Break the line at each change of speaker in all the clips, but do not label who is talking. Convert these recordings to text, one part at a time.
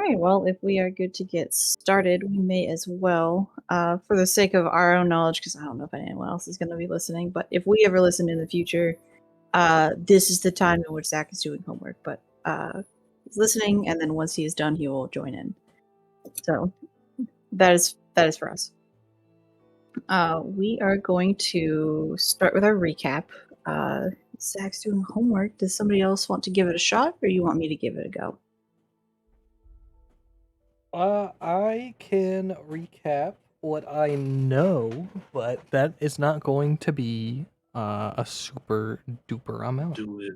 right, well, if we are good to get started, we may as well, for the sake of our own knowledge, because I don't know if anyone else is going to be listening, but if we ever listen in the future, this is the time in which Zach is doing homework, but he's listening, and then once he is done, he will join in. So that is for us. We are going to start with our recap. Zach's doing homework. Does somebody else want to give it a shot, or you want me to give it a go?
I can recap what I know, but that is not going to be a super duper amount.
Do it.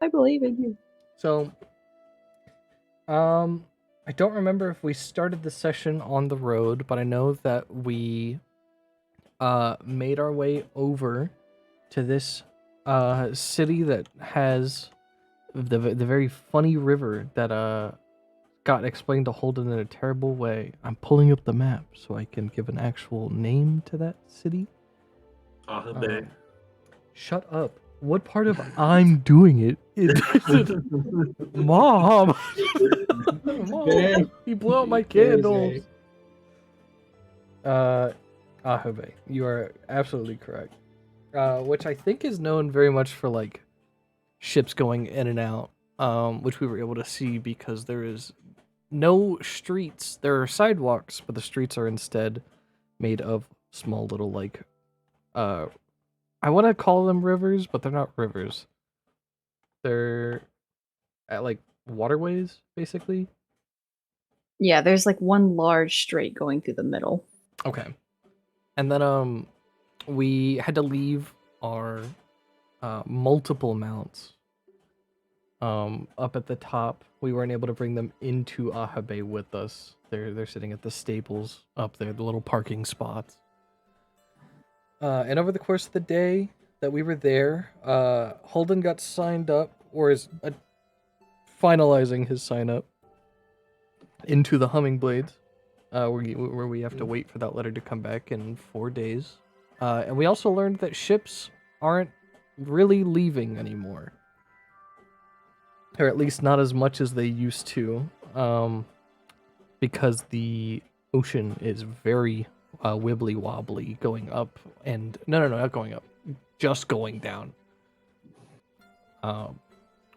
I believe in you.
So, I don't remember if we started the session on the road, but I know that we made our way over to this city that has the very funny river that got explained to Holden in a terrible way. I'm pulling up the map so I can give an actual name to that city.
Bay.
Shut up. What part of I'm doing it? Mom! Mom! He blew out my candles! Ahabe. You are absolutely correct. Which I think is known very much for, like, ships going in and out, which we were able to see because there is no streets. There are sidewalks, but the streets are instead made of small little, like, I want to call them rivers, but they're not rivers. They're like waterways, basically.
Yeah, there's like one large strait going through the middle.
Okay. And then we had to leave our multiple mounts up at the top. We weren't able to bring them into Ahabe with us. They're sitting at the stables up there, the little parking spots. And over the course of the day that we were there, Holden got signed up, or is finalizing his sign up into the Hummingblades, where we have to wait for that letter to come back in 4 days. And we also learned that ships aren't really leaving anymore. Or at least not as much as they used to, because the ocean is very wibbly wobbly going up, and no, not going up, just going down,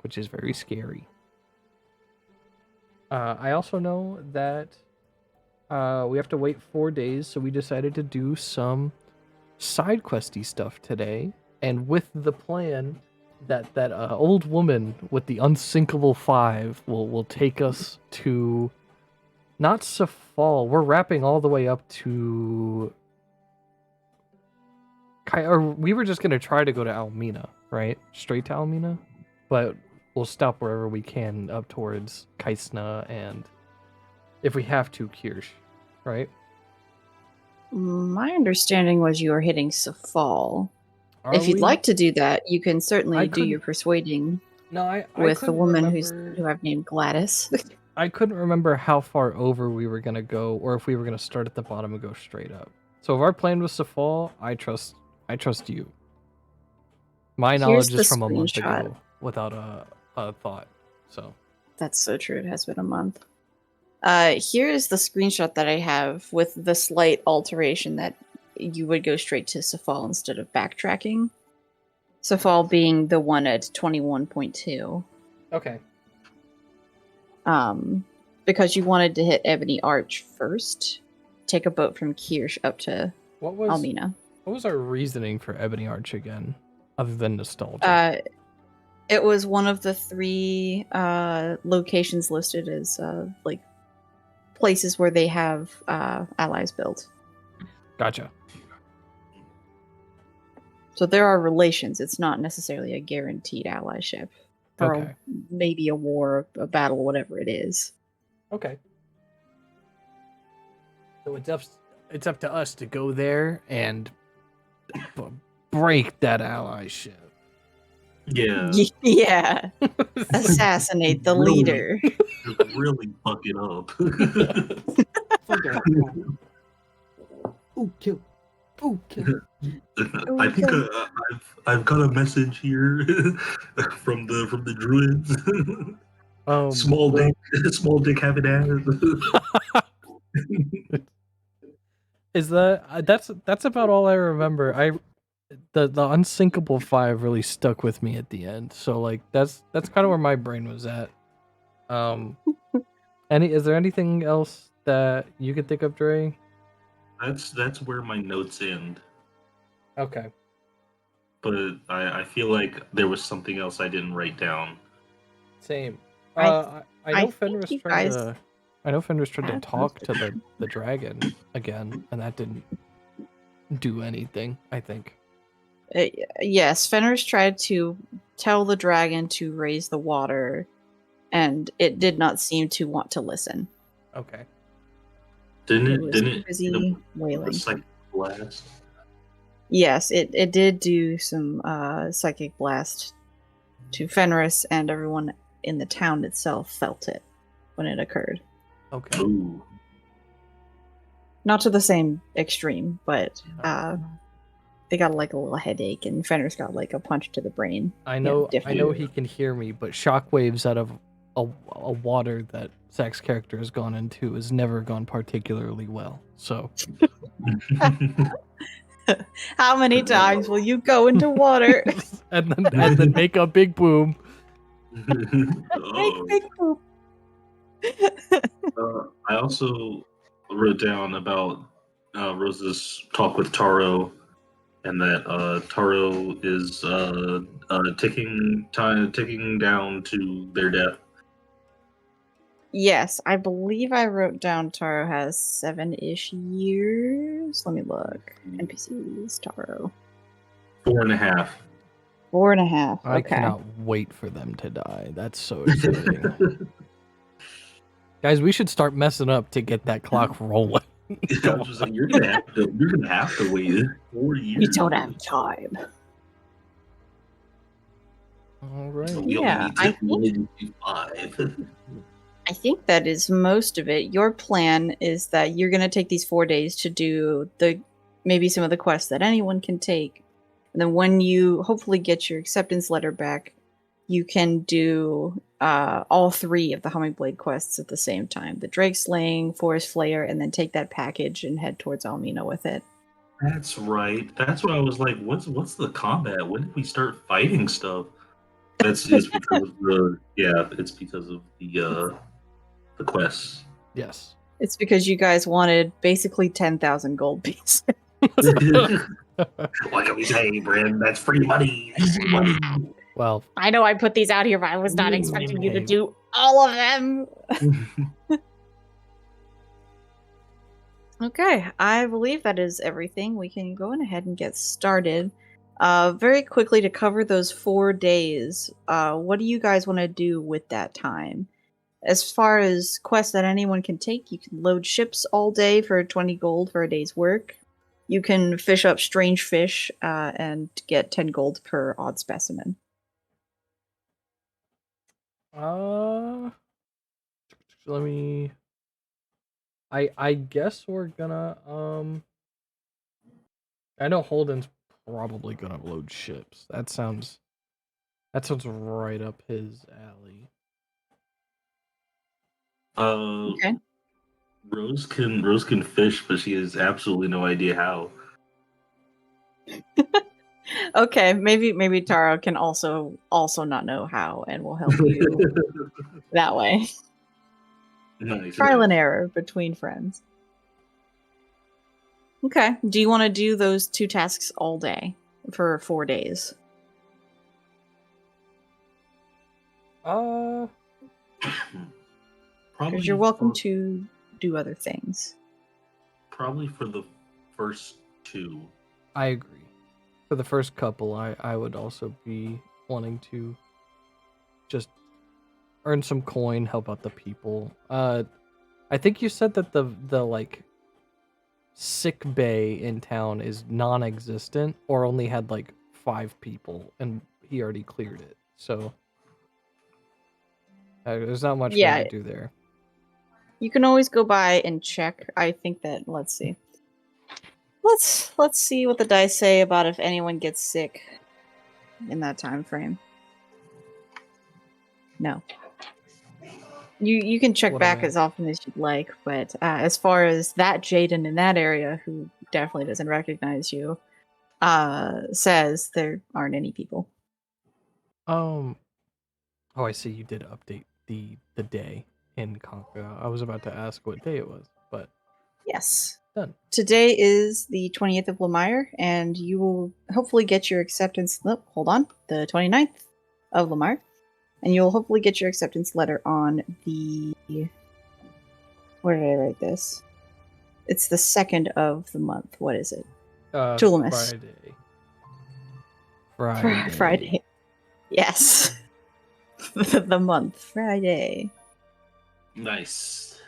which is very scary. I also know that we have to wait 4 days, so we decided to do some side questy stuff today, and with the plan that old woman with the unsinkable 5 will take us to not Safal. We're wrapping all the way up to or we were just gonna try to go to Almina, right? Straight to Almina, but we'll stop wherever we can up towards Kaisna and, if we have to, Kirsch, right?
My understanding was you were hitting Safal. If you'd like to do that, you can certainly do your persuading. With the woman who I've named Gladys.
I couldn't remember how far over we were gonna go, or if we were gonna start at the bottom and go straight up. So if our plan was to fall, I trust you. My knowledge is from a month ago, without a thought. So
that's so true. It has been a month. Here is the screenshot that I have with the slight alteration that you would go straight to Safal instead of backtracking. Safal being the one at 21.2.
Okay.
Because you wanted to hit Ebony Arch first, take a boat from Kirsch up to Almina.
What was our reasoning for Ebony Arch again, other than nostalgia?
It was one of the 3 locations listed as like places where they have allies built.
Gotcha.
So there are relations. It's not necessarily a guaranteed allyship. Or maybe a war, a battle, whatever it is.
Okay. So it's up to us to go there and break that allyship.
Yeah.
Yeah. Assassinate the leader.
Really fuck it up.
Ooh, kill. Ooh, kill.
I think I've got a message here from the druids. Small dick, small dick having ass.
Is that's about all I remember. The unsinkable 5 really stuck with me at the end. So like that's kind of where my brain was at. Is there anything else that you could think of, Dre?
That's where my notes end.
Okay.
But I feel like there was something else I didn't write down.
Same.
I
I know
think
Fenris
you
tried
guys
to I know Fenris tried to
had
talk to the dragon again, and that didn't do anything, I think.
Yes, Fenris tried to tell the dragon to raise the water, and it did not seem to want to listen.
Okay.
Didn't
It
it?
was
Didn't
too
it?
busy
The
wailing.
psychic blast.
Yes, it did do some psychic blast to Fenris, and everyone in the town itself felt it when it occurred.
Okay.
Ooh.
Not to the same extreme, but they got like a little headache, and Fenris got like a punch to the brain.
I know
different.
he can hear me, but shockwaves out of a water that Zach's character has gone into has never gone particularly well. So
How many times will you go into water?
and then make a big boom.
Make big poop.
I also wrote down about Rose's talk with Taro, and that Taro is ticking down to their death.
Yes, I believe I wrote down Taro has 7-ish years. Let me look. NPCs, Taro.
4.5.
4.5.
I
Okay.
cannot wait for them to die. That's so exciting. Guys, we should start messing up to get that clock rolling.
I was just like, you're gonna have to wait 4 years.
We don't have time.
All right.
You
Yeah,
only need to do 5.
I think that is most of it. Your plan is that you're going to take these 4 days to do maybe some of the quests that anyone can take. And then when you hopefully get your acceptance letter back, you can do all 3 of the Hummingblade quests at the same time. The Drake Slaying, Forest Flayer, and then take that package and head towards Almina with it.
That's right. That's what I was like. What's the combat? When did we start fighting stuff? That's just because of it's because of the quests.
Yes.
It's because you guys wanted basically 10,000 gold pieces.
What can we say, Bryn? That's free money. That's free money.
Well,
I know I put these out here, but I was not expecting you to
Hey.
do all of them. Okay, I believe that is everything. We can go on ahead and get started. Very quickly to cover those 4 days, what do you guys want to do with that time? As far as quests that anyone can take, you can load ships all day for 20 gold for a day's work. You can fish up strange fish and get 10 gold per odd specimen.
let me. I guess we're gonna I know Holden's probably gonna load ships. That sounds right up his alley.
Okay.
Rose can fish, but she has absolutely no idea how.
Okay, maybe Taro can also not know how and will help you that way.
Nice.
Trial and error between friends. Okay. Do you want to do those 2 tasks all day for 4 days?
Probably
Because you're welcome
for,
to do other things.
Probably for the first 2.
I agree. For the first couple, I would also be wanting to just earn some coin, help out the people. I think you said that the like sick bay in town is non-existent or only had like 5 people, and he already cleared it. So there's not much for him to do there.
You can always go by and check. I think that let's see. Let's see what the dice say about if anyone gets sick in that time frame. No. You can check
What
back
am I-
as often as you'd like, but as far as that Jaden in that area, who definitely doesn't recognize you, says there aren't any people.
Oh, I see. You did update the day in Conca. I was about to ask what day it was, but
Yes.
done.
Today is the 20th of Lemire, and you will hopefully get your acceptance. Oh, hold on. The 29th of Lemire. And you'll hopefully get your acceptance letter on the. Where did I write this? It's the 2nd of the month. What is it? Tulamis. Friday. Yes. The month. Friday.
Nice.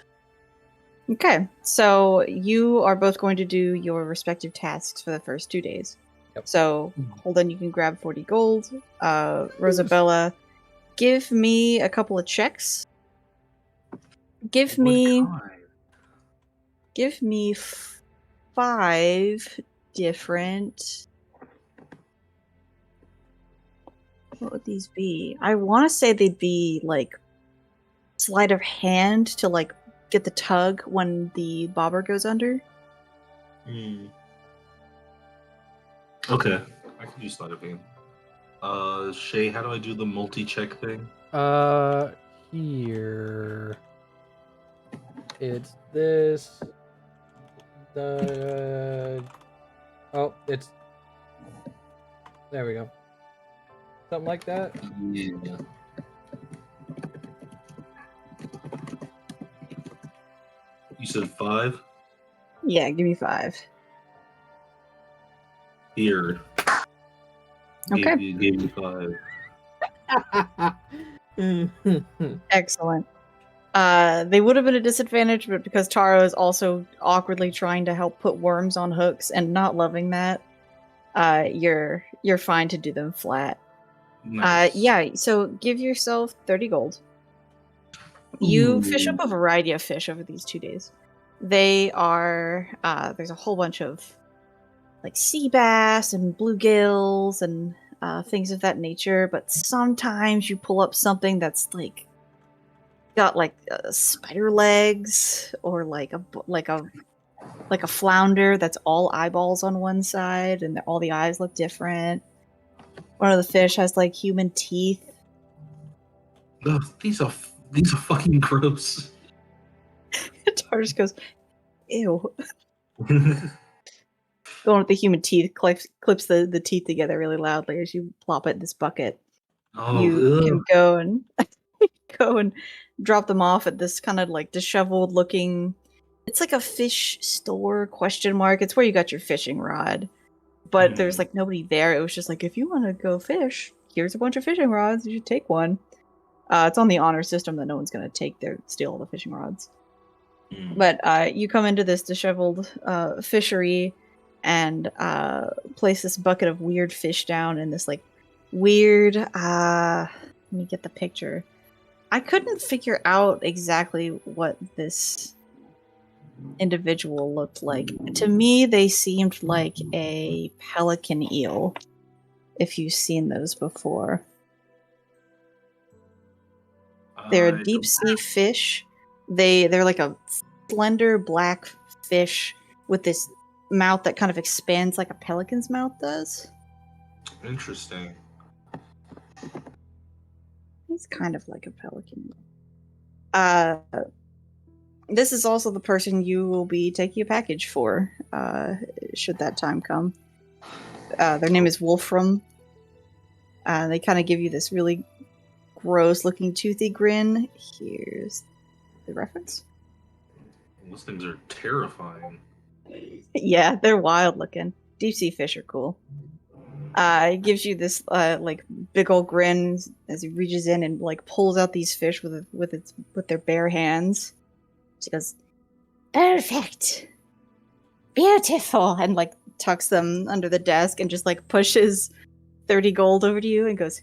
Okay, so you are both going to do your respective tasks for the first 2 days.
Yep.
So Holden, you can grab 40 gold. Rosabella, give me a couple of checks. Give me 5 different. What would these be? I want to say they'd be like sleight of hand to like get the tug when the bobber goes under.
Okay, I can do sleight of hand. Shay, how do I do the multi-check thing?
Here. It's this. It's. There we go. Something like that.
Yeah. You said 5?
Yeah, give me 5.
Here.
Okay.
Gave me 5.
Excellent. They would have been a disadvantage, but because Taro is also awkwardly trying to help put worms on hooks and not loving that, you're fine to do them flat.
Nice.
Yeah, so give yourself 30 gold. You fish
Ooh.
up a variety of fish over these 2 days. They are there's a whole bunch of like sea bass and bluegills and things of that nature, but sometimes you pull up something that's like got like spider legs or like a flounder that's all eyeballs on one side and all the eyes look different. One of the fish has like human teeth.
Ugh, these are fucking gross.
Tar just goes, ew. Going with the human teeth, clips the teeth together really loudly as you plop it in this bucket. You can go and drop them off at this kind of like disheveled looking. It's like a fish store ? It's where you got your fishing rod, but there's like nobody there. It was just like, if you want to go fish, here's a bunch of fishing rods. You should take one. It's on the honor system that no one's gonna steal all the fishing rods. But you come into this disheveled fishery and place this bucket of weird fish down in this like weird. Let me get the picture. I couldn't figure out exactly what this individual looked like. To me, they seemed like a pelican eel, if you've seen those before. They're a deep sea fish. They're like a slender black fish with this mouth that kind of expands like a pelican's mouth does.
Interesting.
He's kind of like a pelican. This is also the person you will be taking a package for, should that time come. Their name is Wolfram. They kind of give you this really gross-looking toothy grin. Here's the reference.
Those things are terrifying.
Yeah, they're wild-looking. Deep sea fish are cool. It gives you this like big old grin as he reaches in and like pulls out these fish with their bare hands. She goes, "Perfect, beautiful," and like tucks them under the desk and just like pushes 30 gold over to you and goes,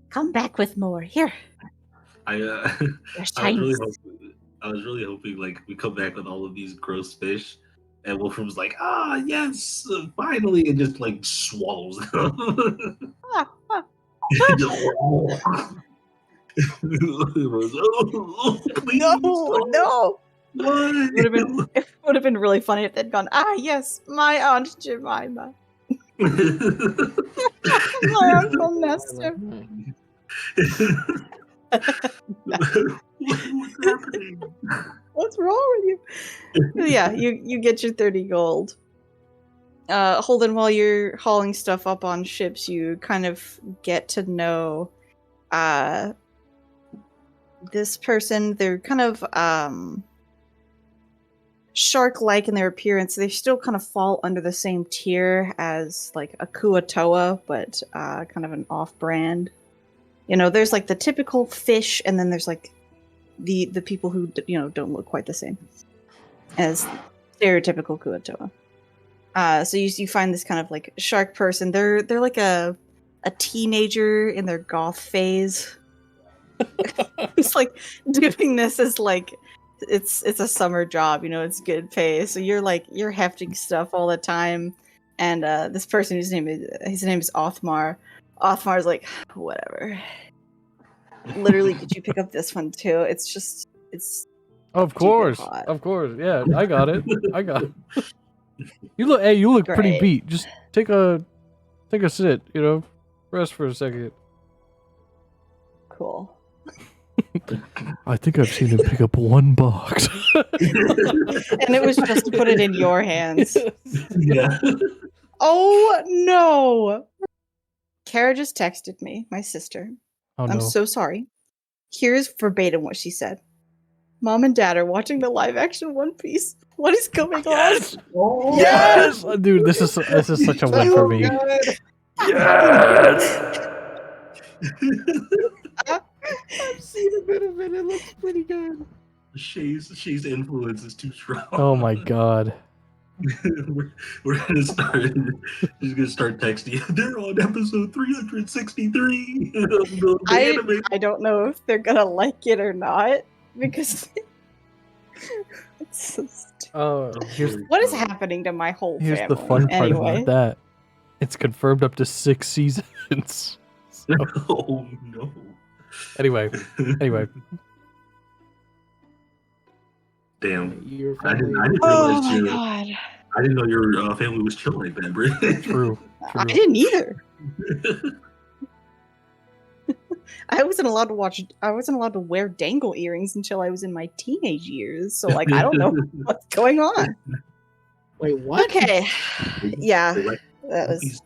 "Come back with more. Here."
I was really hoping like we come back with all of these gross fish, and Wolfram's like, yes, finally, and just like swallows them. It was, oh, please,
No.
What?
It would have been really funny if they'd gone, yes, my Aunt Jemima. My Uncle Nestor.
What's happening?
What's wrong with you? Yeah, you get your 30 gold. Holden, while you're hauling stuff up on ships, you kind of get to know this person. They're kind of shark-like in their appearance. They still kind of fall under the same tier as like a Kuatoa, but kind of an off-brand. You know, there's like the typical fish, and then there's like the people who don't look quite the same as stereotypical Kuatoa. So you find this kind of like shark person. They're like a teenager in their goth phase. It's like doing this as like it's a summer job, it's good pay. So you're hefting stuff all the time. And this person his name is Othmar. Othmar's like, whatever. Literally, could you pick up this one too? It's
Of course,
hot.
yeah, I got it. You look pretty
Great.
beat. Just take a sit, rest for a second.
Cool.
I think I've seen him pick up one box.
And it was just to put it in your hands.
Yeah.
Oh no! Kara just texted me, my sister.
Oh no.
I'm so sorry. Here's verbatim what she said. Mom and Dad are watching the live action One Piece. What is going
Yes!
on?
Oh,
Yes! Dude, this is such a win for me.
Yes!
I've seen a bit of it. It looks pretty good.
Shay's influence is too strong.
Oh my god.
we're gonna start. She's gonna start texting. They're on episode 363. of the anime.
I don't know if they're gonna like it or not because it's so stupid. What is happening to my whole
Here's
family?
the fun part
Anyway.
about that. It's confirmed up to 6 seasons. So,
Oh no.
anyway.
Damn.
Your
I didn't
family.
Oh
realize
my
your.
god.
I didn't know your family was chill like that, bro.
True.
I didn't either. I wasn't allowed to wear dangle earrings until I was in my teenage years. So like I don't know what's going on.
Wait, what?
Okay. Yeah.
They're like,
That was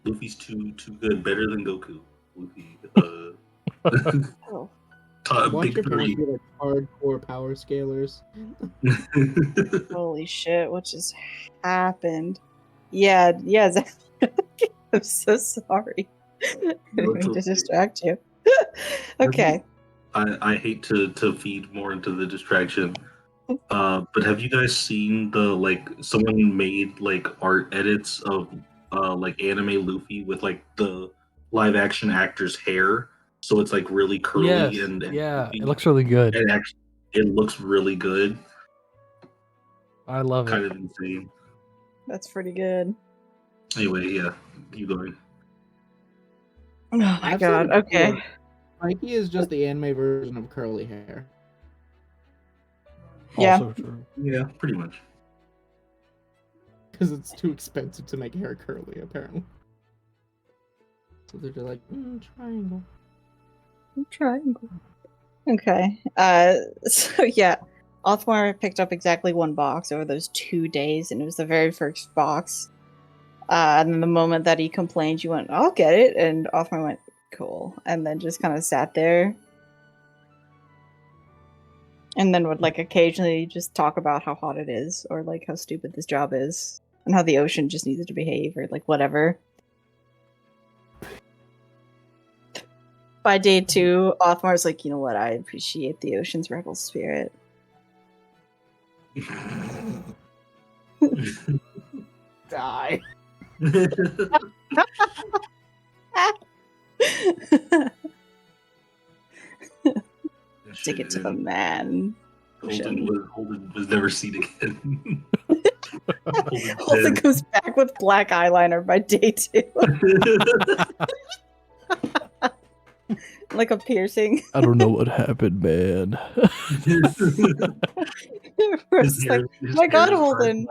Luffy's too good, better than Goku. Luffy,
oh.
Watch
big
your parents
three.
be like hardcore power scalers.
Holy shit, what just happened? Yeah, Zach. I'm so sorry. I didn't mean to distract you. Okay.
I hate to feed more into the distraction. But have you guys seen someone made like art edits of like anime Luffy with like the live action actor's hair? So it's like really curly
Yes,
and
yeah,
Luffy,
it looks really good.
and actually it looks really good.
I love
Kind
it.
of insane.
That's pretty good.
Anyway, yeah, keep going.
Oh my
I've
god,
seen it
okay.
before. Mikey is just the anime version of curly hair.
Yeah.
Also true.
Yeah, pretty much.
Because it's too expensive to make hair curly, apparently. So they're just like, triangle.
Triangle. Okay. So yeah. Othmar picked up exactly one box over those 2 days, and it was the very first box. And then the moment that he complained, you went, I'll get it. And Othmar went, cool. And then just kind of sat there. And then would like occasionally just talk about how hot it is, or like how stupid this job is, and how the ocean just needed to behave, or like whatever. By day 2, Othmar's like, you know what, I appreciate the ocean's rebel spirit.
Die.
Stick it to the man.
Holden was never seen again.
Holden goes back with black eyeliner by day 2. like a piercing.
I don't know what happened, man.
Where it's like, my God, Holden,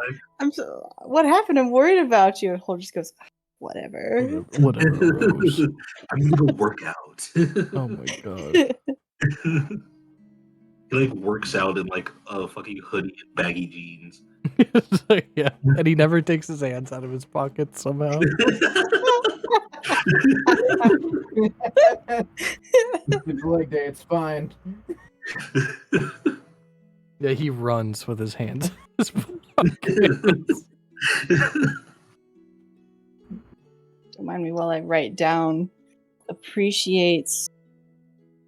what happened? I'm worried about you. And Holden just goes, whatever.
Whatever, Rose.
I'm gonna go work out.
Oh my god.
He like works out in like a fucking hoodie and baggy jeans.
Yeah, and he never takes his hands out of his pockets somehow.
It's leg day, it's fine.
Yeah, he runs with his hands in his pockets.
Remind me while I write down appreciates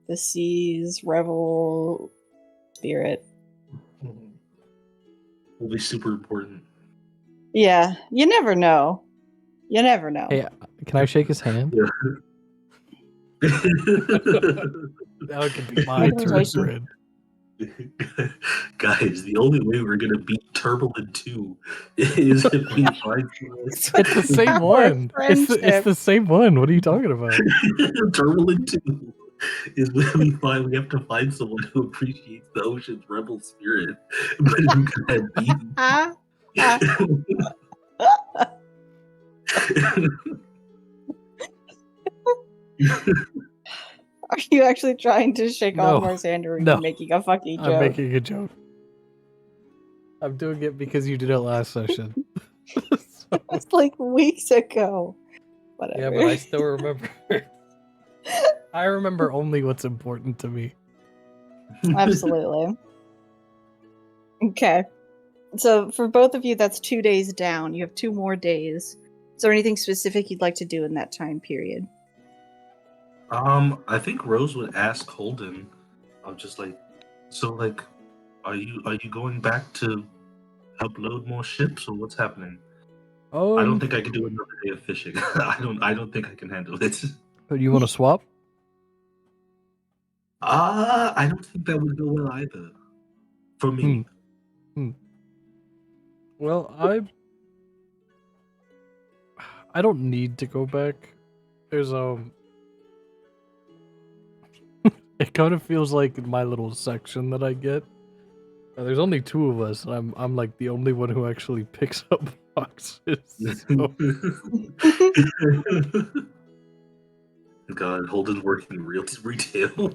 the sea's revel spirit.
Will be super important.
Yeah, you never know. You never know.
Hey, can I shake his hand? That could be my turn.
Guys, the only way we're gonna beat Turbulent 2 is if we find
It's the same one. It's the same one. What are you talking about?
Turbulent 2 is when we have to find someone who appreciates the ocean's rebel spirit, but who can have beaten.
Are you actually trying to shake
No.
off Mar's hand, or are you
No.
making a fucking joke?
I'm making a joke. I'm doing it because you did it last session. So-
It's like weeks ago. Whatever.
yeah, but I still remember. I remember only what's important to me.
Absolutely. Okay. So for both of you, that's 2 days down. You have 2 more days. Is there anything specific you'd like to do in that time period?
I think Rose would ask Holden. I'm just like, so like, are you going back to help load more ships, or what's happening? I don't think I can do another day of fishing. I don't think I can handle it.
But you want to swap?
I don't think that would go well either. For me.
Well, I don't need to go back. There's it kind of feels like my little section that I get. There's only 2 of us, and I'm like the only one who actually picks up boxes. So.
God, Holden's working retail.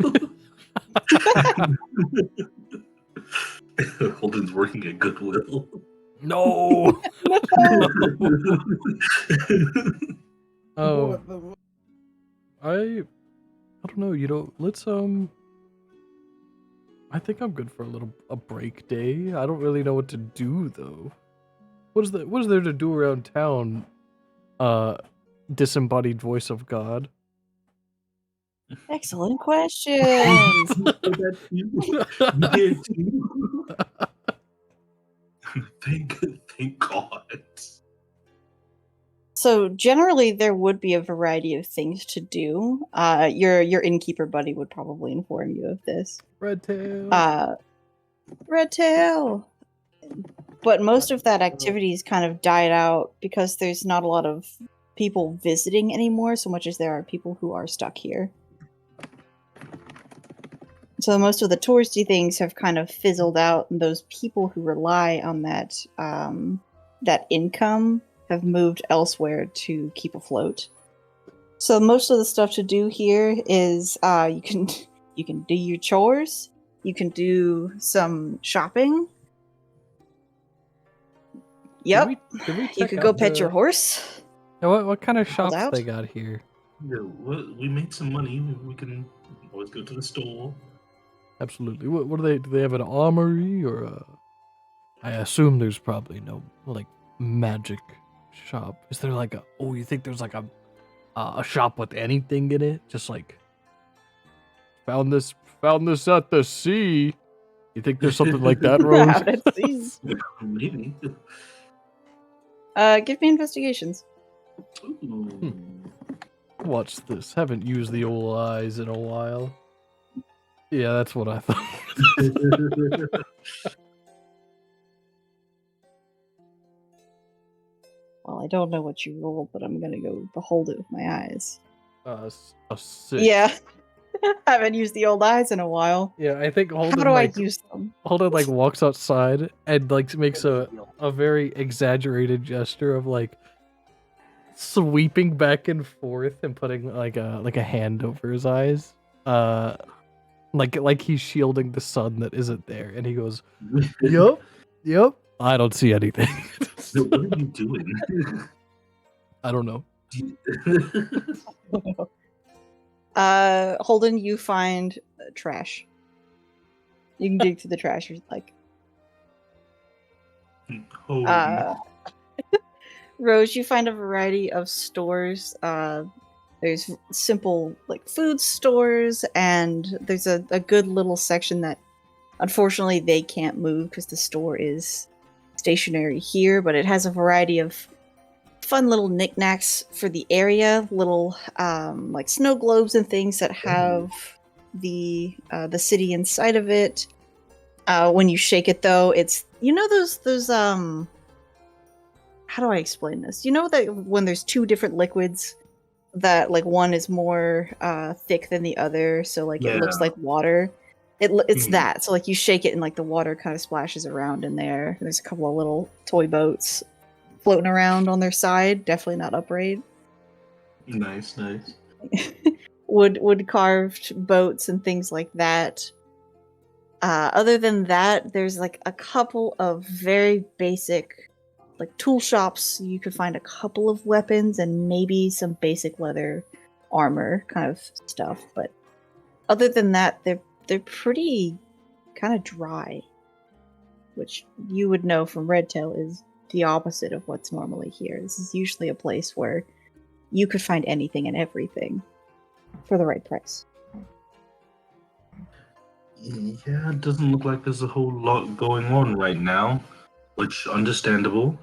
Holden's working at Goodwill.
No. Oh, I don't know. Let's I think I'm good for a break day. I don't really know what to do though. What is there to do around town? Disembodied voice of God.
Excellent questions.
Thank God.
So generally, there would be a variety of things to do. Your innkeeper buddy would probably inform you of this.
Red tail.
Red tail. But most of that activity's kind of died out because there's not a lot of people visiting anymore, so much as there are people who are stuck here. So most of the touristy things have kind of fizzled out, and those people who rely on that that income have moved elsewhere to keep afloat. So most of the stuff to do here is you can do your chores, you can do some shopping. Yep.
Did we
You
check
could go
out
pet your horse.
What kind of
Hold
shops
out.
they got here?
Yeah, we made some money. We can always go to the store.
Absolutely. What do they have an armory or a? I assume there's probably no like magic shop. Is there like you think there's like a shop with anything in it? Just like found this at the sea. You think there's something like that, Rose?
Out at sea.
Maybe.
Give me investigations.
Ooh.
Watch this. Haven't used the old eyes in a while. Yeah, that's what I thought.
Well, I don't know what you rolled, but I'm gonna go behold it with my eyes.
A 6.
Yeah. Haven't used the old eyes in a while.
Yeah, I think
How
Holden
do
like
I use them?
Holden like walks outside and like makes a very exaggerated gesture of like sweeping back and forth and putting like a hand over his eyes. Like he's shielding the sun that isn't there, and he goes, "Yup, yep. I don't see anything."
What are you doing?
I don't know.
Holden, you find trash. You can dig through the trash if you'd like.
Oh,
Uh, Rose, you find a variety of stores. There's simple like food stores, and there's a good little section that unfortunately they can't move because the store is stationary here, but it has a variety of fun little knickknacks for the area, little like snow globes and things that have the city inside of it. When you shake it though, it's those how do I explain this? You know that when there's two different liquids that like one is more thick than the other, so like it looks
Yeah.
like water. It's
Mhm.
that. So like you shake it and like the water kind of splashes around in there. There's a couple of little toy boats floating around on their side, definitely not upright.
nice.
Wood carved boats and things like that. Other than that, there's like a couple of very basic like tool shops. You could find a couple of weapons and maybe some basic leather armor kind of stuff, but other than that, they're pretty kind of dry, which you would know from Redtail is the opposite of what's normally here. This is usually a place where you could find anything and everything for the right price.
Yeah, it doesn't look like there's a whole lot going on right now, which understandable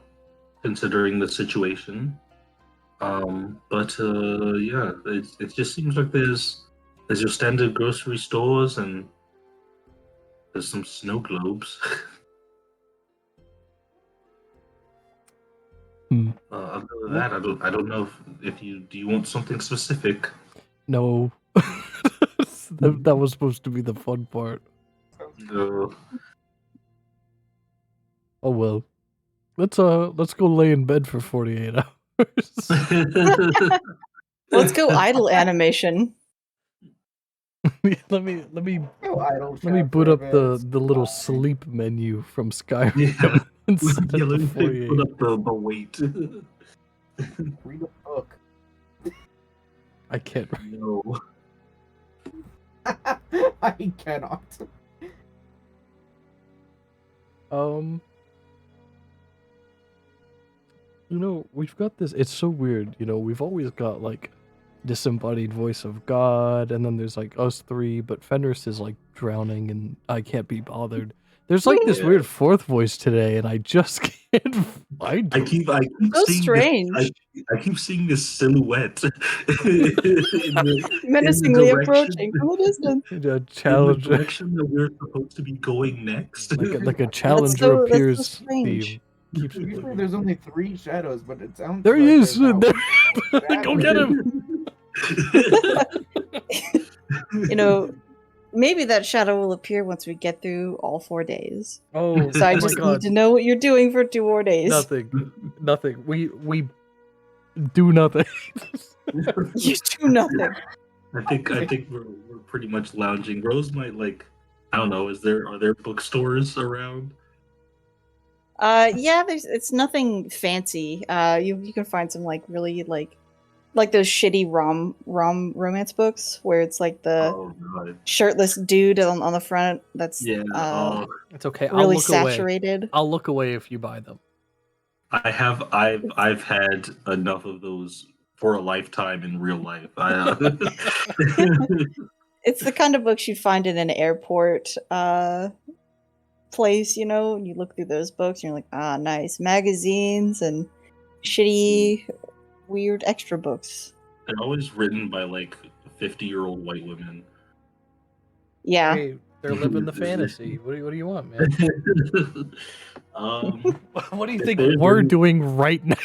considering the situation. But yeah, it just seems like there's your standard grocery stores and there's some snow globes. Other than that, I don't know if you want something specific.
No. that was supposed to be the fun part.
Uh,
Oh well. Let's go lay in bed for 48 hours.
Let's go idle animation.
let me
Go idle
let me
chat
boot
for
up
a
the
bit.
the little
Fine.
sleep menu from Skyrim
yeah,
and set
yeah,
it
let
to
me
48.
put up the weight.
Read a book.
I can't.
No.
I cannot.
We've got this. It's so weird. We've always got like disembodied voice of God, and then there's like us three, but Fenris is like drowning, and I can't be bothered. There's like this
Yeah.
weird fourth voice today, and I just can't find
I
him.
keep
So
seeing
strange.
This, I keep seeing this silhouette in the
Menacingly
direction-
approaching from a distance.
A
in the
challenger,
direction that we're supposed to be going next.
like a challenger
that's so
appears
strange.
theme. Keeps
Usually there's only 3 shadows, but it sounds
There he
like
is.
there's now
There. Go get him.
Maybe that shadow will appear once we get through all 4 days.
Oh,
So I
oh my
just
God.
need to know what you're doing for 2 more days.
Nothing. We do nothing.
You do nothing.
I think we're pretty much lounging. Rose might I don't know. Are there bookstores around?
Yeah, it's nothing fancy. You can find some really like those shitty romance books where it's like the
Oh god.
shirtless dude on the front that's
Yeah.
It's okay. I'll
really
look away.
saturated.
I'll look away if you buy them.
I've had enough of those for a lifetime in real life.
It's the kind of books you'd find in an airport place, and you look through those books and you're like, ah, nice. Magazines and shitty, weird extra books.
They're always written by 50-year-old white women.
Yeah.
Hey, they're living the fantasy. What do you want, man? What do you think we're doing right now?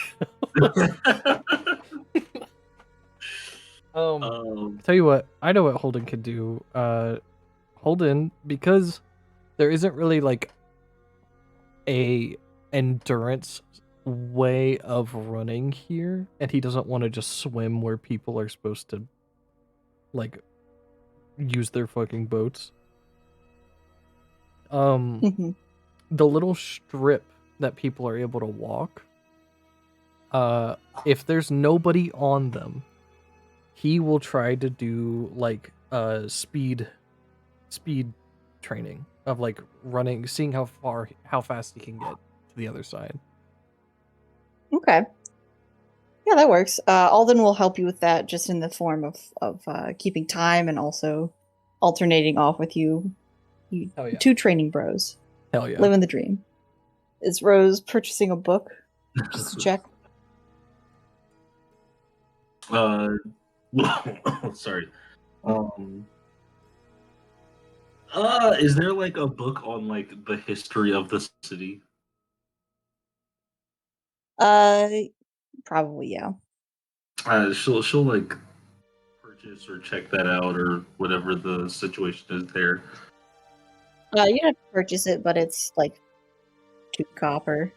Tell you what, I know what Holden could do. Holden, because there isn't really like a endurance way of running here, and he doesn't want to just swim where people are supposed to like use their fucking boats.
Mhm.
The little strip that people are able to walk, if there's nobody on them, he will try to do like speed training of like running, seeing how fast he can get to the other side.
Okay. Yeah, that works. Alden will help you with that, just in the form of keeping time and also alternating off with you.
Hell yeah.
Two training bros.
Hell yeah.
Living the dream. Is Rose purchasing a book? Just to check.
Sorry. Is there like a book on like the history of the city?
Probably, yeah.
She'll like purchase or check that out or whatever the situation is there.
You don't have to purchase it, but it's like 2 copper.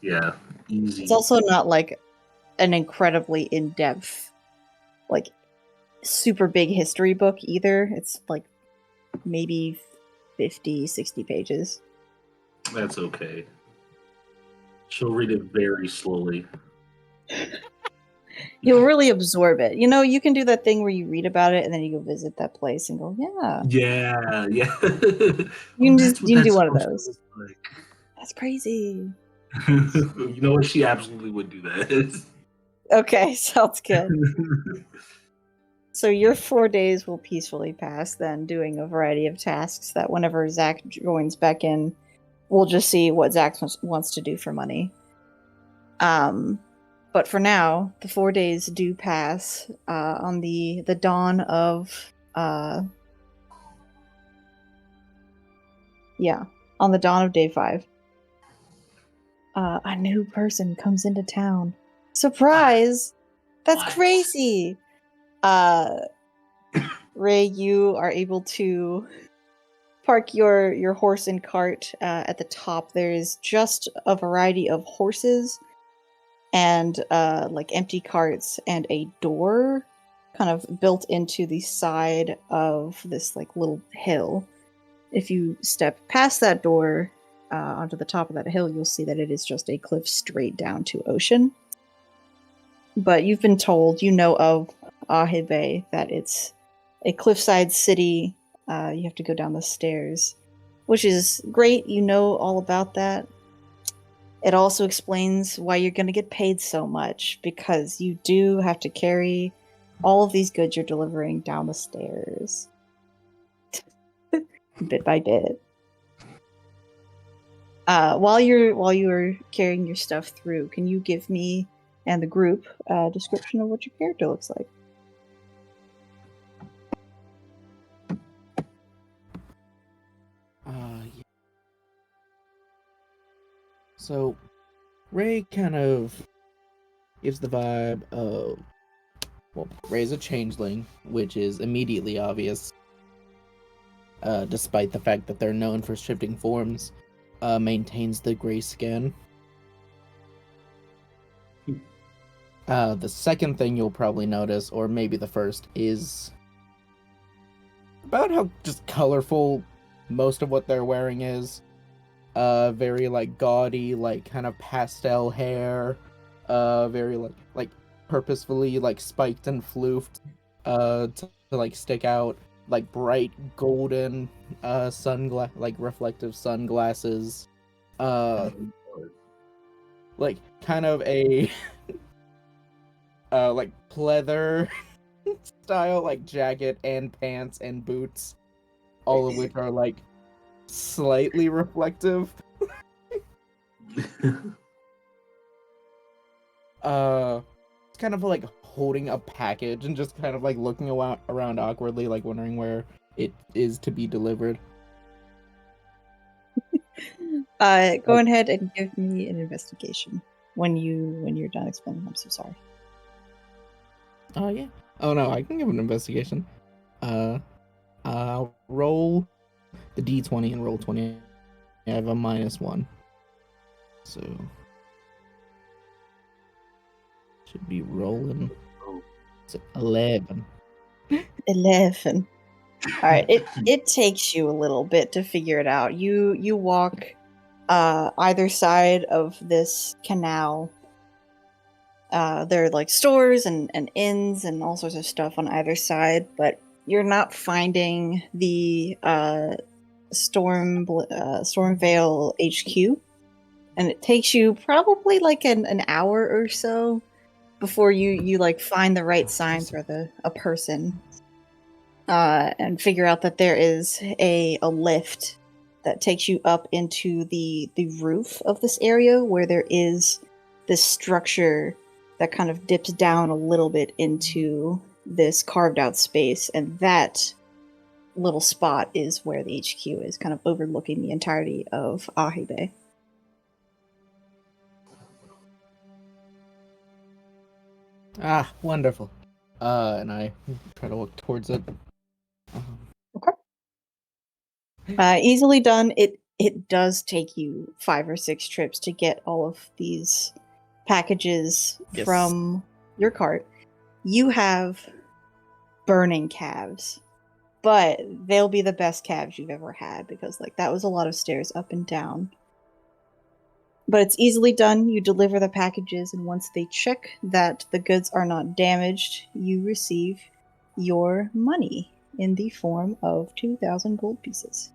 Yeah, easy.
It's also not like an incredibly in-depth, like super big history book either. It's like maybe 50, 60 pages.
That's okay. She'll read it very slowly.
You'll really absorb it. You know, you can do that thing where you read about it and then you go visit that place and go, yeah.
Yeah.
You can
That's what
you can
that
do one of
social
those.
is like.
That's crazy.
You know what? She absolutely would do that.
Okay, sounds good. So your 4 days will peacefully pass then, doing a variety of tasks that whenever Zach joins back in, we'll just see what Zach wants to do for money. But for now, the 4 days do pass on the dawn of on the dawn of day 5. A new person comes into town. Surprise! That's
What?
crazy. Ray, you are able to park your horse and cart at the top. There is just a variety of horses and like empty carts and a door kind of built into the side of this like little hill. If you step past that door onto the top of that hill, you'll see that it is just a cliff straight down to ocean. But you've been told, you know of Ahibe, that it's a cliffside city. You have to go down the stairs, which is great. You know all about that. It also explains why you're going to get paid so much, because you do have to carry all of these goods you're delivering down the stairs. Bit by bit. While you're carrying your stuff through, can you give me and the group a description of what your character looks like?
Yeah. So, Ray kind of gives the vibe of, well, Ray's a changeling, which is immediately obvious, despite the fact that they're known for shifting forms, maintains the gray skin. The second thing you'll probably notice, or maybe the first, is about how just colorful most of what they're wearing is. Very like gaudy, like kind of pastel hair. Very like purposefully like spiked and floofed, to like stick out. Like bright golden, like reflective sunglasses. Like kind of a like pleather style, like jacket and pants and boots, all of which are like slightly reflective. It's kind of like holding a package and just kind of like looking around awkwardly, like wondering where it is to be delivered.
Go ahead and give me an investigation when you're done explaining. I'm so sorry.
Oh yeah. Oh no, I can give an investigation. I'll roll the d20 and roll 20. I have a -1. So should be rolling. It's 11.
11. All right, it takes you a little bit to figure it out. You walk either side of this canal. There are like stores and inns and all sorts of stuff on either side, but you're not finding the Stormvale HQ, and it takes you probably like an hour or so before you like find the right signs for a person, and figure out that there is a lift that takes you up into the roof of this area where there is this structure that kind of dips down a little bit into this carved out space, and that little spot is where the HQ is, kind of overlooking the entirety of Ahi Bay.
Ah, wonderful. And I try to walk towards it.
Easily done. It does take you 5 or 6 trips to get all of these packages
Yes.
from your cart. You have burning calves, but they'll be the best calves you've ever had, because like that was a lot of stairs up and down. But it's easily done. You deliver the packages, and once they check that the goods are not damaged, you receive your money in the form of 2,000 gold pieces.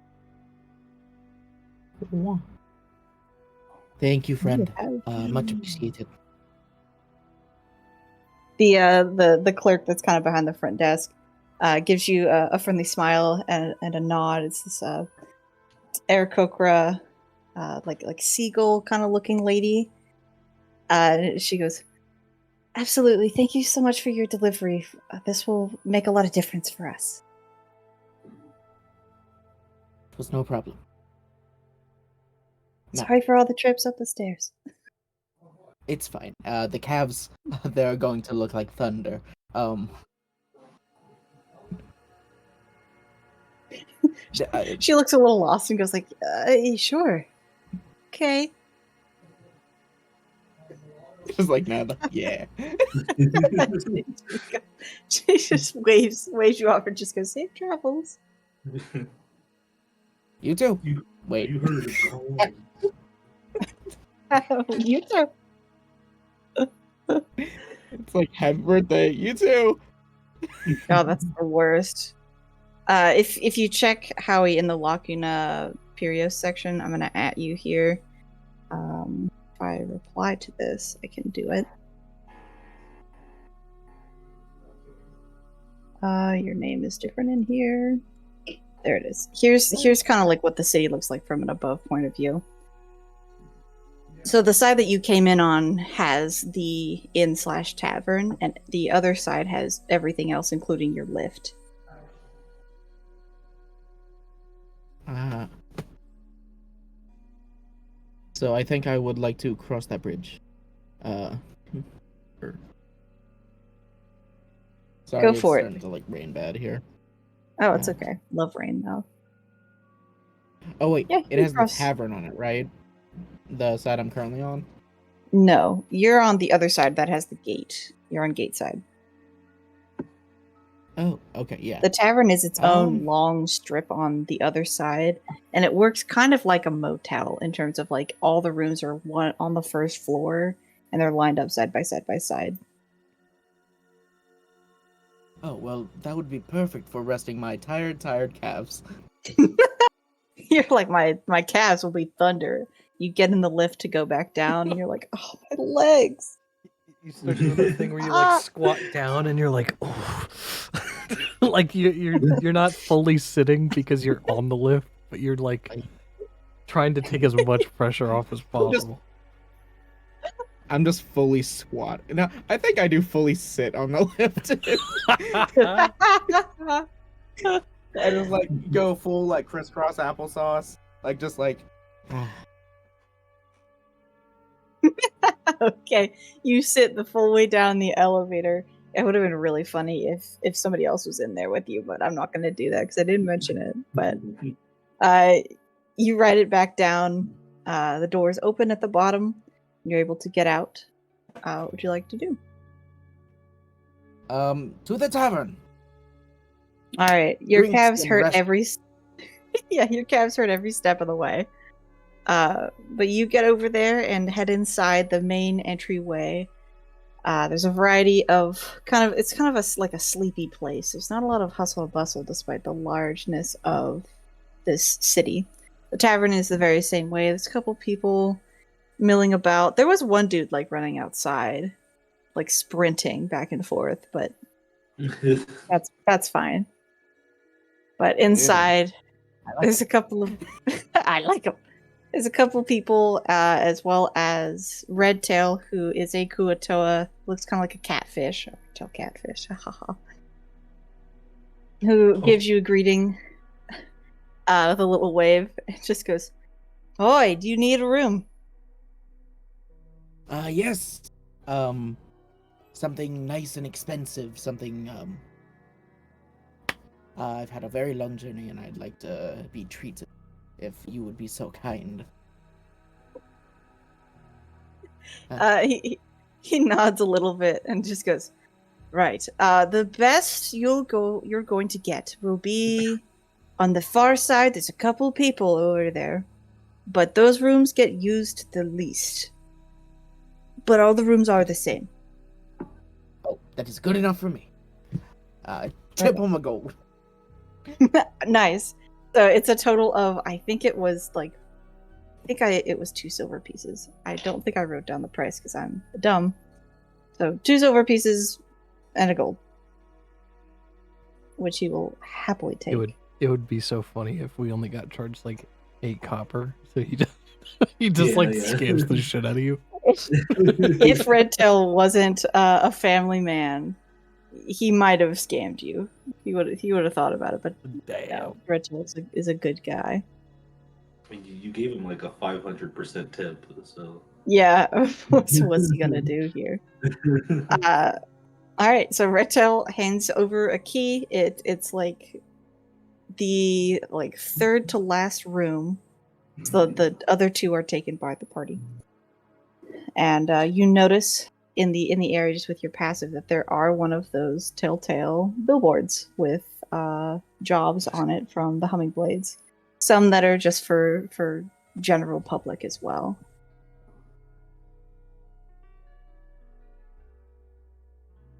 Thank you, friend.
You have-
Much appreciated.
The clerk that's kind of behind the front desk gives you a friendly smile and a nod. It's this Aarakocra, like seagull kind of looking lady. She goes, "Absolutely, thank you so much for your delivery. This will make a lot of difference for us."
It was no problem. No.
Sorry for all the trips up the stairs.
It's fine. The calves, they're going to look like thunder.
She looks a little lost and goes like, "Sure, okay."
Just like now, yeah.
She just waves you off and just goes, "Safe travels."
You too.
You-
Wait.
You heard it.
You too.
It's like happy birthday. You too.
Oh, that's the worst. If you check Howie in the Lacuna Pirios section, I'm gonna at you here. If I reply to this, I can do it. Your name is different in here. There it is. Here's kind of like what the city looks like from an above point of view. So the side that you came in on has the inn/tavern, and the other side has everything else, including your lift.
So I think I would like to cross that bridge. Sorry,
Go
it's
for it.
starting to like rain bad here.
Oh, it's
Yeah.
okay. Love rain though.
Oh wait,
Yeah,
it
you
has the
cross-
tavern on it, right? The side I'm currently on.
No, you're on the other side that has the gate. You're on gate side.
Oh, okay, yeah.
The tavern is its own
Um.
long strip on the other side, and it works kind of like a motel in terms of like all the rooms are one on the first floor and they're lined up side by side by side.
Oh well, that would be perfect for resting my tired calves.
You're like, my calves will be thunder. You get in the lift to go back down, and you're like, oh, my legs.
You start doing that thing where you like squat down and you're like, oh, like you're not fully sitting because you're on the lift, but you're like trying to take as much pressure off as possible.
I'm just fully squat. No, I think I do fully sit on the lift. I just like go full like crisscross applesauce, like just like.
Okay, you sit the full way down the elevator, it would have been really funny if somebody else was in there with you, but I'm not going to do that because I didn't mention it. But you write it back down. The doors open at the bottom. You're able to get out. What would you like to do?
To the tavern.
All right, your
Drinks
calves
and
hurt
rest.
yeah, your calves hurt every step of the way. But you get over there and head inside the main entryway. There's a variety of it's kind of like a sleepy place. There's not a lot of hustle and bustle despite the largeness of this city. The tavern is the very same way. There's a couple people milling about. There was one dude like running outside, like sprinting back and forth, but that's fine. But inside, there's a couple of I like them. There's a couple people, as well as Redtail, who is a Kuatoa, looks kind of like a catfish. Redtail catfish, who gives you a greeting with a little wave. It just goes, "Oi, do you need a room?"
Yes. Something nice and expensive. Something. I've had a very long journey, and I'd like to be treated. If you would be so kind.
He nods a little bit and just goes, "Right. The best you're going to get will be on the far side. There's a couple people over there, but those rooms get used the least. But all the rooms are the same."
Oh, that is good enough for me. Tip him a gold.
Nice. So it's a total of, I think it was it was 2 silver pieces. I don't think I wrote down the price because I'm dumb. So 2 silver pieces and a gold, which he will happily take.
It would be so funny if we only got charged like 8 copper, so he just scams the shit out of you.
If Redtail wasn't a family man, he might have scammed you. He would have thought about it, but
Damn.
no, Redtail is a good guy.
I mean, you gave him like a 500% tip, so.
Yeah, what's he gonna do here? All right, so Redtail hands over a key. It's like the third to last room. So the other 2 are taken by the party. And you notice in the area just with your passive that there are one of those telltale billboards with jobs on it from the Hummingblades. Some that are just for general public as well.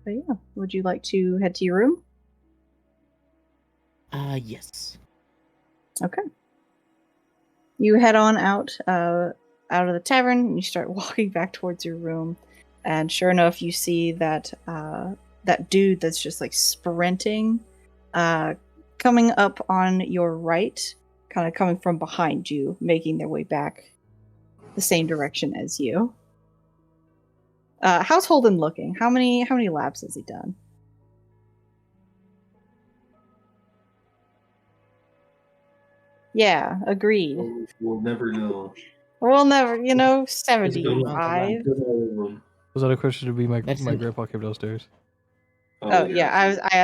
But yeah, would you like to head to your room?
Yes.
Okay. You head on out of the tavern, and you start walking back towards your room. And sure enough, you see that that dude that's just like sprinting, coming up on your right, kind of coming from behind you, making their way back the same direction as you. How's Holden looking? How many laps has he done? Yeah, agreed.
We'll never know.
We'll never,
There's a good
75.
good all of them.
Was that a question to be my
That's
my
it.
grandpa came downstairs?
Oh yeah, I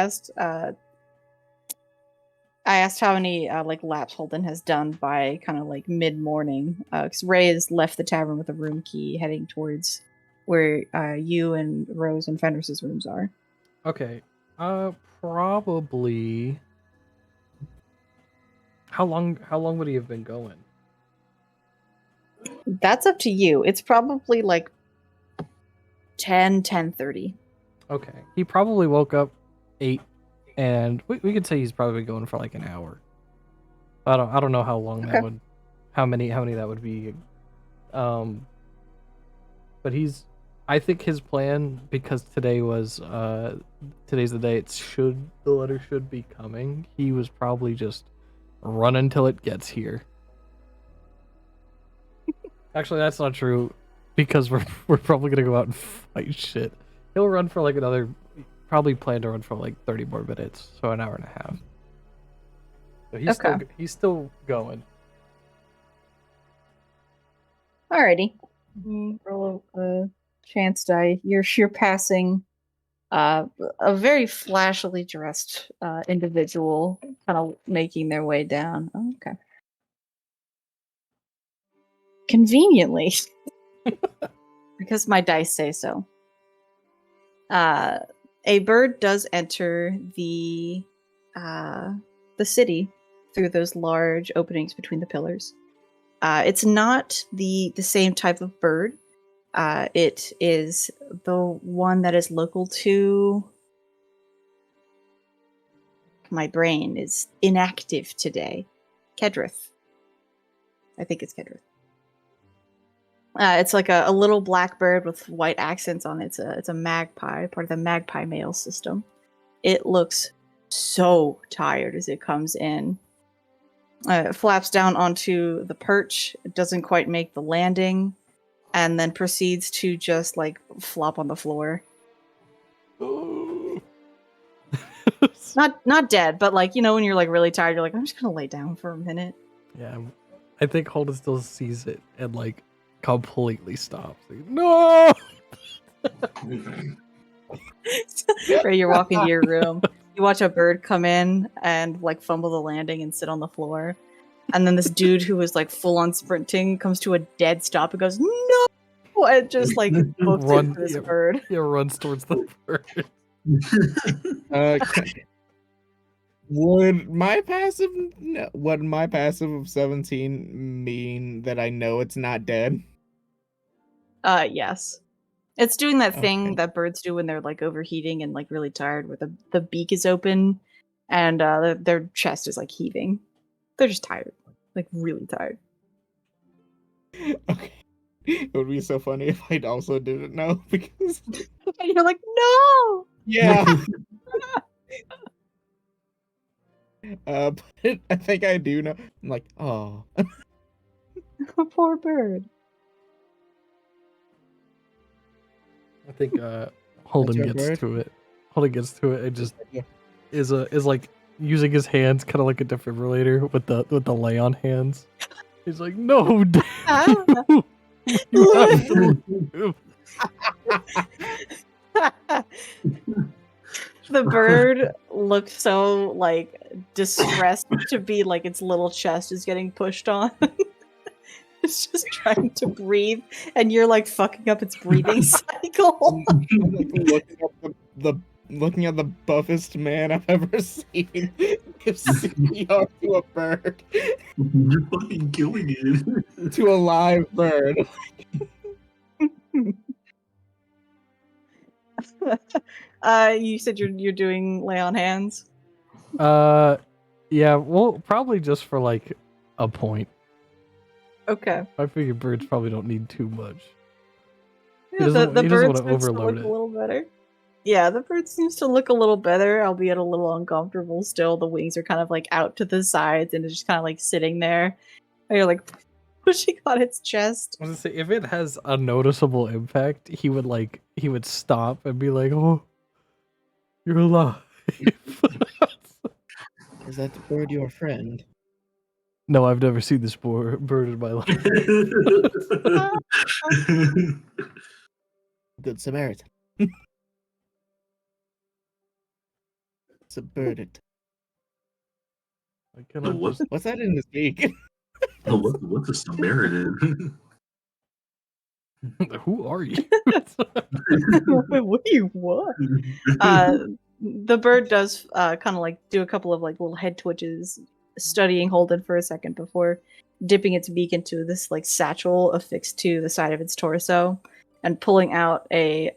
asked how many laps Holden has done by kind of like mid-morning, because Ray has left the tavern with a room key, heading towards where you and Rose and Fenris's rooms are.
Okay. Probably. How long would he have been going?
That's up to you. It's probably like 10:30.
Okay. He probably woke up 8, and we could say he's probably going for like an hour. I don't know how long that would, how many that would be. But I think his plan, because today was today's the day the letter should be coming. He was probably just run until it gets here. Actually, that's not true, because we're probably gonna go out and fight shit. He'll run for like probably plan to run for like 30 more minutes, so an hour and a half. So he's still going.
Alrighty. Roll a chance die. You're passing a very flashily dressed individual kind of making their way down. Oh, okay. Conveniently, because my dice say so. A bird does enter the city through those large openings between the pillars. It's not the same type of bird. It is the one that is local to. My brain is inactive today. Kedrith. I think it's Kedrith. It's like a little black bird with white accents on it. It's a magpie, part of the magpie male system. It looks so tired as it comes in. It flaps down onto the perch. It doesn't quite make the landing, and then proceeds to just like flop on the floor. Not dead, but like, you know, when you're like really tired, you're like, I'm just gonna lay down for a minute.
Yeah, I think Holden still sees it and like completely stops. Like, no.
Ray, you're walking to your room. You watch a bird come in and like fumble the landing and sit on the floor. And then this dude who was like full on sprinting comes to a dead stop and goes, no! And just like books
Run,
this
yeah.
bird.
Yeah, runs towards the bird.
Would my passive of 17 mean that I know it's not dead?
Yes. It's doing that thing
Okay.
that birds do when they're like overheating and like really tired, where the beak is open and their chest is like heaving. They're just tired, like really tired.
Okay. It would be so funny if I also didn't know because
And you're like, no!
yeah. But I think I do know. I'm like, oh.
Poor bird.
I think Holden
your
gets
bird?
to it. Holden gets to it and just is like using his hands kind of like a defibrillator with the lay on hands. He's like, no, Dad, you have to leave."
The bird looks so like distressed to be like its little chest is getting pushed on. It's just trying to breathe, and you're like fucking up its breathing cycle.
I'm like looking at the buffest man I've ever seen give CPR to a bird,
You're fucking killing it.
to a live bird.
You said you're doing lay on hands.
Yeah, well, probably just for like a point.
Okay.
I figure birds probably don't need too much.
Yeah,
doesn't-
the
he doesn't
bird
wanna
seems to
overload
look
it.
a little better. Yeah, the bird seems to look a little better, albeit a little uncomfortable still. The wings are kind of like out to the sides and it's just kind of like sitting there. And you're like pushing on its chest.
I was gonna say, if it has a noticeable impact, he would stop and be like, "Oh, you're alive."
Is that the bird your friend?
No, I've never seen this bird in my life.
Good Samaritan. It's a birded.
I cannot
What?
just...
What's that in the beak?
What's a Samaritan?
Who are you?
What do you want? The bird does kind of like do a couple of like little head twitches, studying Holden for a second before dipping its beak into this like satchel affixed to the side of its torso and pulling out a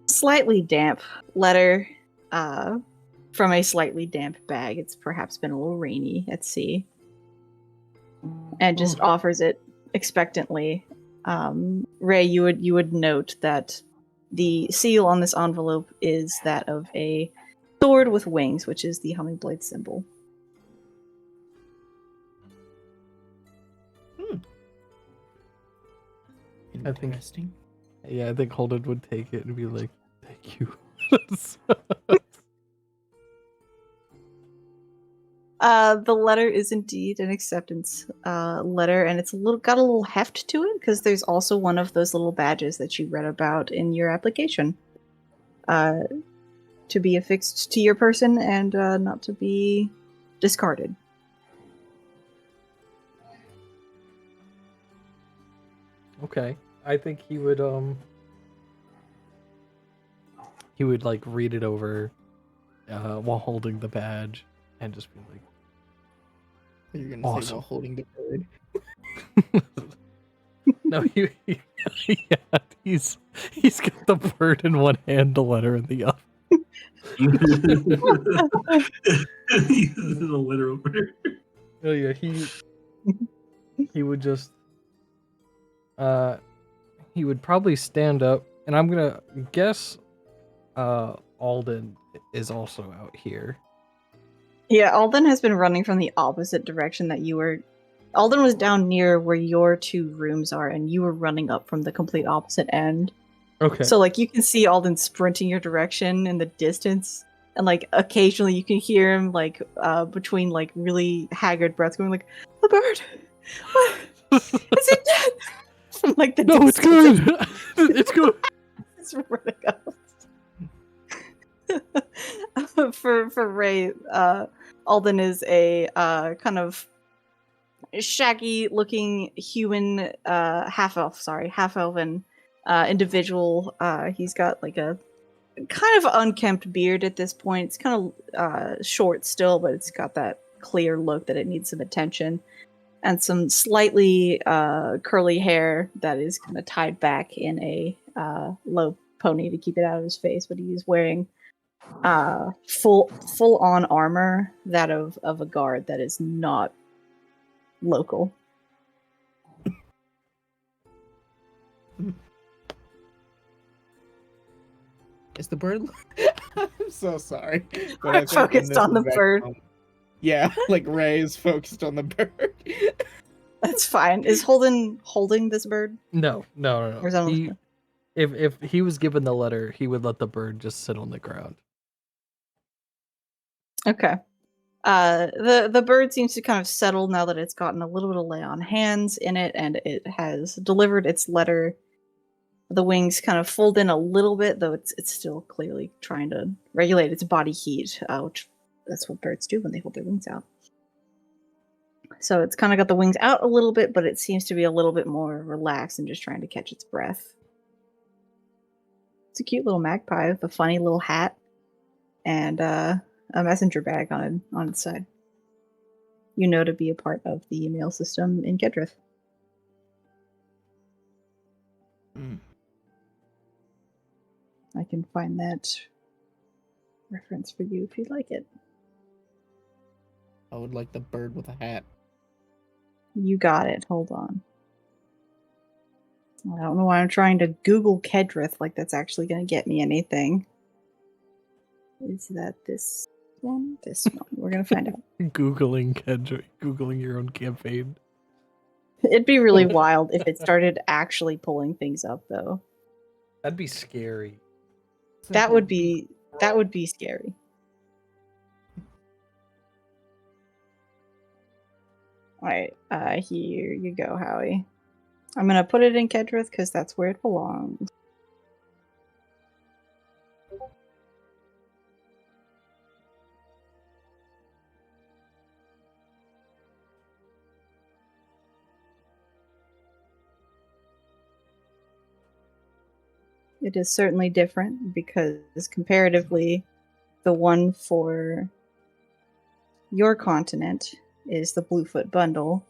slightly damp letter from a slightly damp bag. It's perhaps been a little rainy at sea, and just offers it expectantly. Ray, you would note that the seal on this envelope is that of a sword with wings, which is the Hummingblade symbol.
I think-
Interesting.
Yeah, I think Holden would take it and be like, "Thank you."
The letter is indeed an acceptance letter, and it's got a little heft to it because there's also one of those little badges that you read about in your application. to be affixed to your person and not to be discarded.
Okay. I think he would like read it over while holding the badge and just be like,
You're gonna say
Awesome.
while holding the bird.
no, yeah, he's got the bird in one hand, the letter in the other.
The letter opener.
Oh yeah, he would just he would probably stand up, and I'm gonna guess Alden is also out here.
Yeah, Alden has been running from the opposite direction that you were. Alden was down near where your two rooms are, and you were running up from the complete opposite end.
Okay.
So, like, you can see Alden sprinting your direction in the distance, and, like, occasionally you can hear him, like, between, like, really haggard breaths going, like, "The bird! What? Is it dead?" From, like, the
no, it's
distance.
good. It's good.
It's running up. For Ray, Alden is a kind of shaggy-looking human, half-elven individual. He's got like a kind of unkempt beard at this point. It's kind of short still, but it's got that clear look that it needs some attention, and some slightly curly hair that is kind of tied back in a low pony to keep it out of his face. But he's wearing full on armor, that of a guard that is not local.
Is the bird? I'm so sorry.
I'm
I think in
focused
this
on the
exact
bird.
moment- Yeah, like Ray is focused on the bird.
That's fine. Is Holden holding this bird?
No.
Or is that on
If he was given the letter, he would let the bird just sit on the ground.
Okay. The bird seems to kind of settle now that it's gotten a little bit of lay on hands in it, and it has delivered its letter. The wings kind of fold in a little bit, though it's still clearly trying to regulate its body heat, which that's what birds do when they hold their wings out. So it's kind of got the wings out a little bit, but it seems to be a little bit more relaxed and just trying to catch its breath. It's a cute little magpie with a funny little hat and a messenger bag on its side. You know, to be a part of the mail system in Kedrith.
Mm.
I can find that reference for you if you'd like it.
I would like the bird with a hat.
You got it. Hold on. I don't know why I'm trying to Google Kedrith like that's actually going to get me anything. Is that this one? This one. We're going to find out.
Googling Kendrick, Googling your own campaign.
It'd be really wild if it started actually pulling things up, though.
That'd be scary.
That would be scary. Alright, here you go, Howie. I'm gonna put it in Kedrith because that's where it belongs. It is certainly different because comparatively, the one for your continent is the Bluefoot bundle.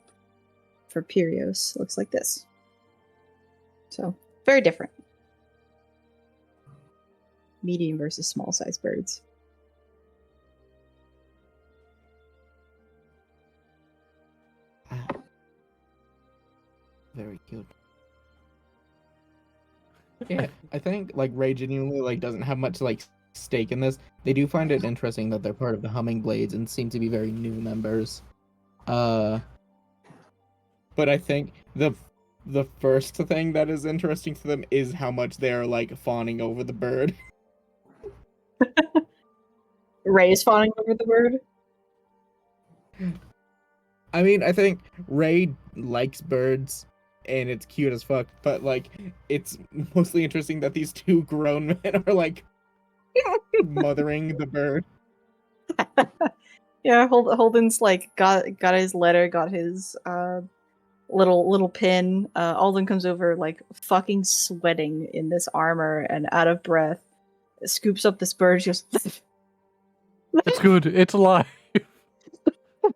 For Pyrios, looks like this. So, very different. Medium versus small size birds.
Very cute. Yeah, I think like Ray genuinely like doesn't have much like stake in this. They do find it interesting that they're part of the Hummingblades and seem to be very new members. But I think the first thing that is interesting to them is how much they are like fawning over the bird.
Ray's fawning over the bird.
I mean, I think Ray likes birds and it's cute as fuck, but like it's mostly interesting that these two grown men are like Mothering the bird.
Yeah, Holden's like got his letter, got his little pin. Alden comes over like fucking sweating in this armor and out of breath, scoops up this bird, just
It's good. It's alive.
the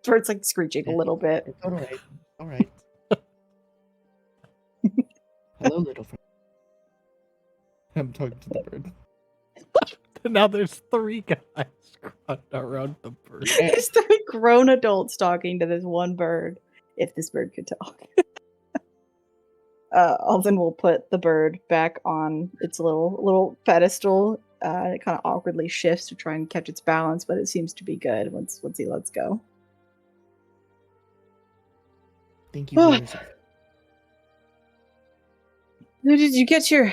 bird's like screeching a little bit.
It's all right. All right. Hello, little friend. I'm talking to the bird.
Now there's 3 guys around the bird.
There's 3 grown adults talking to this one bird. If this bird could talk. Alden will put the bird back on its little pedestal. It kind of awkwardly shifts to try and catch its balance, but it seems to be good once he lets go.
Thank you for your service.
Did you get your?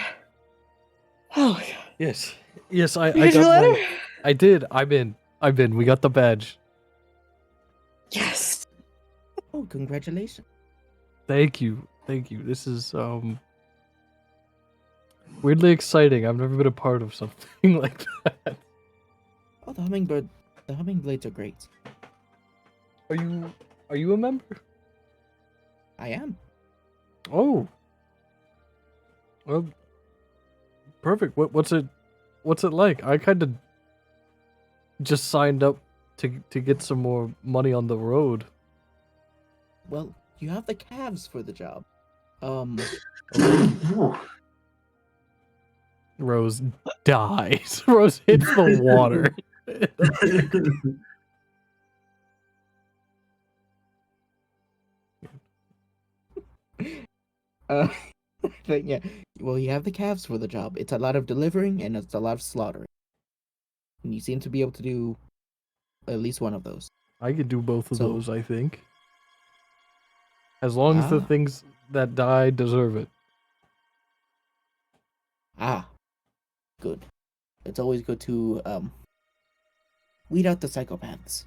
Oh,
Yes. Yes, I
you get your
got
letter?
mine. I did. I'm in. We got the badge.
Yes.
Oh, congratulations.
Thank you. This is weirdly exciting. I've never been a part of something like that.
Oh, the hummingblades are great.
Are you a member?
I am.
Oh. Well, perfect. What's it like? I kind of just signed up to get some more money on the road.
Well, you have the calves for the job.
Rose dies. Rose hits the water.
Yeah. Well, you have the calves for the job. It's a lot of delivering and it's a lot of slaughtering. And you seem to be able to do at least one of those.
I could do both of
So-
those, I think. As long as the
Ah.
things that die deserve it.
Ah, good. It's always good to weed out the psychopaths.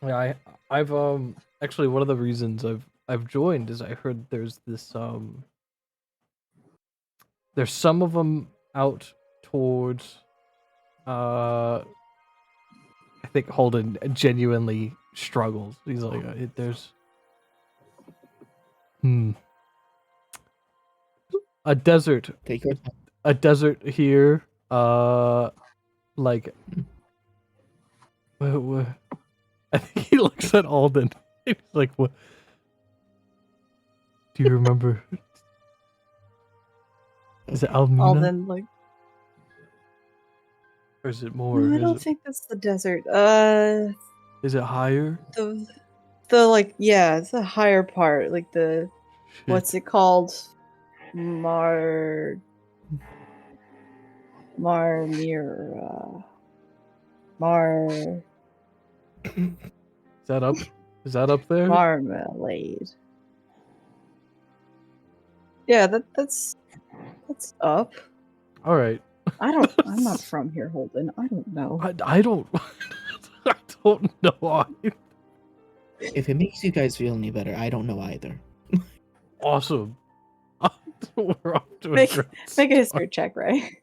Yeah, I've actually one of the reasons I've joined is I heard there's this there's some of them out towards I think Holden genuinely struggles. He's like there's a desert
Take your time.
a desert here like what I think he looks at Alden. He's like, what do you remember? Is it Almina?
Alden like.
Or is it more?
No, I
Is
don't
it,
think that's the desert.
is it higher?
The like yeah, it's the higher part, like the
Shit.
what's it called?
Is that up there?
Marmalade. Yeah, that's up.
All right.
I'm not from here, Holden. I don't know.
I don't I don't know.
If it makes you guys feel any better, I don't know either.
Awesome. We're off to a
Make
great
a
start.
history check, right?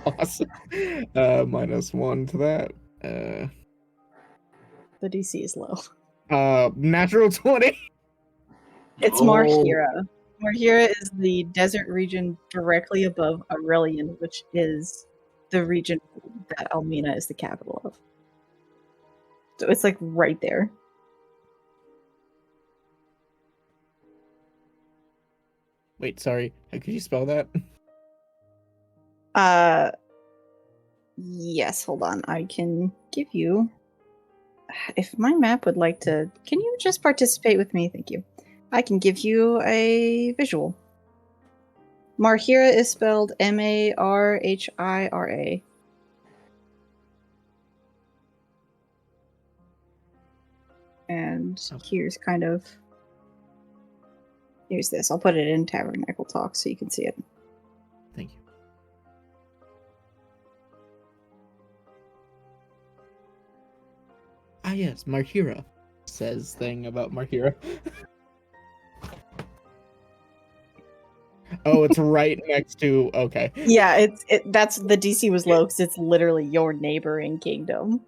Awesome. -1 to that.
The DC is low.
Natural 20.
It's
Oh.
Marhira. Marhira is the desert region directly above Aurelian, which is the region that Almina is the capital of. So it's like right there.
Wait, sorry. How could you spell that?
Yes, hold on. I can give you. If my map would like to. Can you just participate with me? Thank you. I can give you a visual. Marhira is spelled Marhira. And here's kind of. Here's this. I'll put it in Tabernacle Talk so you can see it.
Thank you. Ah, yes, Marhira says thing about Marhira. Oh, it's right next to. Okay.
Yeah, that's the DC was low because it's literally your neighboring kingdom.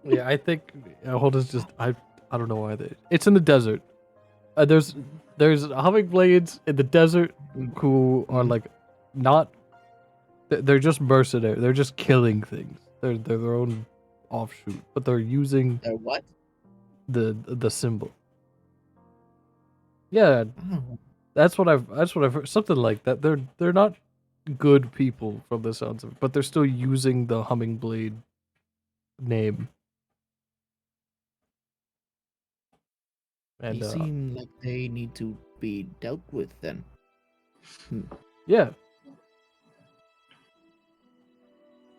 Yeah, I think Holden's just I don't know why it's in the desert. There's hummingblades in the desert who are like not. They're just mercenary. They're just killing things. They're their own offshoot, but they're using
What?
the symbol. Yeah,
Oh.
that's what I've heard. Something like that. They're not good people from the sounds of it, but they're still using the Hummingblade name. And
They seem like they need to be dealt with then.
yeah,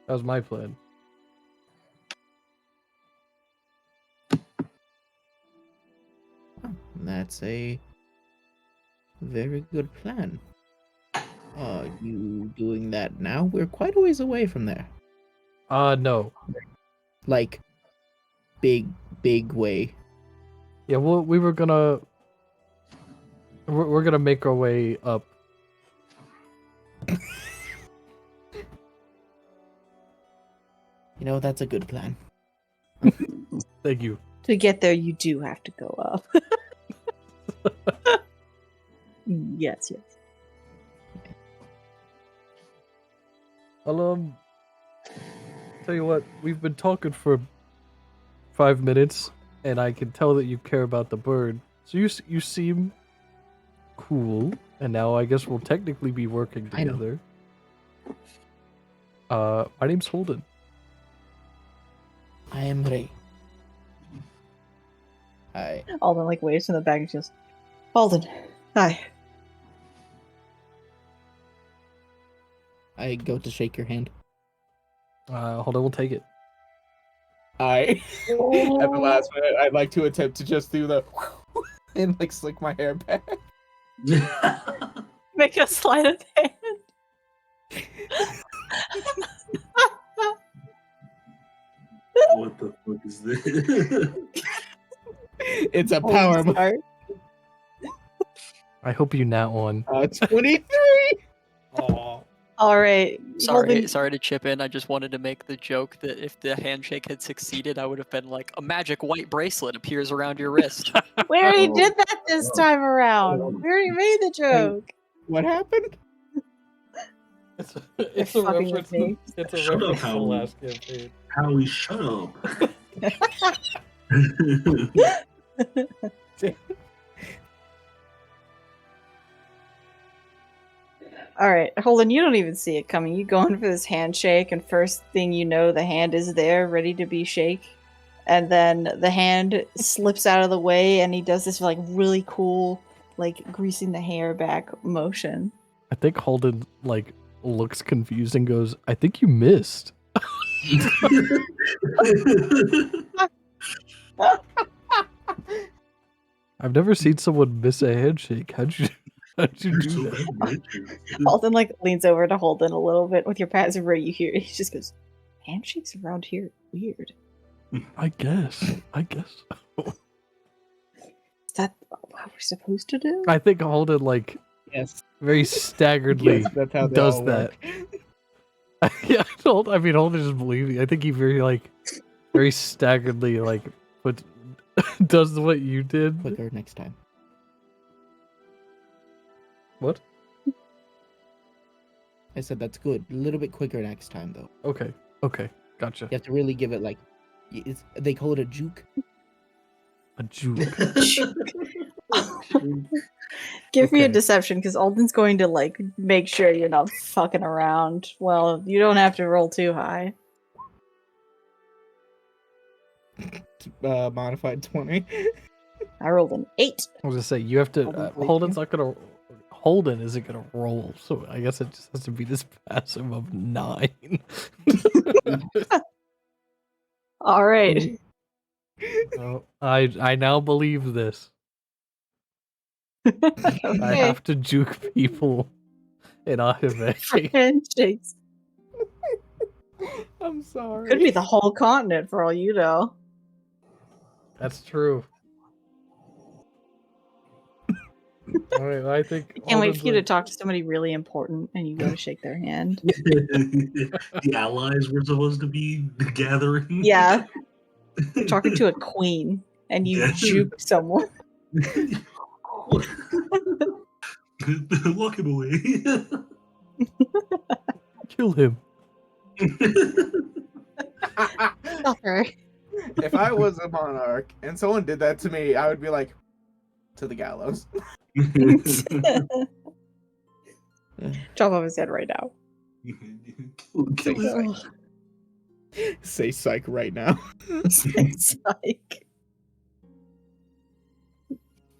that was my plan.
That's a very good plan. Are you doing that now? We're quite a ways away from there.
No.
Like, big way.
Yeah, well, we were gonna. We're gonna make our way up.
You know, that's a good plan.
Thank you.
To get there, you do have to go up. Yes.
I'll tell you what, we've been talking for 5 minutes, and I can tell that you care about the bird. So you seem cool, and now I guess we'll technically be working
I know.
together. My name's Holden.
I am Ray. Hi.
Alden like waves in the back and just, Alden, hi.
I go to shake your hand.
Hold on, we'll take it.
At the last minute, I'd like to attempt to just do the and like slick my hair back.
Make a sleight of hand.
What the fuck is this?
It's a power move.
Sorry.
I hope you nat one.
23.
Oh.
All right.
Sorry to chip in. I just wanted to make the joke that if the handshake had succeeded, I would have been like, a magic white bracelet appears around your wrist.
We already
Oh.
did that this time around. We already made the joke.
What happened?
It's
You're fucking with me.
It's a
Shut
reference
up,
to the
Howard.
last campaign.
Howie, shut up.
All right, Holden, you don't even see it coming. You go in for this handshake, and first thing you know, the hand is there, ready to be shake. And then the hand slips out of the way, and he does this like really cool, like greasing the hair back motion.
I think Holden like looks confused and goes, "I think you missed." I've never seen someone miss a handshake. How'd you
You're
do
so
that?
bad,
Holden like leans over to Holden a little bit with your passive where you hear it. He just goes, "Handshakes around here, weird.
I guess.
Is that what we're supposed to do?"
I think Holden like
Yes.
very staggeredly
That's how they
does
all
that.
work.
Yeah, Holden just believe me. I think he very staggeredly does what you did.
Quicker next time.
What?
I said that's good. A little bit quicker next time, though.
Okay, gotcha.
You have to really give it like. They call it a juke.
A juke.
Give me a
Okay.
deception, because Alden's going to like make sure you're not fucking around. Well, you don't have to roll too high.
Modified 20.
I rolled an 8.
I was gonna say you have to.
Holden, please.
Holden's not gonna. Holden isn't gonna roll, so I guess it just has to be this passive of 9.
All right.
Oh, I now believe this. I
Okay.
have to juke people in anime.
Handshakes.
I'm sorry.
Could be the whole continent for all you know.
That's true. All right, I think.
I can't wait
Alden's
for you to
like-
talk to somebody really important and you go to shake their hand.
The allies were supposed to be gathering.
Yeah, talking to a queen and you
Yeah.
juke someone.
Lock him away.
Kill him.
Suffer.
If I was a monarch and someone did that to me, I would be like, to the gallows.
Chop off his head right now.
Kill him.
Say psych right now.
Psych.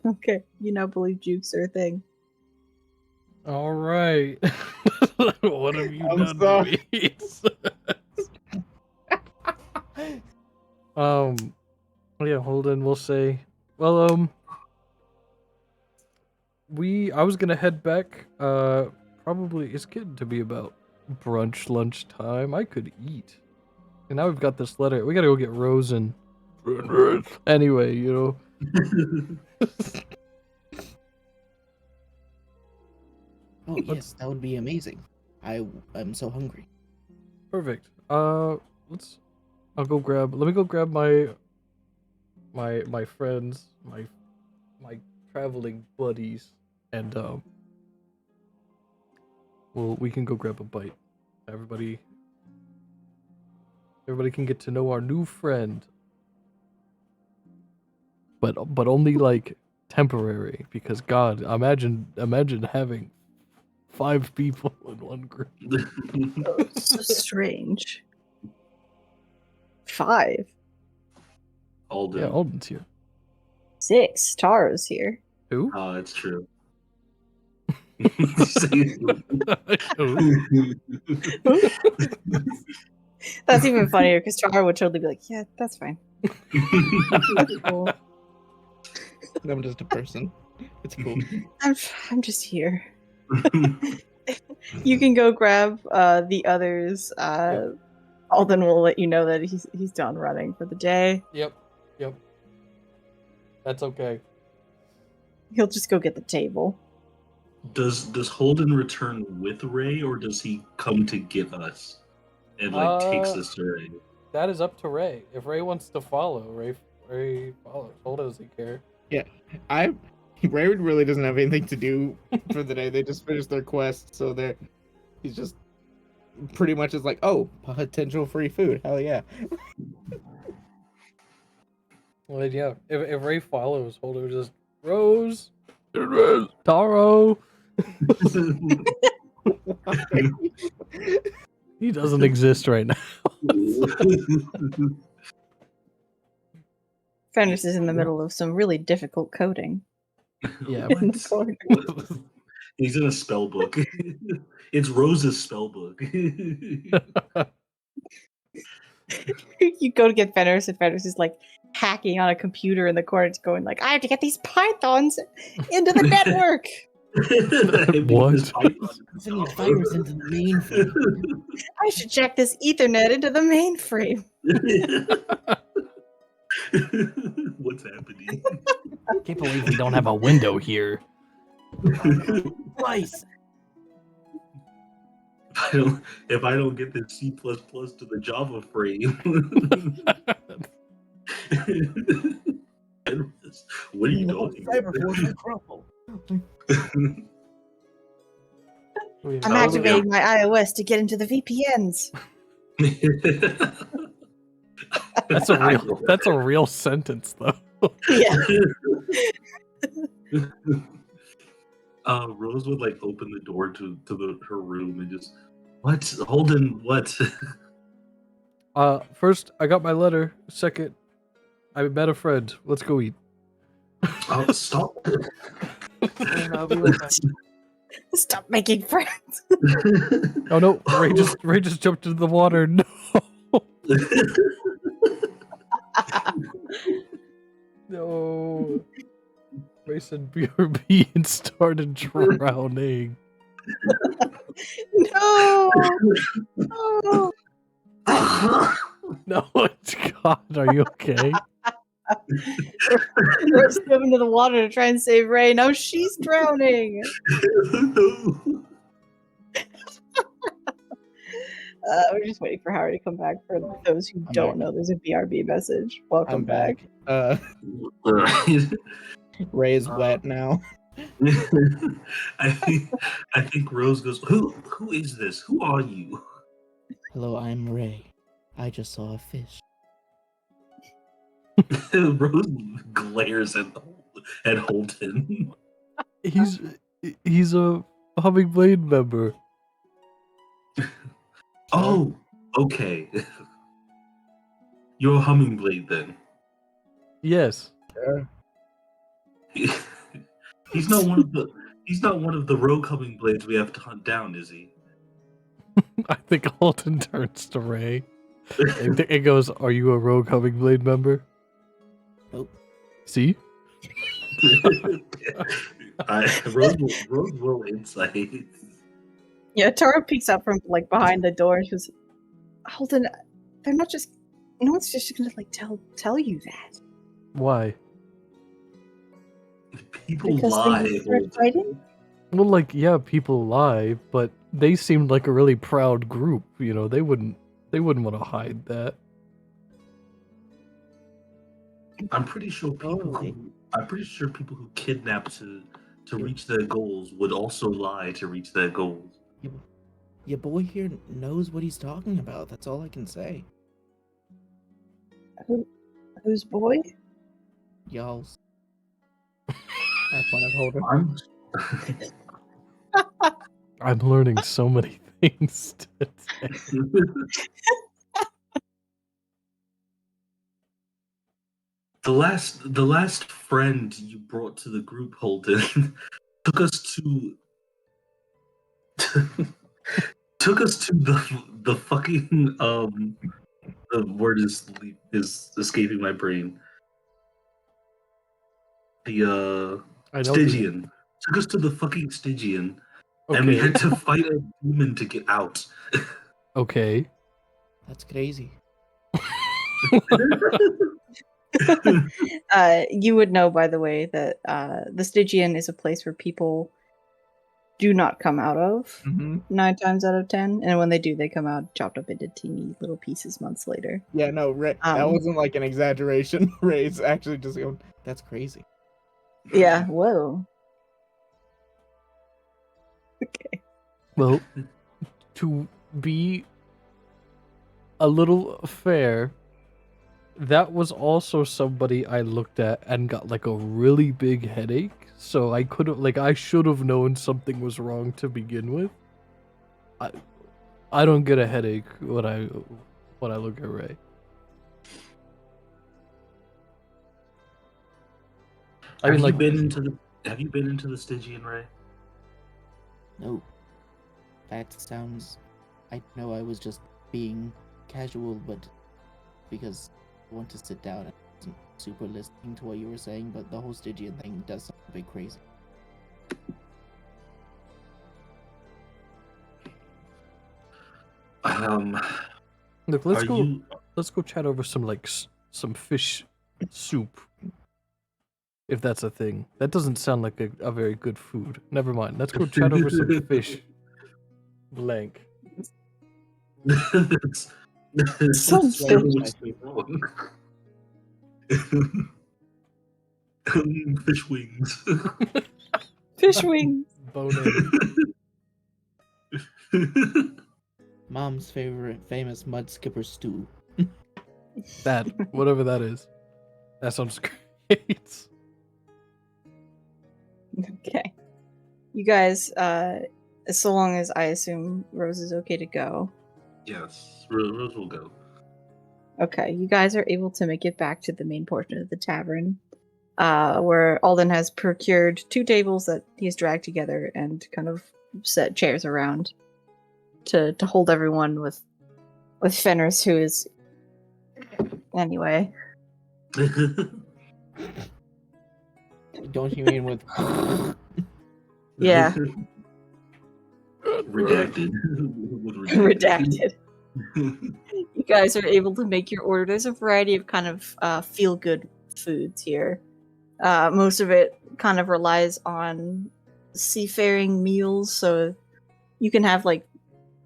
Okay, you now believe jukes are a thing.
All right. What have you
I'm
done
sorry.
to me? Yeah, Holden, we'll say. Well, I was gonna head back. Probably it's getting to be about brunch lunch time. I could eat. And now we've got this letter. We gotta go get Rose and anyway, you know.
Oh yes, that would be amazing. I'm so hungry.
Perfect. I'll go grab. Let me go grab my friends, my traveling buddies, and we can go grab a bite. Everybody can get to know our new friend. But only like temporary, because God, imagine having 5 people in one group.
So strange. 5.
Alden.
Yeah, Alden's here.
6. Tara's here.
Who?
Oh, it's true.
Who?
That's even funnier because Tara would totally be like, yeah, that's fine. Cool.
I'm just a person. It's cool.
I'm just here. You can go grab the others. Alden will let you know that he's done running for the day.
Yep. That's okay.
He'll just go get the table.
Does Holden return with Ray, or does he come to get us and takes us to Ray?
That is up to Ray. If Ray wants to follow, Ray follows. Holden doesn't care.
Ray really doesn't have anything to do for the day. They just finished their quest, so he's just pretty much is like, oh, potential free food. Hell yeah.
Well, yeah. If Ray follows, Holden just Rose, Taro. He doesn't exist right now.
Fenris is in the middle of some really difficult coding.
Yeah.
In the corner.
He's in a spell book. It's Rose's spell book.
You go to get Fenris, and Fenris is like hacking on a computer in the corner, it's going like, I have to get these pythons into the network.
What?
Sending virus into the mainframe.
I should check this Ethernet into the mainframe.
What's happening?
I can't believe we don't have a window here.
Twice.
If I don't get the C++ to the Java frame, what are you talking
Cyberforce will crumble.
I'm activating my iOS to get into the VPNs.
That's a real sentence though.
Yeah.
Rose would like open the door to her room and just, what? Holden, what?
First, I got my letter. Second, I met a friend. Let's go eat.
Oh, stop.
Stop making friends.
Oh no, Ray just jumped into the water. No. No. Ray said BRB and started drowning.
No. No.
No, God, are you okay?
Rose dove into the water to try and save Ray. Now she's drowning.
No.
We're just waiting for Howard to come back. For those who
I'm
don't
back.
know, there's a BRB message. Welcome
I'm back. Ray is wet now.
I think Rose goes, Who is this? Who are you?
Hello, I'm Ray. I just saw a fish.
Rose glares at Holden.
He's a Humming member.
Oh, okay. You're a Hummingblade then.
Yes.
Sure.
He's not one of the rogue Hummingblades we have to hunt down, is he?
I think Alton turns to Ray. It goes, "Are you a rogue Hummingblade member?"
Nope.
See?
Rose will insight.
Yeah, Tara peeks out from like behind the door and she goes, Holden, they're not just no one's just gonna like tell you that.
Why?
People
Because
lie.
they start fighting?
Well, like, yeah, people lie, but they seemed like a really proud group. You know, they wouldn't want to hide that.
I'm pretty sure people who kidnap to reach their goals would also lie to reach their goals.
Your boy here knows what he's talking about. That's all I can say.
Whose boy?
Y'all's. I point at Holden.
I'm learning so many things today.
The last friend you brought to the group, Holden, took us to the fucking the word is escaping my brain. The
I know.
Stygian. Took us to the fucking Stygian, and we
Okay.
had to fight a demon to get out.
Okay.
That's crazy.
You would know, by the way, that the Stygian is a place where people do not come out of 9 times out of 10, and when they do, they come out chopped up into teeny little pieces months later.
Yeah, no, Ray, that wasn't like an exaggeration. Ray's actually just going, that's crazy.
Yeah, whoa. Okay.
Well, to be a little fair, that was also somebody I looked at and got like a really big headache. So I could have, I should have known something was wrong to begin with. I don't get a headache when I look at Ray.
Have you been into the Stygian, Ray?
No. That sounds... I know I was just being casual, but because I want to sit down and wasn't super listening to what you were saying, but the whole Stygian thing does sound a bit crazy.
Look, let's go chat over some some fish soup. If that's a thing. That doesn't sound like a very good food. Never mind. Let's go chat over some fish. Blank.
Some
Fish wings.
Fish wings.
Bone
Mom's favorite famous mud skipper stew.
That, whatever that is. That sounds great.
Okay. You guys, so long as I assume Rose is okay to go.
Yes, Rose will go.
Okay, you guys are able to make it back to the main portion of the tavern, where Alden has procured 2 tables that he's dragged together and kind of set chairs around to hold everyone with Fenris, who is anyway.
Don't you mean with...
Yeah.
Redacted.
Redacted. You guys are able to make your order. There's a variety of kind of feel good foods here. Most of it kind of relies on seafaring meals, so you can have like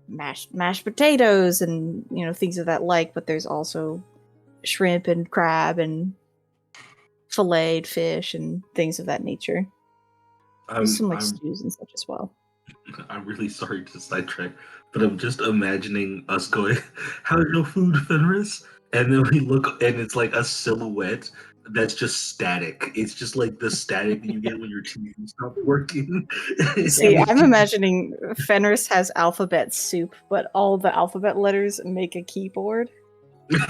mashed potatoes and things of that like, but there's also shrimp and crab and filleted fish and things of that nature. Some like stews and such as well.
I'm really sorry to sidetrack, but I'm just imagining us going, "How's your food, Fenris?" And then we look, and it's like a silhouette that's just static. It's just like the static that you get when your TV stops working.
See, I'm imagining Fenris has alphabet soup, but all the alphabet letters make a keyboard. He's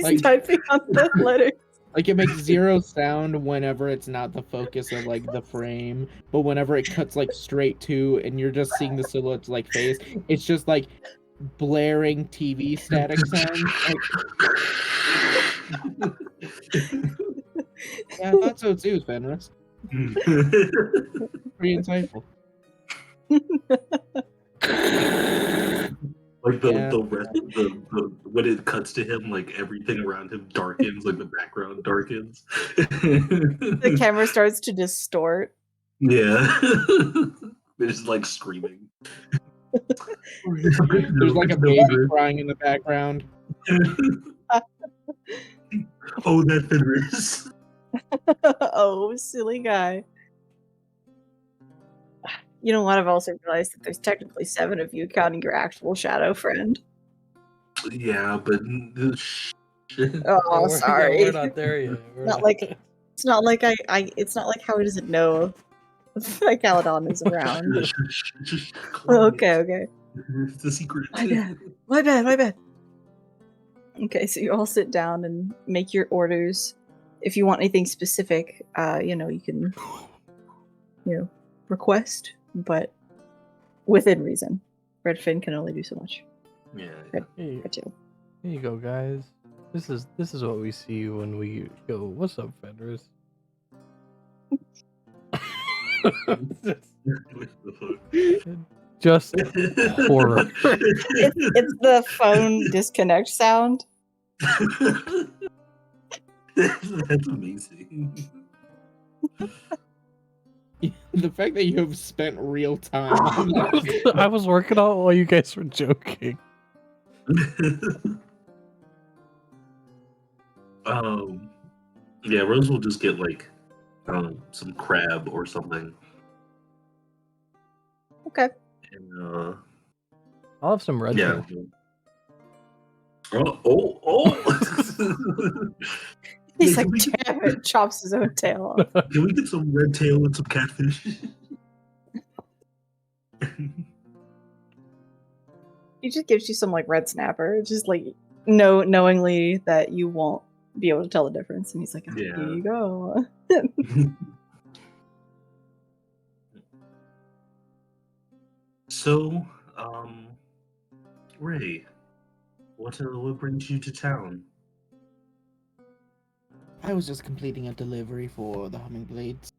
Like-
typing on the letters.
Like it makes zero sound whenever it's not the focus of like the frame, but whenever it cuts like straight to and you're just seeing the silhouette's like face, it's just like blaring TV static sound. Like, yeah, I thought so too, Fenris. Pretty insightful.
Like the
Yeah.
rest of the when it cuts to him, like everything around him darkens, like the background darkens.
The camera starts to distort.
Yeah. It's just like screaming.
There's like a baby crying in the background.
Oh, that Fenris.
Oh, silly guy. You know what? I've also realized that there's technically 7 of you, counting your actual shadow friend.
Yeah, but shit.
Oh,
we're
sorry.
not there yet.
Not like- It's not like it's not like how he doesn't know that Caledon is around. Okay.
It's a secret.
My bad. Okay, so you all sit down and make your orders. If you want anything specific, you can, request, but within reason. Redfin can only do so much.
Yeah.
Here
Redtail.
you go, guys. This is what we see when we go. What's up, Fenris? Just horror.
It's the phone disconnect sound.
That's amazing.
The fact that you have spent real time on that.
I was working on it while you guys were joking.
Yeah, Rose will just get like some crab or something.
Okay.
And
I'll have some red
yeah.
tail.
Oh.
He's
Yeah,
like, damn it, chops his own tail off.
Can we get some red tail and some catfish?
He just gives you some like red snapper, just like knowingly that you won't be able to tell the difference. And he's like, oh,
Yeah.
here you go.
So, Ray, what brings you to town?
I was just completing a delivery for the Humming Blades.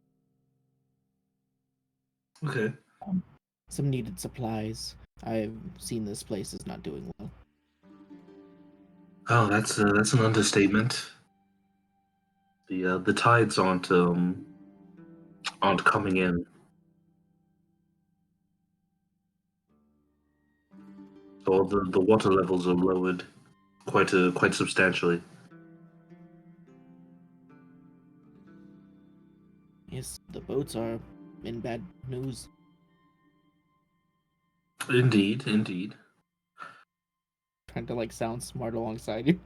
Okay.
Some needed supplies. I've seen this place is not doing well.
Oh, that's an understatement. The tides aren't coming in. So the water levels are lowered quite substantially.
Yes, the boats are in bad news.
Indeed.
Trying to like sound smart alongside you.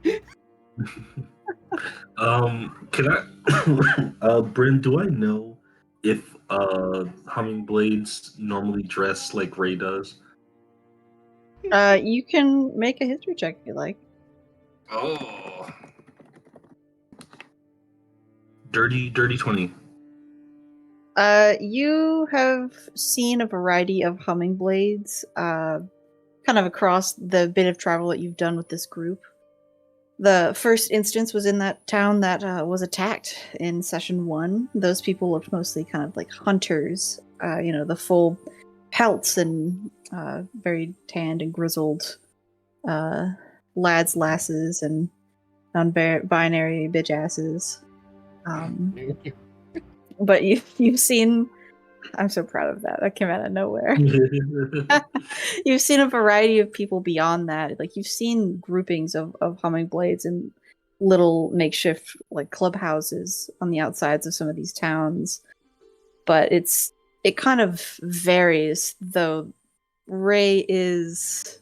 Can I, Bryn, do I know if humming blades normally dress like Ray does?
You can make a history check if you like.
Oh. Dirty 20.
You have seen a variety of hummingblades, kind of across the bit of travel that you've done with this group. The first instance was in that town that was attacked in session 1. Those people looked mostly kind of like hunters, the full pelts and very tanned and grizzled lads, lasses, and non-binary bitch asses. But you've seen. I'm so proud of that. That came out of nowhere. You've seen a variety of people beyond that. Like you've seen groupings of hummingblades in little makeshift like clubhouses on the outsides of some of these towns. But it kind of varies, though. Ray is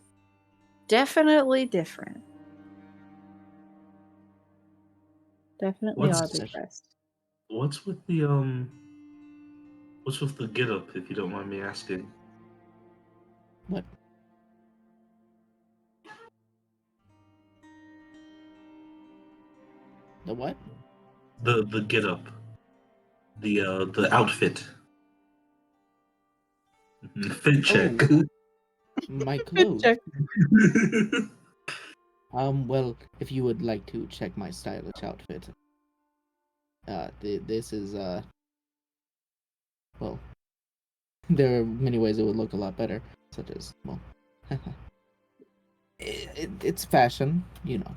definitely different. Definitely
What's-
oddly dressed.
What's with the get up, if you don't mind me asking?
What? The what?
The get up. The outfit. Fit check.
My clothes.
Check.
Well, if you would like to check my stylish outfit, this is well, there are many ways it would look a lot better, such as well, it's fashion, you know.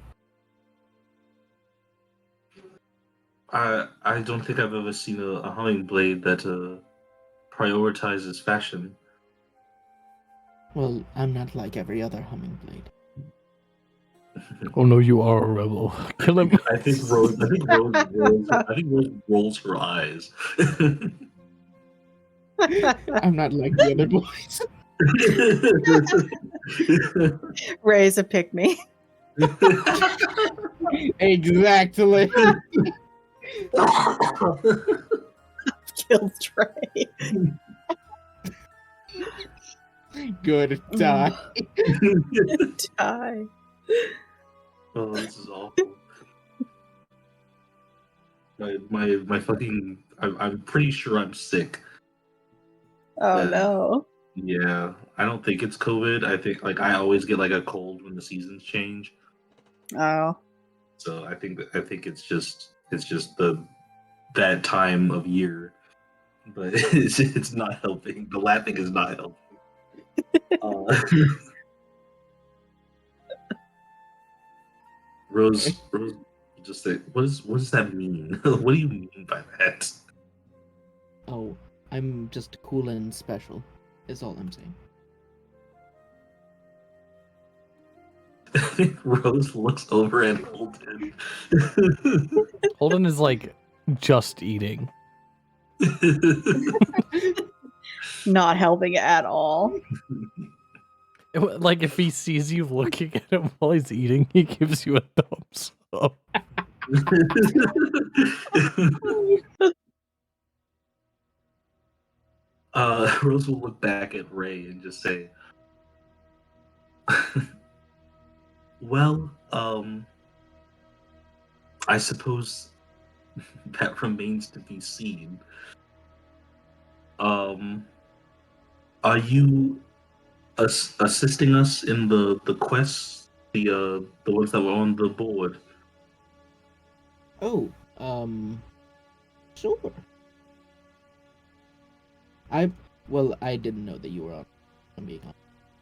I don't think I've ever seen a hummingblade that prioritizes fashion.
Well, I'm not like every other hummingblade.
Oh no, you are a rebel. Kill him.
I think Rose rolls her eyes.
I'm not like the other boys.
Ray's a pick me.
Exactly.
Killed Trey.
Good die.
Die.
Oh, this is awful. My fucking. I'm pretty sure I'm sick.
Oh
Yeah.
no.
Yeah, I don't think it's COVID. I think like I always get like a cold when the seasons change.
Oh.
So I think it's just that time of year, but it's not helping. The laughing is not helping. Rose, just say, what does that mean? What do you mean by that?
Oh, I'm just cool and special, is all I'm saying.
I think Rose looks over at Holden.
Holden is like just eating.
Not helping at all.
Like if he sees you looking at him while he's eating, he gives you a thumbs up.
Rose will look back at Ray and just say, well, I suppose that remains to be seen. Are you assisting us in the quests, the ones that were on the board?
Oh, sure. I didn't know that you were on. I'm being honest.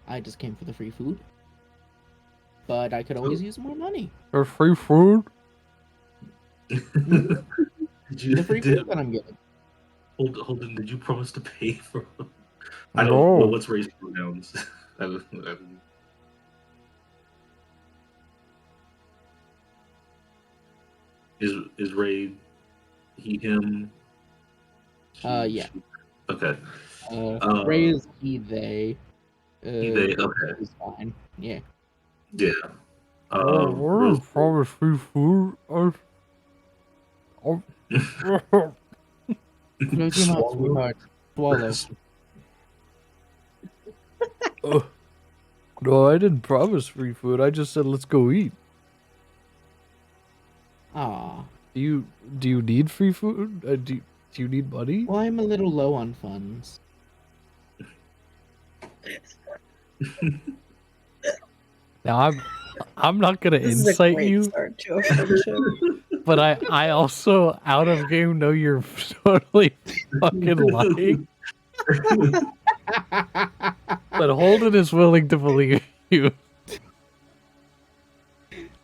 I just came for the free food, but I could always use more money.
For free food?
Did you,
The free food that I'm getting.
Holden, did you promise to pay for? I don't.
No.
Well, what's Ray's pronouns? I don't- Is Ray he him?
Yeah.
Okay.
Ray is he they.
He, they. Okay.
Is fine. Yeah.
Yeah.
Oh,
Rose-
we're probably free food.
Close your mouth, sweetheart. Swallow.
No, I didn't promise free food. I just said let's go eat.
Ah.
Do you need free food? Do you need money?
Well, I'm a little low on funds.
Now I'm not gonna
This is a
incite
great
you,
start to a friendship.
but I also out of game know you're totally fucking lying. But Holden is willing to believe you.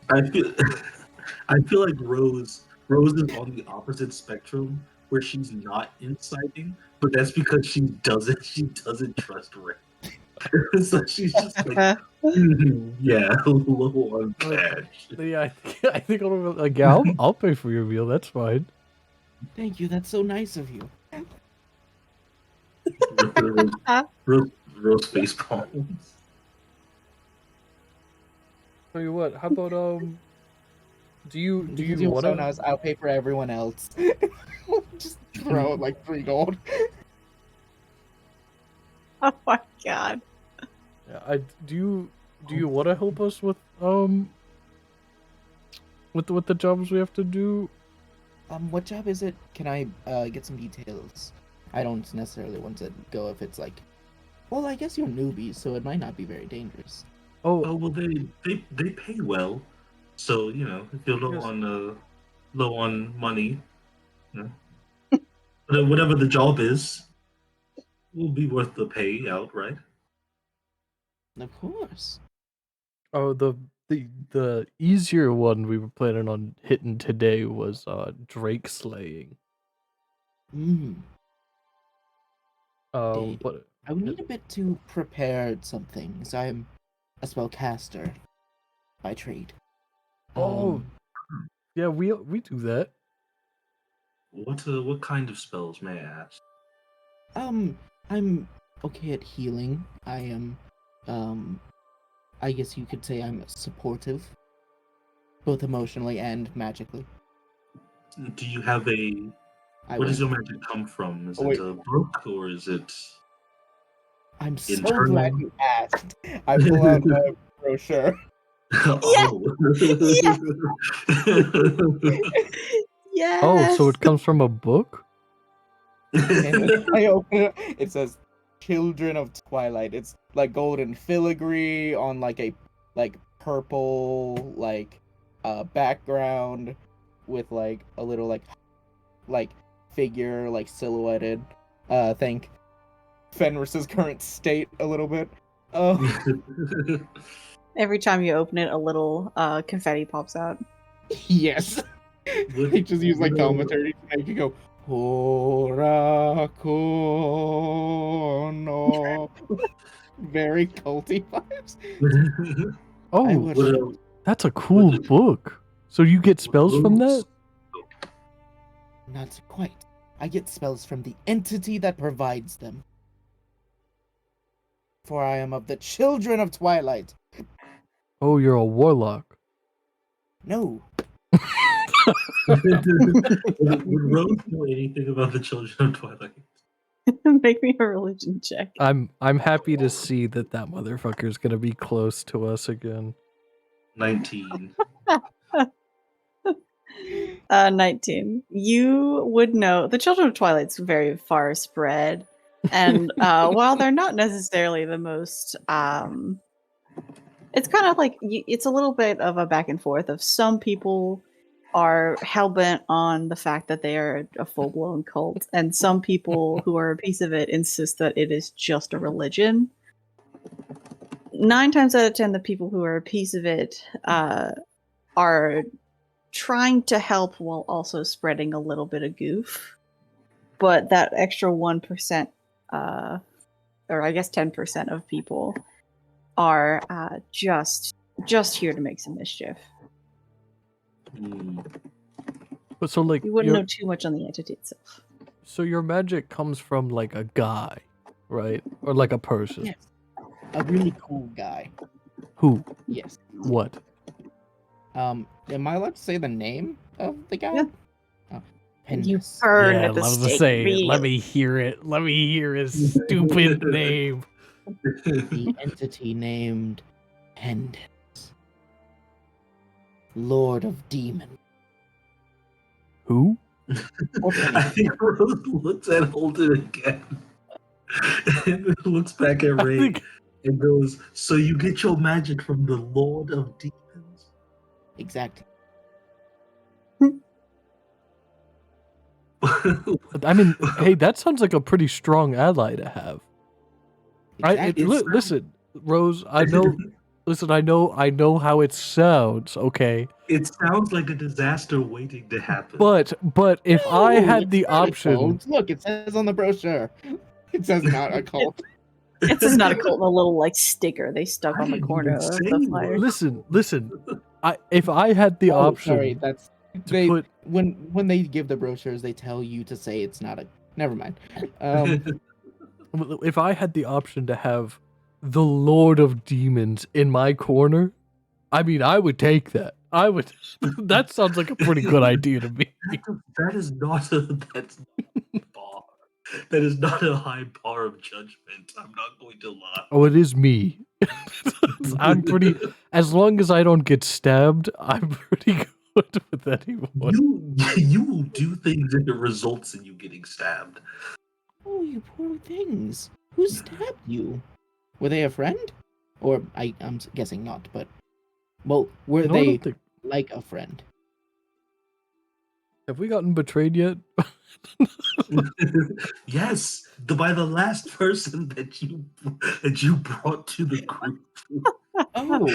I feel I feel like Rose is on the opposite spectrum where she's not inciting, but that's because she doesn't trust Ray. So she's just like, yeah, low on cash.
Yeah, I think I'll pay for your meal. That's fine.
Thank you. That's so nice of you.
Rose face palms.
Tell you what, how about do you
Because you're
want
so
to?
nice, I'll pay for everyone else. Just throw it like 3 gold.
Oh my god.
Yeah, do you want to help us with with the jobs we have to do?
What job is it? Can I get some details? I don't necessarily want to go if it's like, well, I guess you're newbies, so it might not be very dangerous.
Oh well, they pay well, so you know if you're
Yes.
low on money, you know, whatever the job is, will be worth the payout, right?
Of course.
Oh, the easier one we were planning on hitting today was Drake slaying.
Mm. Dang.
But
I would need a bit to prepare something, as I'm a spellcaster by trade.
Oh. yeah, we do that.
What kind of spells, may I ask?
I'm okay at healing. I am, I guess you could say I'm supportive, both emotionally and magically.
Do you have a
I
Where does
will.
your magic come from? Is
Oh,
it
wait.
a book or is it
I'm so
internal?
glad you asked. I pull out a brochure.
Oh.
Yes.
Oh, so it comes from a book?
And I open it. It says "Children of Twilight." It's like golden filigree on like a purple background with like a little like figure like silhouetted. Thank Fenris's current state a little bit.
Every time you open it, a little confetti pops out.
Yes. They just use like thaumaturgy to make you go Horakono. Very culty vibes.
Oh,
I would-
What
that's a cool
is-
book. So you get spells from that?
Not quite. I get spells from the entity that provides them. For I am of the children of Twilight.
Oh, you're a warlock.
No.
Would Rose know anything about the Children of Twilight?
Make me a religion check.
I'm happy to see that motherfucker's gonna be close to us again.
19.
19. You would know the Children of Twilight's very far spread, and while they're not necessarily the most, it's kind of like it's a little bit of a back and forth. Of some people are hellbent on the fact that they are a full blown cult, and some people who are a piece of it insist that it is just a religion. 9 times out of 10, the people who are a piece of it are trying to help while also spreading a little bit of goof. But that extra 1%, or I guess 10% of people are just here to make some mischief.
But so like
You wouldn't know too much on the entity itself.
so your magic comes from like a guy, right? Or like a person.
Yes. A really cool guy.
Who?
Yes.
What?
Am I allowed to say the name of the guy?
Yeah.
Oh,
You
Pendas.
burn
Yeah,
at the
love to
stake.
say it.
Really.
Let me hear it. Let me hear his stupid name.
The entity named Pendas. Lord of Demon.
Who?
I think Rose looks at Holden again. And then looks back at
I
Ray
think
and goes, "So you get your magic from the Lord of Demons?"
Exactly.
I mean, hey, that sounds like a pretty strong ally to have.
Exactly.
It's-
Listen, Rose, I know Listen, I know how it sounds, okay?
It sounds like a disaster waiting to happen.
But if I
No,
had the
it's not a
option,
cult. Look, it says on the brochure. It says not a cult.
This is not a cult, a little like sticker they stuck
I
on the
didn't
corner
even
of
say
the
you
flyer.
were.
listen. If I had the
Oh,
option
sorry, that's
to
they
put
when they give the brochures, they tell you to say it's not a. Never mind.
if I had the option to have the Lord of Demons in my corner, I mean, I would take that. I would. That sounds like a pretty good idea to me.
That is not a that's bar. That is not a high bar of judgment. I'm not going to lie.
Oh, it is me. I'm pretty. As long as I don't get stabbed, I'm pretty good with anyone.
You will do things and it results in you getting stabbed.
Oh, you poor things. Who stabbed you? Were they a friend? Or I'm guessing not, but well, were
No, I
they
don't think.
like a friend?
Have we gotten betrayed yet?
Yes, by the last person that you brought to the group.
Oh,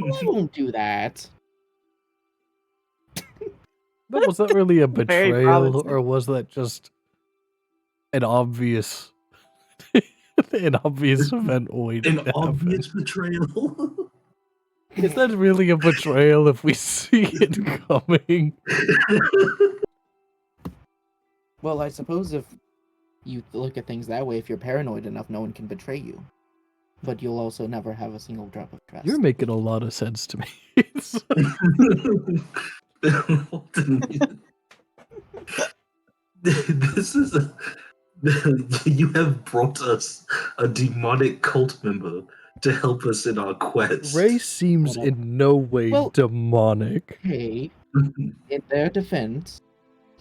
I won't do that.
But was that really a
Very
betrayal,
promising.
or was that just an obvious, an obvious event waiting
An
to
obvious
happen?
betrayal.
Is that really a betrayal if we see it coming?
Well, I suppose if you look at things that way, if you're paranoid enough, no one can betray you. But you'll also never have a single drop of trust.
You're making a lot of sense to me.
This is you have brought us a demonic cult member to help us in our quest.
Ray seems
Well,
in no way
well-
demonic.
Hey, in their defense,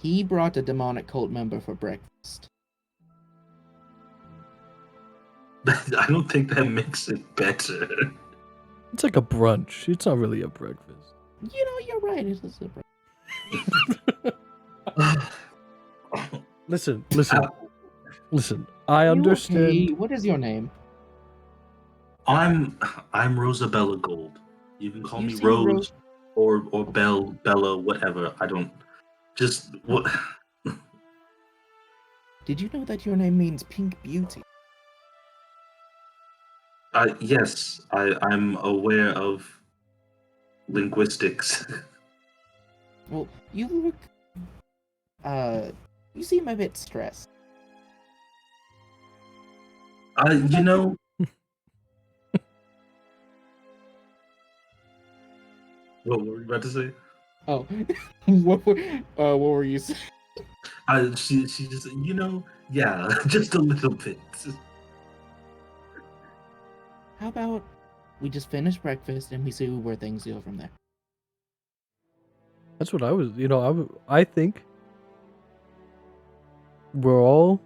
he brought a demonic cult member for breakfast.
I don't think that makes it better.
It's like a brunch. It's not really a breakfast.
You know, you're right. It is a breakfast.
Listen. I
You
understand.
okay? What is your name?
I'm Rosabella Gold. You can call
You
me
seem
Rose or Bella, whatever. I don't just what.
Did you know that your name means pink beauty?
Yes, I'm aware of linguistics.
Well, you look. You seem a bit stressed.
You know, what were you about to say?
Oh, what were you saying?
She just, yeah, just a little bit.
How about we just finish breakfast and we see where things go from there?
That's what I was. I think we're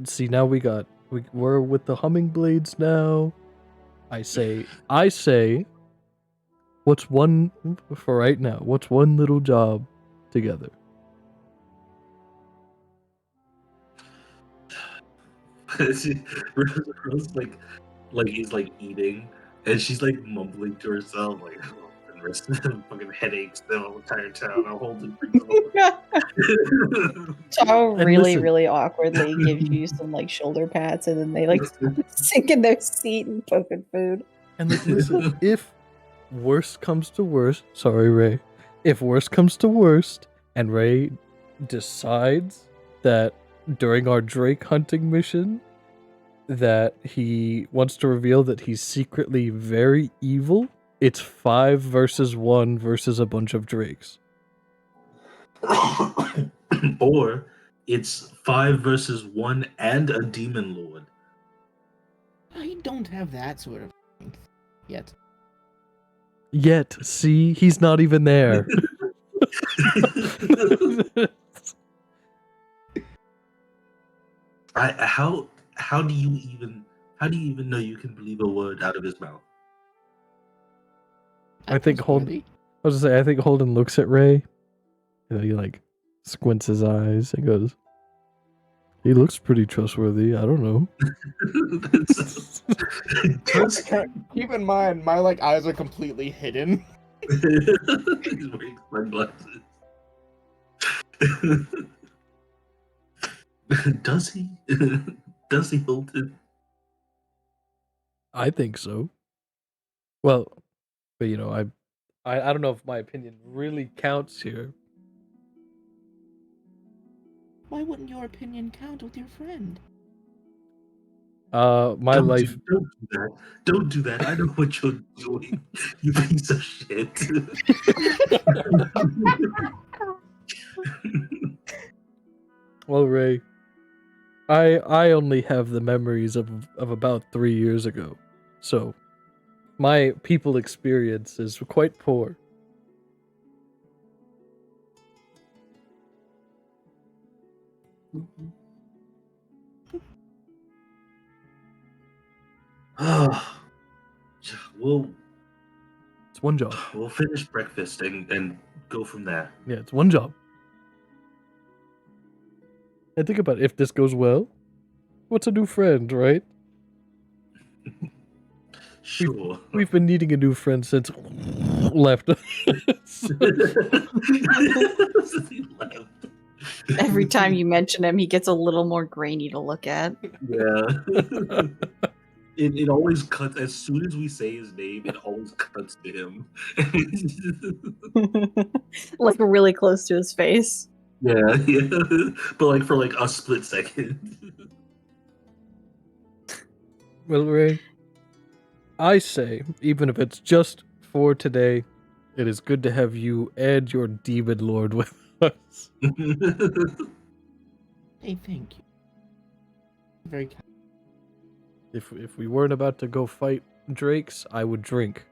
see now we're with the humming blades now. I say, what's one for right now? What's one little job together?
Rose like he's like eating, and she's like mumbling to herself, like, "Oh, and rest of the fucking headaches the whole entire town. I'll hold it."
Charo
And
really,
listen.
really awkwardly gives you some like shoulder pats, and then they like sink in their seat and poking food.
And like, listen, if worst comes to worst, sorry, Ray. If worst comes to worst, and Ray decides that during our Drake hunting mission that he wants to reveal that he's secretly very evil, it's 5 versus 1 versus a bunch of Drakes.
Or it's 5 versus 1 and a demon lord.
I don't have that sort of thing yet.
Yet, see, he's not even there.
How do you even know you can believe a word out of his mouth?
I think
trustworthy.
I was gonna say, I think Holden looks at Ray, and he like squints his eyes and goes, He looks pretty trustworthy. I don't know.
That's, does
Keep in mind, my eyes are completely hidden.
He's wearing sunglasses. Does he? Does he, Hilton?
I think so. Well, but I don't know if my opinion really counts here.
Why wouldn't your opinion count with your friend?
My
Don't
life.
don't do that. Don't do that. I know what you're doing. You piece of shit.
Well, Ray, I only have the memories of about 3 years ago, so my people experience is quite poor.
we'll
It's one job.
we'll finish breakfast and go from there.
Yeah, it's one job. And think about it, if this goes well, what's a new friend, right?
Sure.
We've been needing a new friend since left.
He left.
Every time you mention him, he gets a little more grainy to look at.
Yeah. It always cuts as soon as we say his name. It always cuts to him.
Like really close to his face.
Yeah, but for a split second.
Well, Ray, I say, even if it's just for today, it is good to have you and your demon lord with us.
Hey, thank you. Very kind.
If we weren't about to go fight drakes, I would drink.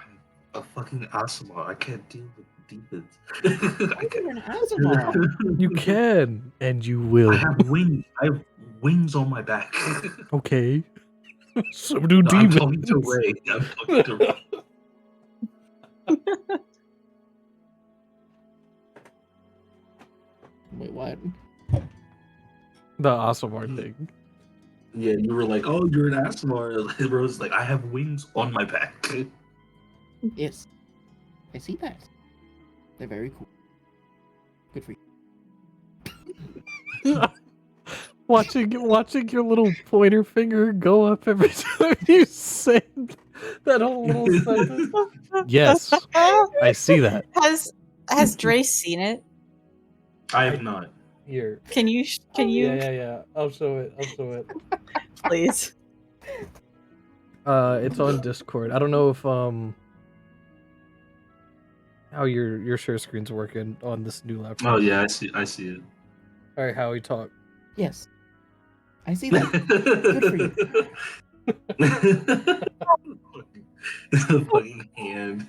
I'm a fucking Asima. I can't deal with demons. I
You're an Azamar.
You can, and you will.
I have wings. I have wings on my back.
Okay. So do
No, I'm
demons.
talking to Ray. I'm talking to Ray.
Wait, what?
The Asamar thing.
Yeah, you were like, "Oh, you're an Asima." And Rose was like, "I have wings on my back."
Yes. I see that. They're very cool. Good for you.
watching your little pointer finger go up every time you say that whole little sentence. Yes, I see that.
Has Dre seen it?
I have not.
Here.
Can you
Yeah. I'll show it.
please?
It's on Discord. I don't know if how your share screen's working on this new laptop.
Oh yeah, I see it.
All right, Howie, talk.
Yes. I see that. Good for you.
Fucking hand.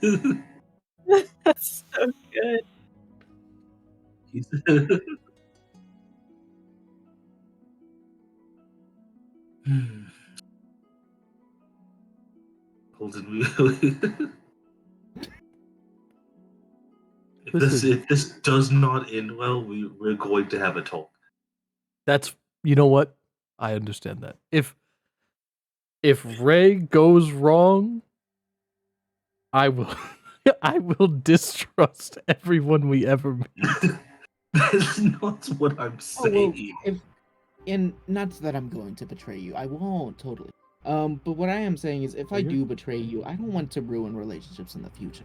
That's so good.
Holden,
Listen.
if this does not end well, we're going to have a talk.
That's, you know what? I understand that. If Ray goes wrong, I will I will distrust everyone we ever meet.
That's not what I'm
Oh, well,
saying.
and not that I'm going to betray you. I won't, totally. But what I am saying is, if I do betray you, I don't want to ruin relationships in the future.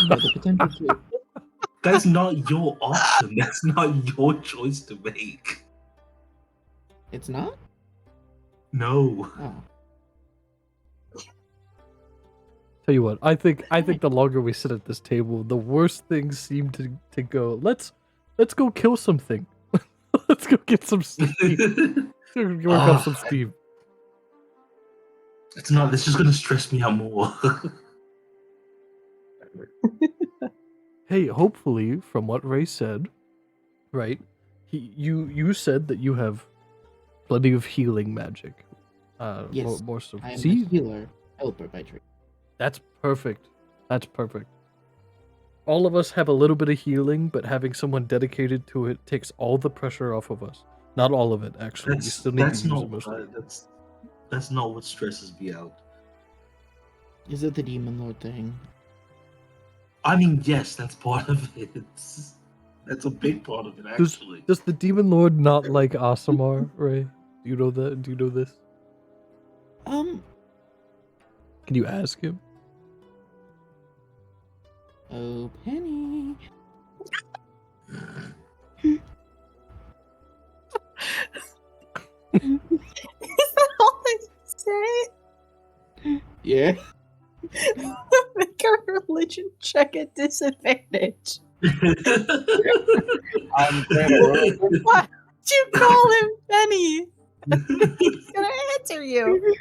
You know, the potential to...
That's not your option. That's not your choice to make.
It's not?
No.
Oh.
Tell you what, I think the longer we sit at this table, the worse things seem to go. Let's go kill something. Let's go get some steam. Let's go work on some steam.
It's not. This is gonna stress me out more.
Hey, hopefully, from what Ray said, right? You said that you have plenty of healing magic.
Yes,
more so.
I am
See,
a healer, helper by trade.
that's perfect. That's perfect. all of us have a little bit of healing, but having someone dedicated to it takes all the pressure off of us. Not all of it, actually. We still need to use it mostly.
That's not what stresses me out.
Is it the Demon Lord thing?
I mean, yes, that's part of it. That's a big part of it, actually.
Does the Demon Lord not like Asamar, Ray? Do you know that? Do you know this? Can you ask him?
Oh, Penny.
Is that all I say?
Yeah.
Make a religion check at disadvantage.
I'm gonna roll.
Why did you call him Benny? He's gonna answer you.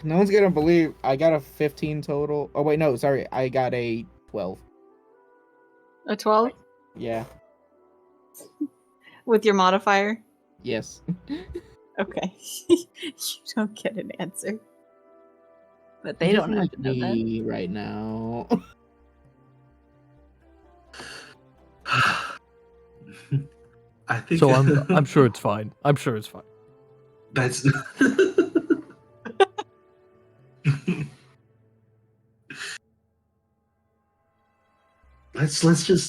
No one's gonna believe I got a 15 total. Oh wait, no, sorry, I got a 12.
A 12
Yeah.
with your modifier?
Yes.
Okay. You don't get an answer. But they don't have to know that.
Me right now.
I think
So I'm sure it's fine. I'm sure it's fine.
that's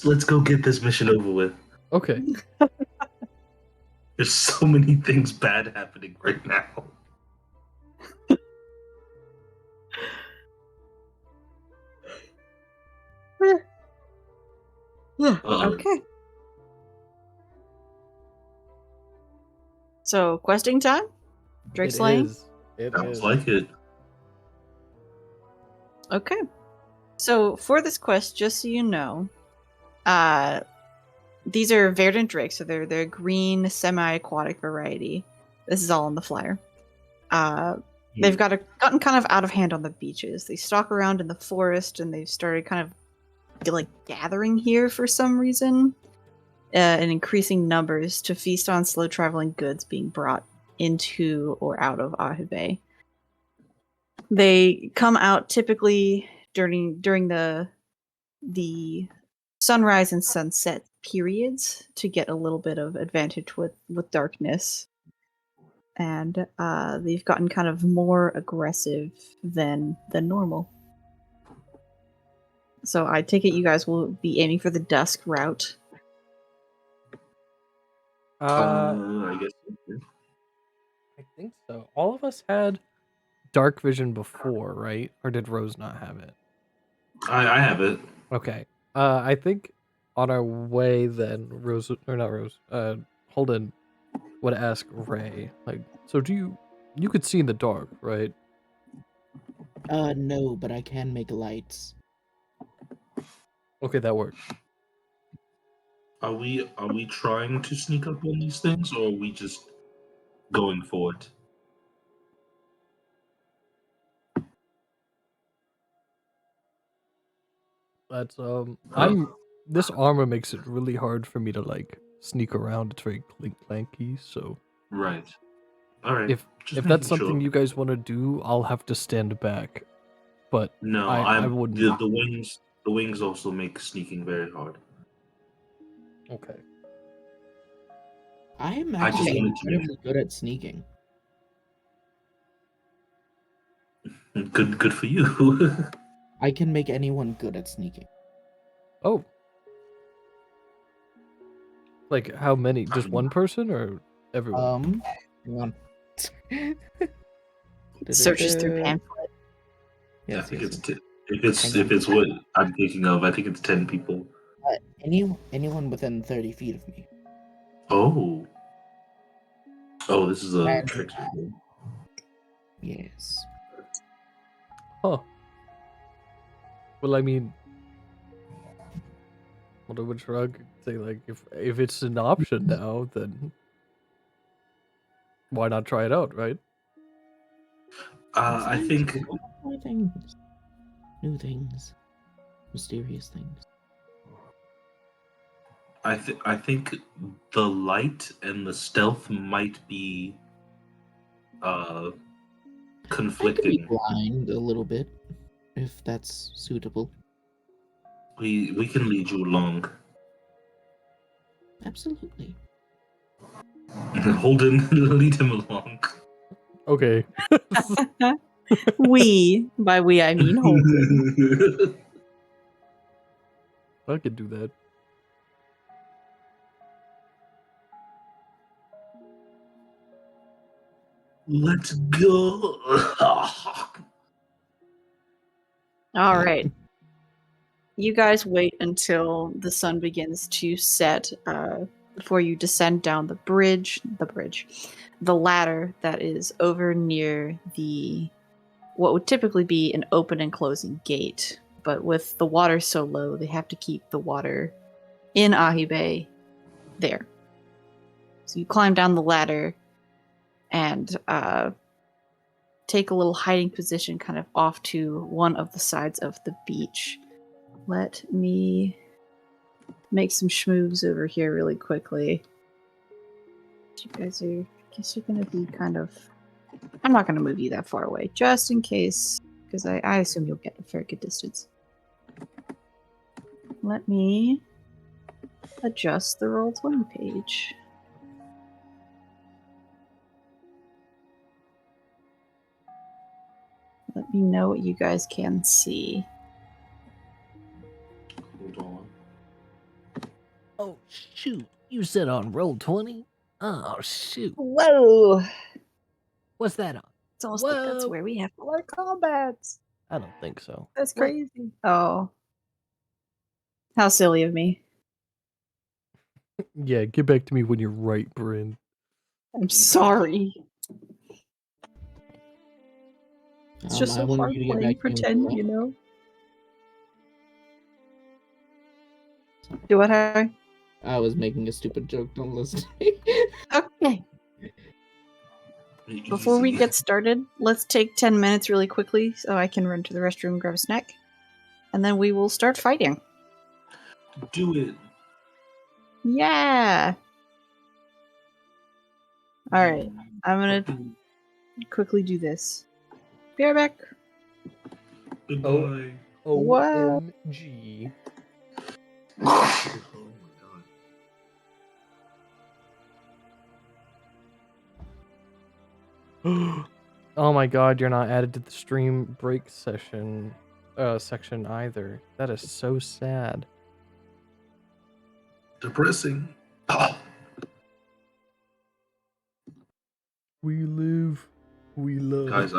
let's go get this mission over with.
Okay.
There's so many things bad happening right now.
Okay. So, questing time? Drake
It
slaying?
is. It
Sounds
is.
like it.
Okay. So, for this quest, just so you know, these are verdant drakes, so they're green, semi-aquatic variety. This is all on the flyer. They've gotten kind of out of hand on the beaches. They stalk around in the forest, and they've started kind of like gathering here for some reason, in increasing numbers to feast on slow traveling goods being brought into or out of Ahu Bay. They come out typically during the sunrise and sunset periods to get a little bit of advantage with darkness, and they've gotten kind of more aggressive than normal. So I take it you guys will be aiming for the dusk route.
I guess.
I think so. All of us had dark vision before, right? Or did Rose not have it?
I have it.
Okay. I think on our way then, Rose or not Rose, Holden would ask Ray, like, so you could see in the dark, right?
No, but I can make lights.
Okay, that works.
Are we trying to sneak up on these things, or are we just going for it?
That's this armor makes it really hard for me to like sneak around. It's very clanky, so
Right. All right.
if
Just
that's
making
something
sure.
you guys want to do, I'll have to stand back. But
No,
I wouldn't.
the wings. The wings also make sneaking very hard.
Okay.
I am
I just
actually
wanted to make
incredibly good at sneaking.
Good for you.
I can make anyone good at sneaking.
Oh. Like how many? Just one person or everyone?
Hang on.
Searches through pamphlet.
I
Yes,
think
yes,
it's
yes.
if it's what I'm thinking of. I think it's 10 people.
Anyone within 30 feet of me.
Oh. Oh, this is a
And-
trick.
Yes.
Huh. Well, I mean, what I would shrug say like if it's an option now, then why not try it out, right?
I think
More things. New things. Mysterious things.
I think the light and the stealth might be
I could be
conflicting.
blind a little bit, if that's suitable.
We can lead you along.
Absolutely.
Holden, lead him along.
Okay.
We, by we I mean Holden.
I could do that.
Let's go.
All right. You guys wait until the sun begins to set before you descend down the ladder that is over near what would typically be an open and closing gate. But with the water so low, they have to keep the water in Ahi Bay there. So you climb down the ladder and take a little hiding position kind of off to one of the sides of the beach. Let me make some schmoves over here really quickly. You guys are, I guess you're going to be kind of... I'm not going to move you that far away, just in case, because I assume you'll get a fair good distance. Let me adjust the Roll20 page. Let me know what you guys can see.
Hold on.
Oh, shoot. You said on Roll20? Oh, shoot.
Whoa!
What's that on?
It's almost like that's
Whoa.
where we have all our combats.
I don't think so.
That's
What?
crazy. Oh. How silly of me.
Yeah, get back to me when you're right, Bryn.
I'm sorry. It's just
I
so
will
hard
need to get
playing
back to you
pretend,
as
you
well.
know? Do what, Harry?
I was making a stupid joke. Don't listen.
Okay. Before we
Easy.
get started, let's take 10 minutes really quickly so I can run to the restroom and grab a snack. And then we will start fighting.
Do it.
Yeah! Alright, I'm gonna quickly do this. Be right back.
Goodbye.
What?
OMG.
Oh my god.
Oh my god, you're not added to the stream break session section either. That is so sad.
Depressing. Oh.
We live, we love.
Guys,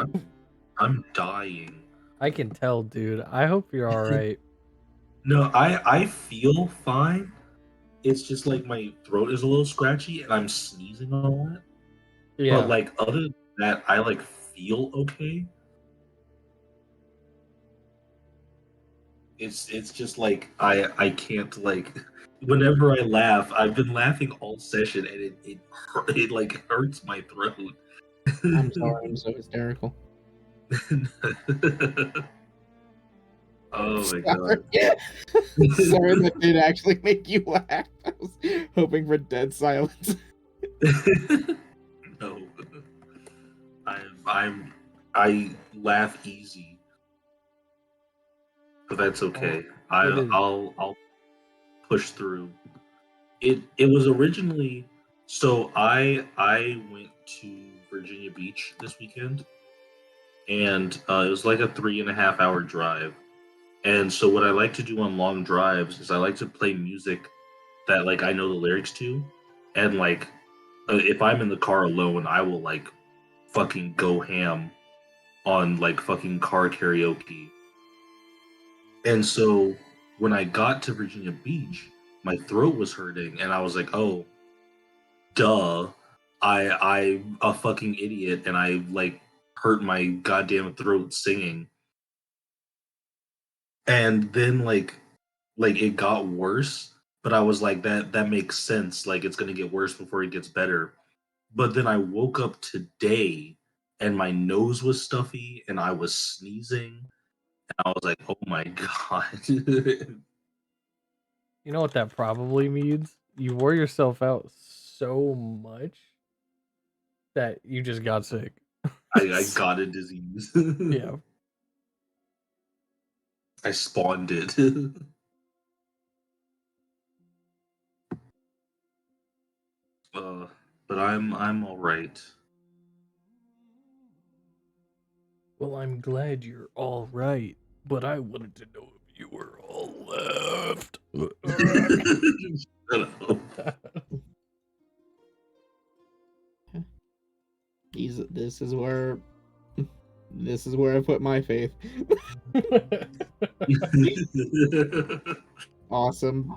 I'm dying.
I can tell, dude. I hope you're alright.
No, I feel fine. It's just like my throat is a little scratchy and I'm sneezing a lot.
Yeah.
But like other than that, I like feel okay. It's just like I can't like whenever I laugh, I've been laughing all session and it like hurts my throat.
I'm sorry. I'm so hysterical.
Oh my god.
Sorry that did actually make you laugh. I was hoping for dead silence.
No. I laugh easy. But that's okay.
It is.
I'll push through. It was originally so I went to Virginia Beach this weekend, and it was like a 3.5 hour drive. And so what I like to do on long drives is I like to play music that like I know the lyrics to, and like if I'm in the car alone, I will like fucking go ham on like fucking car karaoke. And so when I got to Virginia Beach, my throat was hurting, and I was like, "Oh, duh, I'm a fucking idiot, and I like hurt my goddamn throat singing." And then like it got worse, but I was like, that makes sense. Like it's gonna get worse before it gets better. But then I woke up today, and my nose was stuffy, and I was sneezing. I was like, "Oh my god."
You know what that probably means? You wore yourself out so much that you just got sick.
I got a disease.
Yeah.
I spawned it. But I'm all right.
Well, I'm glad you're all right, but I wanted to know if you were all left.
Shut up.
This is where I put my faith. Awesome.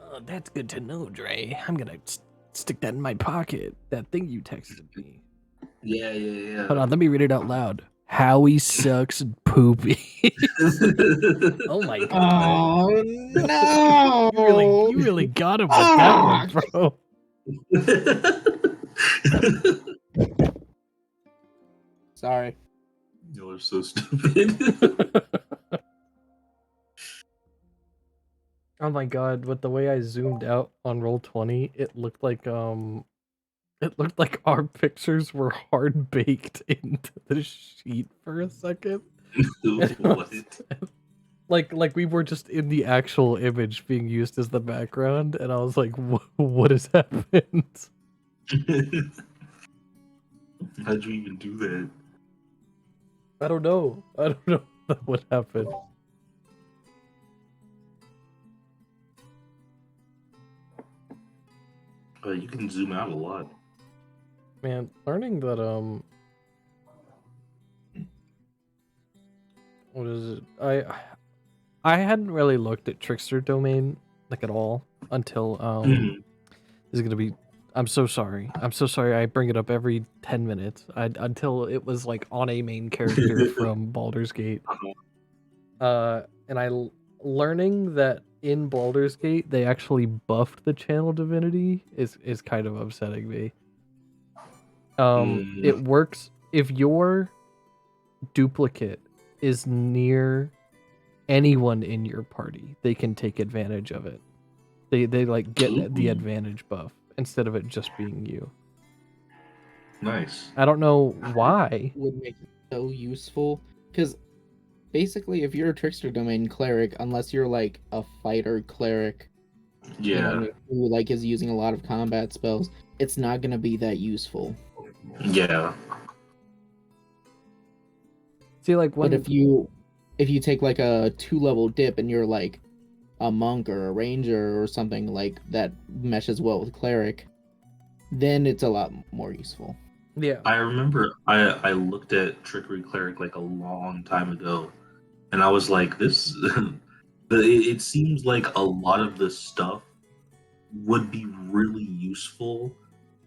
Oh, that's good to know, Dre. I'm gonna stick that in my pocket. That thing you texted me.
Yeah.
Hold on, let me read it out loud. Howie sucks poopy. Oh my god.
Oh no!
You really got him with that one, bro.
Sorry.
Y'all are so stupid.
Oh my god, with the way I zoomed out on Roll20, it looked like our pictures were hard baked into the sheet for a second.
What?
Like we were just in the actual image being used as the background, and I was like, what has happened?
How'd you even do that?
I don't know what happened.
You can zoom out a lot.
Man, learning that what is it? I hadn't really looked at Trickster domain like at all until
Mhm.
this is gonna be. I'm so sorry. I bring it up every 10 minutes. Until it was like on a main character from Baldur's Gate. And learning that in Baldur's Gate they actually buffed the channel divinity is kind of upsetting me. It works if your duplicate is near anyone in your party, they can take advantage of it. They like get the
Ooh.
advantage buff instead of it just being you.
Nice.
I don't know why.
Would make it so useful because basically, if you're a trickster domain cleric, unless you're like a fighter cleric, you know,
Yeah.
who like is using a lot of combat spells, it's not gonna be that useful.
Yeah.
See, like when
But if you take like a 2-level dip and you're like a monk or a ranger or something like that meshes well with cleric, then it's a lot more useful.
yeah,
I remember I looked at Trickery Cleric like a long time ago, and I was like, this. It seems like a lot of this stuff would be really useful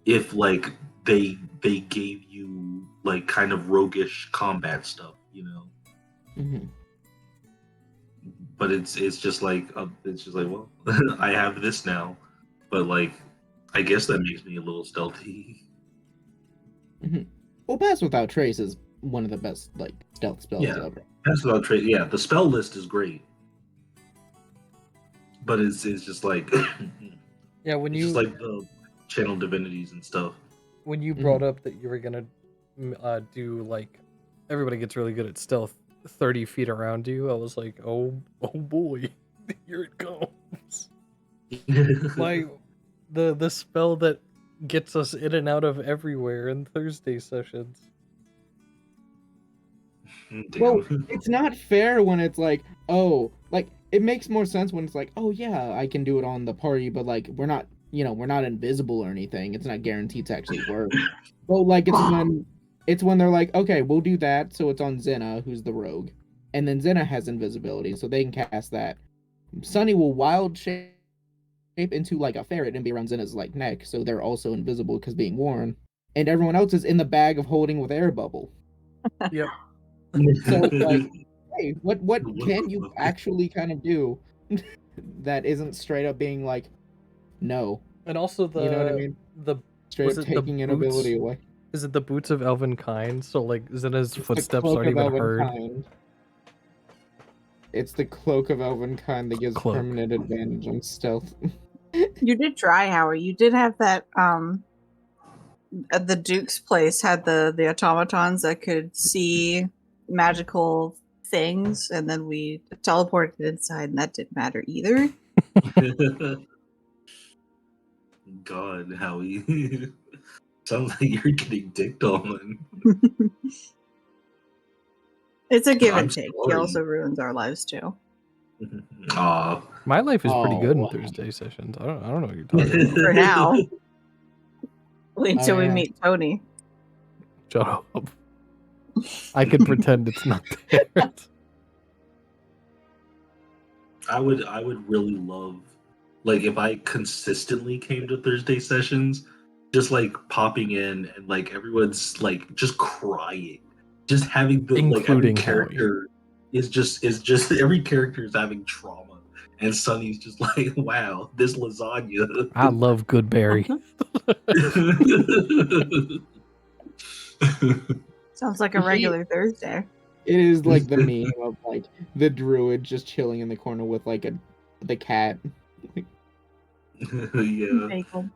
if like they gave you like kind of roguish combat stuff, you know.
Mm-hmm.
But it's just like well, I have this now, but like I guess that makes me a little stealthy.
Mm-hmm. Well, Pass Without Trace is one of the best like stealth spells
Yeah.
ever.
That's without trade. Yeah, the spell list is great, but it's just like
yeah. When
it's
you
just like the channel divinities and stuff.
when you brought up that you were gonna do like everybody gets really good at stealth 30 feet around you, I was like, oh boy, here it comes. My the spell that gets us in and out of everywhere in Thursday sessions.
Damn.
Well, it's not fair when it's like, oh, like it makes more sense when it's like, oh yeah, I can do it on the party, but like we're not invisible or anything. It's not guaranteed to actually work. Well, like it's when they're like, okay, we'll do that, so it's on Zena, who's the rogue, and then Zena has invisibility, so they can cast that. Sunny will wild shape into like a ferret and be around Zena's like neck, so they're also invisible because being worn, and everyone else is in the bag of holding with air bubble.
Yep.
So like, hey, what
What
can
the
you
fuck?
actually kind of do that isn't straight up being like, no,
And also the
you know what I mean?
the
Straight
Was
up
it the
taking an
boots?
ability away.
is it the boots of Elvenkind? So like Zena's
It's the
footsteps
cloak
aren't
of
even heard.
Elvenkind. It's the cloak of Elvenkind that gives
Cloak.
permanent advantage on stealth.
You did try, Howard. You did have that. At the Duke's place had the automatons that could see magical things, and then we teleported inside, and that didn't matter either.
God, Howie. Sounds like you're getting dicked on.
It's a give
I'm
and take. He
sorry.
also ruins our lives too.
Aw.
My life is pretty good in
Oh.
Thursday sessions. I don't know what you're talking about.
For now. Wait
Oh,
until we
yeah.
meet Tony.
Shut up. I could pretend it's not there.
I would really love, like, if I consistently came to Thursday sessions, just like popping in and like everyone's like just crying, just having the like every
Including Howie.
character is just every character is having trauma, and Sunny's just like, wow, this lasagna.
I love good berry.
Sounds like a regular Thursday.
It is like the meme of like the druid just chilling in the corner with like the cat.
Yeah.
Bagel.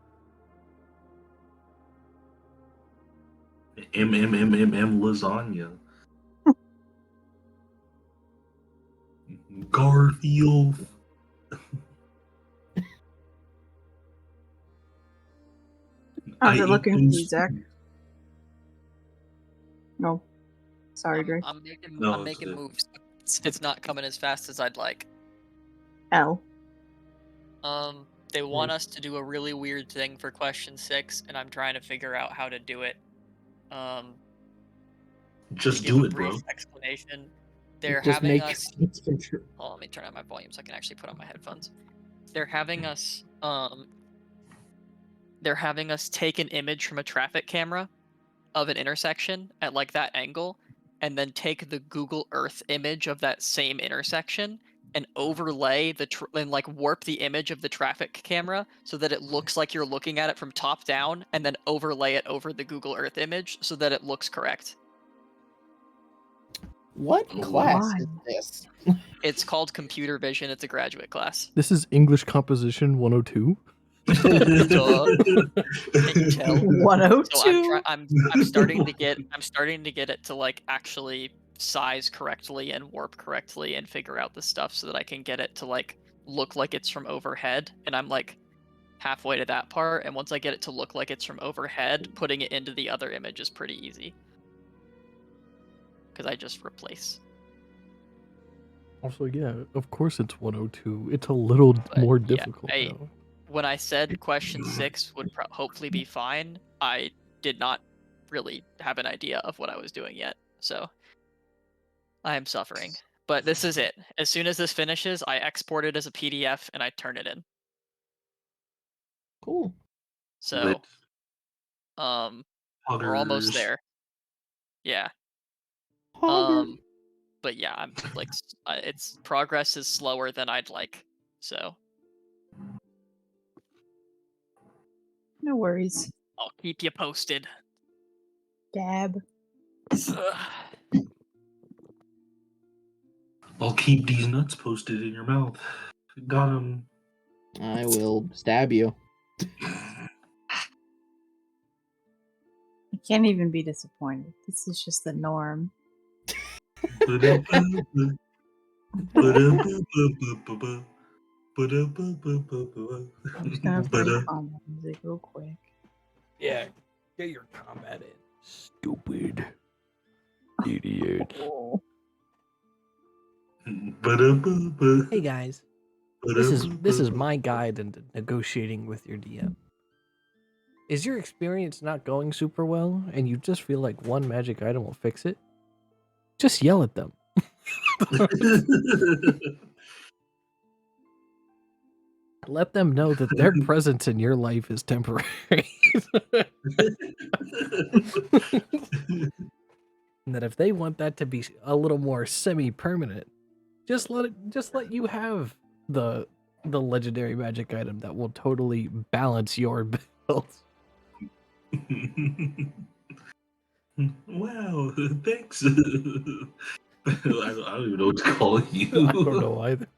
Lasagna. Garfield.
How's
I
it looking for
eat
you,
those-
Zach? No. Sorry, Grace.
I'm making,
No,
I'm
it's
making
good.
moves. It's not coming as fast as I'd like.
L.
They want us to do a really weird thing for question 6, and I'm trying to figure out how to do it.
Just
To give
do
a
it,
brief
bro.
explanation. They're
Just
having
make
us.
it's control.
Oh, let me turn on my volume so I can actually put on my headphones. They're having us. They're having us take an image from a traffic camera of an intersection at like that angle, and then take the Google Earth image of that same intersection and overlay and like warp the image of the traffic camera so that it looks like you're looking at it from top down, and then overlay it over the Google Earth image so that it looks correct.
What class is
Why?
this?
It's called computer vision. It's a graduate class.
This is English Composition 102.
Duh. Can't you tell? So
102.
I'm starting to get it to like actually size correctly and warp correctly and figure out the stuff so that I can get it to like look like it's from overhead, and I'm like halfway to that part, and once I get it to look like it's from overhead, putting it into the other image is pretty easy. Because I just replace.
Also, yeah, of course it's 102. It's a little more
yeah,
difficult. though.
When I said question 6 would hopefully be fine, I did not really have an idea of what I was doing yet, so I am suffering. But this is it. As soon as this finishes, I export it as a PDF and I turn it in.
Cool.
So,
Lit.
we're almost
Huggers.
there. Yeah.
Hogger.
But yeah, I'm like, its progress is slower than I'd like. So
No worries.
I'll keep you posted.
Dab.
I'll keep these nuts posted in your mouth. Got him.
I will stab you.
I can't even be disappointed. This is just the norm. I'm just gonna play combat music real quick.
Yeah, get your combat in. Stupid idiot.
Oh.
Hey guys, this is my guide into negotiating with your DM. Is your experience not going super well, and you just feel like one magic item will fix it? Just yell at them. Let them know that their presence in your life is temporary. And that if they want that to be a little more semi-permanent, just let you have the legendary magic item that will totally balance your build.
Wow, thanks. I don't even know what to call you.
I don't know either.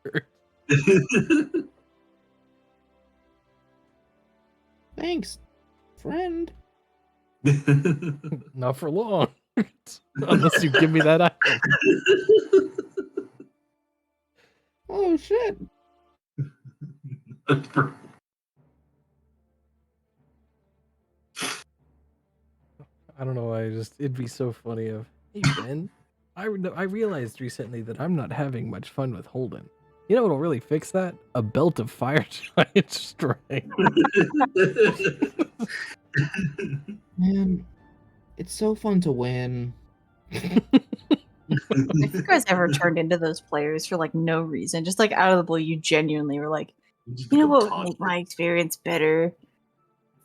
Thanks, friend.
Not for long. Unless you give me that item.
Oh shit.
I don't know why. It'd be so funny. Hey Ben, I realized recently that I'm not having much fun with Holden. You know what'll really fix that? A belt of fire giant strength.
Man, it's so fun to win.
If you guys ever turned into those players for like no reason, just like out of the blue, you genuinely were like, you know what would make my experience better?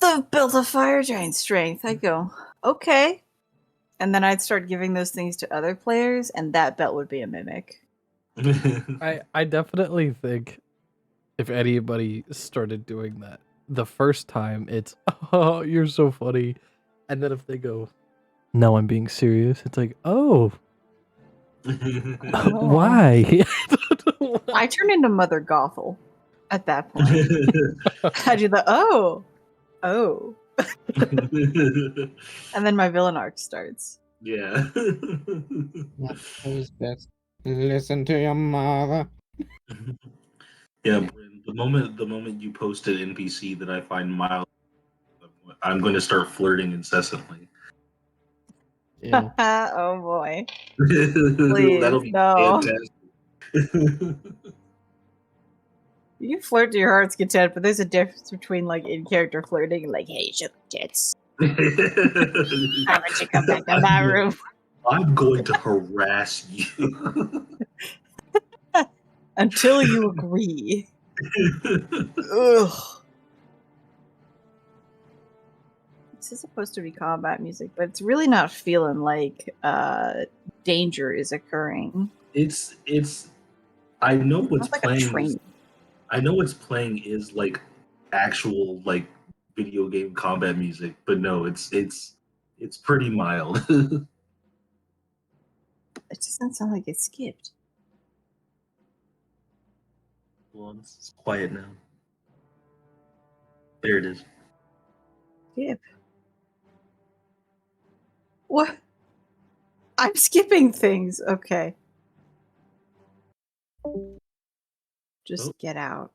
The belt of fire giant strength. I'd go, okay. And then I'd start giving those things to other players, and that belt would be a mimic.
I definitely think if anybody started doing that the first time, it's oh you're so funny, and then if they go, no, I'm being serious, it's like oh why?
I turn into Mother Gothel at that point. I do the oh. And then my villain arc starts.
Yeah.
Who's best? Listen to your mother.
Yeah, Bryn, the moment you posted NPC that I find mild, I'm going to start flirting incessantly.
Ew.
Oh boy.
That'll be
no.
fantastic.
You can flirt to your heart's content, but there's a difference between like in character flirting and like, hey, sugar tits. How about you come back to my room?
I'm going to harass you.
Until you agree. Ugh. This is supposed to be combat music, but it's really not feeling like danger is occurring.
It's I know what's
It's like
playing.
a train.
I know what's playing is like actual like video game combat music, but no, it's pretty mild.
It doesn't sound like it skipped.
Well, it's quiet now. There it is.
Skip. What? I'm skipping things. Okay. Just
Oh.
get out.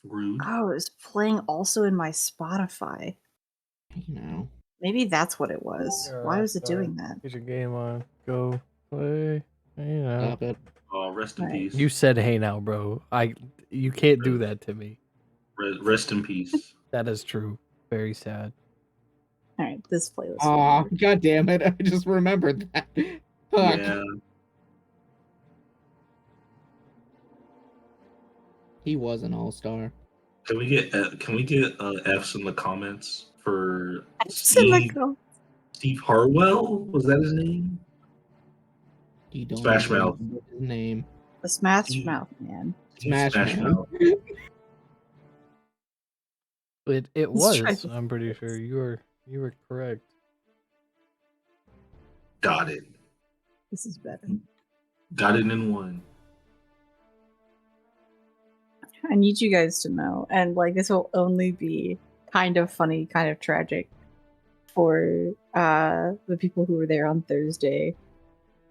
Rude.
Oh, it was playing also in my Spotify.
You know.
Maybe that's what it was. Why was it doing that?
Get your game on. Go play. You know.
Stop it.
Oh, rest in
Right.
peace.
You said hey now, bro. You can't do that to me.
Rest in peace.
That is true. Very sad.
All right, this playlist.
Aw, god damn it. I just remembered that. Fuck.
Yeah.
He was an all-star.
Can we get F's in the comments for Steve Harwell? Was that his name?
You don't
Smash
even
Mouth.
remember his name.
The Smash Mouth Man.
Smash Mouth.
Mouth.
It
Let's
was.
try this.
I'm pretty sure you were correct.
Got it.
This is better.
Got it in one.
I need you guys to know, and like this will only be kind of funny, kind of tragic for the people who were there on Thursday.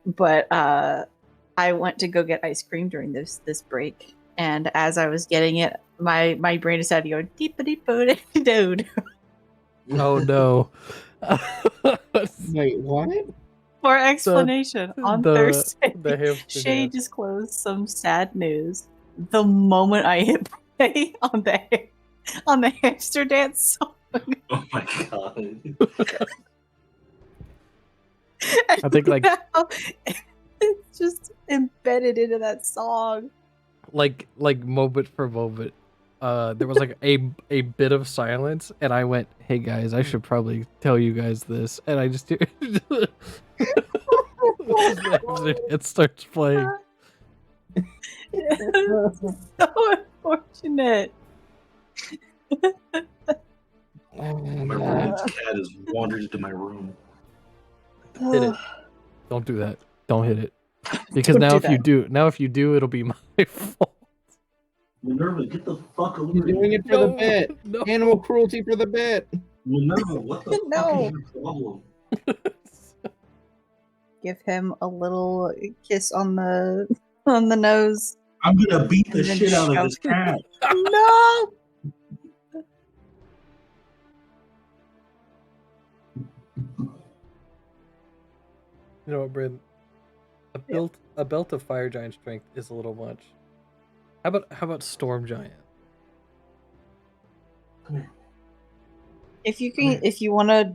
But I went to go get ice cream during this break, and as I was getting it, my brain decided to go deep-a-deep-a-dee-dood.
Oh no.
Wait, what?
For explanation, on Thursday,
the hamster
Shay
dance.
disclosed some sad news the moment I hit play on the hamster dance song.
Oh my god.
I think, like-
now it's just embedded into that song.
like moment for moment. There was like a bit of silence, and I went, "Hey guys, I should probably tell you guys this." And I just it starts playing.
It's so unfortunate.
My roommate's cat has wandered into my room.
Hit it. Don't do that. Don't hit it. Because
Don't
now
do
if you
that.
do, it'll be my fault.
Minerva, get the fuck over
He's
here.
doing it for the
No,
bit.
no.
Animal cruelty for the bit.
Minerva, what the fuck
No.
is your problem?
Give him a little kiss on the nose.
I'm gonna beat the
And then
shit out of
shove-
this cat.
No.
You know what, Bryn? A belt of fire giant strength is a little much. How about storm giant?
Come here.
If you
Come
can,
here.
if you want to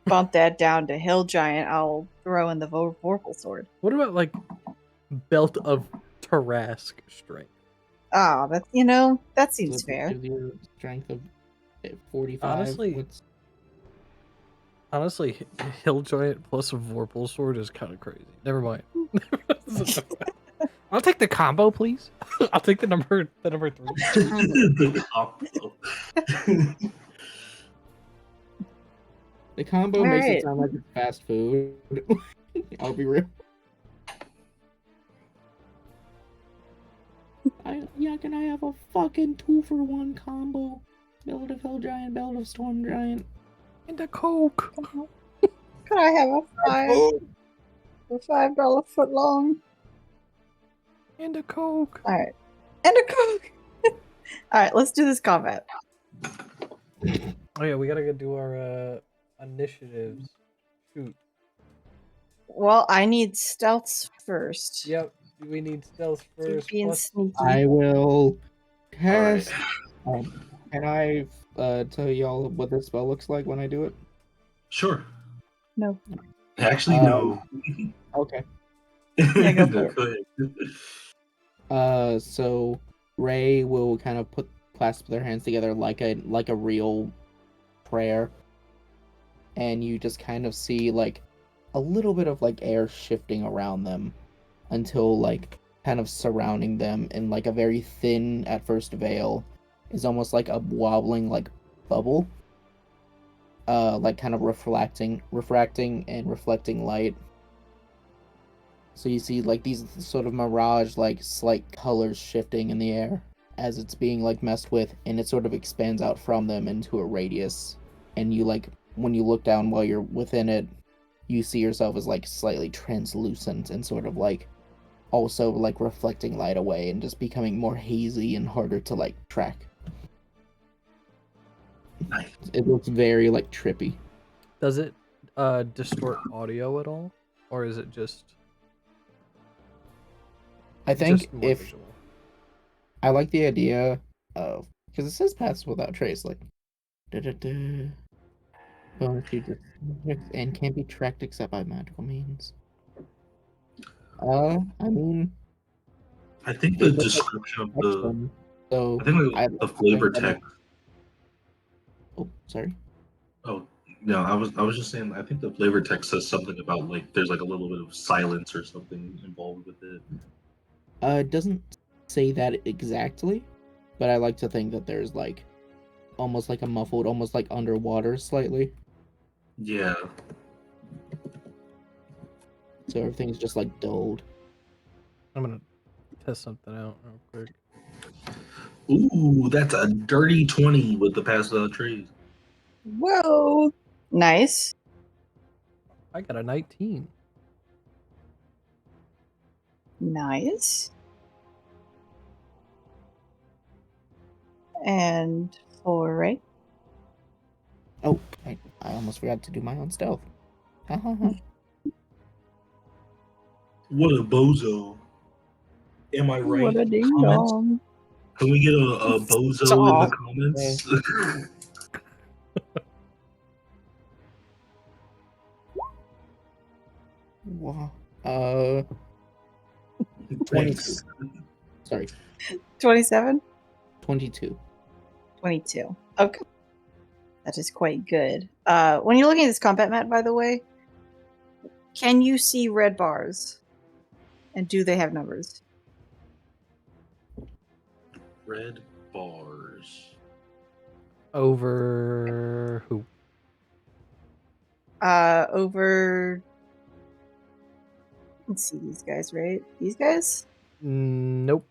bump that down to hill giant, I'll throw in the Vorpal sword.
What about like belt of Tarask strength?
Ah, that that seems
So
fair.
gives you strength of 45.
Honestly- Honestly, hill giant plus a Vorpal sword is kind of crazy. Never mind. I'll take the combo, please. I'll take the number 3.
The combo.
The combo
All
makes
right.
it sound like it's fast food. I'll be real. Can I have a fucking 2-for-1 combo? Build of Hill Giant, build of Storm Giant.
And a Coke.
Could I have a $5 foot long?
And a Coke.
All right, and a Coke. All right, let's do this combat.
Oh yeah, we gotta go do our initiatives. Shoot.
Well, I need stealths first.
Yep, we need stealth
Keep
first.
being
Plus,
sneaky.
I will
Alright.
cast. Can I tell y'all what this spell looks like when I do it?
Sure.
No.
Actually, no.
Okay.
Yeah, go for it.
Go ahead.
So Ray will kind of clasp their hands together like a real prayer, and you just kind of see like a little bit of like air shifting around them until like kind of surrounding them in like a very thin at first veil is almost like a wobbling like bubble, like kind of refracting and reflecting light. So you see like these sort of mirage like slight colors shifting in the air as it's being like messed with, and it sort of expands out from them into a radius, and you like when you look down while you're within it, you see yourself as like slightly translucent and sort of like also like reflecting light away and just becoming more hazy and harder to like track.
Nice.
It looks very like trippy.
does it distort audio at all, or is it just?
I think
just more
if
visual?
I like the idea of, because it says pass without trace, like da-da-da. Bonus features and can't be tracked except by magical means. I mean,
I think the
it looks like
description of the
Hexam, so
I think the flavor
think that
text.
oh, sorry.
Oh no, I was just saying. I think the flavor text says something about like there's like a little bit of silence or something involved with it.
It doesn't say that exactly, but I like to think that there's like almost like a muffled, almost like underwater slightly.
Yeah.
So everything's just like dulled.
I'm gonna test something out real quick.
Ooh, that's a dirty 20 with the pass without trace.
Whoa. Nice.
I got a 19.
Nice. And for Ray.
Oh, I almost forgot to do my own stealth. Ha ha ha.
What a bozo. Am I right?
What a ding
Comments?
dong.
Can we get a bozo in the comments?
Wow. 22.
Thanks.
Sorry,
27?
22.
22. Okay. That is quite good. When you're looking at this combat mat, by the way, can you see red bars? And do they have numbers?
Red bars.
Over who?
Over. Let's see these guys, right? These guys?
Nope.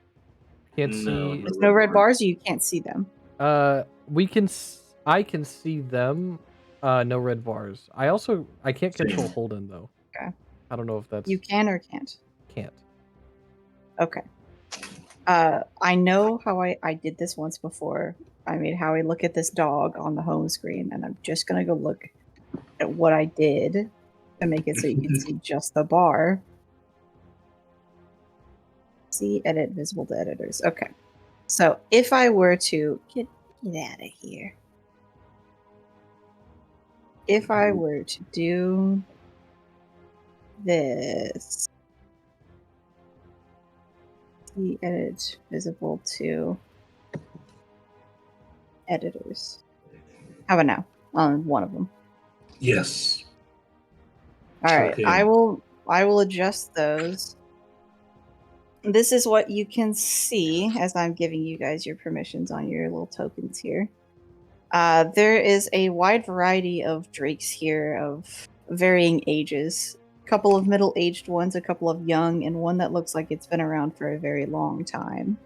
Can't
No,
see.
There's no red bars, or you can't see them.
We can. I can see them. No red bars. I can't control
Same.
Holden though.
Okay.
I don't know if that's
You can or can't.
can't.
Okay. I know how I did this once before. I made Howie look at this dog on the home screen, and I'm just gonna go look at what I did to make it so you can see just the bar. See, edit, visible to editors. Okay. So if I were to get out of here, if I were to do this, see, edit, visible to editors. How about now? On one of them.
Yes.
All right.
Okay.
I will adjust those. This is what you can see as I'm giving you guys your permissions on your little tokens here. There is a wide variety of drakes here of varying ages. A couple of middle-aged ones, a couple of young, and one that looks like it's been around for a very long time.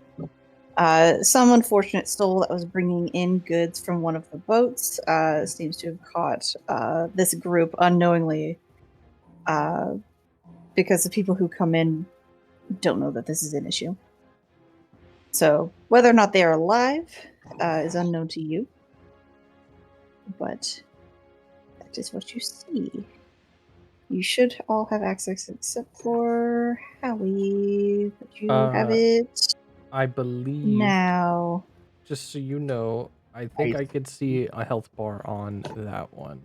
Some unfortunate soul that was bringing in goods from one of the boats seems to have caught this group unknowingly because the people who come in don't know that this is an issue. So whether or not they are alive is unknown to you. But that is what you see. You should all have access except for Howie. But you have it
I believe.
now.
Just so you know, I think I could see a health bar on that one.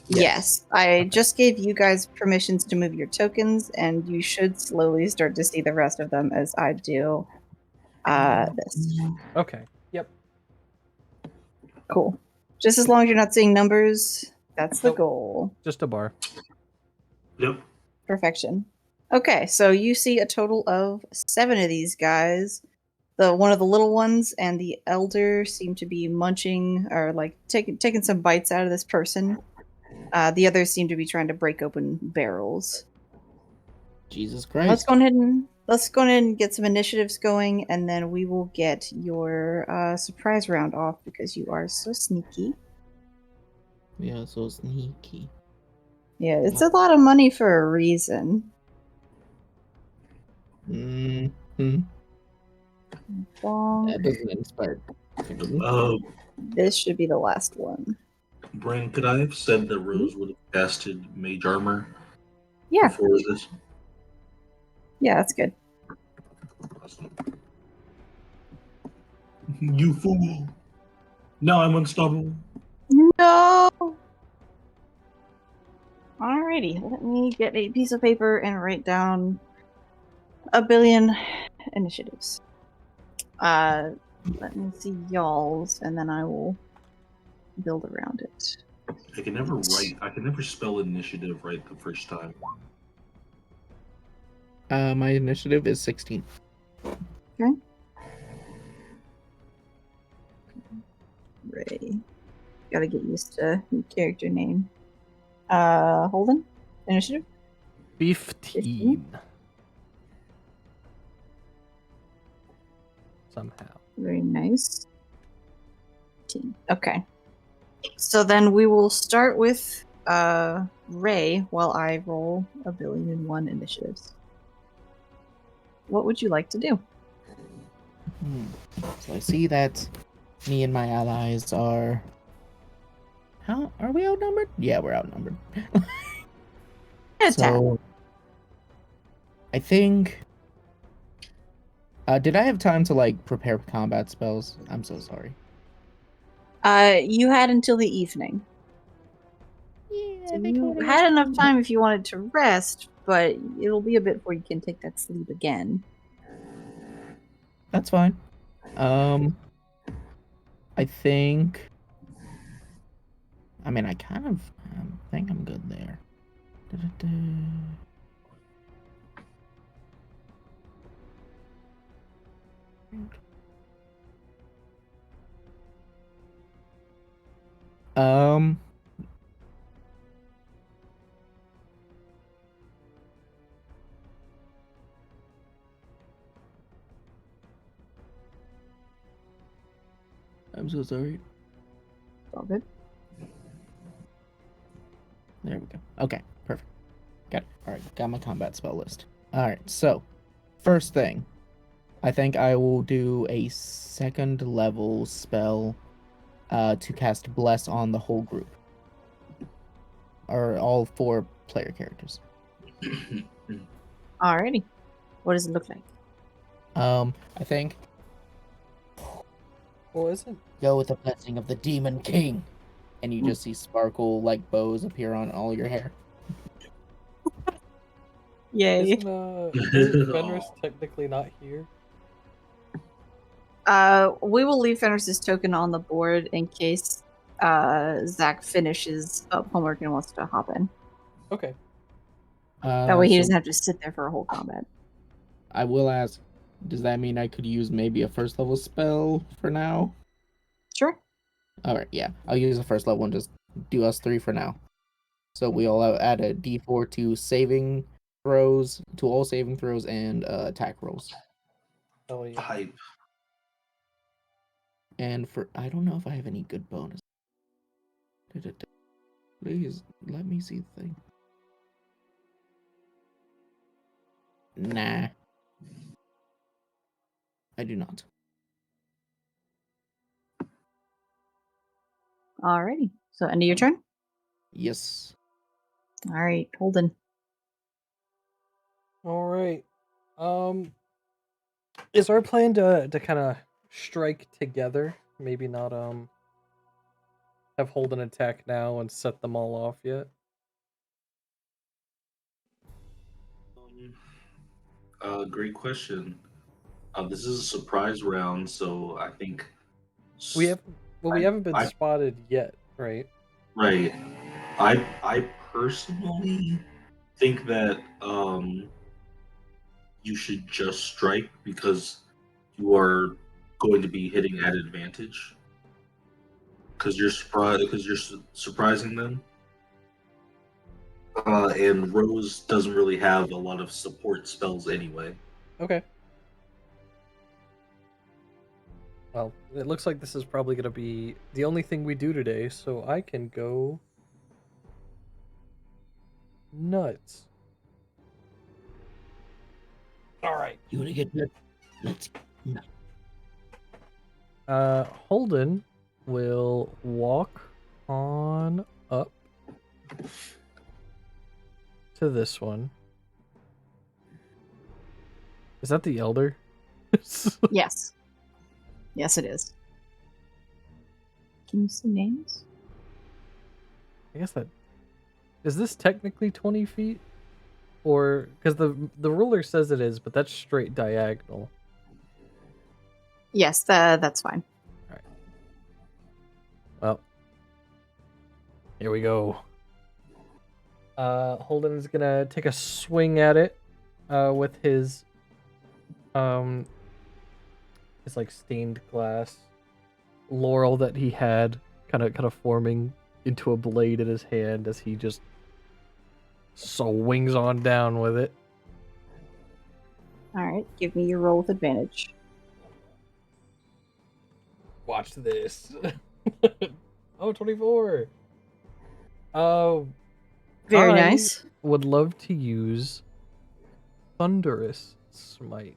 Yes. I
Okay.
just gave you guys permissions to move your tokens, and you should slowly start to see the rest of them as I do this.
Okay. Yep.
Cool. Just as long as you're not seeing numbers, that's the
Nope.
goal.
Just a bar.
Yep.
Perfection. Okay, so you see a total of 7 of these guys. One of the little ones and the elder seem to be munching or like taking some bites out of this person. The others seem to be trying to break open barrels.
Jesus
Let's
Christ.
go ahead and get some initiatives going, and then we will get your surprise round off because you are so sneaky.
We are so sneaky.
Yeah, it's a lot of money for a reason.
Mm-hmm.
Bonk.
That doesn't inspire.
This should be the last one.
Brian, could I have said that Rose would have casted Mage Armor
Yeah,
before this?
yeah, that's good.
You fool! Now I'm unstoppable.
No! Alrighty, let me get a piece of paper and write down a billion initiatives. Let me see y'all's, and then I will build around it.
I can never write. I can never spell initiative right the first time.
My initiative is 16.
Ray. Gotta get used to your character name. Holden? Initiative?
15. Somehow.
Very nice. 15. Okay. So then we will start with Ray while I roll 1,000,001 initiatives. What would you like to do?
So I see that me and my allies are. How are we outnumbered? Yeah, we're outnumbered. So I think. Did I have time to like prepare combat spells? I'm so sorry.
You had until the evening.
Yeah,
So you had enough time if you wanted to rest, but it'll be a bit before you can take that sleep again.
That's fine. I think. I mean, I kind of think I'm good there. Da-da-da. Um. I'm so sorry.
All good.
There we go. Okay, perfect. Got it. Alright, got my combat spell list. Alright, so first thing. I think I will do a 2nd level spell to cast Bless on the whole group. Or all 4 player characters.
Alrighty. What does it look like?
I think
Well, isn't
go with the blessing of the Demon King. And you just see sparkle like bows appear on all your hair.
Yay.
isn't Fenris technically not here?
We will leave Fenris's token on the board in case Zach finishes up homework and wants to hop in.
Okay.
That way he
So
doesn't have to sit there for a whole combat.
I will ask, does that mean I could use maybe a 1st level spell for now?
Sure.
Alright, yeah. I'll use a 1st level and just do us 3 for now. So we all add a d4 to saving throws, to all saving throws and attack rolls.
Oh, yeah.
Hype.
And for, I don't know if I have any good bonus. Please, let me see the thing. Nah. I do not.
Alrighty. So end of your turn?
Yes.
Alright, Holden.
All right. Is our plan to kind of strike together? Maybe not have Holden attack now and set them all off yet.
Great question. This is a surprise round, so I think
We haven't been
I-
spotted yet, right?
right. I personally think that you should just strike because you are going to be hitting at advantage because you're surprising them. And Rose doesn't really have a lot of support spells anyway.
Okay. Well, it looks like this is probably going to be the only thing we do today, so I can go nuts. All right.
You want to get good? Let's.
Holden will walk on up to this one. Is that the elder?
Yes. Yes, it is. Can you see names?
I guess that is this technically 20 feet, or because the ruler says it is, but that's straight diagonal.
Yes, that's fine.
Well, here we go. Holden is gonna take a swing at it, with his like stained glass laurel that he had, kind of forming into a blade in his hand as he just swings on down with it.
Alright, give me your roll with advantage.
Watch this. Oh, 24.
Very
I
nice.
would love to use Thunderous Smite.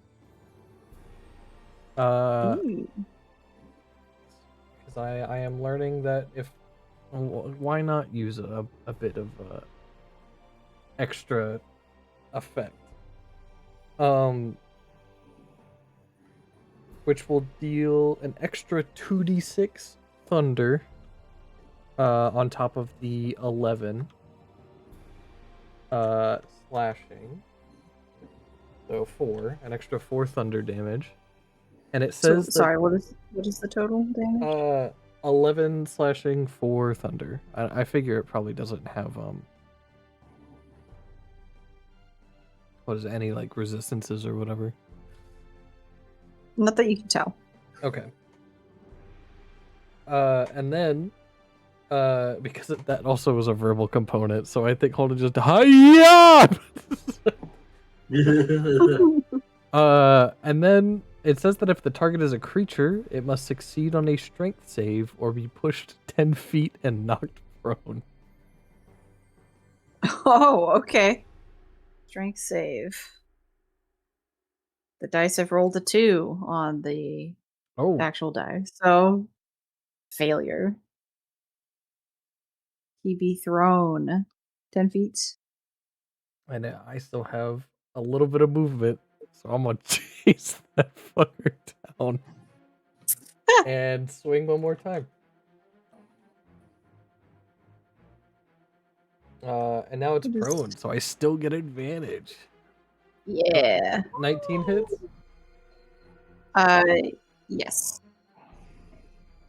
Ooh.
Because I am learning that why not use a bit of extra effect, which will deal an extra 2d6 thunder on top of the 11 slashing, so 4, an extra 4 thunder damage. And it says
Sorry, what is the total damage?
11 slashing, 4 thunder. I figure it probably doesn't have what is it, any like resistances or whatever.
Not that you can tell.
Okay. And then because that also was a verbal component, so I think Holden just hi-ya! And then it says that if the target is a creature, it must succeed on a strength save or be pushed 10 feet and knocked prone.
Oh, okay. Strength save. The dice have rolled a 2 on the
Oh,
actual die, so failure. He be thrown 10 feet.
and I still have a little bit of movement, so I'm gonna chase that fucker down and swing one more time. And now it's
What is-
prone, so I still get advantage.
Yeah.
19 hits.
Uh, yes.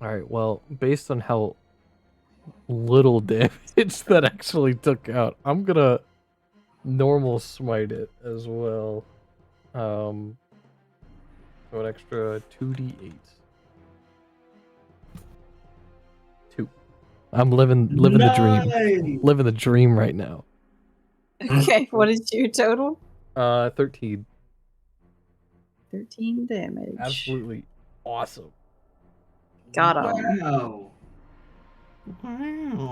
All right. Well, based on how little damage that actually took out, I'm gonna normal smite it as well. So an extra 2d8. 2. I'm living the dream. Living the dream right now.
Okay, what is your total?
13.
13 damage.
Absolutely awesome.
Got him.
Wow.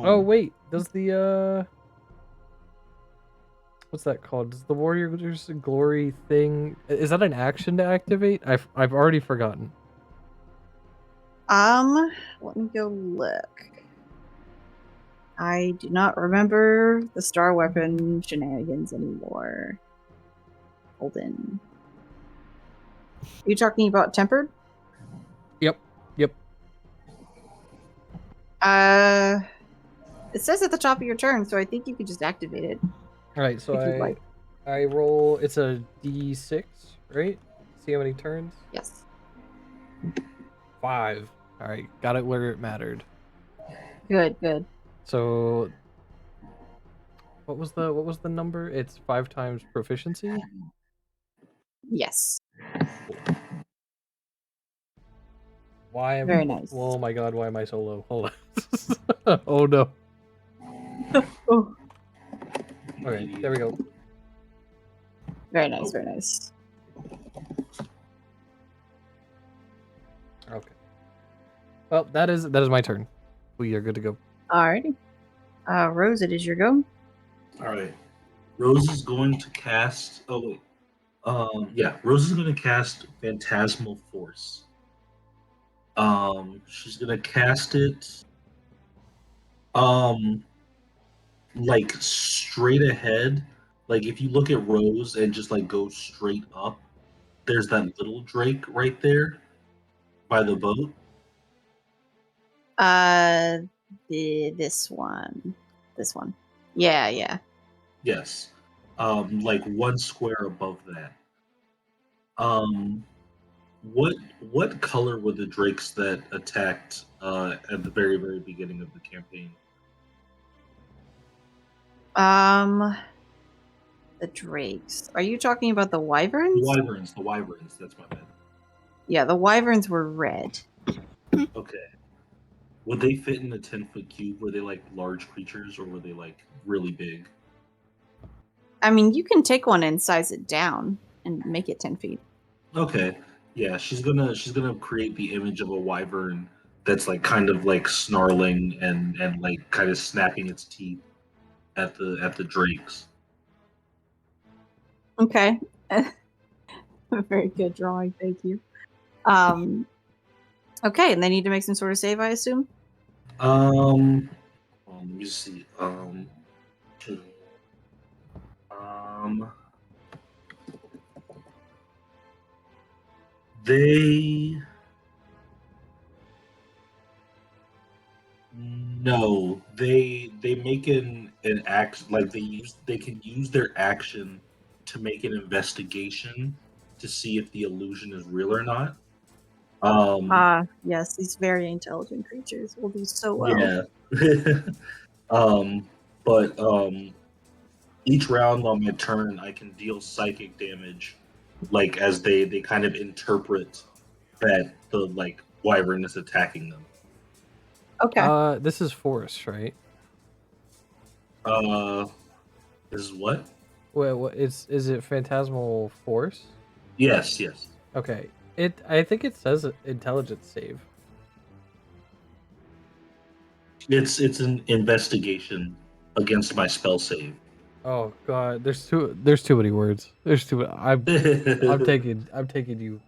Oh wait, does the what's that called? Does the Warrior's Glory thing, is that an action to activate? I've already forgotten.
Let me go look. I do not remember the star weapon shenanigans anymore. Hold in. Are you talking about tempered?
Yep.
It says at the top of your turn, so I think you could just activate it.
All right, so
If you'd like.
I roll. It's a d6, right? See how many turns?
Yes.
5. All right, got it where it mattered.
Good, good.
So, what was the number? It's 5 times proficiency.
Yes.
Why am?
Very nice.
Oh my god, why am I so low? Hold on. Oh no.
Oh,
Okay, there we go.
very nice, very nice.
Okay. Well, that is my turn. We are good to go.
Alrighty. Rose, it is your go.
All right. Rose is going to cast. Oh wait. Yeah. Rose is going to cast Phantasmal Force. She's going to cast it. Like straight ahead. Like if you look at Rose and just like go straight up, there's that little drake right there by the boat.
This one. This one. Yeah, yeah.
Yes. Like one square above that. Um, what color were the drakes that attacked at the very very beginning of the campaign?
The drakes. Are you talking about the
The
wyverns?
wyverns. The wyverns. That's my bad.
Yeah, the wyverns were red.
Okay. Would they fit in a 10-foot cube? Were they like large creatures or were they like really big?
I mean, you can take one and size it down and make it 10 feet.
Okay. Yeah, she's gonna create the image of a wyvern that's like kind of like snarling and like kind of snapping its teeth at the drakes.
Okay. Very good drawing, thank you. Okay, and they need to make some sort of save, I assume?
Let me see. Um, they no, they make an act like they can use their action to make an investigation to see if the illusion is real or not.
Yes, these very intelligent creatures will do so well.
Yeah. um, but each round on my turn, I can deal psychic damage, like as they kind of interpret that the like wyvern is attacking them.
Okay.
This is force, right?
This is what?
Wait, what is it? Phantasmal force?
Yes, yes.
Okay. I think it says intelligence save.
It's an investigation against my spell save.
Oh god, there's too many words. There's too. I'm taking you.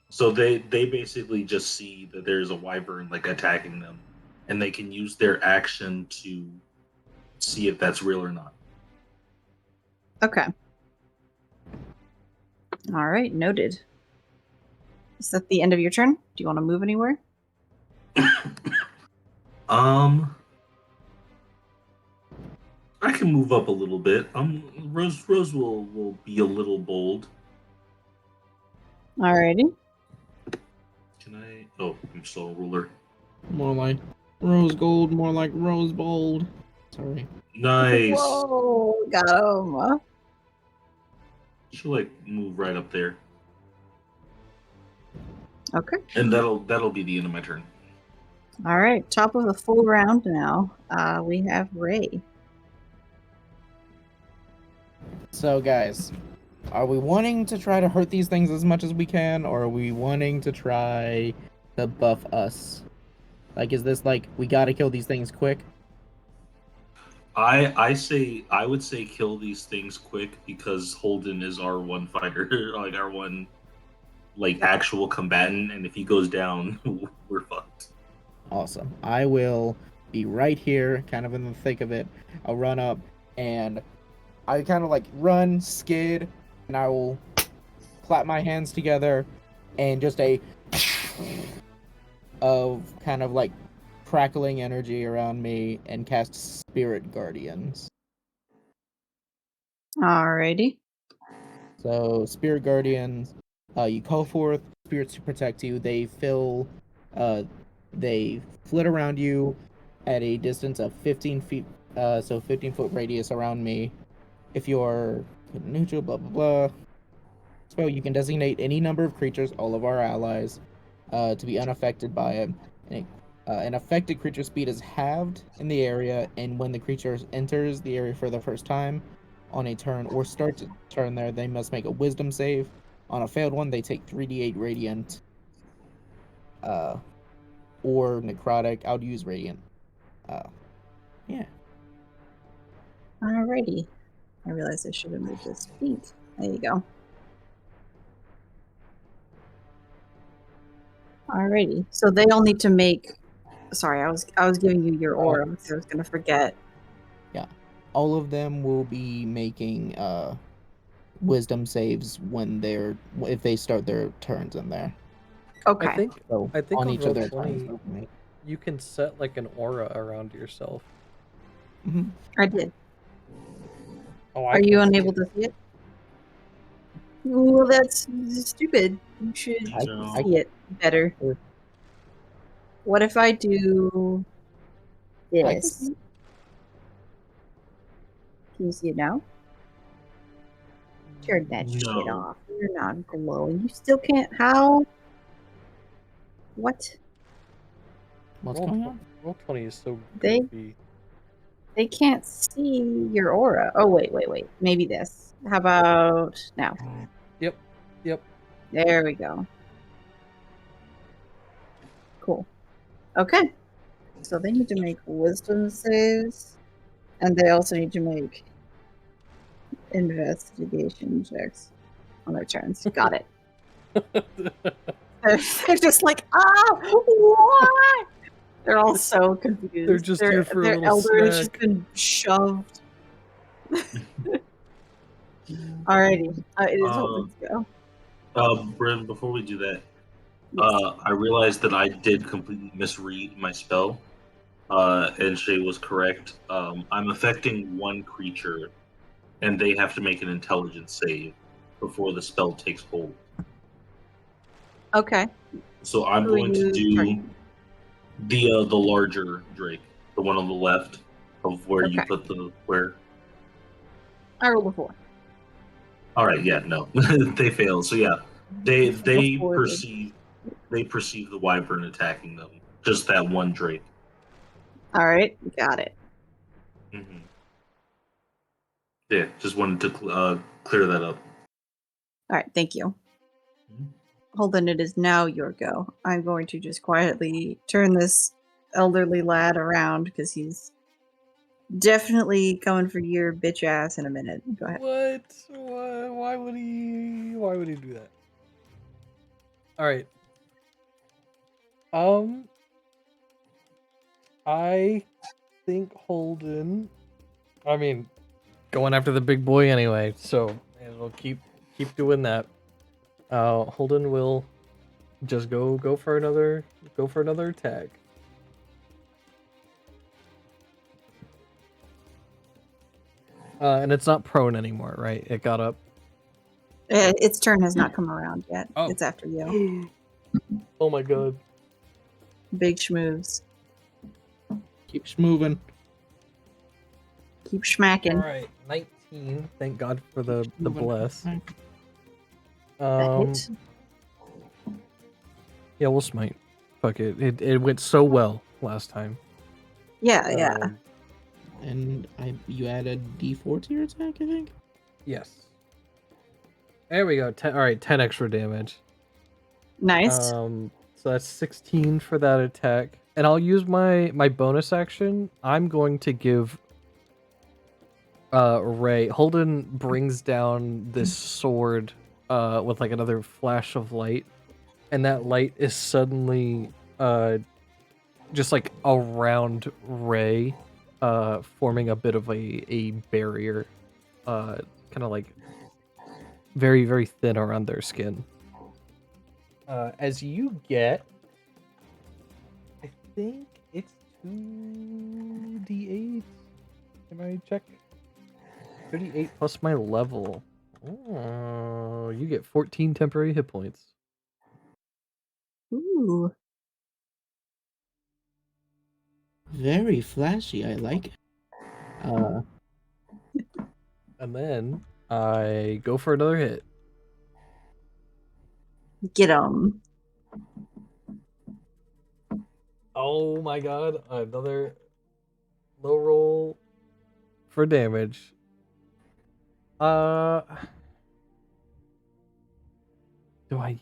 So they basically just see that there's a wyvern like attacking them, and they can use their action to see if that's real or not.
Okay. All right, noted. Is that the end of your turn? Do you want to move anywhere?
I can move up a little bit. Rose will be a little bold.
Alrighty.
Can I? Oh, I'm still a ruler.
More like rose gold, more like rose bold. Sorry.
Nice.
Whoa, got him.
She'll like move right up there,
Okay.
and that'll be the end of my turn.
All right. Top of the full round now. We have Ray.
So, guys, are we wanting to try to hurt these things as much as we can, or are we wanting to try to buff us? Like, is this like we gotta kill these things quick?
I would say kill these things quick because Holden is our one fighter, like our one like actual combatant, and if he goes down, we're fucked.
Awesome. I will be right here, kind of in the thick of it. I'll run up and I kind of like run, skid, and I will clap my hands together and just a of kind of like crackling energy around me and cast Spirit Guardians.
Alrighty.
So Spirit Guardians, you call forth spirits to protect you. They flit around you at a distance of 15 feet, so 15-foot radius around me. If you're neutral, blah blah blah. So you can designate any number of creatures, all of our allies, to be unaffected by it. An affected creature's speed is halved in the area, and when the creature enters the area for the first time on a turn or starts a turn there, they must make a wisdom save. On a failed one, they take 3d8 radiant or necrotic. I would use radiant. Yeah.
Alrighty. I realized I should have moved this feet. There you go. Alrighty. So they all need to make. Sorry, I was giving you your aura because I was gonna forget.
All of them will be making wisdom saves if they start their turns in there.
Okay.
I think
So
I think
on
on
each of their
Roll20
turns.
you can set like an aura around yourself.
Mm-hmm.
I did.
Oh,
Are you unable to see it? Well, that's stupid. You should
No.
see it better. What if I do this? Can you see it now? Turn that shit
No.
off. You're not glowing. You still can't. How? What?
What's going on?
Roll20 is so
They-
goofy.
They can't see your aura. Oh, wait. Maybe this. How about now?
Yep.
There we go. Cool. Okay. So they need to make wisdom saves. And they also need to make investigation checks on their turns. Got it. They're just like, what? They're all so confused.
They're just here for a
their
little
elder has just
snack.
been shoved. Alrighty. It is Holden's go.
Bryn, before we do that,
Yes.
I realized that I did completely misread my spell, and Shay was correct. I'm affecting one creature, and they have to make an intelligence save before the spell takes hold.
Okay.
So I'm
Who are
going to
you
do
targeting?
the larger Drake, the one on the left of where you
Okay.
put the where.
I rolled a 4.
All right, yeah, no, they failed. So yeah, they
Before
perceive the wyvern attacking them. Just that one Drake.
Alright, got it.
Mm-hmm. Yeah, just wanted to clear that up.
All right, thank you.
Mhm.
Holden, it is now your go. I'm going to just quietly turn this elderly lad around because he's definitely coming for your bitch ass in a minute. Go ahead.
What? Why would he? Why would he do that? All right. I think Holden. I mean, going after the big boy anyway, so may as well keep doing that. Holden will just go for another attack. And it's not prone anymore, right? It got up.
Its turn has not come around yet.
Oh.
It's after you.
Oh my god.
Big schmoves.
Keeps moving.
Keep schmacking.
All right, 19. Thank God for the
Moving.
bless.
That hit.
Yeah, we'll smite. Fuck it. It went so well last time.
Yeah.
Um,
And you added D4 to your attack, I think?
yes. There we go. All right, 10 extra damage.
Nice.
So that's 16 for that attack. And I'll use my bonus action. I'm going to give Ray. Holden brings down this sword with like another flash of light. And that light is suddenly just like around Ray, forming a bit of a barrier. Kind of like very, very thin around their skin. As you get, I think it's 2d8. Can I check? 2d8 plus my level. Oh, you get 14 temporary hit points.
Ooh.
Very flashy, I like it.
And then I go for another hit.
Get him.
Oh my god, another low roll for damage. Do I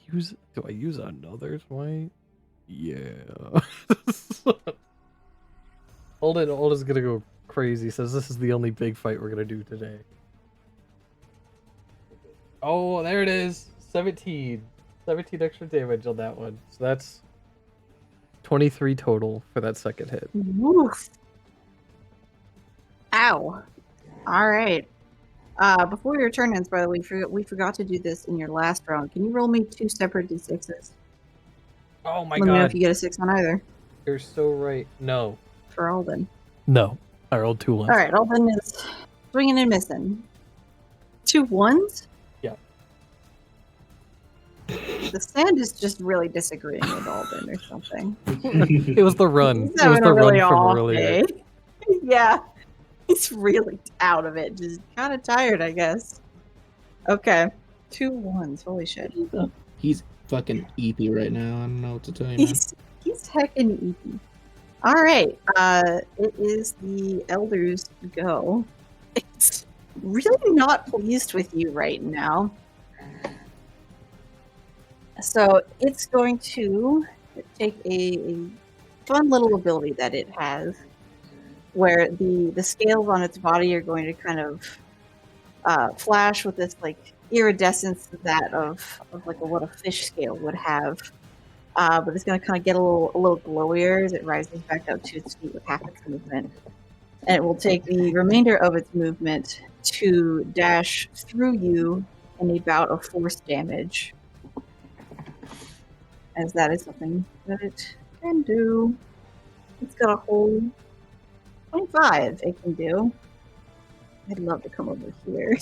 use another smite? Yeah. Holden's gonna go crazy. Says this is the only big fight we're gonna do today. Oh, there it is. 17 extra damage on that one. So that's 23 total for that second hit.
Woof. Ow. All right. Before your turn ends, by the way, we forgot to do this in your last round. Can you roll me 2 separate d6s?
Oh my
Let me know if
god.
you get a 6 on either.
You're so right. No.
For Alden.
No. I rolled 2 ones.
All right, Alden is swinging and missing. 2 1s?
Yeah.
The sand is just really disagreeing with Alden or something.
It was the run.
He's
It was
having
the
a really
run from
off
earlier.
day. Yeah. He's really out of it. Just kind of tired, I guess. Okay. 2 1s. Holy shit.
He's fucking eepy right now. I don't know what to tell you, man.
He's heckin' eepy. All right. It is the Elder's go. It's really not pleased with you right now. So it's going to take a fun little ability that it has, where the scales on its body are going to kind of flash with this like iridescence that of like what a fish scale would have. But it's going to kind of get a little glowier as it rises back up to its feet with half its movement. And it will take the remainder of its movement to dash through you in a bout of force damage. As that is something that it can do. It's got a whole 25 it can do. I'd love to come over here.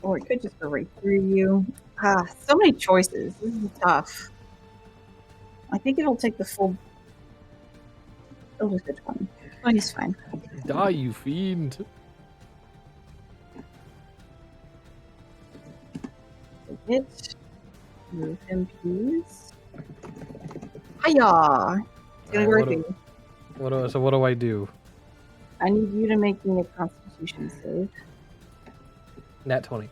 Or it could just go right through you. So many choices. This is tough. I think it'll take the full... It'll just go 20. 20's fine.
Die, you fiend.
Take it. Move him, please. Hiya! It's gonna go right through you.
So what do I do?
I need you to make me a Constitution save.
Nat 20.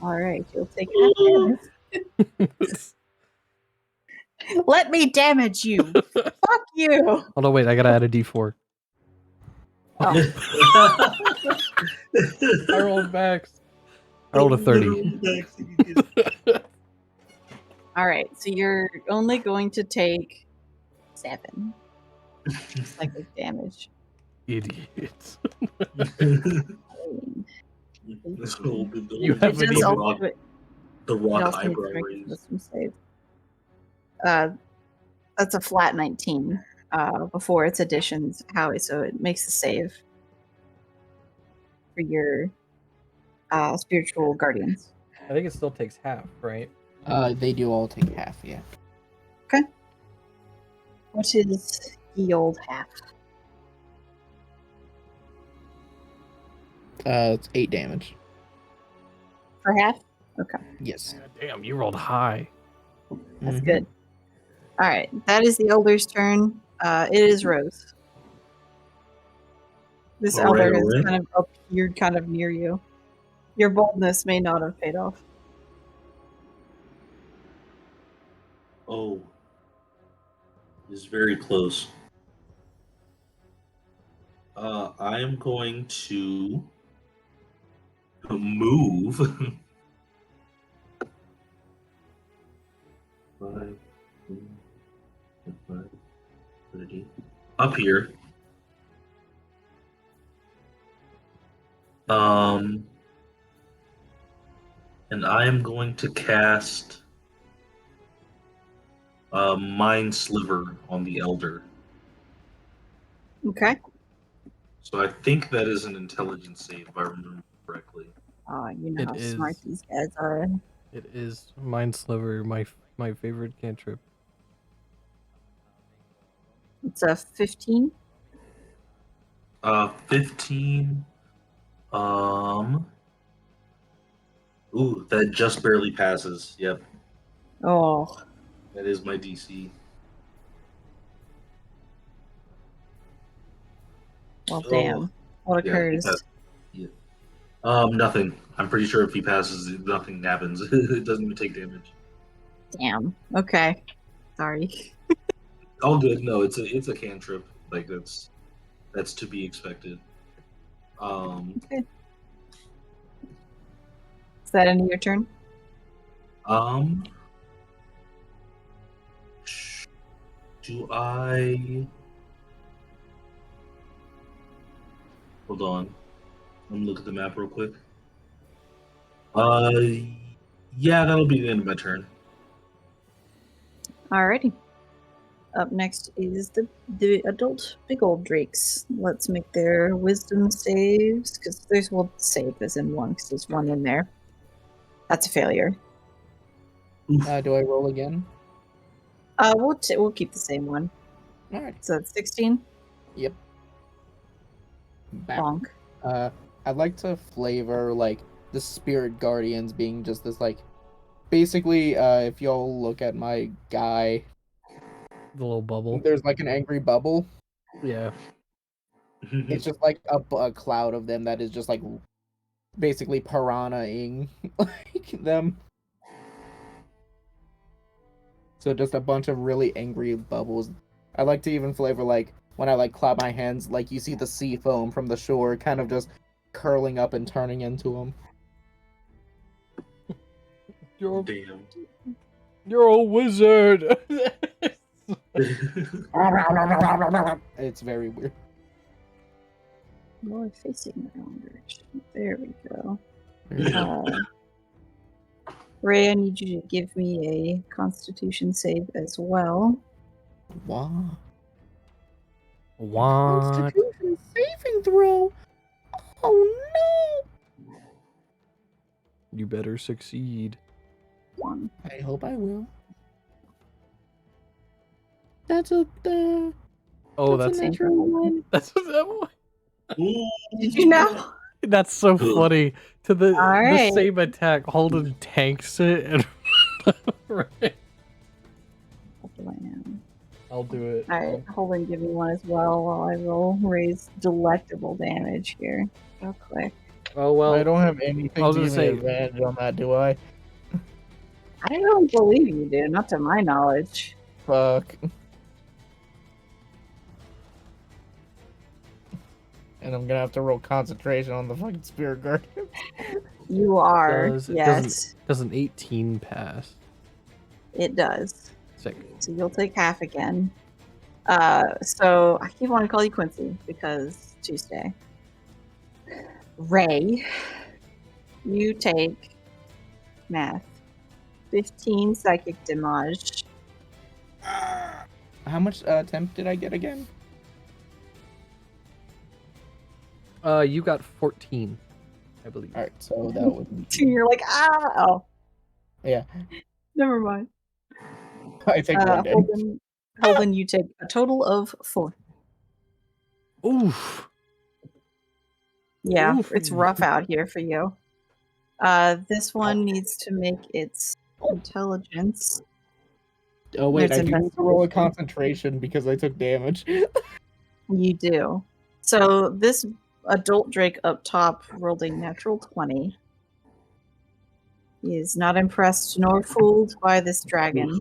All right, you'll take half damage. Let me damage you. Fuck you.
Hold on, wait. I gotta add a D4.
Oh.
I rolled max. I rolled a 30.
All right, so you're only going to take 7 psychic damage.
Idiots.
You
haven't
It does
even-
also, it
the rock
also needs
eyebrow
to make a
raise.
wisdom save. That's a flat 19 before its additions, Howie, so it makes the save for your spiritual guardians.
I think it still takes half, right?
They do all take half, yeah.
What is the old half?
It's 8 damage.
For half? Okay,
Yes.
Damn, you rolled high.
that's
Mhm.
good. All right, that is the elder's turn. It is Rose. This
All right,
elder
all
has
right.
kind of appeared kind of near you. Your boldness may not have paid off.
Oh, it's very close. I am going to move 5, 30 up here. And I am going to cast Mind Sliver on the Elder.
Okay.
So I think that is an intelligence save, if I remember correctly.
You know
It
how smart
is.
these guys are.
It is Mind Sliver, my favorite cantrip.
It's a 15.
15. Ooh, that just barely passes. Yep,
Oh,
that is my DC.
well,
Oh,
damn. What
yeah, he
occurs?
passed. Yeah. Nothing. I'm pretty sure if he passes, nothing happens. It doesn't even take damage.
Damn. Okay. Sorry.
All good. No, it's a cantrip. Like that's to be expected.
Okay. Is that end of your turn?
Do I? Hold on. Let me look at the map real quick. Yeah, that'll be the end of my turn.
Alrighty. Up next is the adult big old drakes. Let's make their wisdom saves because we'll save as in one because there's one in there. That's a failure.
Do I roll again?
We'll keep the same one.
Alright.
So that's 16.
Yep. Back.
Bonk.
I'd like to flavor like the spirit guardians being just this like basically if y'all look at my guy,
The little bubble.
there's like an angry bubble.
Yeah.
It's just like a cloud of them that is just like basically piranha-ing like them. So just a bunch of really angry bubbles. I like to even flavor like when I like clap my hands, like you see the sea foam from the shore kind of just curling up and turning into them.
Damn.
You're a wizard.
It's very weird.
More facing the wrong direction. There we go.
Yeah.
Ray, I need you to give me a Constitution save as well.
Wow.
What?
Constitution saving throw. Oh no!
You better succeed.
1.
I hope I will. That's a
Oh,
that's
that's
a natural one.
that's that one.
Did you know?
That's so funny. To the
Alright.
same attack, Holden tanks it and right.
What do I know?
I'll do it.
Alright, hold on, give me one as well while I roll Ray's delectable damage here. Real quick.
Oh well.
I don't have anything
I was
to
gonna
give me
say-
advantage on that, do I?
I don't believe you do, not to my knowledge.
Fuck. And I'm gonna have to roll concentration on the fucking spirit guardian.
You are,
Does- it
yes,
Does an 18 pass?
it does.
Sick.
So you'll take half again. So I keep wanting to call you Quincy because Tuesday. Ray, you take math. 15 psychic damage.
How much temp did I get again?
You got 14, I believe.
Alright, so that would
You're like, oh,
yeah.
never mind.
I take one damage.
Holden, you take a total of 4.
Oof.
Yeah,
Oof.
it's rough out here for you. This one needs to make its intelligence.
Oh wait,
There's
I do need to roll a
investigation.
concentration because I took damage.
You do. So this adult Drake up top rolled a natural 20. He is not impressed nor fooled by this dragon.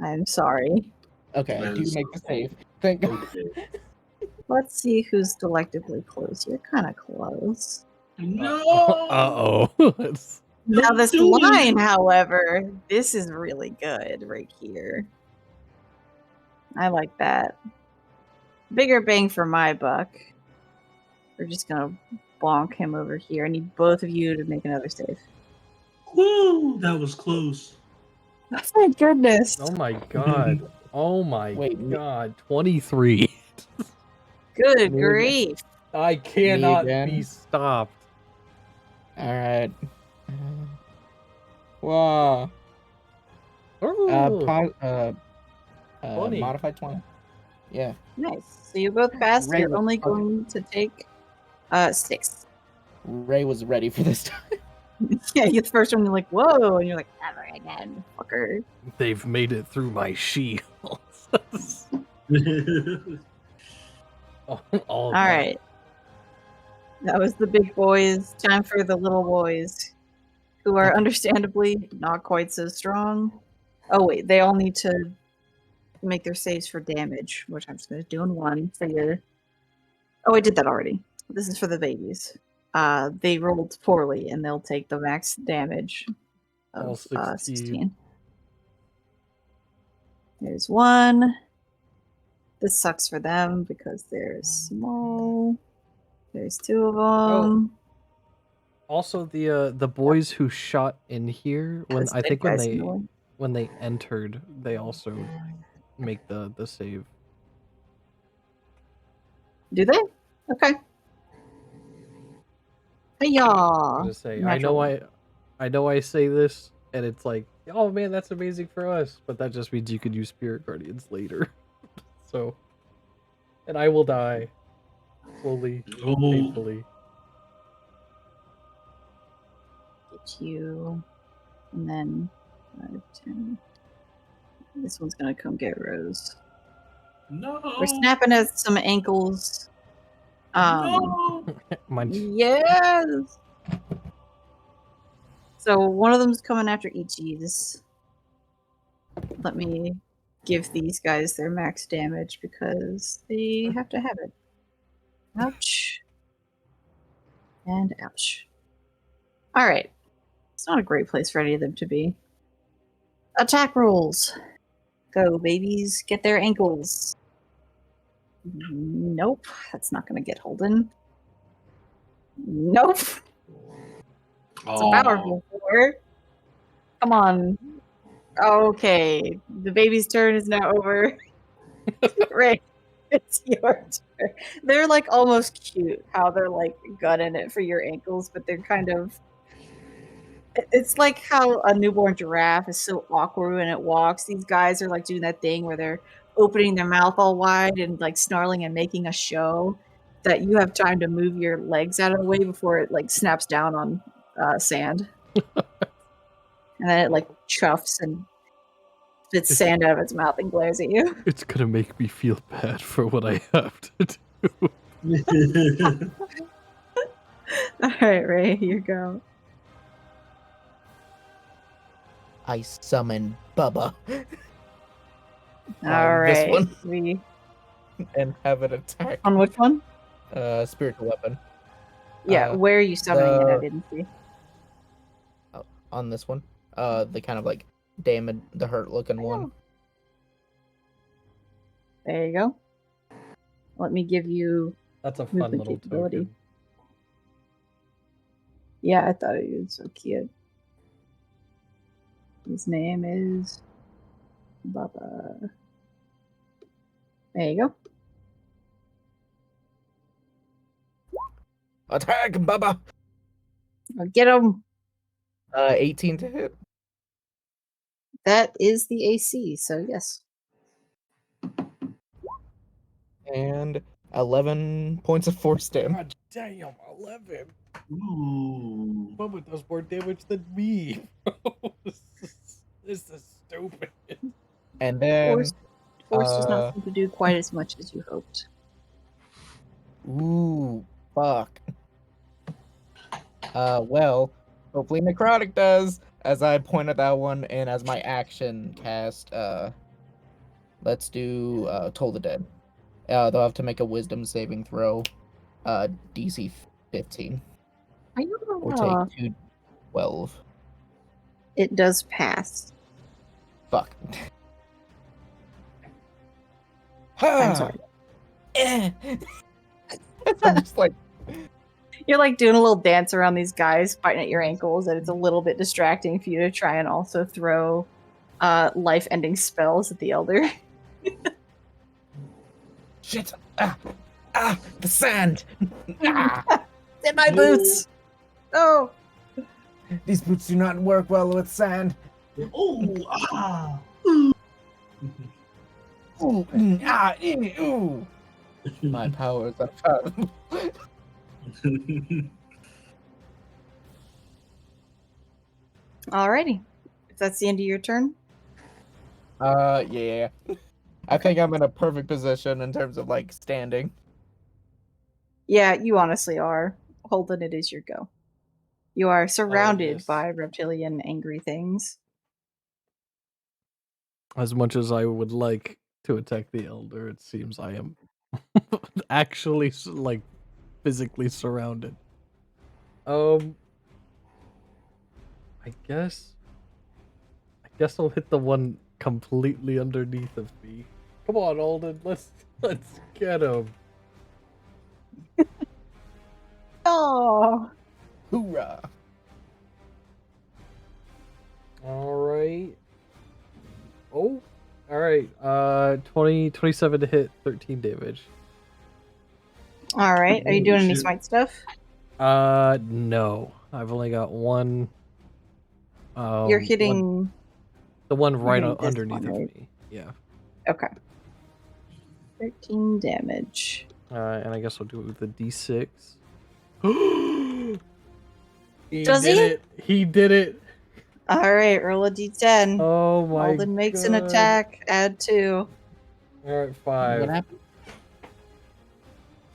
I'm sorry.
Okay, I
That
do
is-
make the save. Thank God.
Okay.
Let's see who's collectively close. You're kind of close.
No.
Uh-oh. It's-
Now
Don't
this
do it.
line, however, this is really good right here. I like that. Bigger bang for my buck. We're just gonna bonk him over here. I need both of you to make another save.
Woo, that was close.
Oh my goodness.
oh my god. Oh my
Wait, me-
god. 23.
Good
Me
grief.
I cannot
again?
be stopped.
Alright. Wow.
Ooh. 20.
Modified 20. Yeah.
Nice. So you both passed.
Ray
You're
was
only
perfect.
going to take 6.
Ray was ready for this time.
Yeah, you the first one, you're like, whoa, and you're like, never again, fucker.
They've made it through my shield. All
All right. That was the big boys. Time for the little boys, who are understandably not quite so strong. Oh, wait, they all need to make their saves for damage, which I'm just going to do in one. So you're... Oh, I did that already. This is for the babies. They rolled poorly, and they'll take the max damage
All
of
16.
16. There's one. This sucks for them because they're small. There's 2 of them.
Also, the boys who shot in here when I think when they entered, they also make the save.
Do they? Okay. Hey
I
y'all.
was gonna say, I know
Natural.
I know I say this, and it's like, oh man, that's amazing for us, but that just means you could use Spirit Guardians later. So, and I will die slowly,
Oh,
painfully.
Get you. And then 5, 10. This one's gonna come get Rose.
no.
We're snapping at some ankles.
No.
Mine,
Yes. So one of them's coming after each of these. Let me give these guys their max damage because they have to have it. Ouch. And ouch. All right. It's not a great place for any of them to be. Attack rolls. Go, babies. Get their ankles. Nope. That's not going to get Holden. Nope. It's a powerful 4. Come on. Okay. The baby's turn is now over. Right. It's your turn. They're like almost cute how they're like gunning it for your ankles, but they're kind of. It's like how a newborn giraffe is so awkward when it walks. These guys are like doing that thing where they're opening their mouth all wide and like snarling and making a show that you have time to move your legs out of the way before it like snaps down on sand. And then it like chuffs and spits sand out of its mouth and glares at you.
it's gonna make me feel bad for what I have to do.
All right, Ray, you go.
I summon Bubba
All
this
right,
one.
we
and have it attack.
on which one?
Spiritual weapon.
Yeah, where are you summoning it? I
the-
didn't see.
On this one. The kind of like damage, the hurt looking one.
There you go. Let me give you.
That's a fun
Movement
little
capability.
token.
Yeah, I thought it was so cute. His name is Bubba. There you go.
Attack, Bubba!
I'll get him.
18 to hit.
That is the AC, so yes.
And 11 points of force damage.
God damn, 11.
Ooh.
Bubba does more damage than me. This is stupid.
And then,
Force does
uh,
not seem to do quite as much as you hoped.
ooh, fuck. Well, hopefully Necrotic does, as I point at that one, and as my action cast, let's do, Toll the Dead. They'll have to make a wisdom saving throw, DC 15, or take 2d12.
It does pass.
Fuck.
I'm sorry.
I'm just like,
You're like doing a little dance around these guys fighting at your ankles, and it's a little bit distracting for you to try and also throw life-ending spells at the elder.
shit. The sand.
In my boots! Oh!
These boots do not work well with sand.
Oh, ah.
Ooh, ooh. My powers are found.
Alrighty. If that's the end of your turn.
Yeah. I think I'm in a perfect position in terms of like standing.
Yeah, you honestly are. Holden, it is your go. You are surrounded
yes.
by reptilian angry things.
As much as I would like to attack the elder, it seems I am actually like physically surrounded. I guess I'll hit the one completely underneath of me. Come on, Alden, let's get him.
Oh!
Hoorah!
All right. Oh, all right. 27 to hit, 13 damage.
Alright, are you
Holy
doing any
shit.
smite stuff?
No. I've only got one.
You're hitting.
the one right
hitting this
underneath
one,
of
right?
me. Yeah.
Okay. 13 damage.
And I guess I'll do it with a d6. He
Does
did
he?
it. He did it.
Alright, roll a d10.
Oh my
Alden makes an
God.
attack, add 2.
All right,
What
5.
happened?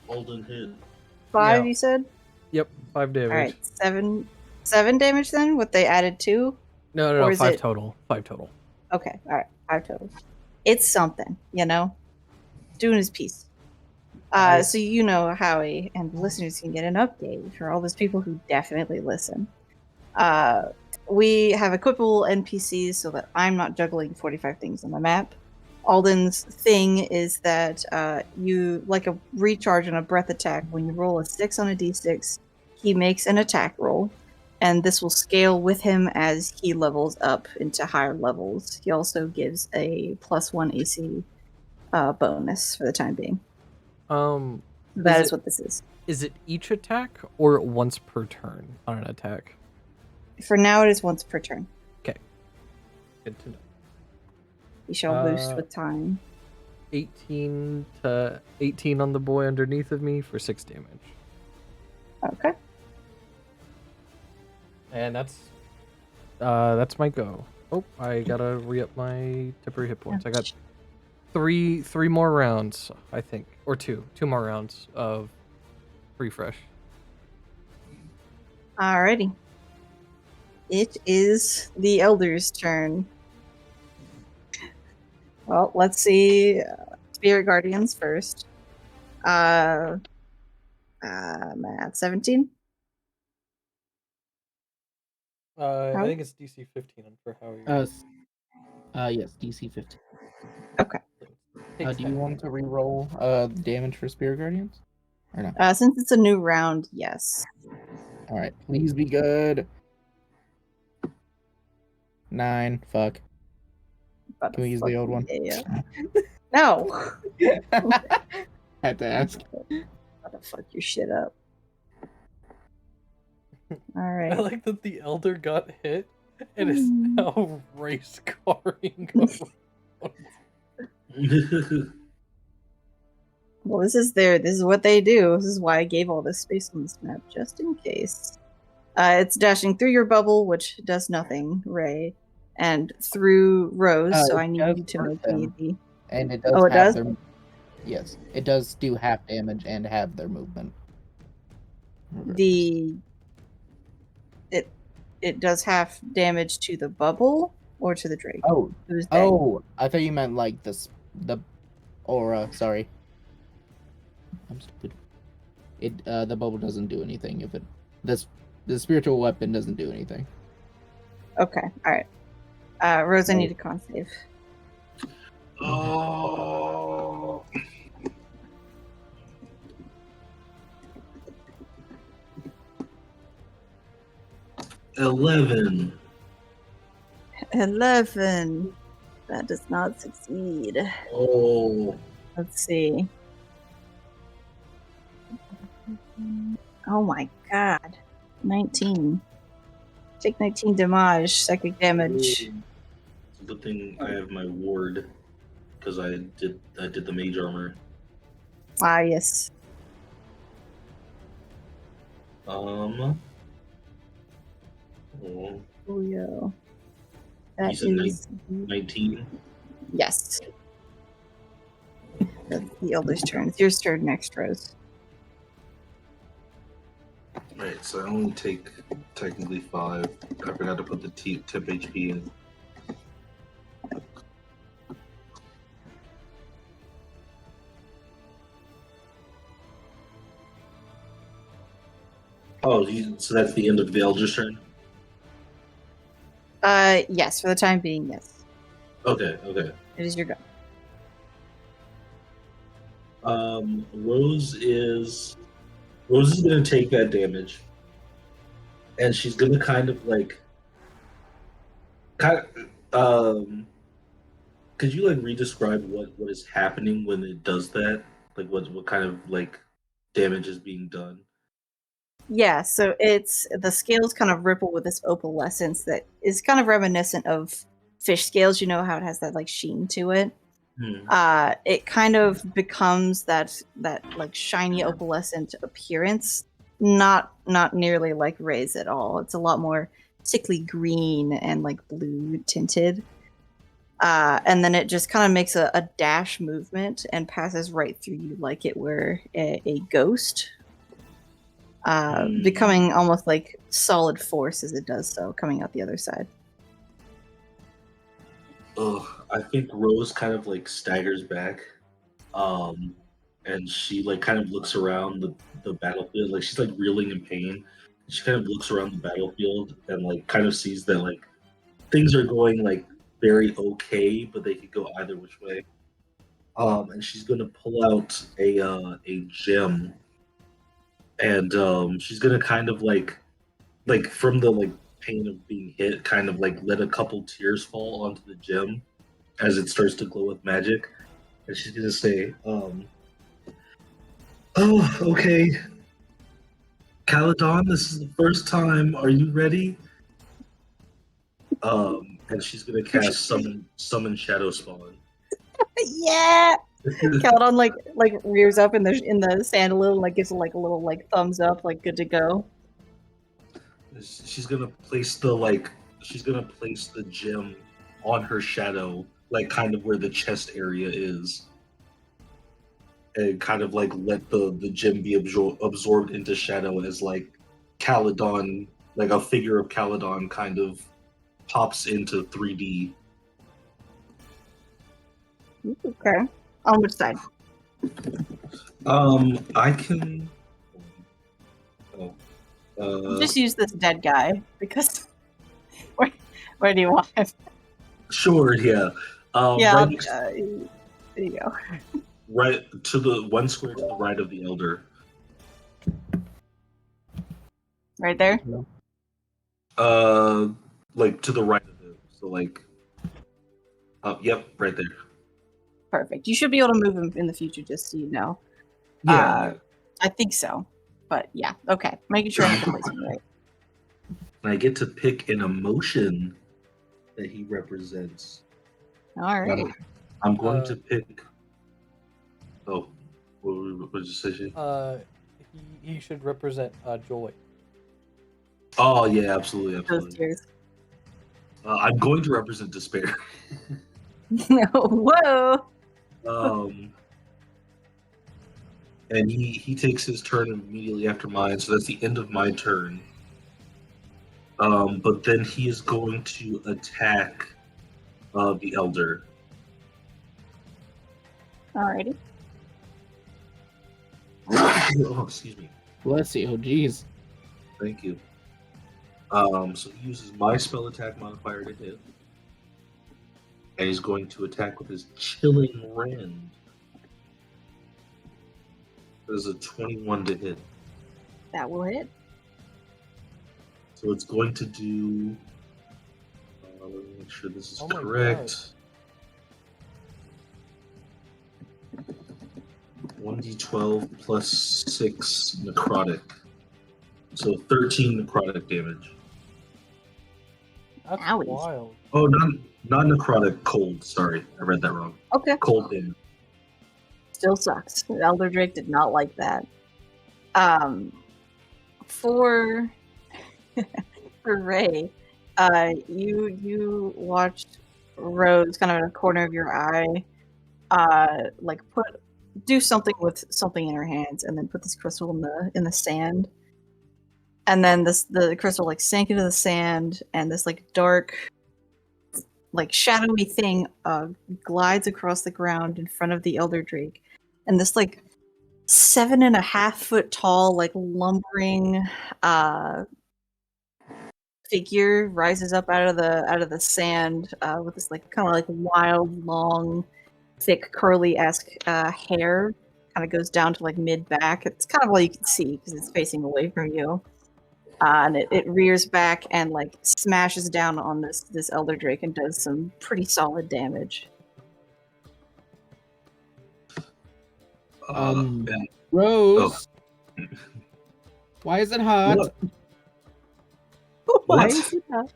Alden hit.
5,
Yeah.
you said?
Yep, 5 damage.
Alright, 7 damage then? What they added 2?
No,
Or is
5
it-
total. 5 total.
Okay, alright, 5 total. It's something, you know? Doing his piece. So you know Howie and the listeners can get an update for all those people who definitely listen. We have equipable NPCs so that I'm not juggling 45 things on the map. Alden's thing is that you, like a recharge and a breath attack, when you roll a 6 on a d6, he makes an attack roll, and this will scale with him as he levels up into higher levels. He also gives a +1 AC bonus for the time being. That is what this is.
Is it each attack or once per turn on an attack?
For now, it is once per turn.
Good to know.
You shall boost with time.
18 to 18 on the boy underneath of me for 6 damage.
Okay.
And that's my go. Oh, I gotta re-up my temporary hit points. I got three more rounds, I think, or two more rounds of refresh.
Alrighty. It is the Elder's turn. Well, let's see. Spirit Guardians first. I'm at 17.
I think it's DC 15 for how you.
Yes, DC 15.
Okay.
Do you want to re-roll the damage for Spirit Guardians? Or no?
Since it's a new round, yes.
Alright, please be good. 9, fuck.
But
Can we use the old one?
Yeah. No!
Had to ask.
Gotta fuck your shit up.
I
Alright.
like that the elder got hit and is now race carring around.
Well, this is what they do. This is why I gave all this space on this map, just in case. It's dashing through your bubble, which does nothing, Ray, and through Rose, so
It
I need
does
you to
hurt
make me
them.
the...
And it does
Oh, it
have
does?
their... Yes, it does do half damage and have their movement.
It does half damage to the bubble or to the Drake?
Oh,
Who's dead?
oh, I thought you meant like the aura. Sorry, I'm stupid. The bubble doesn't do anything if it the spiritual weapon doesn't do anything.
Okay, alright. Rose, I need a con save.
Oh. $11.
11. That does not succeed.
Oh.
Let's see. Oh my god. 19. Take 19 damage, psychic damage.
It's a good thing I have my ward because I did the mage armor.
Ah, yes.
Oh.
Oh, yeah.
You said 19.
Yes. That's the Elder's turn. It's your turn next, Rose.
Right, so I only take technically 5. I forgot to put the temp HP in. Oh, so that's the end of the Elder's turn?
Yes, for the time being, yes.
Okay.
It is your go.
Rose is gonna take that damage, and she's gonna could you like re-describe what is happening when it does that? Like what kind of like damage is being done?
Yeah, so it's the scales kind of ripple with this opalescence that is kind of reminiscent of fish scales. You know how it has that like sheen to it. It kind of becomes that like shiny opalescent appearance. Not nearly like Ray's at all. It's a lot more sickly green and like blue tinted. And then it just kind of makes a dash movement and passes right through you like it were a ghost. Becoming almost like solid force as it does so, coming out the other side.
I think Rose kind of like staggers back, and she like kind of looks around the battlefield, like she's like reeling in pain. She kind of looks around the battlefield and like kind of sees that like things are going like very okay, but they could go either which way. And she's gonna pull out a gem, and she's gonna kind of like from the like pain of being hit, kind of like let a couple tears fall onto the gem as it starts to glow with magic, and she's gonna say, "Oh, okay, Caledon, this is the first time. Are you ready?" And she's gonna cast summon Shadow Spawn.
Yeah. Caledon like rears up in the sand a little, like gives like a little like thumbs up, like good to go.
She's gonna place the gem on her shadow, like kind of where the chest area is, and kind of like let the gem be absorbed into shadow as like Caledon, like a figure of Caledon, kind of pops into 3D.
Okay. On which side?
I can. Oh,
Just use this dead guy because where do you want him?
sure, yeah.
Yeah,
Right, next,
there you go.
right to the one square to the right of the elder.
Right there.
Like to the right of it. So like, yep, right there.
Perfect. You should be able to move him in the future, just so you know.
Yeah.
I think so. But yeah, okay. Making sure I have the placement right.
And I get to pick an emotion that he represents.
All right.
I'm going to
Uh,
pick. Oh, what did you say? Shane?
He should represent joy.
Oh yeah, absolutely,
Those
absolutely.
tears.
I'm going to represent despair.
Whoa.
And he takes his turn immediately after mine, so that's the end of my turn. But then he is going to attack the elder.
Alrighty.
Oh, excuse me.
Bless you. Oh, jeez.
Thank you. So he uses my spell attack modifier to hit. And he's going to attack with his Chilling Rend. There's a 21 to hit.
That will hit.
So it's going to do. Let me make sure this is
Oh my
correct. 1d12 plus 6 necrotic. So 13 necrotic damage.
That's
Owie.
wild.
Oh, not necrotic, cold. Sorry, I read that wrong.
Okay.
Cold damage.
Still sucks. Elder Drake did not like that. For for Ray, you watched Rose kind of in a corner of your eye, like do something with something in her hands, and then put this crystal in the sand, and then the crystal like sank into the sand, and this like dark, like shadowy thing glides across the ground in front of the Elder Drake, and this like 7.5 foot tall, like lumbering figure rises up out of the sand with this like kind of like wild, long, thick, curly-esque hair. Kind of goes down to like mid back. It's kind of all you can see because it's facing away from you. And it rears back and like smashes down on this Elder Drake and does some pretty solid damage.
And
Rose. Why is it hot?
What?
Why
What?
is it not?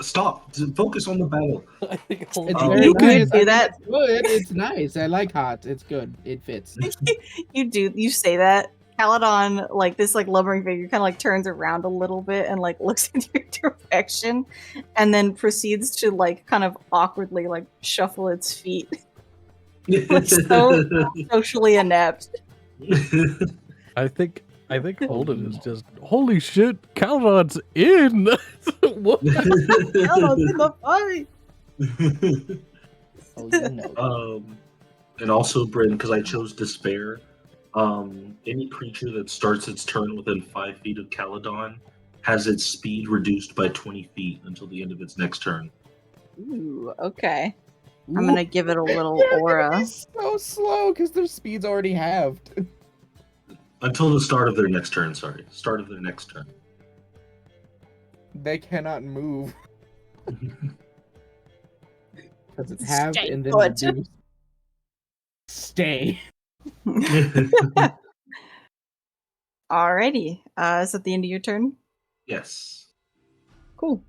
Stop. Focus on the battle.
I think
It's
Oh.
very
You
nice.
could do that.
It's good. It's nice. I like hot. It's good. It fits.
You say that. Caledon, like this like lumbering figure kind of like turns around a little bit and like looks in your direction and then proceeds to like kind of awkwardly like shuffle its feet. Like so socially inept.
I think Holden is just holy shit. Caledon's in. What?
Caledon's in the fight.
Oh, you know.
And also, Bryn, because I chose despair. Any creature that starts its turn within 5 feet of Caledon has its speed reduced by 20 feet until the end of its next turn.
Ooh, okay. I'm gonna give it a little aura.
So slow because their speed's already halved.
Until the start of their next turn, sorry. Start of their next turn.
They cannot move because it's halved
Stay
and then
put.
reduced. Stay.
Alrighty. Is that the end of your turn?
Yes.
Cool.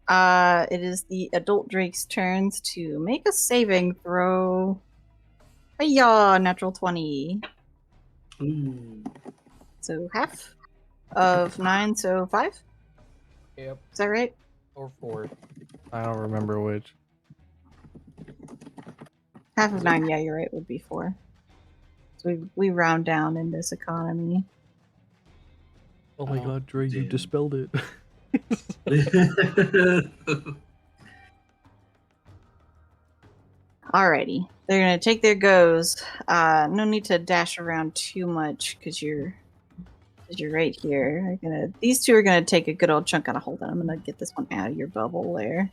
It is the adult Drake's turns to make a saving throw. Hiya, natural 20.
Ooh.
So half of 9, so 5?
Yep.
Is that right?
Or 4.
I don't remember which.
Half of 9, yeah, you're right, would be 4. So we round down in this economy.
Oh my god, Dre, you
damn.
dispelled it.
Alrighty. They're gonna take their goes. No need to dash around too much because you're right here. These two are gonna take a good old chunk out of hold on. I'm gonna get this one out of your bubble there.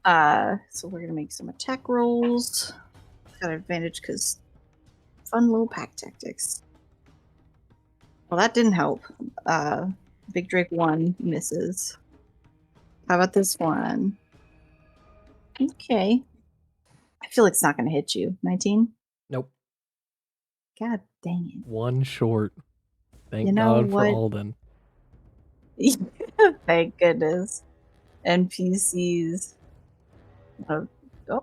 So we're gonna make some attack rolls. Got advantage because fun little pack tactics. Well, that didn't help. Big Drake 1 misses. How about this one? Okay. I feel like it's not going to hit you. 19?
Nope.
God dang
One short. Thank
You know
God
what?
for Alden.
it. Thank goodness. NPCs. Oh,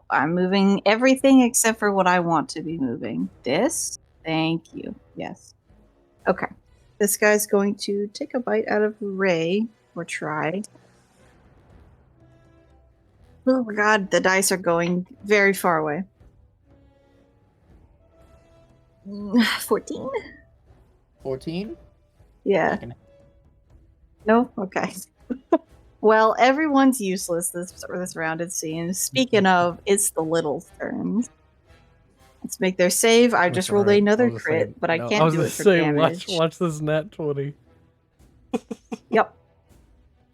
I'm moving everything except for what I want to be moving. This? Thank you. Yes. Okay. This guy's going to take a bite out of Ray, or try. Oh my god, the dice are going very far away. 14?
14?
Yeah. No? Okay. Well, everyone's useless this round, it seems. Speaking of, it's the little turns. Let's make their save. I just rolled another crit, but I can't do it for damage.
Watch this nat 20.
Yep.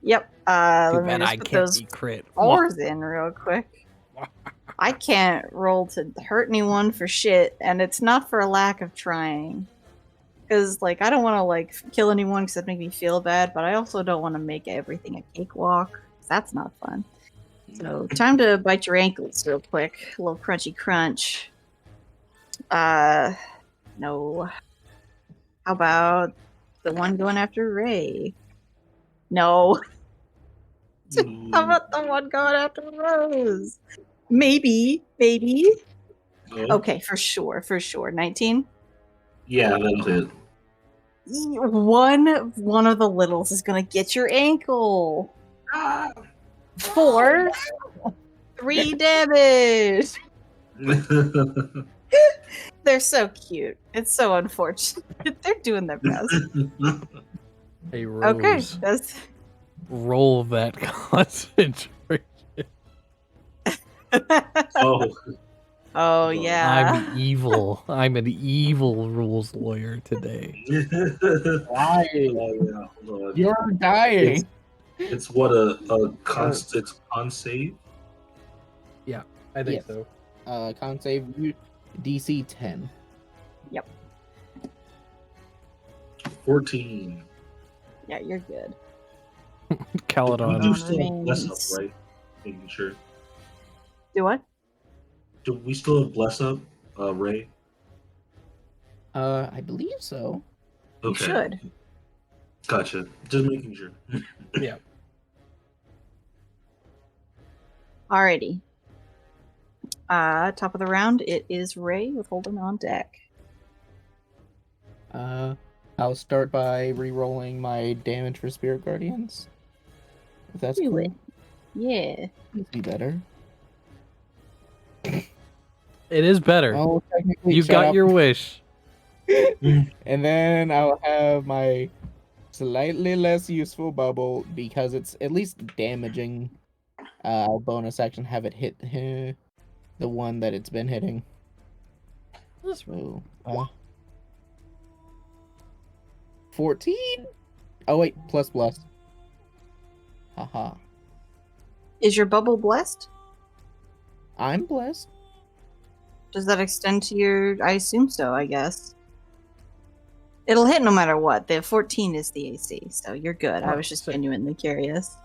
Yep.
Too
Let me
bad
just
I
put
can't
those
be crit.
fours in real quick. I can't roll to hurt anyone for shit, and it's not for a lack of trying. Because, like, I don't want to, like, kill anyone because that'd make me feel bad, but I also don't want to make everything a cakewalk. 'Cause that's not fun. So, time to bite your ankles real quick. A little crunchy crunch. No. How about the one going after Ray? No. How about the one going after Rose? Maybe.
Oh,
Okay, for sure. 19?
yeah, that'll hit.
One of the littles is gonna get your ankle. 4, 3 damage. They're so cute. It's so unfortunate. They're doing their best.
Hey, Rose.
Okay, that's
Roll that concentration.
Oh,
Oh yeah.
I'm evil. I'm an evil rules lawyer today.
Why?
yeah, hold on.
You're dying.
It's what a constant con save.
I think
Yes.
so.
Con save DC 10.
14.
Yeah, you're good.
We
Caledon.
do still have
remains.
bless up, right? Making sure.
Do what?
Do we still have bless up, Ray?
I believe so.
You should.
Gotcha. Just making sure.
Yeah.
Alrighty. Top of the round, it is Ray with Holden on deck.
I'll start by re-rolling my damage for Spirit Guardians. If that's
Do
cool.
it. Yeah.
Be better.
It is better.
Oh, technically,
You
shut
got
up.
your wish.
And then I'll have my slightly less useful bubble because it's at least damaging. Bonus action have it hit the one that it's been hitting. So, 14? Oh wait, plus. Haha.
Is your bubble blessed?
I'm blessed.
Does that extend to your... I assume so, I guess. It'll hit no matter what. The 14 is the AC, so you're good. I
Oh,
was just
sick.
genuinely curious.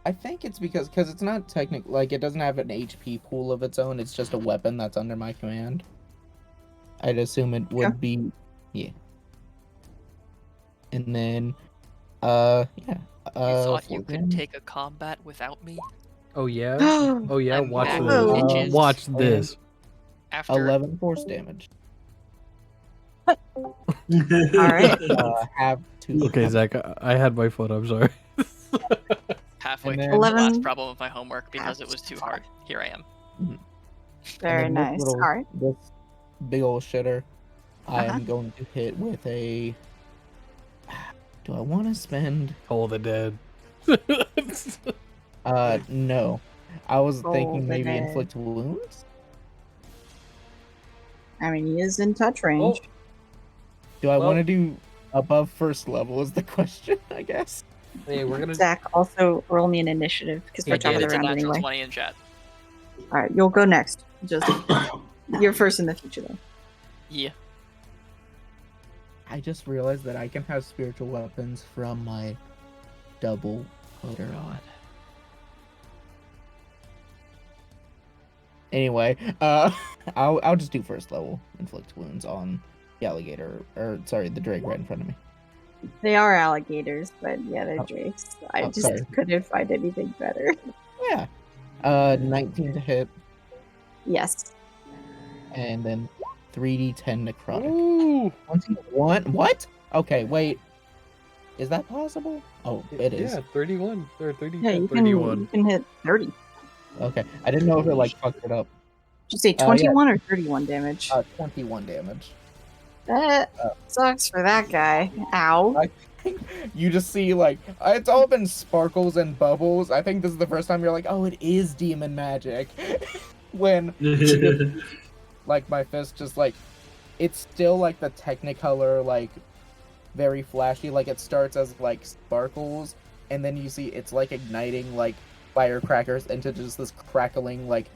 I think it's because it's not technical. Like, it doesn't have an HP pool of its own. It's just a weapon that's under my command. I'd assume it would be, yeah. And then, yeah.
You thought you
14.
could take a combat without me?
Oh yeah. Oh yeah.
I'm
Watch
back
this.
with
bitches.
Watch this.
After
11 force damage.
Alright.
Have to.
Okay, Zach. I had my foot. I'm sorry.
halfway
And
through
then-
the
11
last problem of my homework because it was too hard. Here I am.
Very
And then
nice.
this little-
Alright.
This big old shitter, I
Uh-huh.
am going to hit with a Do I want to spend?
Toll the Dead.
No. I was
Toll
thinking
the
maybe
Dead.
inflict wounds.
I mean, he is in touch range.
Oh.
Do I want
Well-
to do above first level? Is the question, I guess.
Hey, we're gonna.
Zach, also roll me an initiative because we're
Yeah,
top of
And
the
it's a
round
natural
anyway.
20 in chat.
All right, you'll go next. Just you're first in the future, though.
Yeah.
I just realized that I can have spiritual weapons from my double hitter. Anyway, I'll just do first level inflict wounds on the alligator, or sorry, the drake right in front of me.
They are alligators, but yeah, they're
Oh.
drakes. I
Oh,
just
sorry.
couldn't find anything better.
Yeah. 19 to hit,
Yes.
and then 3d10 necrotic.
Ooh.
21? What? Okay, wait. Is that possible? Oh, it is.
Yeah, 31 or 30.
Yeah, you
31.
can hit 30.
Okay, I didn't know if it like fucked it up.
Did you say
yeah.
21 or 31 damage?
21 damage.
That sucks for that guy. Ow.
You just see like it's all been sparkles and bubbles. I think this is the first time you're like, oh, it is demon magic. When like my fist just like it's still like the Technicolor like very flashy. Like it starts as like sparkles, and then you see it's like igniting like firecrackers into just this crackling like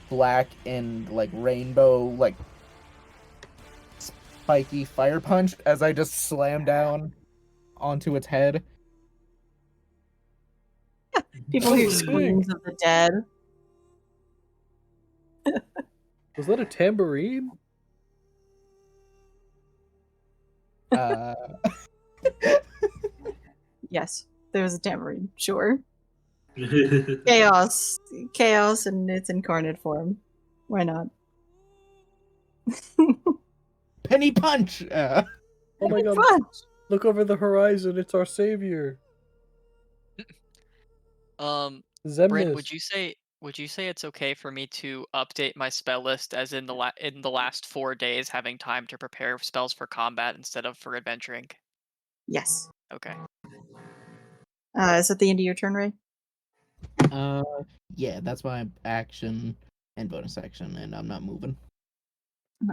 black and like rainbow like spiky fire punch as I just slam down onto its head.
People hear
Oh,
screams of the dead.
Was that a tambourine?
Uh,
Yes, there's a tambourine. Sure. Chaos. Chaos in its incarnate form. Why not?
penny punch.
Oh my god!
Fun.
Look over the horizon. It's our savior,
Bryn,
Zemnis.
would you say it's okay for me to update my spell list as in the last 4 days having time to prepare spells for combat instead of for adventuring?
Yes.
Okay.
Is that the end of your turn, Ray?
Yeah, that's my action and bonus action, and I'm not moving.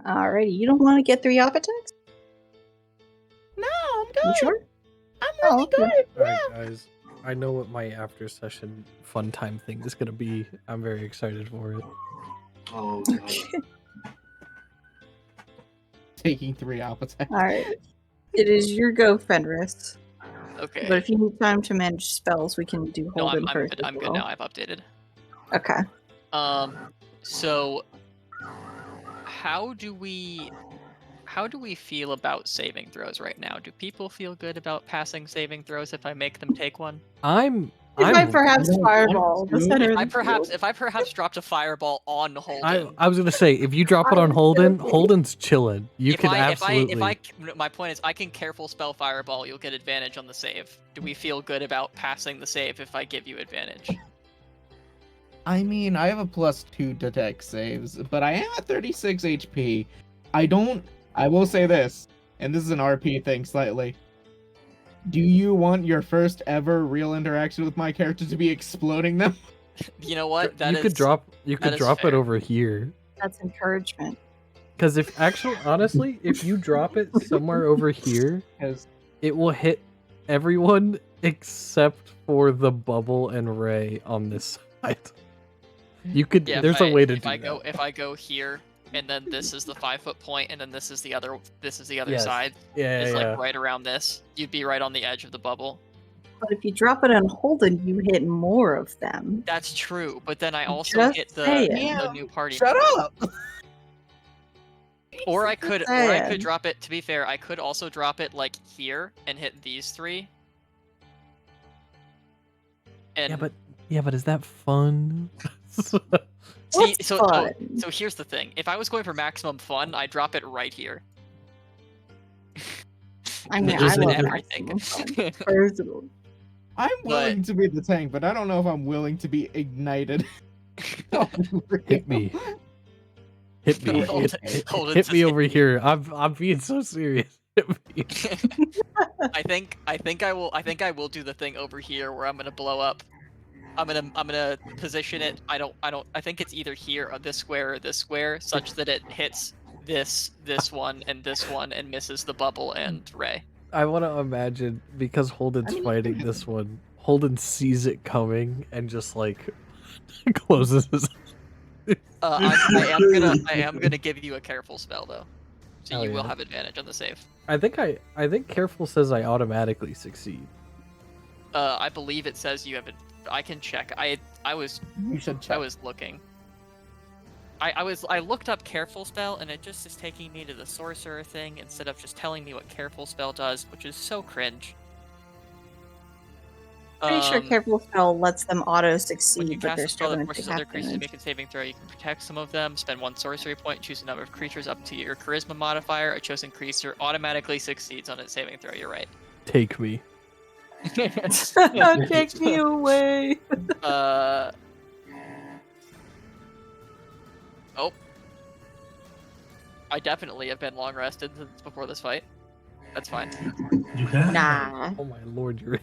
Alrighty. You don't want to get 3 op attacks?
No, I'm
You sure?
I'm
really good.
All right, guys. I know what my after session fun time thing is gonna be. I'm very excited for it.
Oh god.
Taking 3 op attacks.
Alright. It is your go, Fenris.
Okay.
But if you need time to manage spells, we can do
No,
Holden
I'm
first.
good.
as
I'm good
well.
now. I've updated.
Okay.
So how do we feel about saving throws right now? Do people feel good about passing saving throws if I make them take one?
If I perhaps
I don't
fireball
want
the
to.
center
If
of
I
the
perhaps
field.
if I perhaps dropped a fireball on Holden.
I was gonna say if you drop it on
I'm
Holden,
joking.
Holden's chilling. You
if
can
I,
absolutely.
my point is I can careful spell fireball, you'll get advantage on the save. Do we feel good about passing the save if I give you advantage?
I mean, I have a +2 to dex saves, but I am at 36 HP. I will say this, and this is an RP thing slightly. Do you want your first ever real interaction with my character to be exploding them?
You know what?
you could drop it
fair.
over here.
That's encouragement.
Because if actually, honestly, if you drop it somewhere over here,
Because
it will hit everyone except for the bubble and Ray on this side. You could.
Yeah,
There's a way to do
if I go here and then this is the 5-foot point and then this is the other
Yes.
side.
Yeah,
It's
yeah.
like right around this. You'd be right on the edge of the bubble.
But if you drop it on Holden, you hit more of them.
That's true, but then I also
Just
get the
saying.
new party.
shut
member.
up!
Or I could
saying.
drop it. To be fair, I could also drop it like here and hit these 3. And
Yeah, but is that fun?
see,
What's
so
fun?
so here's the thing. If I was going for maximum fun, I'd drop it right here.
I mean,
Just
I
in
love
everything.
maximum fun, personally.
I'm willing to be the tank, but I don't know if I'm willing to be ignited.
Hit me. Hit me.
Hold
Hit,
it- hold it
hit
to
me
the-
over here. I'm being so serious.
I think I will do the thing over here where I'm gonna blow up. I'm gonna position it. I think it's either here or this square, such that it hits this one, and misses the bubble and Ray.
I want to imagine, because Holden's
I mean,
fighting this one, Holden sees it coming and just like closes his.
I am gonna give you a careful spell though, so
Oh,
you will
yeah.
have advantage on the save.
I think careful says I automatically succeed.
I believe it says you have it. I can check. I was
You should check.
I was looking. I looked up careful spell and it just is taking me to the sorcerer thing instead of just telling me what careful spell does, which is so cringe.
Pretty sure careful spell lets them auto
When you
succeed, but
cast
they're
a spell
still
that
going to
forces
take
other
half
creatures to
damage.
make a saving throw, you can protect some of them, spend 1 sorcery point, choose a number of creatures up to your charisma modifier. A chosen creature automatically succeeds on its saving throw. You're right.
Take me.
Take me away.
Oh. I definitely have been long rested since before this fight. That's fine.
You have.
Nah.
Oh my lord, you're.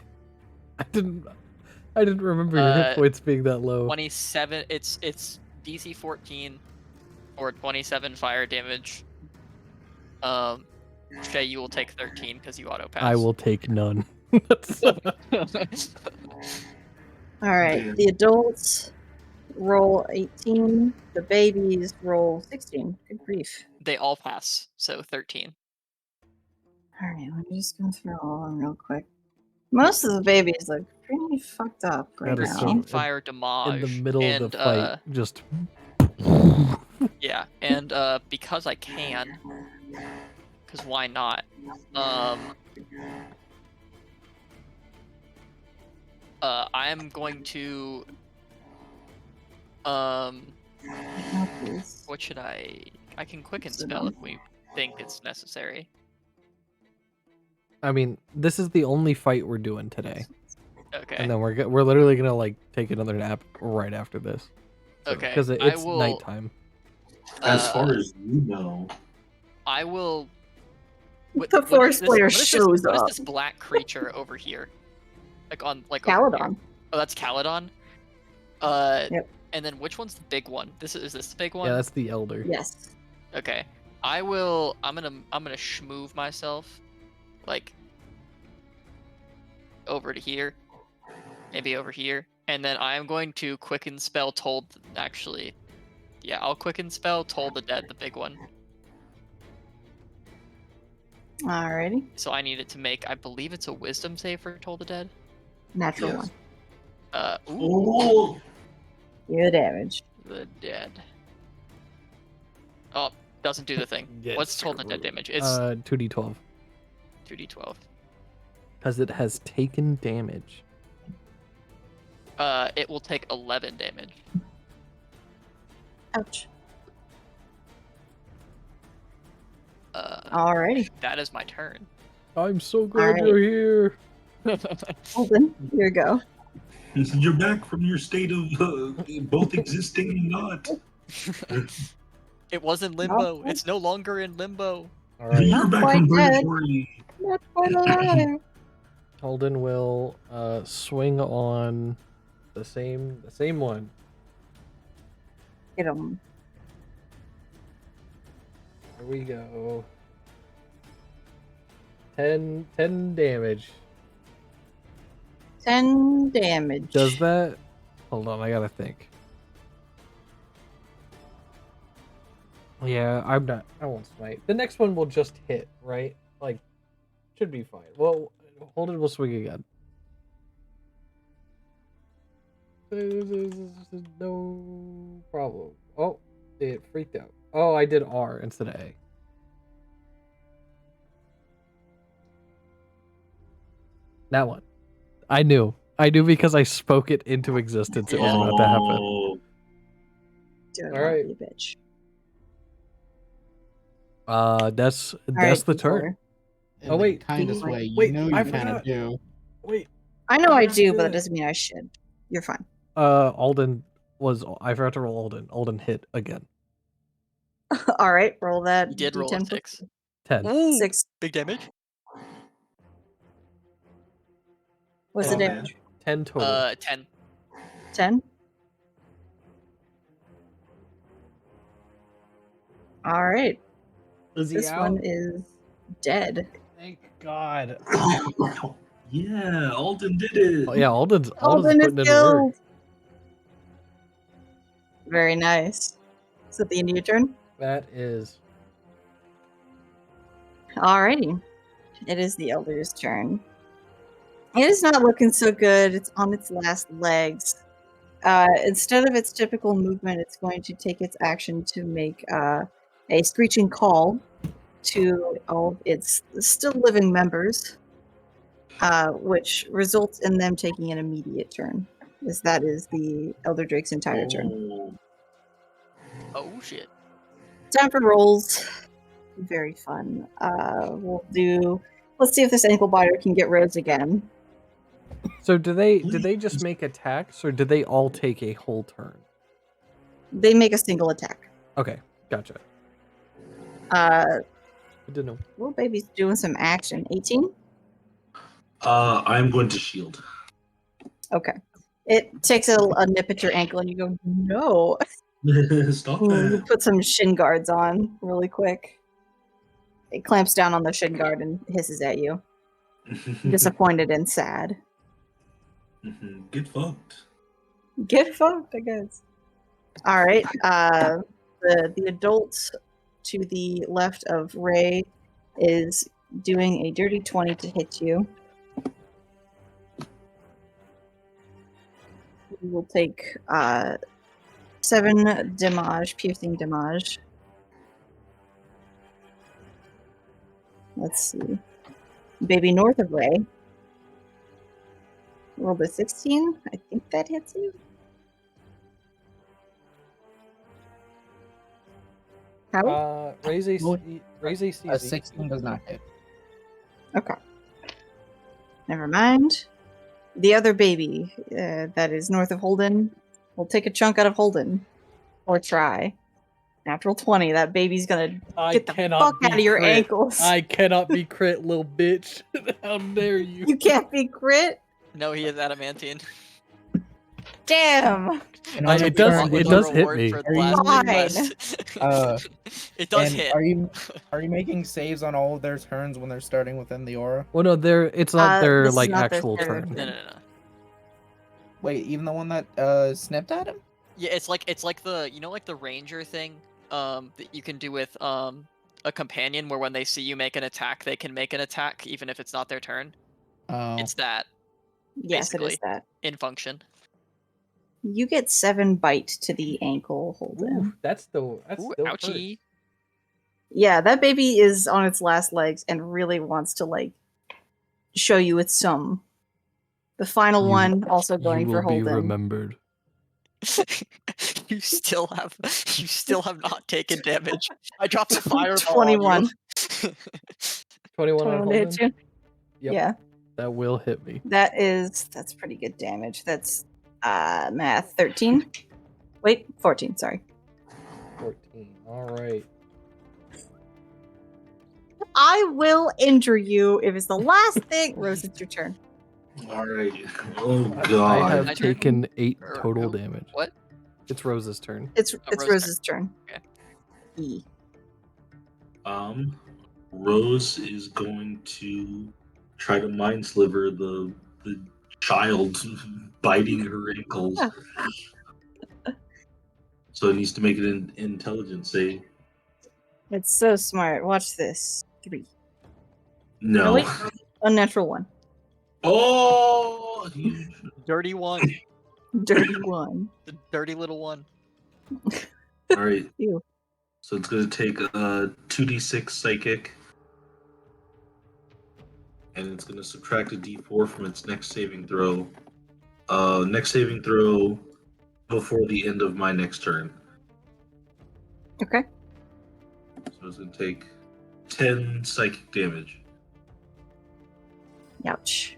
I didn't remember your hit points being that low.
27. It's DC 14 or 27 fire damage. Shay, you will take 13 because you auto pass.
I will take none.
All right. The adults roll 18. The babies roll 16. Good grief.
They all pass, so 13.
All right. Let me just go through all of them real quick. Most of the babies look pretty fucked up right
That is
now.
so-
13 fire damage.
In the middle
and,
of the fight, just.
Yeah, and because I can, because why not? I'm going to
Oh, please.
what should I can quicken spell if we think it's necessary.
I mean, this is the only fight we're doing today,
Okay.
and then we're literally gonna like take another nap right after this.
Okay,
Because
I
it's
will-
nighttime.
As far as you know,
I will.
The Forest Slayer
what is
shows
What
up.
is this black creature over here? Like over here?
Caledon.
Oh, that's Caledon.
Yep.
And then which one's the big one? Is this the big one?
Yeah, that's the elder.
Yes.
Okay. I'm gonna schmoove myself, like over to here, maybe over here, and then I am going to quicken spell Toll. Actually, yeah, I'll quicken spell Toll the Dead, the big one.
Alrighty.
So I need it to make, I believe it's a Wisdom save for Toll the Dead.
Natural
Yes.
one.
Ooh,
oh,
Your damage.
the Dead. Oh, doesn't do the thing.
Get
What's Toll the Dead
screwed.
damage? It's
2d12.
2d12.
Because it has taken damage.
It will take 11 damage.
Ouch.
Uh,
Alrighty.
that is my turn.
I'm so glad
Alright.
you're here.
Holden, here you go.
you're back from your state of both existing and not.
It was in limbo.
Okay.
It's no longer in limbo.
All right.
You're back
quite
from
dead.
purgatory.
Not quite alive.
Holden will swing on the same one.
Get him.
Here we go. 10 damage.
10 damage.
Does that? Hold on, I gotta think. Yeah, I won't smite. The next one will just hit, right? Like, should be fine. Well, Holden will swing again. No problem. Oh, it freaked out. Oh, I did R instead of A. That one. I knew because I spoke it into existence. It was about to happen.
Oh,
Do it,
All right.
you bitch.
That's
Alright,
the turn.
In
Oh,
the
wait,
kindest
wait,
way, you
wait,
know you
I
kind
forgot.
of do.
Wait.
I know I
forgot to
do,
do
but that
it.
doesn't mean I should. You're fine.
Alden was. I forgot to roll Alden. Alden hit again.
Alright, roll that.
You did roll a
D10 plus
6.
10.
Ooh,
6.
big damage.
What's
Oh,
the
man.
damage?
10 total.
10.
10. All right.
Is he
This
out?
one is dead.
Thank God.
Yeah, Alden did it.
Oh, yeah, Alden's
Alden is
putting in work.
killed. Very nice. Is that the end of your turn?
That is.
Alrighty. It is the Elder's turn. It is not looking so good. It's on its last legs. Instead of its typical movement, it's going to take its action to make a screeching call to all of its still living members, which results in them taking an immediate turn. As that is the Elder Drake's entire turn.
Oh shit.
Time for rolls. Very fun. Let's see if this ankle biter can get Rose again.
So did they just make attacks, or did they all take a whole turn?
They make a single attack.
Okay, gotcha. Good to know.
Little baby's doing some action. 18?
I'm going to shield.
Okay. It takes a nip at your ankle and you go, no.
Stop
You
that.
put some shin guards on really quick. It clamps down on the shin guard and hisses at you. Disappointed and sad.
Get fucked.
Get fucked, I guess. All right. The adult to the left of Ray is doing a dirty 20 to hit you. You will take 7 damage, piercing damage. Let's see. Baby north of Ray. Rolled a 16. I think that hits you. How?
Raise AC is
A 16 does not hit.
Okay. Never mind. The other baby that is north of Holden will take a chunk out of Holden. Or try. Natural 20. That baby's gonna get the fuck out of your ankles.
I cannot be crit, little bitch. How dare you?
You can't be crit?
No, he is adamantine.
Damn!
And
I-
on your
it does-
turn,
it
The
does hit
reward
me.
for
Are you-
last
Fine.
request. It does
and
hit.
Are you making saves on all of their turns when they're starting within the aura?
Well, no, it's not their
this is
like
not their
actual
third.
turn.
No.
Wait, even the one that snipped at him?
Yeah, it's like the like the ranger thing that you can do with a companion, where when they see you make an attack, they can make an attack even if it's not their turn.
Oh,
It's that
Yes, it is
Basically.
that.
in function.
You get 7 bite to the ankle, Holden.
Ooh, that's
Ooh,
still
ouchie.
Yeah, that baby is on its last legs and really wants to like show you its some. The final
You-
one also
You
going for
will be
Holden.
remembered.
you still have not taken damage. I dropped a fireball.
21.
On you.
21 on
21 to hit
Holden?
you?
Yep.
Yeah,
That will hit me.
that's pretty good damage. That's math 13. Wait, 14, sorry.
14. All right.
I will injure you if it's the last thing. Rose, it's your turn.
Alright. Oh
I
god.
have
My turn?
taken 8
Or
total
who?
damage.
What?
It's Rose's turn.
It's
Rose's
Rose's turn.
Okay.
E.
Rose is going to try to mind sliver the child biting her ankles. So it needs to make an intelligence save.
It's so smart. Watch this. 3.
No.
wait. Unnatural 1.
Oh!
Dirty one.
Dirty 1.
The dirty little one.
Alright.
Ew.
So it's going to take a 2d6 psychic. And it's going to subtract a d4 from its next saving throw. Next saving throw before the end of my next turn.
Okay.
So it's going to take 10 psychic damage.
Ouch.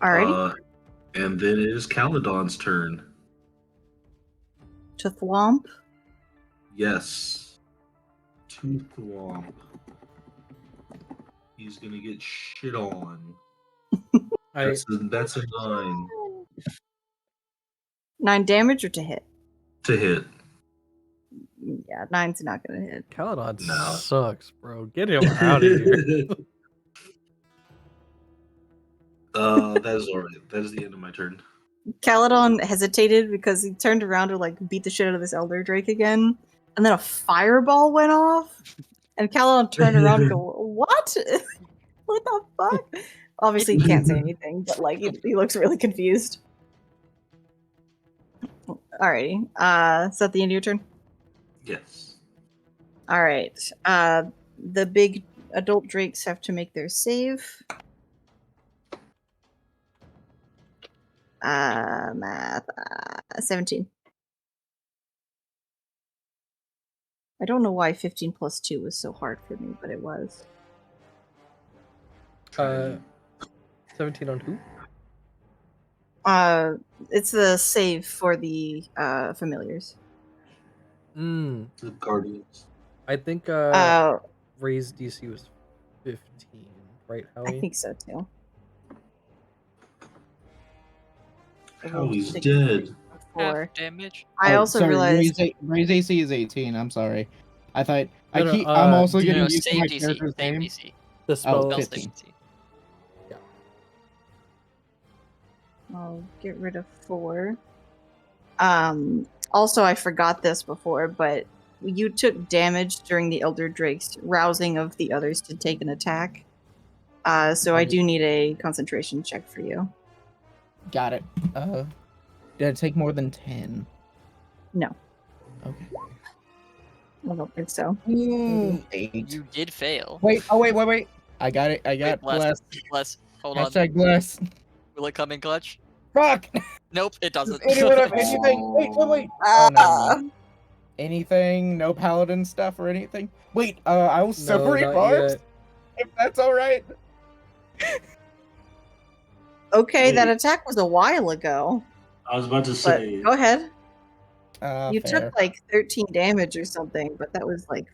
Alrighty.
And then it is Caledon's turn.
To Thwomp.
Yes. Tooth Womp. He's gonna get shit on. That's a 9
9 damage or to hit?
to hit.
Yeah, 9's not gonna hit.
Caledon
No.
sucks, bro. Get him out of here.
That is alright. That is the end of my turn.
Caledon hesitated because he turned around to like beat the shit out of this Elder Drake again, and then a fireball went off, and Caledon turned around and go, "What? What the fuck?" Obviously, he can't say anything, but like he looks really confused. Alrighty, is that the end of your turn?
Yes.
All right. The big adult drakes have to make their save. Math. 17. I don't know why 15 plus 2 was so hard for me, but it was.
17 on who?
It's the save for the familiars.
Mm,
The Guardians.
I think
I
Ray's DC was 15, right, Howie?
think so too.
Howie's dead.
Four.
Half damage.
I also
sorry,
realized
Ray's AC is 18. I'm sorry. I thought
No, no,
I'm also
do
getting
No,
used to
save
my
DC.
character's
Save
name.
DC.
The spell.
Spell
15.
save DC.
I'll get rid of 4. Also, I forgot this before, but you took damage during the Elder Drake's rousing of the others to take an attack. So I do need a concentration check for you.
Got it. Did it take more than 10?
No,
Okay.
I don't think so.
8.
You did fail.
Wait. I got it. I got bless.
Bless. Hold on.
Hashtag bless.
Will it come in clutch?
Fuck!
Nope, it
Does
doesn't.
anyone have anything? Wait. Oh, no.
Ah!
Anything? No paladin stuff or anything? Wait, I will
No,
separate
not
barbs?
yet.
If that's alright.
Okay, that
Wait.
attack was a while ago.
I was about to
But
say.
go ahead. You
Fair.
took like 13 damage or something, but that was like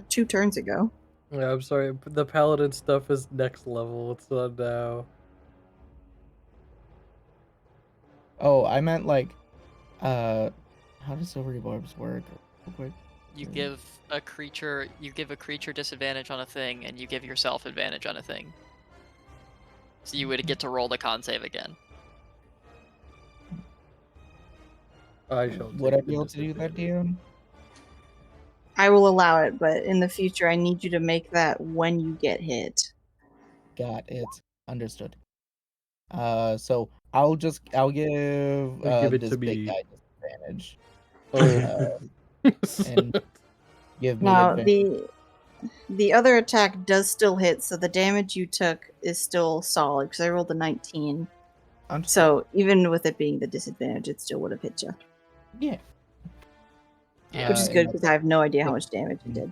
2 turns ago.
Yeah, I'm sorry. But the paladin stuff is next level. It's not now.
Oh, I meant like, how does silvery barbs work? Real quick.
You give a creature disadvantage on a thing, and you give yourself advantage on a thing. So you would get to roll the con save again.
I shall.
Would I
take
be
the
able to do that,
disadvantage.
DM?
I will allow it, but in the future, I need you to make that when you get hit.
Got it. Understood. So I'll give
Give it
this
to
big
me.
guy disadvantage.
Oh.
And give me
Now,
advantage.
the other attack does still hit, so the damage you took is still solid, because I rolled a 19. So even with it being the disadvantage, it still would have hit you.
Yeah.
Yeah.
Which is
and
good,
that's
because I have no idea how much damage it did.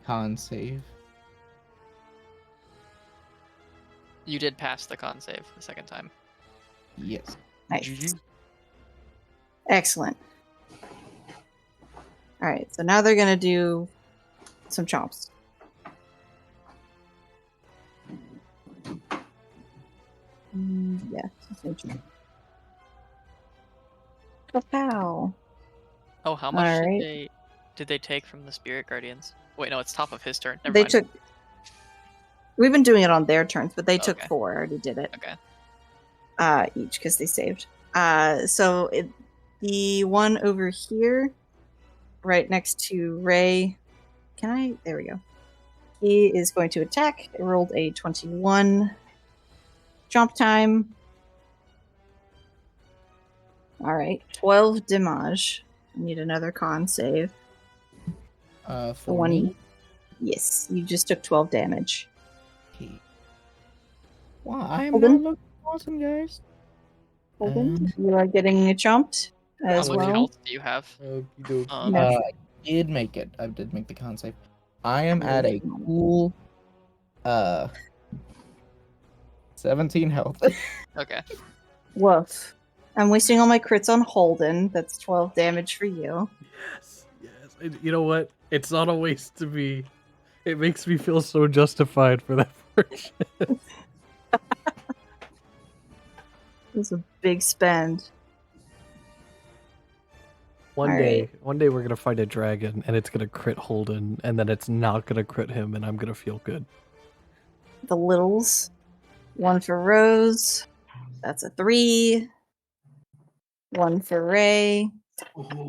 con save.
You did pass the con save the second time.
Yes.
Nice. Excellent. Alright, so now they're going to do some chomps. Yeah. Pow.
Oh, how much
Alright.
did they take from the Spirit Guardians? Wait, no, it's top of his turn. Never
They
mind.
took. We've been doing it on their turns, but they took
Okay.
4. I already did it.
Okay.
Each because they saved. The one over here, right next to Ray. There we go. He is going to attack. It rolled a 21. Jump time. All right, 12 damage. I need another con save. The
For
one.
me.
Yes, you just took 12 damage.
Okay. Wow, I am
Hold
not
on.
looking awesome, guys.
Holden, you are getting chomped as
How much
well.
health do you have?
Okey-dokey.
No.
I did make it. I did make the con save. I am at a cool 17 health.
Okay.
Woof. I'm wasting all my crits on Holden. That's 12 damage for you.
Yes,
You know what? It's not a waste to me. It makes me feel so justified for that purchase.
It's a big spend.
One
Alright.
day we're gonna fight a dragon, and it's gonna crit Holden, and then it's not gonna crit him, and I'm gonna feel good.
The littles. 1 for Rose. That's a 3. 1 for Ray.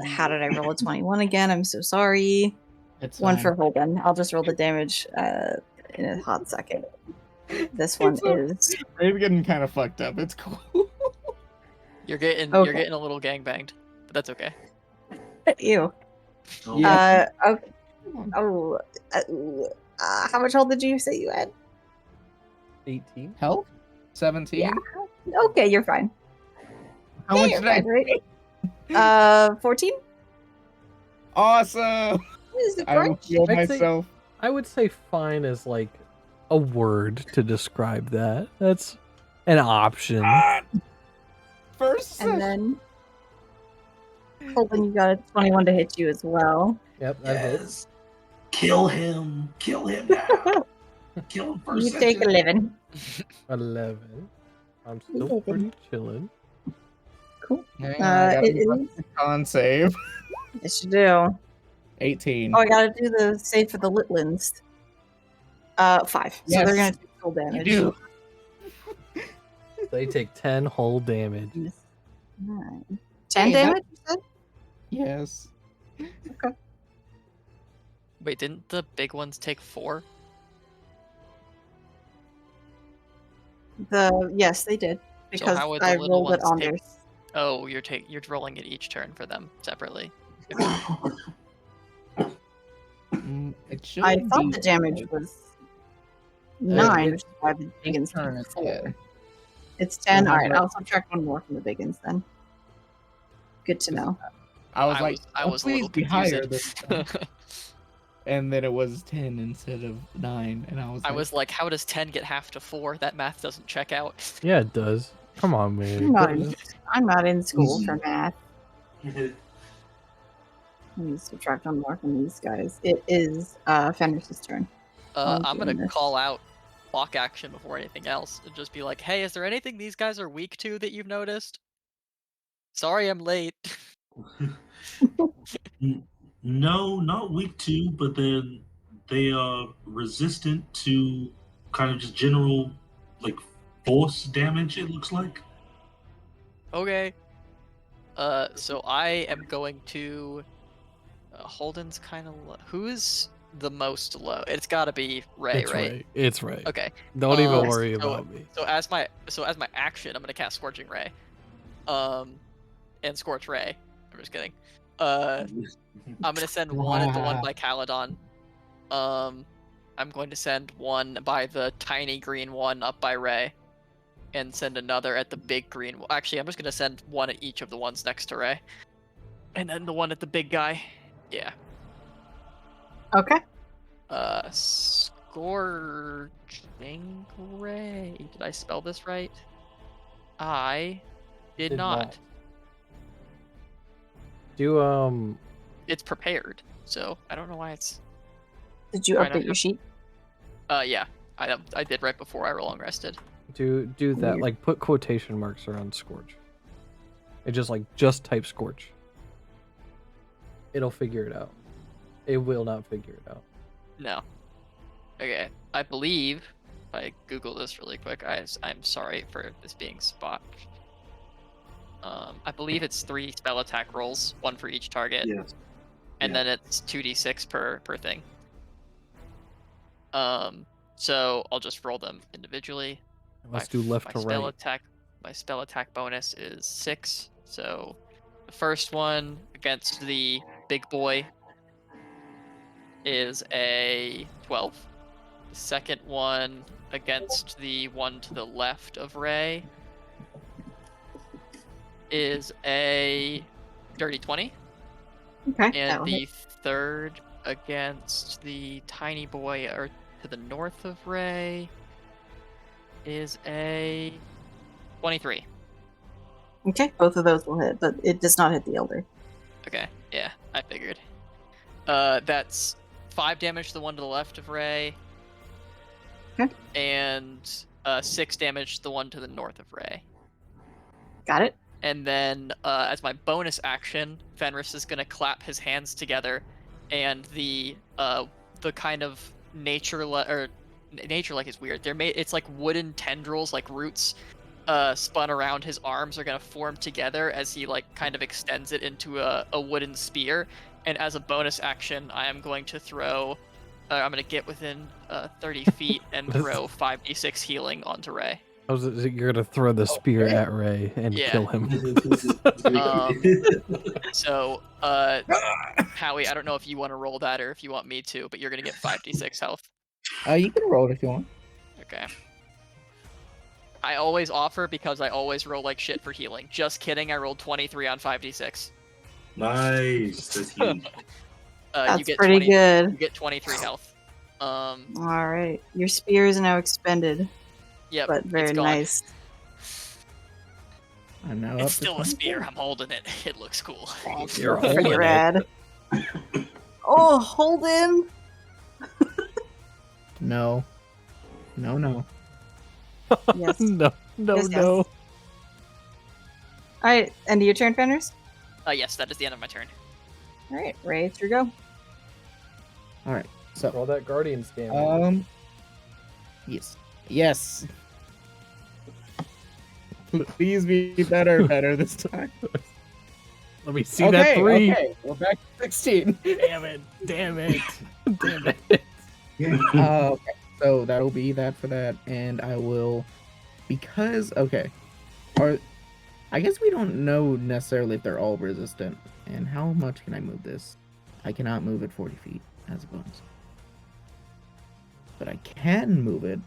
How did I roll a 21 again? I'm so sorry.
It's
1
fine.
for Holden. I'll just roll the damage in a hot second. This one is
It's getting kind of fucked up. It's cool.
You're getting
Okay.
a little gangbanged, but that's okay.
ew.
Yeah.
Okay. How much health did you say you had?
18.
Health? 17?
Yeah. Okay, you're fine.
How
Yeah,
much
you're
did I
fine, right? 14?
Awesome!
Is the
I will
crunch?
heal
I'd say-
myself.
I would say fine is like a word to describe that. That's an option.
First
And then Holden, you got a 21 to hit you as well.
Yep, that hits.
Yes. Kill him. Kill him now. Kill him
You
first.
take 11.
11. I'm still
11.
pretty chilling.
Cool.
Hang on, I gotta
It
do my
is.
con save.
Yes, you do.
18.
Oh, I gotta do the save for the Litlins. 5. So
Yes.
they're gonna take full
You
damage.
do.
They take 10 whole damage.
9. 10
Hey, that-
damage, you said?
Yes.
Wait, didn't the big ones take 4?
Yes, they did. Because
how would the
I
little
rolled it
ones
on
take-
their.
Oh, you're rolling it each turn for them separately.
It should
I thought
be
the damage was 9, which is why the big ones
turn
took
is
4.
10.
It's 10. Alright,
Remember-
I'll subtract 1 more from the big ones then. Good to know.
I was like,
I
"Oh,
was a
please
little
be higher
confused.
this time." And then it was 10 instead of 9, and I was
I
like,
was like, how does 10 get half to 4? That math doesn't check out.
Yeah, it does. Come on, man.
I'm not in school for math. Let me subtract 1 more from these guys. It is Fenris's turn. Oh,
I'm gonna
goodness.
call out block action before anything else and just be like, hey, is there anything these guys are weak to that you've noticed? Sorry I'm late.
No, not weak to, but then they are resistant to kind of just general like force damage. It looks like.
Okay. So I am going to. Holden's kind of low. Who's the most low? It's got to be Ray,
It's
right?
right. It's right.
Okay.
Don't even worry
so-
about me.
So as my action, I'm gonna cast Scorching Ray, and Scorch Ray. I'm just kidding. I'm gonna send one at the one by Caledon. I'm going to send one by the tiny green one up by Ray, and send another at the big green. Actually, I'm just gonna send one at each of the ones next to Ray, and then the one at the big guy. Yeah.
Okay.
Scorching Ray. Did I spell this right? I did not.
Do
It's prepared, so I don't know why it's.
Did you
Why not
update your
have-
sheet?
Yeah, I did right before I long rested.
do that.
Weird.
Like put quotation marks around Scorch. It just type Scorch. It'll figure it out. It will not figure it out.
No. Okay, I believe. If I Google this really quick, I'm sorry for this being spot. I believe it's 3 spell attack rolls, 1 for each target,
Yes.
and
Yeah.
then it's 2d6 per thing. So I'll just roll them individually.
Let's do left
my
to
spell
right.
attack. My spell attack bonus is 6. So the first one against the big boy is a 12. The second one against the one to the left of Ray is a dirty 20.
Okay.
And
that'll
the
hit.
third against the tiny boy or to the north of Ray is a 23.
Okay, both of those will hit, but it does not hit the elder.
Okay, yeah, I figured. That's 5 damage to the one to the left of Ray.
Okay.
And 6 damage to the one to the north of Ray.
Got it.
And then, as my bonus action, Fenris is gonna clap his hands together, and the kind of nature-like is weird. It's like wooden tendrils, like roots, spun around his arms are gonna form together as he like kind of extends it into a wooden spear. And as a bonus action, I am going to throw. I'm gonna get within 30 feet and throw 5d6 healing onto Ray.
You're gonna throw the spear
Okay.
at Ray and
Yeah.
kill him.
So, Howie, I don't know if you want to roll that or if you want me to, but you're gonna get 5d6 health.
You can roll it if you want.
Okay. I always offer because I always roll like shit for healing. Just kidding, I rolled 23 on 5d6.
Nice. That's huge.
You
That's
get
pretty
20 You
good.
get 23 health.
All right. Your spear is now expended,
Yep,
but very
it's gone.
nice.
I'm now up
It's
to
still a
24.
spear. I'm holding it. It looks cool.
You're
Pretty
holding it.
rad. Oh, hold in.
No. No.
Yes.
No, no,
Yes, yes.
no.
All right. End of your turn, Fenris.
Yes, that is the end of my turn.
All right. Ray, it's your go.
All right. So,
Roll that Guardian's damage.
yes. Please be better this time.
Let me see that 3.
Okay, we're back to 16.
Damn it. Damn it. Damn it.
Okay, so that'll be that for that, and I will, I guess we don't know necessarily if they're all resistant, and how much can I move this? I cannot move it 40 feet as a bonus. But I can move it.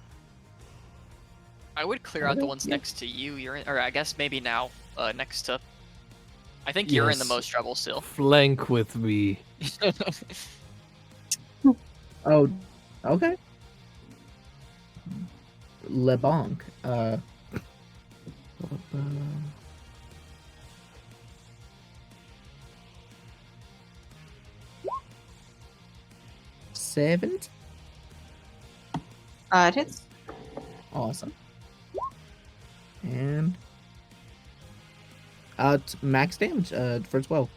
I would clear out the
Okay,
ones
yeah.
next to you. You're in, or I guess maybe now next to. I think you're in the
Yes.
most trouble still.
Flank with me.
Oh, okay. LeBlanc. Seven.
It hits.
Awesome. And it's max damage for 12.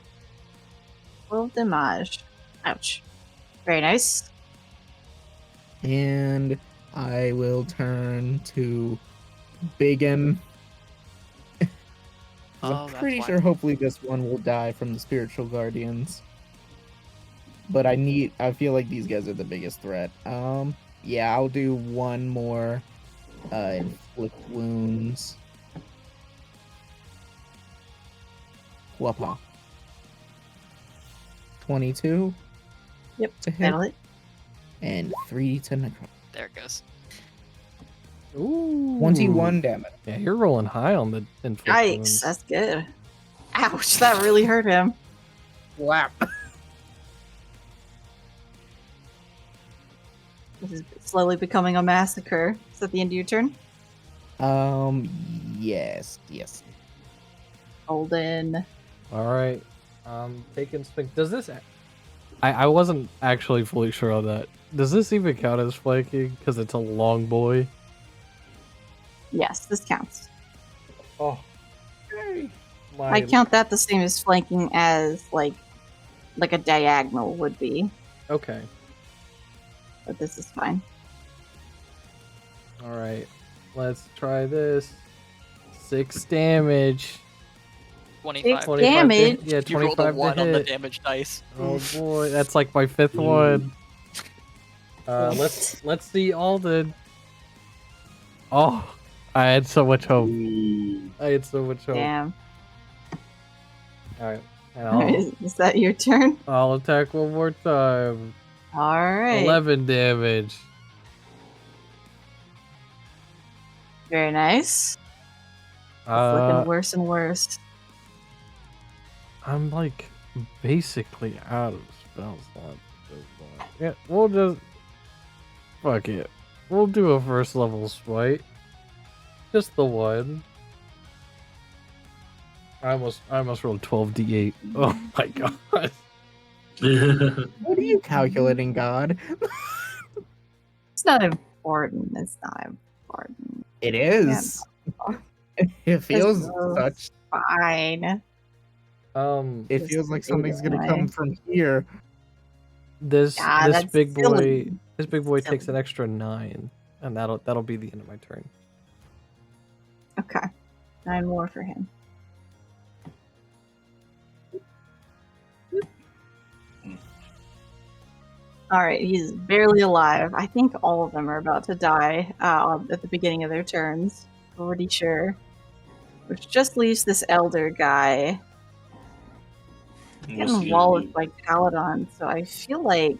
12 damage. Ouch. Very nice.
And I will turn to Biggin. I'm pretty sure hopefully this one will die from the spiritual guardians. But I feel like these guys are the biggest threat. Yeah, I'll do one more inflict wounds. Whoppa. 22
Yep.
to hit,
That'll hit.
and 3 to necro.
There it goes.
Ooh.
21 damage.
Yeah, you're rolling high on the inflict
Yikes.
wounds.
That's good. Ouch. That really hurt him.
Wow.
This is slowly becoming a massacre. Is that the end of your turn?
Yes.
Holden.
All right. Taking swing. Does this? I wasn't actually fully sure on that. Does this even count as flanking? Because it's a long boy.
Yes, this counts.
Oh. Okay.
I count that the same as flanking as like a diagonal would be,
Okay.
but this is fine.
All right. Let's try this. 6 damage.
25.
25 damage?
Yeah,
You rolled
25
a 1
to
on the
hit.
damage dice.
Oh boy, that's like my 5th one. Let's see Alden. Oh, I had so much hope. I had so much hope.
Damn.
All right, and
Is that your turn?
I'll attack one more time.
All right.
11 damage.
Very nice. It's looking worse and worse.
I'm like basically out of spell slots. Yeah, we'll just fuck it. We'll do a first level smite. Just the one. I almost rolled 12d8. Oh my god.
What are you calculating, God?
It's not important. It's not important.
It is. It feels
so
such.
Fine.
It
Just
feels like
say it
something's gonna
anyway.
come from here.
This
Ah,
this
that's
big
silly.
boy this big boy takes an
Silly.
extra 9, and that'll be the end of my turn.
Okay. 9 more for him. Alright, he's barely alive. I think all of them are about to die at the beginning of their turns. Pretty sure. Which just leaves this elder guy
What's he
getting
gonna
walloped
do?
by Caladon, so I feel like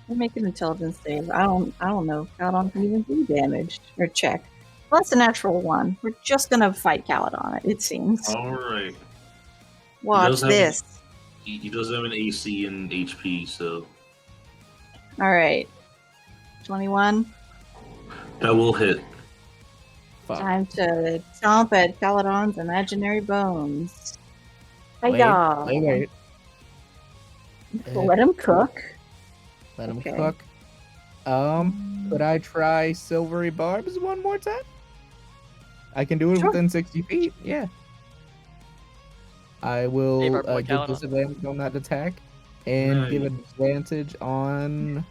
we make an intelligence save. I don't know if Caladon can even do damage or check. Well, that's a natural 1. We're just gonna fight Caladon, it seems.
All right.
Watch
have
this.
He does have an AC and HP, so
Alright. 21.
that will hit.
Fuck.
Time to chomp at Caladon's imaginary bones.
Wait,
Hiya!
wait.
Let him cook.
Let him
Okay.
cook. Could I try silvery barbs one more time? I can do it
Sure.
within 60 feet. Yeah. I will
Hey, Barb Boy
give
Caladon.
disadvantage on that attack and give
Nice.
advantage on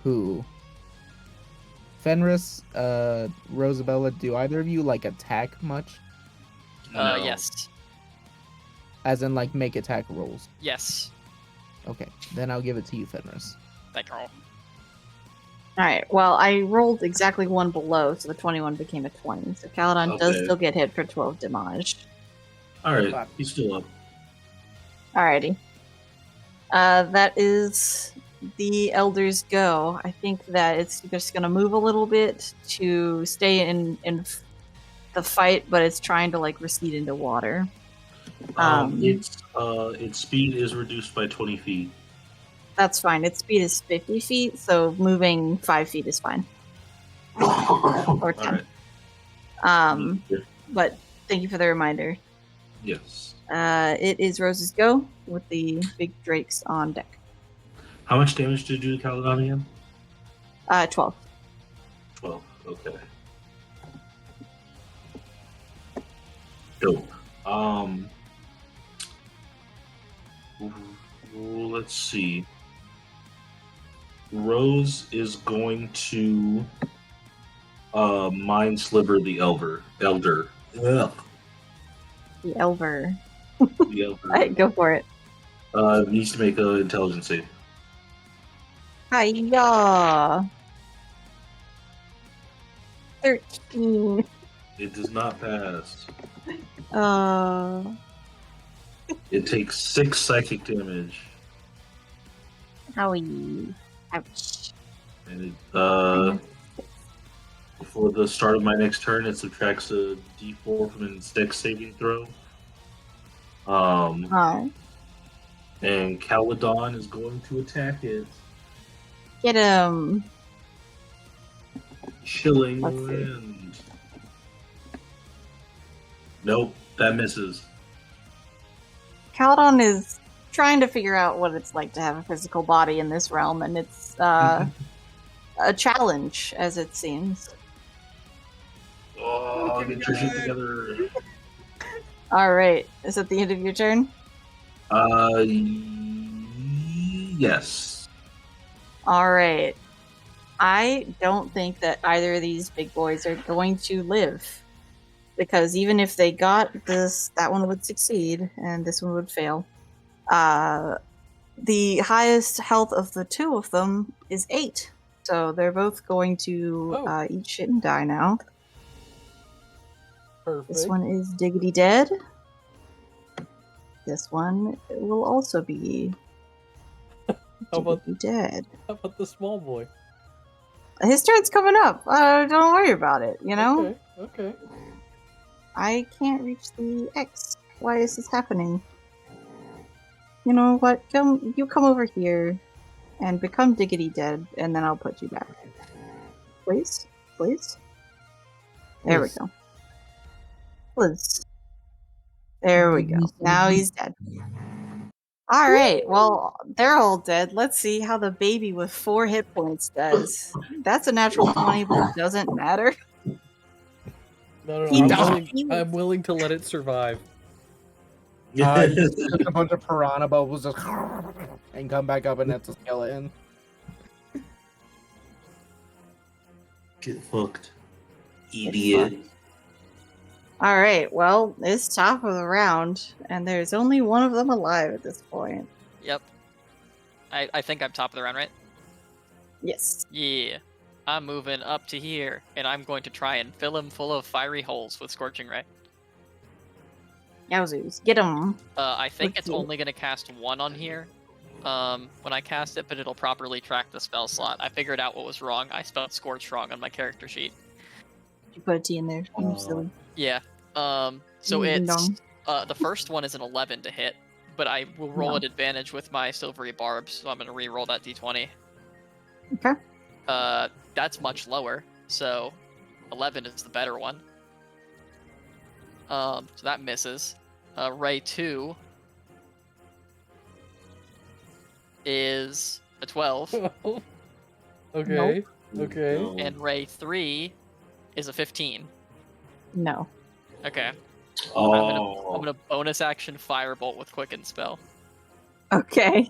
who? Fenris, Rosabella, do either of you like attack much?
No.
Yes.
As in like make attack rolls.
Yes.
Okay, then I'll give it to you, Fenris.
Thank you.
Alright, well, I rolled exactly 1 below, so the 21 became a 20. So Caladon does
Okay.
still get hit for 12 damage.
All right,
Fuck.
he's still up.
Alrighty. That is the Elder's go. I think that it's just going to move a little bit to stay in the fight, but it's trying to like recede into water.
Its speed is reduced by 20 feet.
That's fine. Its speed is 50 feet, so moving 5 feet is fine. Or
All
10.
right.
But thank you for the reminder.
Yes.
It is Rose's go with the big drakes on deck.
How much damage did you do to Caladon again?
12.
12. Okay. Dope. Let's see. Rose is going to mind sliver the elder. Ugh,
The Elver.
the elder.
Alright, go for it.
Needs to make an intelligence save.
Hiya! 13.
It does not pass. It takes 6 psychic damage,
Howie. Ouch.
and it before the start of my next turn, it subtracts a D4 from its Dex saving throw.
Alright.
And Caladon is going to attack it.
Get him.
Chilling
Let's see.
wind. Nope, that misses.
Caladon is trying to figure out what it's like to have a physical body in this realm, and it's a challenge, as it seems.
Oh, get your shit together.
Alright, is it the end of your turn?
Yes.
Alright. I don't think that either of these big boys are going to live. Because even if they got this, that one would succeed, and this one would fail. The highest health of the two of them is 8. So they're both going to eat shit and die now.
Perfect.
This one is diggity dead. This one will also be
How about-
diggity dead.
How about the small boy?
His turn's coming up. Don't worry about it, you know?
Okay.
I can't reach the X. Why is this happening? You know what? You come over here and become diggity dead, and then I'll put you back. Please? Please? There we
Please.
go. Please. There we go. Now he's dead. All right. Well, they're all dead. Let's see how the baby with 4 hit points does. That's a natural 20, but it doesn't matter.
No,
He
I'm
was-
willing.
he was-
I'm willing to let it survive.
Just a bunch of piranha bubbles just and come back up and that's a skeleton.
Get fucked, idiot.
All right. Well, it's top of the round, and there's only one of them alive at this point.
Yep. I think I'm top of the round, right?
Yes.
Yeah. I'm moving up to here, and I'm going to try and fill him full of fiery holes with Scorching Ray.
Yowzoos. Get him.
I think
Let's
it's
do it.
only going to cast 1 on here when I cast it, but it'll properly track the spell slot. I figured out what was wrong. I spelled Scorch wrong on my character sheet.
You put a T in there. You silly.
Yeah. So
Ding
it's
dong.
the first one is an 11 to hit, but I will roll
No.
at advantage with my silvery barbs, so I'm going to re-roll that d20.
Okay.
That's much lower, so 11 is the better one. So that misses. Ray 2 is a 12,
Okay. Okay.
No.
and Ray 3 is a 15.
No.
Okay.
Oh.
I'm gonna bonus action Firebolt with Quicken Spell.
Okay.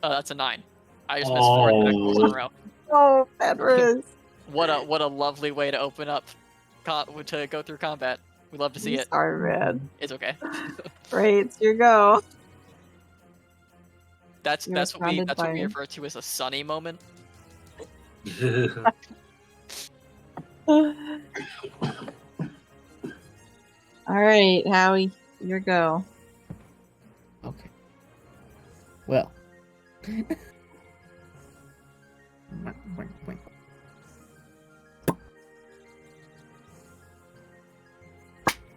Oh, that's a 9. I just missed 4 attack rolls in a row.
Oh, Fenris.
What a lovely way to open up to go through combat. We love to see it.
Sorry, man.
It's okay.
Right, it's your go.
That's
You're
what we
surrounded
that's what
by-
we refer to as a sunny moment.
All right, Howie, your go.
Okay. Well.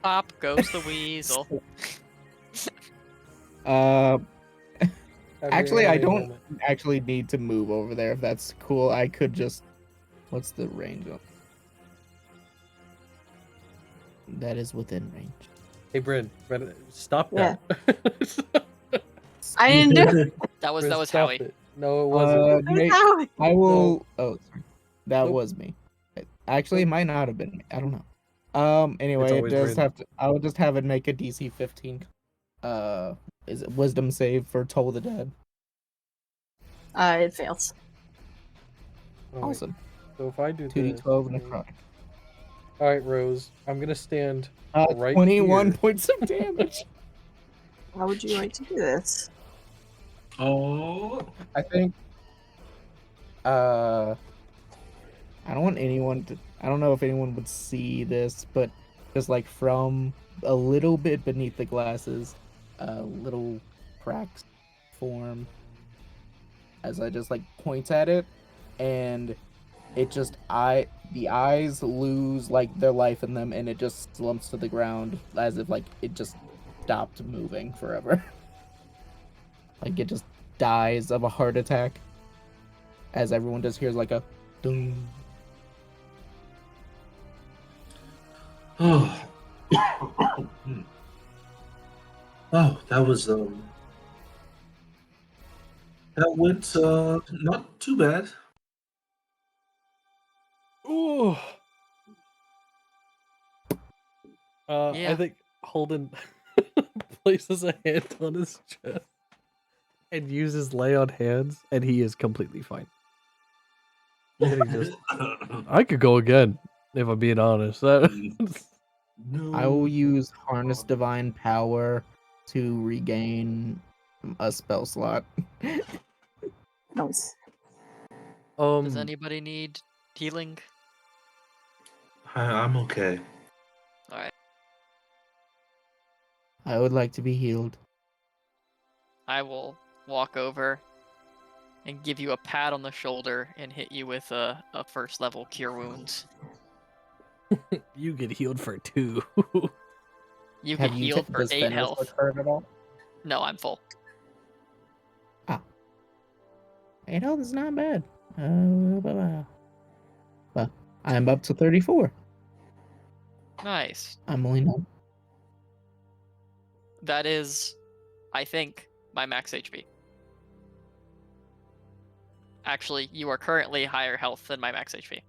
Pop goes the weasel.
Actually, I
Every
don't
moment.
actually need to move over there if that's cool. I could just. What's the range of? That is within range.
Hey, Bryn, stop
Yeah.
that.
I didn't do it.
That was
Bryn,
that was
stop
Howie.
it. No, it wasn't.
Nick,
Howie.
I will. Oh, sorry. That
Nope.
was me. Actually, it might not have been me. I don't know. Anyway,
always Bryn.
I will just have it make a DC 15. Is it Wisdom save for Toll the Dead?
It fails.
Oh, wait.
Awesome.
So if I do
2d12
this,
necrotic.
all right, Rose, I'm gonna stand right
21
here.
points of damage.
How would you like to do this?
Oh.
I think. I don't want anyone to. I don't know if anyone would see this, but just like from a little bit beneath the glasses, little cracks form as I just like point at it, and it just the eyes lose like their life in them, and it just slumps to the ground as if like it just stopped moving forever. Like it just dies of a heart attack, as everyone just hears like a ding.
Oh. Oh, that was that went not too bad.
Ooh.
Yeah.
I think Holden places a hand on his chest and uses lay on hands, and he is completely fine. And he just, I could go again, if I'm being honest.
No.
I will use Harness Divine Power to regain a spell slot.
Nice.
Does anybody need healing?
I'm okay.
All right.
I would like to be healed.
I will walk over and give you a pat on the shoulder and hit you with a first level cure wounds.
You get healed for 2.
You get healed for
does
8
Fenris
health.
look hurt at all?
No, I'm full.
8 health is not bad. Well, I'm up to 34.
Nice.
I'm only not.
That is, I think, my max HP. Actually, you are currently higher health than my max HP.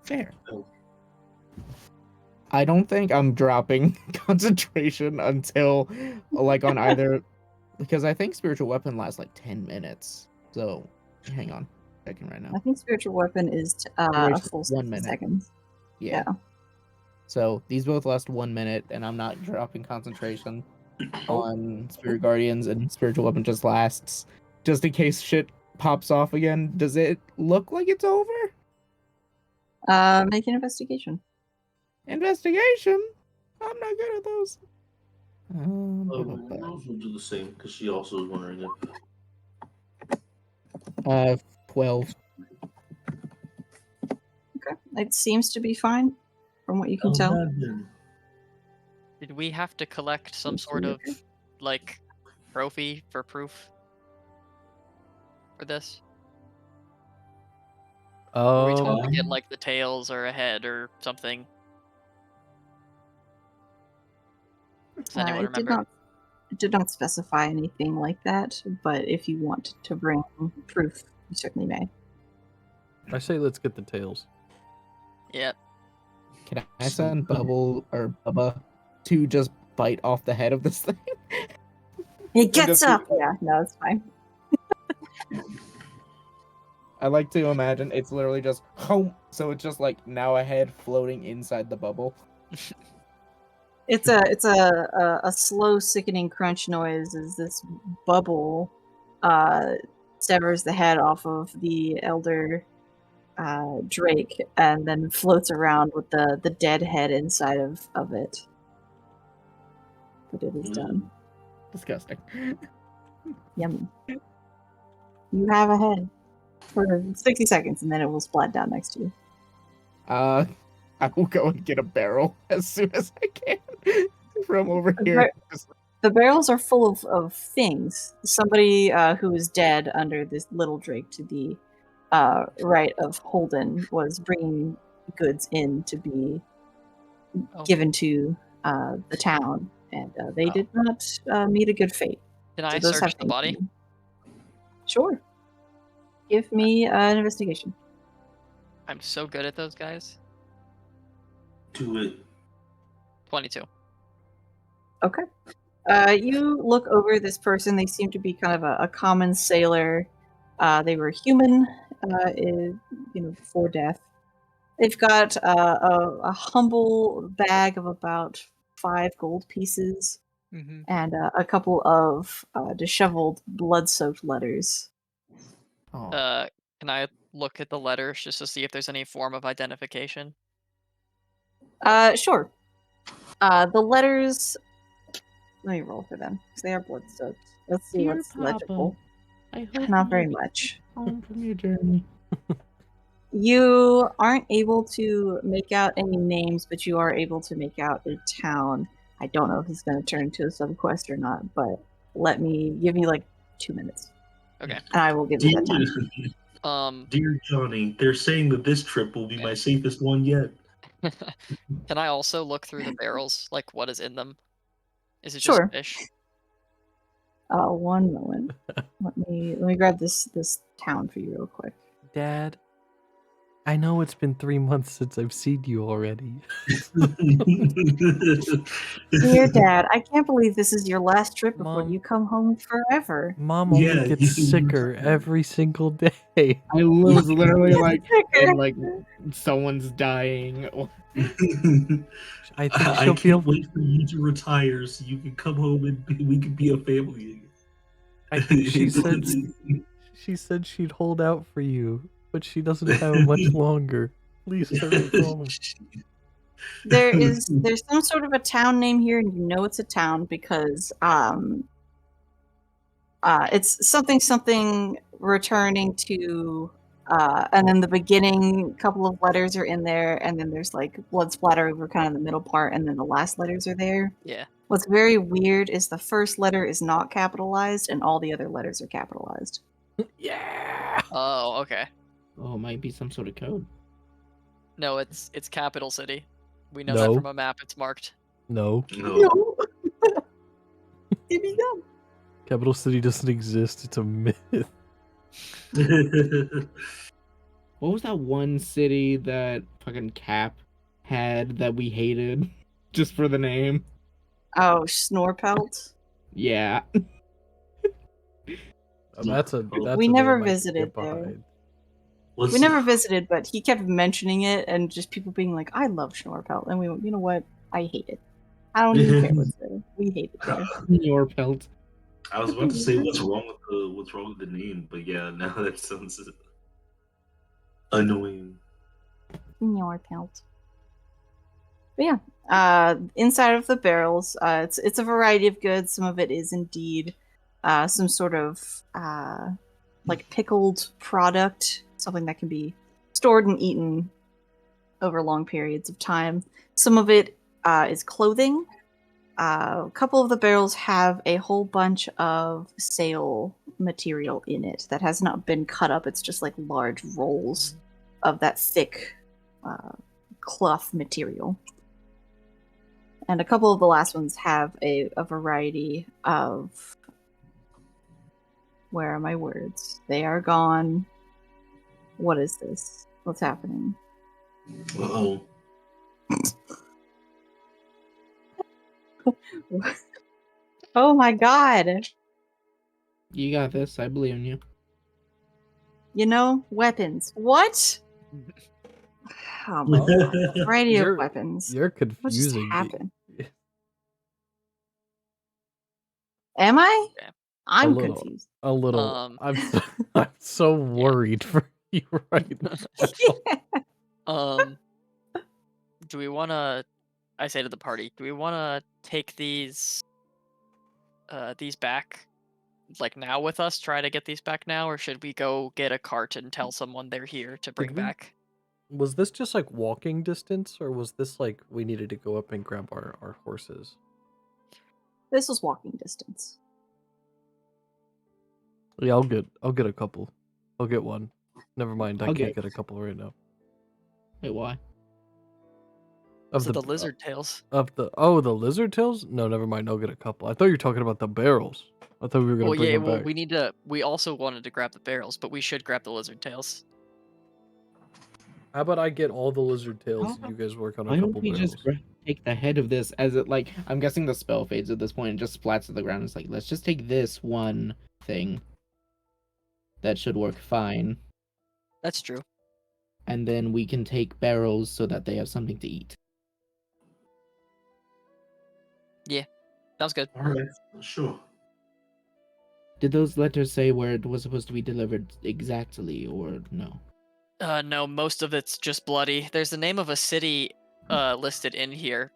Fair. I don't think I'm dropping concentration until, like, on either, because I think spiritual weapon lasts like 10 minutes. So, hang on, checking right now.
I think spiritual weapon is a
Duration,
full
1
60
minute.
seconds.
Yeah. So these both last 1 minute, and I'm not dropping concentration on Spirit Guardians, and spiritual weapon just lasts, just in case shit pops off again. Does it look like it's over?
Make an investigation.
Investigation. I'm not good at those.
Rose will do the same because she also is wondering if.
12.
Okay. It seems to be fine, from what you can
Oh,
tell.
man.
Did we have to collect some
Seems to
sort
be
of
okay.
like trophy for proof for this? Were we told to get like the tails or a head or something? Does anyone remember?
It did not specify anything like that, but if you want to bring proof, you certainly may.
I say let's get the tails.
Yep.
Can I send Bubble or Bubba to just bite off the head of this thing?
It
just
gets up! Yeah, no, it's fine.
I like to imagine it's literally just home, so it's just like now a head floating inside the bubble.
It's a slow, sickening crunch noise as this bubble severs the head off of the elder Drake and then floats around with the dead head inside of it. But it is done.
Disgusting.
Yummy. You have a head for 60 seconds, and then it will splat down next to you.
I will go and get a barrel as soon as I can from over here.
The barrels are full of things. Somebody who is dead under this little Drake to the right of Holden was bringing goods in to be given to the town, and they did not meet a good fate.
Can I
those
search
have
the
things
body?
to do. Sure. Give me an investigation.
I'm so good at those guys.
Do it.
22.
Okay. You look over this person. They seem to be kind of a common sailor. They were human, before death. They've got a humble bag of about 5 gold pieces and a couple of disheveled, blood-soaked letters.
Oh.
Can I look at the letters just to see if there's any form of identification?
Sure. The letters. Let me roll for them because they are blood-soaked. Let's see
Dear
what's
Papa,
legible.
I hope
Not
you
very
make it
much.
home from your journey.
You aren't able to make out any names, but you are able to make out a town. I don't know if it's going to turn into a subquest or not, but give me like 2 minutes.
Okay.
And I will give you that time.
Dear Johnny, they're saying that this trip will be my safest one yet.
Can I also look through the barrels, like what is in them? Is it
Sure.
just fish?
1 moment. let me grab this town for you real quick.
Dad, I know it's been 3 months since I've seen you already.
Dear Dad, I can't believe this is your last trip before
Mom.
you come home forever.
Mom only gets sicker every single day.
I was literally like,
Sicker.
and like someone's dying.
I think
I
she'll
can't
feel.
wait for you to retire so you can come home and we can be a family again.
I think she said she'd hold out for you, but she doesn't have much longer. Please hurry home.
There's some sort of a town name here, and you know it's a town because it's something returning to and then the beginning couple of letters are in there, and then there's like blood splatter over kind of the middle part, and then the last letters are there.
Yeah.
What's very weird is the first letter is not capitalized and all the other letters are capitalized.
Yeah.
Oh, okay.
Oh, it might be some sort of code.
No, it's Capital City. We know
No.
that from a map. It's marked.
No,
No.
Give me gum.
Capital City doesn't exist. It's a myth.
What was that one city that fucking Cap had that we hated just for the name?
Oh, Snorpelt.
Yeah.
That's a
We
name
never
I can
visited
get
there.
behind.
What's
We never visited, but he kept mentioning it, and just people being like, "I love Snorpelt," and we went, "You know what? I hate it. I don't even care what's there. We hate it there."
Your pelt.
I was about to say what's wrong with the name, but yeah, now that sounds annoying.
Snorpelt. But yeah, inside of the barrels, it's a variety of goods. Some of it is indeed some sort of like pickled product, something that can be stored and eaten over long periods of time. Some of it is clothing. A couple of the barrels have a whole bunch of sail material in it that has not been cut up. It's just like large rolls of that thick cloth material. And a couple of the last ones have a variety of. Where are my words? They are gone. What is this? What's happening?
Uh-oh.
Oh my god.
You got this. I believe in you.
You know, weapons. What? Oh my god. Variety of weapons.
You're
What just
confusing me.
happened? Am I?
Yeah.
I'm
little.
confused.
A little. I'm so worried for you right now.
Do we want to? I say to the party, do we want to take these back, like now with us? Try to get these back now, or should we go get a cart and tell someone they're here to bring
we-
back?
Was this just like walking distance, or was this like we needed to go up and grab our horses?
This was walking distance.
Yeah, I'll get a couple. I'll get one. Never mind, I
I'll
can't
get-
get a couple right now.
Wait, why?
Of
So the lizard tails.
the lizard tails? No, never mind. I'll get a couple. I thought you were talking about the barrels. I thought we were gonna
Well,
bring
yeah.
them
Well,
back.
we also wanted to grab the barrels, but we should grab the lizard tails.
How about I get all the lizard tails
How
and you guys work on
Why
a
don't
couple
we
barrels?
just take the head of this as it like? I'm guessing the spell fades at this point and just splats to the ground. It's like, let's just take this one thing. That should work fine.
That's true.
And then we can take barrels so that they have something to eat.
Sounds good.
All right, sure.
Did those letters say where it was supposed to be delivered exactly, or no?
No, most of it's just bloody. There's the name of a city listed in here.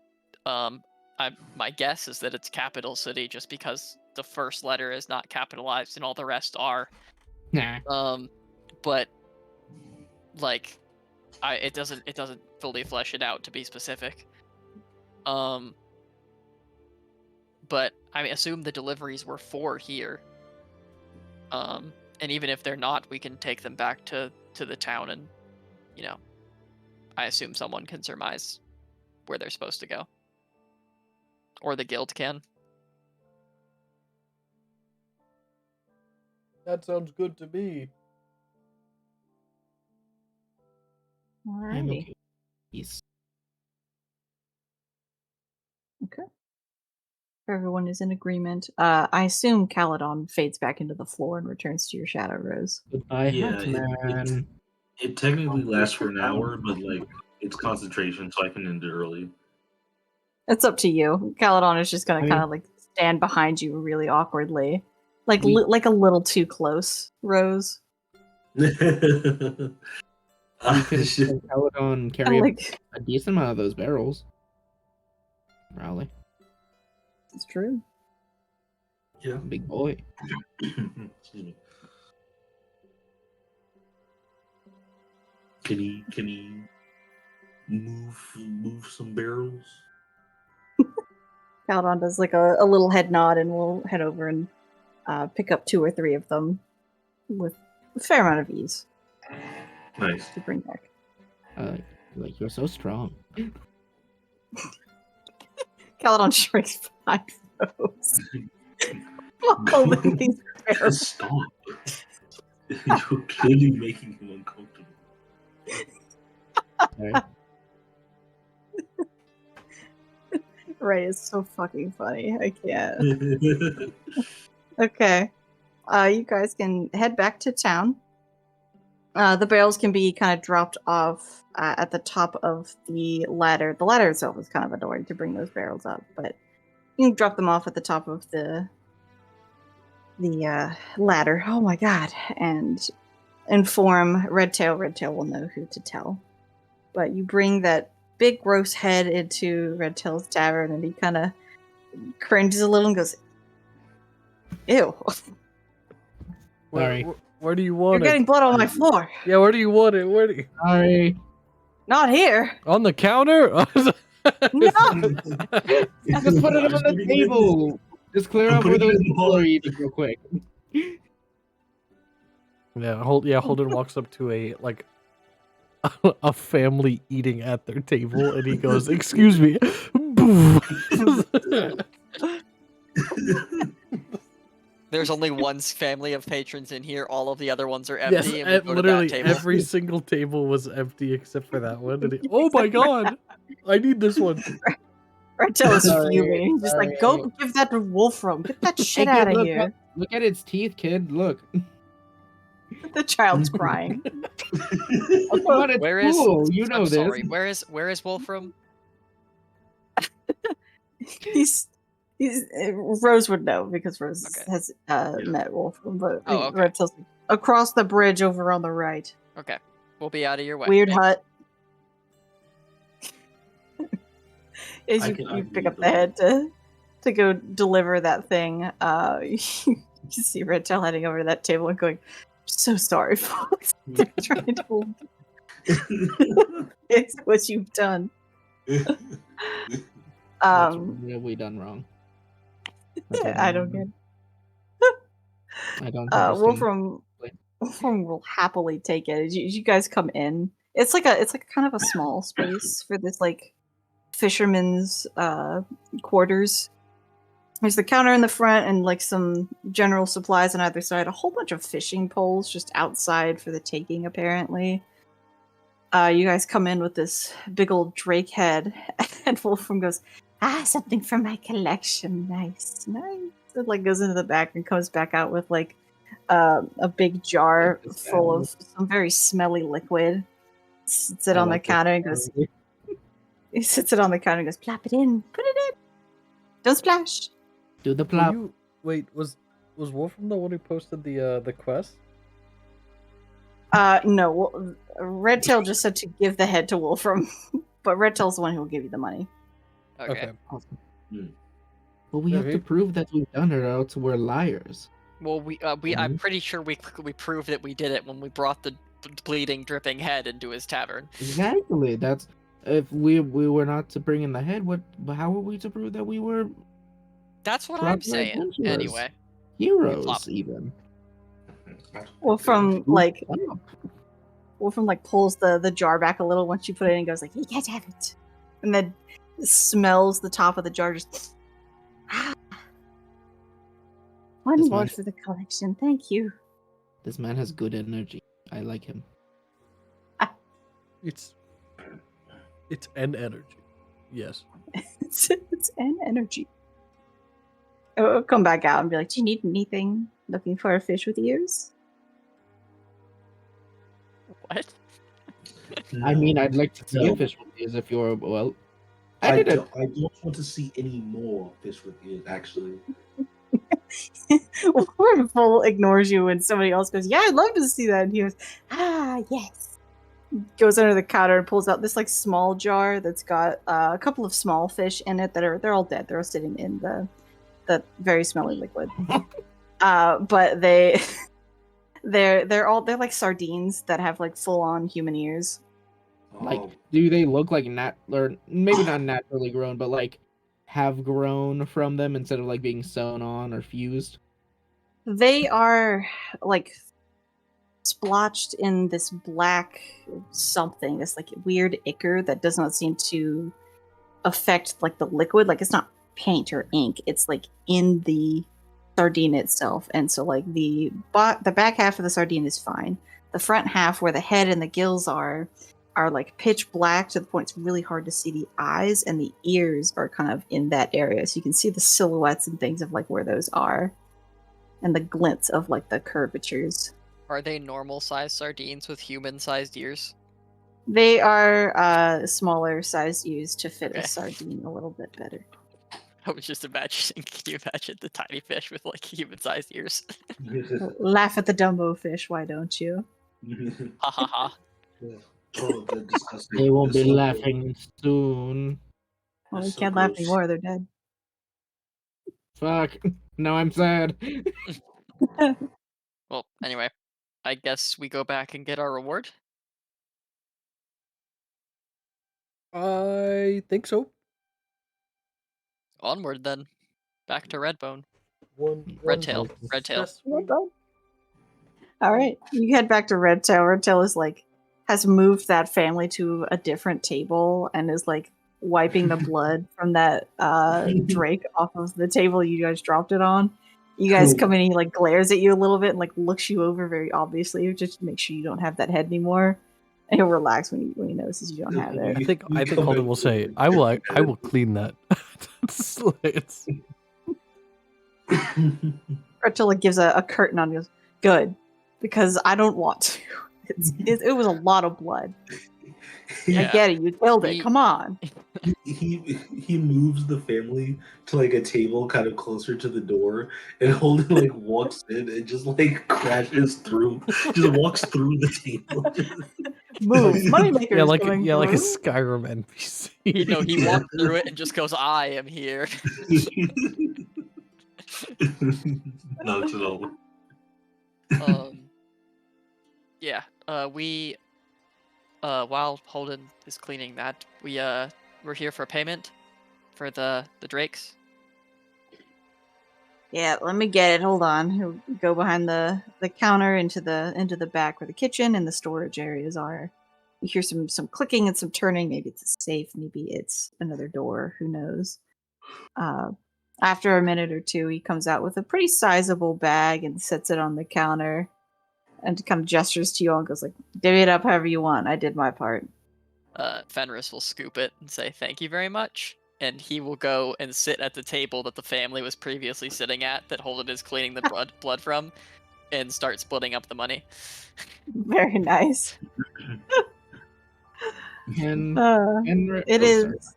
My guess is that it's Capital City, just because the first letter is not capitalized and all the rest are.
Nah.
But like, it doesn't fully flesh it out to be specific. But I assume the deliveries were for here. And even if they're not, we can take them back to the town, and I assume someone can surmise where they're supposed to go, or the guild can.
That sounds good to me.
I'm
Alrighty.
okay. Yes.
Okay. Everyone is in agreement. I assume Caledon fades back into the floor and returns to your shadow, Rose.
Goodbye,
Yeah,
Hatman.
It technically lasts for an hour, but like it's concentration, so I can end it early.
It's up to you. Caledon is just gonna
I mean-
kind of like stand behind you really awkwardly, like
We-
like a little too close, Rose.
We can
Shit.
Peladon carry
Like
a decent amount of those barrels. Probably.
it's true.
Yeah.
Big boy.
Excuse me. Can he move some barrels?
Caledon does like a little head nod, and we'll head over and pick up 2 or 3 of them with a fair amount of ease
Nice.
to bring back.
Like you're so strong.
Caledon shrinks behind Rose. Holding these barrels.
Stop. You're clearly making him uncomfortable.
Alright.
Right, it's so fucking funny. I can't. Okay. You guys can head back to town. The barrels can be kind of dropped off at the top of the ladder. The ladder itself is kind of annoying to bring those barrels up, but you can drop them off at the top of the ladder. Oh my god! And inform Redtail. Redtail will know who to tell. But you bring that big gross head into Redtail's tavern, and he kind of cringes a little and goes, "Ew."
Sorry.
Where do you want
You're getting
it?
blood on my floor.
Yeah, where do you want it? Where do you...
Sorry.
Not here.
On the counter?
No.
Just put it on the table. Just clear
I'm
up where
putting it
those
in the
people
bowl.
are eating real quick.
Holden walks up to a family eating at their table, and he goes, "Excuse me."
There's only one family of patrons in here. All of the other ones are
Yes,
empty. and we go to that
literally
table.
every single table was empty except for that one. And oh my god, I need this one.
Redtail is
Sorry,
fuming. He's just like, "Go give that to Wolfram. Get that shit
Hey,
out
kid,
of
look,
here."
Look at its teeth, kid. Look.
The child's crying.
Oh, come on, it's
Where is?
cool. You know
I'm
this.
sorry. Where is Wolfram?
he's Rose would know because Rose
Okay.
has met Wolfram, but
Oh, okay.
Redtail's like, across the bridge over on the right.
Okay, we'll be out of your way.
Weird hut. As
I
you,
can
you pick
unmute
up the
them.
head to go deliver that thing, you see Redtail heading over to that table and going, "So sorry, folks. They're trying to it's what you've done."
What have we done wrong?
I don't get.
I don't understand.
Wolfram will happily take it. As you guys come in, it's like kind of a small space for this like fisherman's quarters. There's the counter in the front and like some general supplies on either side. A whole bunch of fishing poles just outside for the taking, apparently. You guys come in with this big old drake head, and Wolfram goes, "Something from my collection. Nice. It like goes into the back and comes back out with like a big jar full of some very smelly liquid. Sits it on the counter and goes. He sits it on the counter and goes, "Plop it in. Put it in. Don't splash."
Do the
Were
plop.
wait, was Wolfram the one who posted the quest?
No. Redtail just said to give the head to Wolfram, but Redtail's the one who will give you the money.
Okay.
But we have
Okay.
to prove that we've done it, or else we're liars.
Well, I'm pretty sure we proved that we did it when we brought the bleeding, dripping head into his tavern.
Exactly. That's if we were not to bring in the head. How were we to prove that we were
That's what
Proper
I'm saying.
adventurers.
Anyway,
heroes?
Plop.
Even.
Wolfram pulls the jar back a little once you put it in and goes like, "You can't have it," and then smells the top of the jar just. One
This
more
man-
for the collection, thank you.
This man has good energy. I like him.
It's an energy. Yes.
It's an energy. I'll come back out and be like, "Do you need anything? Looking for a fish with ears?"
what?
I mean, I'd like to see
No.
a fish with ears if you're well. I
I
didn't.
don't want to see any more fish with ears, actually.
Full ignores you when somebody else goes, "Yeah, I'd love to see that." And he goes, "Yes." Goes under the counter and pulls out this like small jar that's got a couple of small fish in it they're all dead. They're all sitting in the very smelly liquid. But they're like sardines that have like full on human ears.
Like,
Oh,
do they look like or maybe not naturally grown, but like have grown from them instead of like being sewn on or fused?
They are like splotched in this black something, this like weird ichor that does not seem to affect like the liquid. Like it's not paint or ink. It's like in the sardine itself, and so like the back half of the sardine is fine. The front half, where the head and the gills are like pitch black to the point it's really hard to see the eyes, and the ears are kind of in that area, so you can see the silhouettes and things of like where those are, and the glints of like the curvatures.
Are they normal sized sardines with human sized ears?
They are smaller sized ears to fit
Okay.
a sardine a little bit better.
I was just imagining. Can you imagine the tiny fish with like human sized ears?
Laugh at the Dumbo fish, why don't you?
Ha ha ha.
Oh, that's disgusting.
They won't
That's
be
so
laughing soon.
Well,
That's
we
so
can't laugh
gross.
anymore, they're dead.
Fuck. Now I'm sad.
Well, anyway, I guess we go back and get our reward.
I think so.
Onward then. Back to Redbone.
One
Redtail. Redtail.
successful.
All right, you head back to Redtail. Redtail is like has moved that family to a different table and is like wiping the blood from that Drake off of the table you guys dropped it on. You guys
Cool.
come in and he like glares at you a little bit and like looks you over very obviously, just to make sure you don't have that head anymore. And he'll relax when he notices you don't have it.
I think
You come
Holden
in
will say,
with
"I will
head.
clean that." It's-
Redtail like gives a curtain on and goes, "Good, because I don't want to." It was a lot of blood. I
Yeah.
get it. You killed it.
We-
Come on.
he moves the family to like a table kind of closer to the door, and Holden like walks in and just like crashes through, just walks through the table.
Move. Moneymaker
yeah,
is
like
coming
a
through.
Skyrim NPC.
He walked through it and just goes, "I am here."
Not at all.
Yeah. We while Holden is cleaning that, we're here for payment for the Drakes.
Yeah, let me get it. Hold on. He'll go behind the counter into the back where the kitchen and the storage areas are. You hear some clicking and some turning. Maybe it's a safe. Maybe it's another door. Who knows? After a minute or two, he comes out with a pretty sizable bag and sets it on the counter, and kind of gestures to you all and goes like, "Divvy it up however you want. I did my part."
Fenris will scoop it and say, "Thank you very much." And he will go and sit at the table that the family was previously sitting at, that Holden is cleaning the blood from, and start splitting up the money.
Very nice.
And,
It is.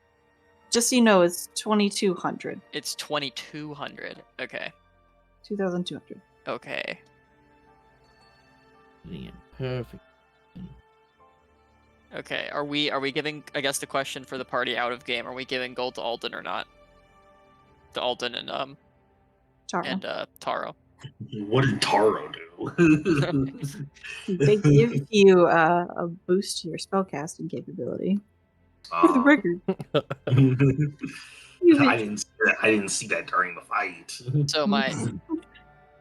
Just so you know, it's 2,200.
It's 2,200. Okay.
2,200.
Okay.
Yeah, perfect.
Okay. Are we giving, I guess the question for the party out of game, are we giving gold to Alden or not? To Alden and
Tara.
Taro.
What did Taro do?
They give you a boost to your spellcasting capability. For the record.
I didn't see that during the fight.
So my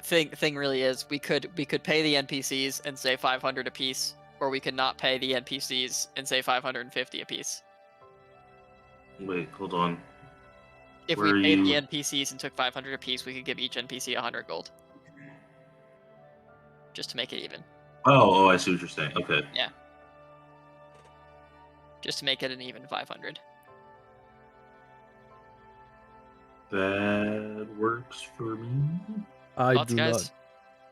thing really is we could pay the NPCs and say 500 apiece, or we could not pay the NPCs and say 550 apiece.
Wait, hold on.
If
Where
we
are
paid the
you?
NPCs and took 500 apiece, we could give each NPC 100 gold. Just to make it even.
Oh, I see what you're saying. Okay.
Just to make it an even 500.
That works for me.
Thoughts, guys?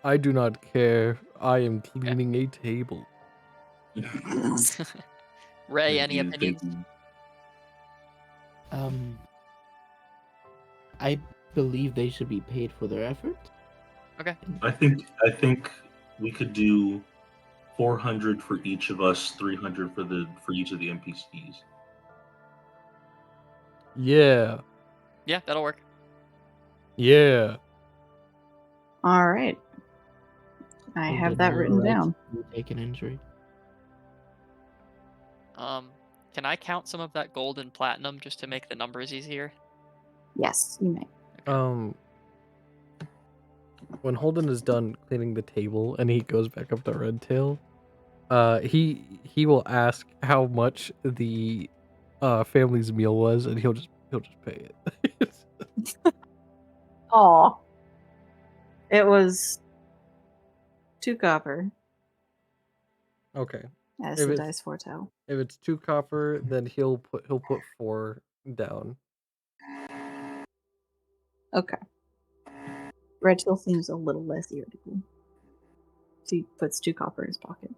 I do not care. I am cleaning a table.
Ray,
Thank
any
you,
opinions?
thank you.
I believe they should be paid for their effort.
I think we could do 400 for each of us, 300 for each of the NPCs.
Yeah.
Yeah, that'll work.
Yeah.
All right. I
Is
have
it
that
all
written
right
down.
to take an injury.
Can I count some of that gold and platinum just to make the numbers easier?
Yes, you may.
When Holden is done cleaning the table and he goes back up to Redtail, he will ask how much the family's meal was, and he'll just pay it.
Aw. It was 2 copper
Okay.
as
If
the
it's
dice foretell.
if it's 2 copper, then he'll put 4 down.
Okay. Red Hill seems a little less irritable. So he puts 2 copper in his pocket.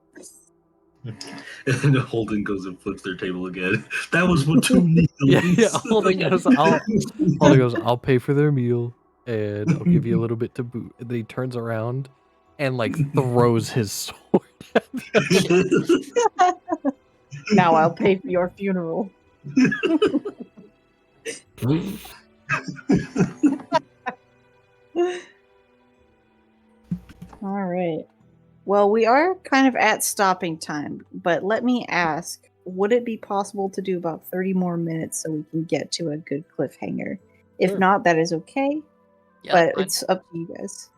And Holden goes and flips their table again. That was for 2 meals.
Yeah. Holden goes, I'll pay for their meal, and I'll give you a little bit to boot. And then he turns around and like throws his sword at them.
Now I'll pay for your funeral. All right. Well, we are kind of at stopping time, but let me ask, would it be possible to do about 30 more minutes so we can get to a good cliffhanger? If
Sure.
not, that is okay,
Yeah,
but
fine.
it's up to you guys.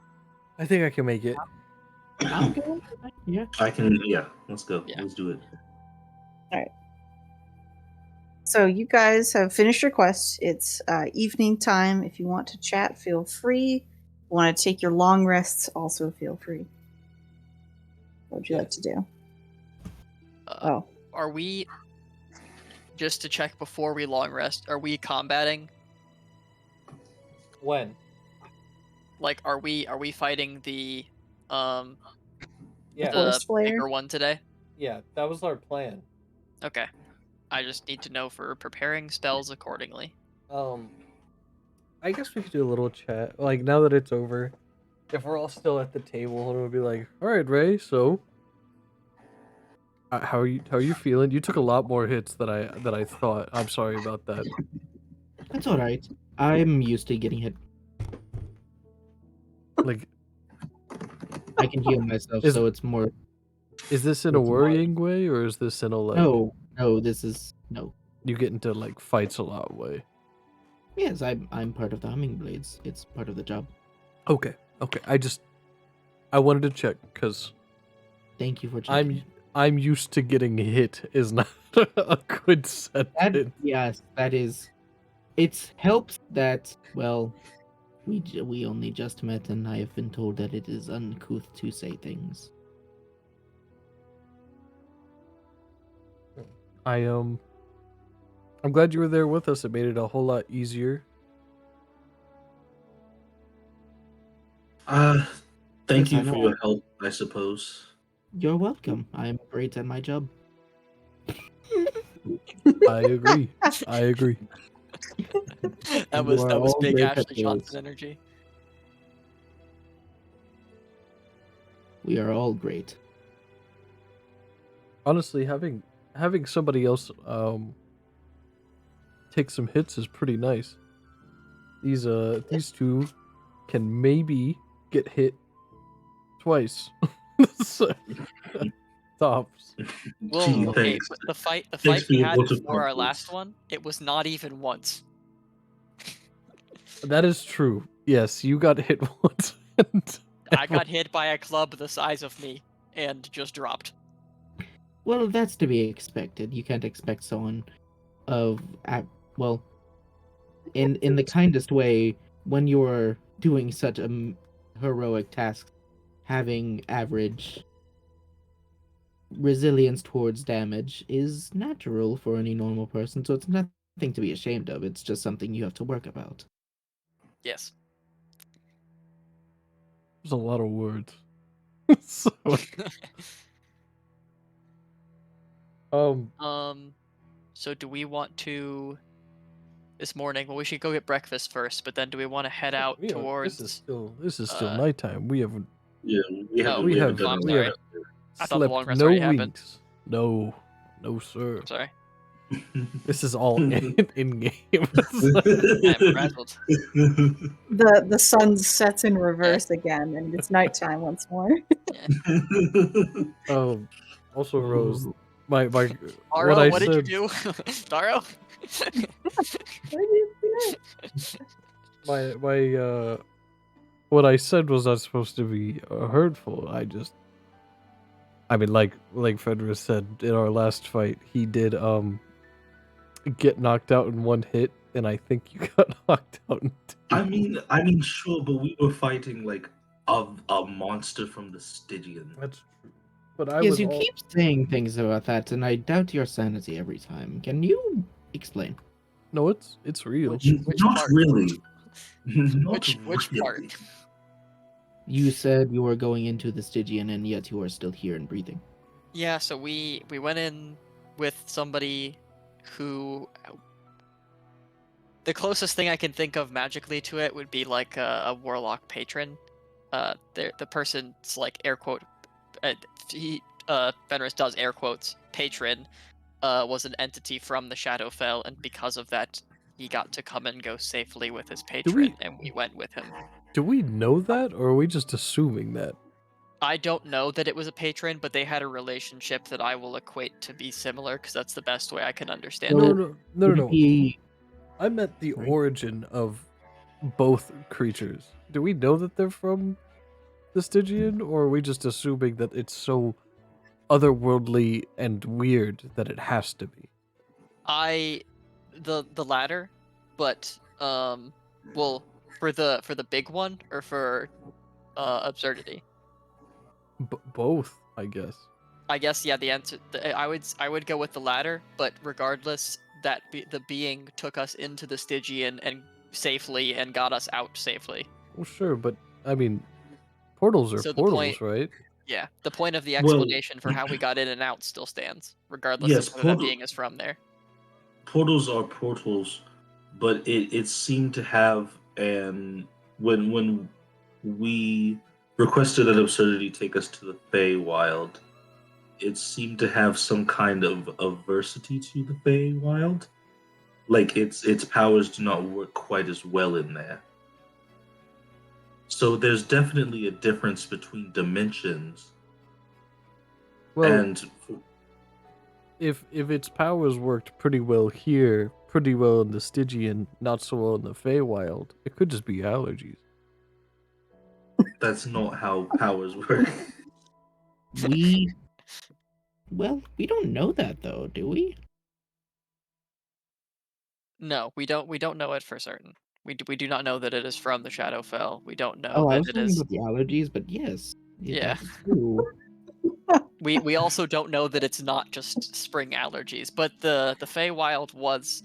I think I can make it.
I'm good. Yeah.
I can, yeah, let's go.
Yeah.
Let's do it.
So you guys have finished your quest. It's evening time. If you want to chat, feel free. If you want to take your long rests, also feel free. What would you like to do? Oh,
Are we, just to check before we long rest, are we combating?
When?
Like, are we fighting the
Yeah.
the
Forest Slayer?
bigger one today?
Yeah, that was our plan.
Okay. I just need to know for preparing spells accordingly.
I guess we could do a little chat. Like, now that it's over, if we're all still at the table, it would be like, all right, Ray, so how are you feeling? You took a lot more hits than I thought. I'm sorry about that.
That's all right. I'm used to getting hit.
Like,
I can heal myself,
Is-
so it's more.
is this in a
It's not-
worrying way, or is this in a like
No, this is no.
you get into like fights a lot way?
Yes, I'm part of the Hummingblades. It's part of the job.
Okay. I wanted to check because
Thank you for checking.
I'm used to getting hit is not a good sentence.
Yes, that is. It helps that we only just met, and I have been told that it is uncouth to say things.
I'm glad you were there with us. It made it a whole lot easier.
Thank
Yes, I
you for
know.
your help, I suppose.
You're welcome. I am great at my job.
I agree.
That
You
was
are all
big
great at
Ashley
this.
Johnson energy.
We are all great.
Honestly, having somebody else take some hits is pretty nice. These two can maybe get hit twice. So, tops.
Well,
Gee,
okay,
thanks.
but the fight
Thanks for
we
your
had
vote of
before our
confidence.
last one, it was not even once.
That is true. Yes, you got hit once. And
I got hit by a club the size of me and just dropped.
Well, that's to be expected. You can't expect someone of well, in the kindest way, when you're doing such a heroic task, having average resilience towards damage is natural for any normal person, so it's nothing to be ashamed of. It's just something you have to work about.
Yes.
There's a lot of words. So,
So do we want to this morning? Well, we should go get breakfast first, but then do we want to head out
yeah,
towards
this is still
uh,
nighttime. We haven't
Yeah, we haven't,
Oh,
we
we
haven't
have
done
I'm
we
any
have
of
I thought the long
slept
rest
no
already happened.
winks. No, sir.
Sorry.
that.
This is all in game.
I'm frazzled.
the sun sets in reverse again, and it's nighttime once more.
Also, Rose,
Ooh.
my
Daro,
what I
what did you
said,
do? Daro?
What did you do?
my what I said was not supposed to be hurtful. I mean, like Fenris said in our last fight, he did get knocked out in one hit,
and I think you got knocked out.
I mean, sure, but we were fighting like a monster from the Stygian.
That's true. But I
Yes,
was
you
all...
keep saying things about that, and I doubt your sanity every time. Can you explain?
No, it's real.
Which
Not
part?
really. Not
Which
really.
part?
You said you were going into the Stygian, and yet you are still here and breathing.
Yeah, so we went in with somebody who... The closest thing I can think of magically to it would be like a warlock patron. The person's like air quote... Fenris does air quotes. Patron was an entity from the Shadowfell, and because of that, he got to come and go safely with his patron, and we went with him.
Do we know that, or are we just assuming that?
I don't know that it was a patron, but they had a relationship that I will equate to be similar, because that's the best way I can understand
No,
it.
no.
Would it be-
I meant the
Right.
origin of both creatures. Do we know that they're from the Stygian, or are we just assuming that it's so otherworldly and weird that it has to be?
The latter, but well, for the big one or for absurdity.
Both, I guess.
I guess yeah. The answer I would go with the latter, but regardless, the being took us into the Stygian and safely and got us out safely.
Well, sure, but I mean, portals are
So the
portals,
point-
right?
Yeah, the point of the
Well-
explanation for how we got in and out still stands, regardless
Yes,
of whether that
portal-
being is from there.
Portals are portals, but it seemed to have when we requested that Absurdity take us to the Feywild, it seemed to have some kind of adversity to the Feywild. Like its powers do not work quite as well in there. So there's definitely a difference between dimensions
Well,
and
if its powers worked pretty well here, pretty well in the Stygian, not so well in the Feywild, it could just be allergies.
that's not how powers work.
Well, we don't know that though, do we?
No, we don't know it for certain. We do not know that it is from the Shadowfell. We don't know
Oh, I
that
was
it
talking
is.
about the allergies, but yes.
Yeah.
That's true.
We also don't know that it's not just spring allergies, but the Feywild was.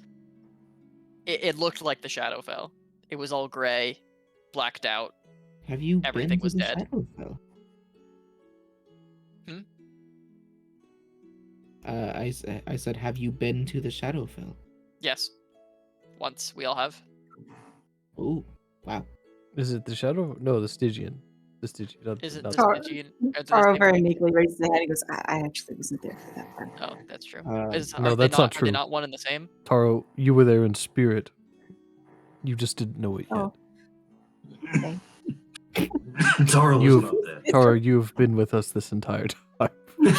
It looked like the Shadowfell. It was all gray, blacked out.
Have you
Everything
been to
was
the
dead.
Shadowfell?
Hmm?
I said, have you been to the Shadowfell?
Yes, once we all have.
Oh, wow.
Is it the Shadow? No, the Stygian. The Stygian.
Is it
not
the
Tar-
Stygian?
Taro very meekly raises his head and goes, I actually wasn't there for that part.
Oh, that's true.
Uh,
No,
Are
that's
they
not
Are
true.
they not one and the same?
Taro, you were there in spirit. You just didn't know it yet.
Oh. Okay.
Tara was
You've-
not there.
Taro, you've been with us this entire time.
In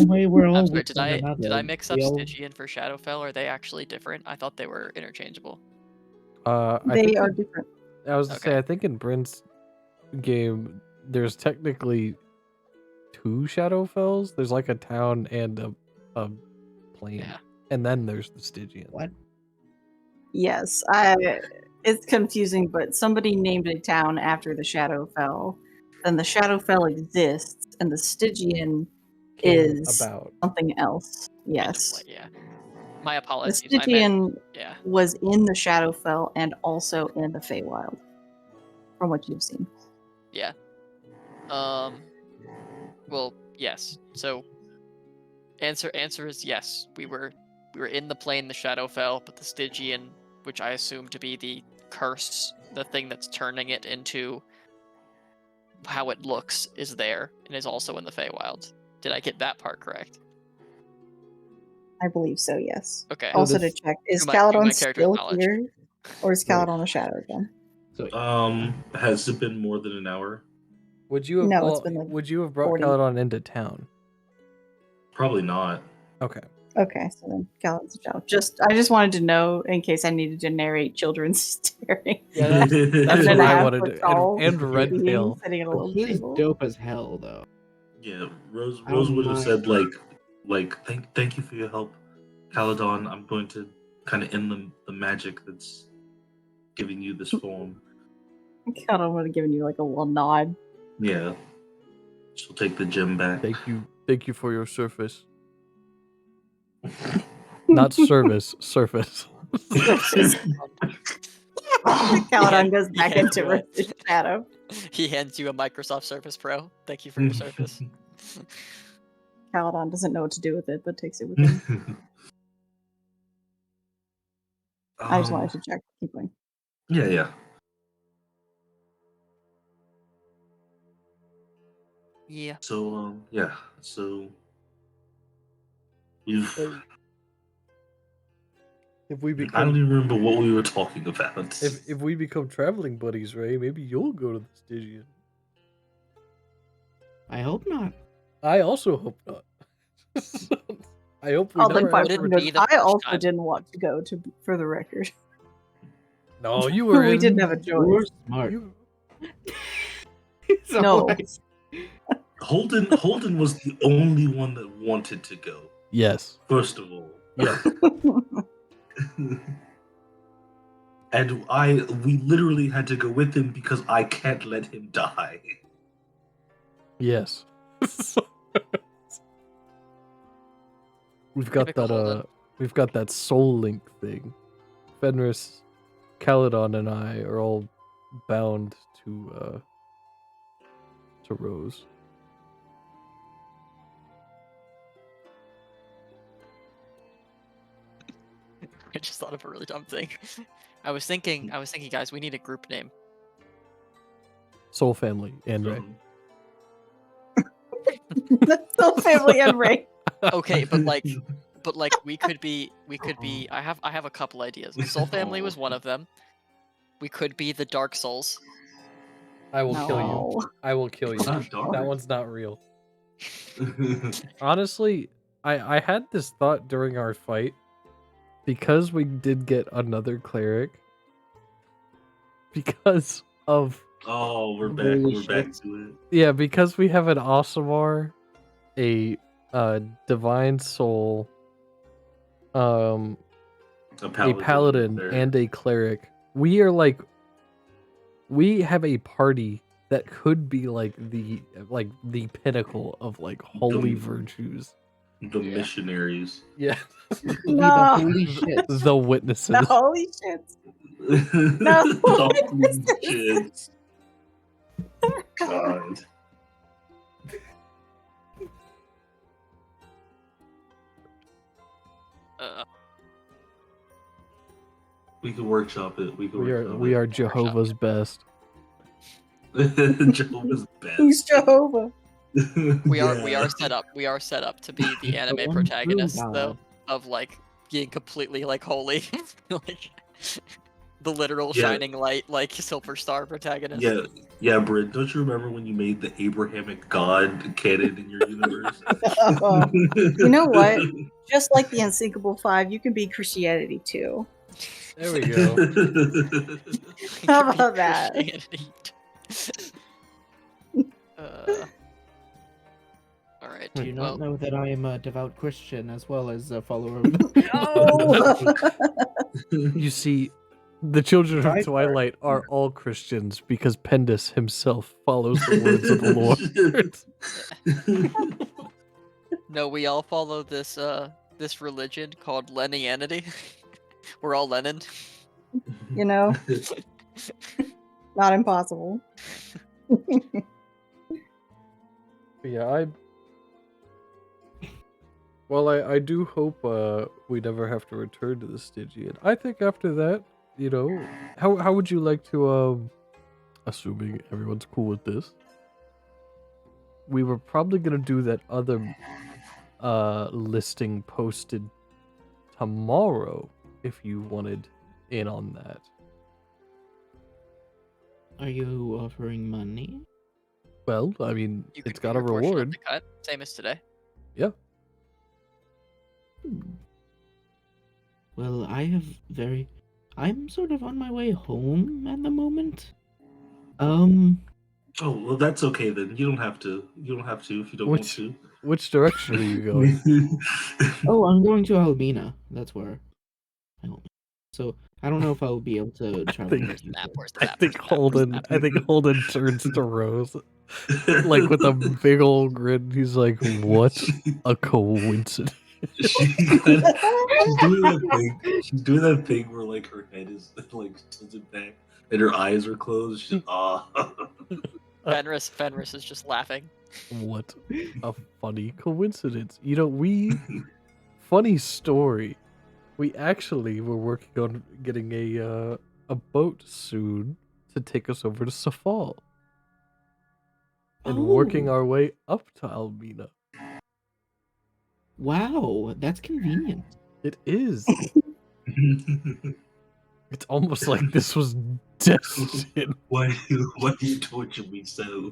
a way, we're all
I'm sorry,
with
did
one
I
another.
mix up
We all-
Stygian for Shadowfell? Or are they actually different? I thought they were interchangeable.
I
They
think
are
in-
different.
I was to say,
Okay.
I think in Bryn's game, there's technically 2 Shadowfells. There's like a town and a plain,
Yeah.
and then there's the Stygian.
What?
Yes, it's confusing, but somebody named a town after the Shadowfell. Then the Shadowfell exists, and the Stygian
Came
is
about.
something else. Yes.
Like, yeah. My
The
apologies. I meant,
Stygian
yeah.
was in the Shadowfell and also in the Feywild, from what you've seen.
Yeah. Well, yes. So answer is yes. We were in the plane the Shadowfell, but the Stygian, which I assume to be the curse, the thing that's turning it into how it looks, is there and is also in the Feywild. Did I get that part correct?
I believe so, yes.
Okay.
Oh,
Also
this-
to check, is
Do my
Caladon
character's
still
knowledge.
here? Or is Caladon a shadow again?
Has it been more than an hour?
Would you have
No, it's been like
would you have brought
40.
Caladon into town?
Probably not.
Okay.
Okay, so then Caladon's a shadow. I just wanted to know in case I needed to narrate children staring.
Yeah, that's
And
what
then
I
have
wanted
a
to.
tall
And Red
being
Tail.
sitting at a
But
little
he's
table.
dope as hell, though.
Yeah, Rose
Oh
would have
my.
said thank you for your help, Caladon. I'm going to kind of in the magic that's giving you this form.
God, I would have given you like a little nod.
Yeah. She'll take the gem back.
Thank you for your service. Not service, surface.
Caladon goes back
Yeah,
into
right.
Rift's shadow.
He hands you a Microsoft Surface Pro. Thank you for your service.
Caladon doesn't know what to do with it, but takes it with him. I just wanted to check. Keep going.
Yeah.
Yeah.
So so we've.
If we
I don't
become
even remember what we were talking about.
if we become traveling buddies, Ray, maybe you'll go to the Stygian.
I hope not.
I also hope not. I hope we
Oh,
never
then fine.
have to
Wouldn't
return.
be the
I
first
also
time.
didn't want to go, for the record.
No, you were
We
in.
didn't have a
You're
choice.
smart.
You-
It's
No.
always-
Holden was the only one that wanted to go.
Yes.
First of all.
Yeah.
And we literally had to go with him because I can't let him die.
Yes. We've got
Typical
that
Holden.
we've got that soul link thing. Fenris, Caladon, and I are all bound to Rose.
I just thought of a really dumb thing. I was thinking, guys, we need a group name.
Soul Family and Ray.
That's so family and Ray.
Okay, but like we could be. I have a couple ideas. Soul Family was one of them. We could be the Dark Souls.
I will kill you.
No.
I will kill you.
It's not dark.
That one's not real. Honestly, I had this thought during our fight because we did get another cleric because of
Oh, we're back.
Holy
We're back
shit.
to
yeah, because we have an Aasimar, a divine soul,
it.
a paladin,
there.
and a cleric. We are like, we have a party that could be like the pinnacle of like holy
The-
virtues.
the missionaries.
Yeah,
No.
Holy shit.
the witnesses.
No, holy shit.
The shit. God. We could workshop it. We
We are Jehovah's best.
Jehovah's best.
Who's Jehovah?
We are
Yeah.
set up. We are set up to be the
The
anime
one true
protagonists, though,
God.
of like being completely like holy, like the literal
Yeah.
shining light, like Silver Star protagonist.
Yeah, Britt. Don't you remember when you made the Abrahamic God canon in your universe?
You know what? Just like the Unsinkable Five, you can be Christianity too.
There we go.
How about that?
Christianity. All right.
Do you
Well,
not know that I am a devout Christian as well as a follower of
No.
You see, the children
Try
of Twilight are all Christians because Pendus himself follows the words of the Lord.
no, we all follow this this religion called Lenianity. We're all Lenin.
You know, not impossible.
But yeah, I do hope we never have to return to the Stygian. I think after that, you know, how would you like to assuming everyone's cool with this, we were probably gonna do that other listing posted tomorrow if you wanted in on that.
Are you offering money?
Well, I mean,
You could
it's
get
got a
your portion of
reward.
the cut, same as today.
Yeah.
Well, I'm sort of on my way home at the moment.
Oh well, that's okay then. You don't have to. You don't have to if you don't want to.
Which direction are you going?
Oh, I'm going to Albina. That's where. I don't know. So I don't know if I'll be able to travel.
think-
next week.
Map, where's the
I
map?
think
Where's the map?
Holden turns to Rose, like with a big old grin. He's like, "What a coincidence!"
She's doing that thing. She's doing that thing where like her head is like tilted back and her eyes are closed. She's
Fenris is just laughing.
What a funny coincidence. You know, funny story. We actually were working on getting a boat soon to take us over to Safal. And working
Oh.
our way up to Almina.
Wow, that's convenient.
It is. It's almost like this was destined.
why do you torture me so?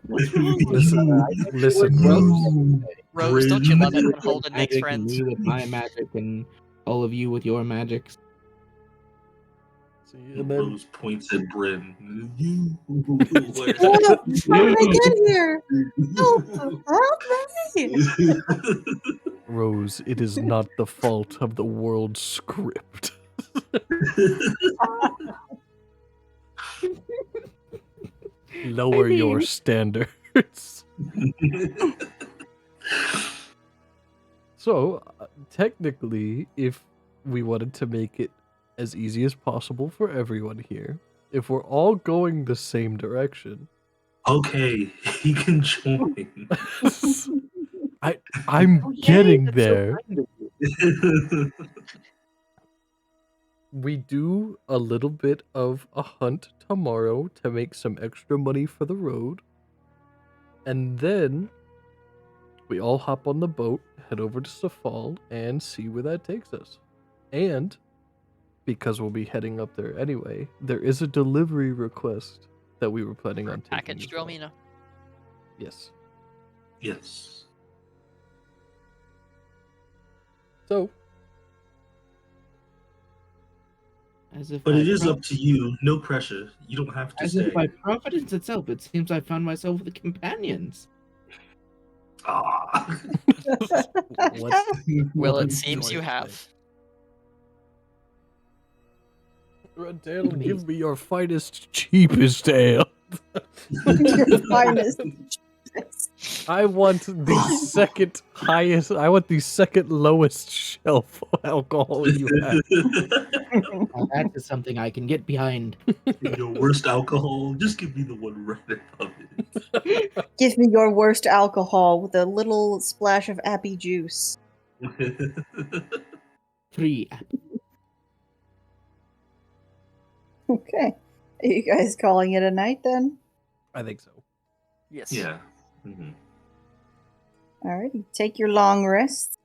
What's wrong with
Listen,
you?
listen,
Well,
Rose, don't you love it when Holden makes
magic,
friends?
me with my magic, and all of you with your magics.
See, and then
Rose points at Bryn.
What? How did I get here? Help! Help me!
Rose, it is not the fault of the world script. Lower your standards. So, technically, if we wanted to make it as easy as possible for everyone here, if we're all going the same direction,
Okay, he can join.
I'm
Oh, yay,
getting
that's so
there.
kind of you.
We do a little bit of a hunt tomorrow to make some extra money for the road. And then we all hop on the boat, head over to Safal, and see where that takes us. And because we'll be heading up there anyway, there is a delivery request that we were planning on taking.
Package
as
to
well.
Almina.
Yes.
Yes.
So,
As if
But
by
it is
pro-
up to you. No pressure. You don't have to
As
stay.
if by providence itself, it seems I found myself with companions.
Ah.
what?
Well,
what
it seems
do
you
I
have.
say? Red Tail, give
Amazing.
me your finest, cheapest ale.
Your finest.
I want the second highest. I want the second lowest shelf alcohol you have.
Now, that is something I can get behind.
Your worst alcohol, just give me the one right above
Give me your worst alcohol with a little splash of appy juice.
it.
Free.
Okay. Are you guys calling it a night then?
I think so.
Yes.
Yeah. Mhm.
Alrighty. Take your long rest.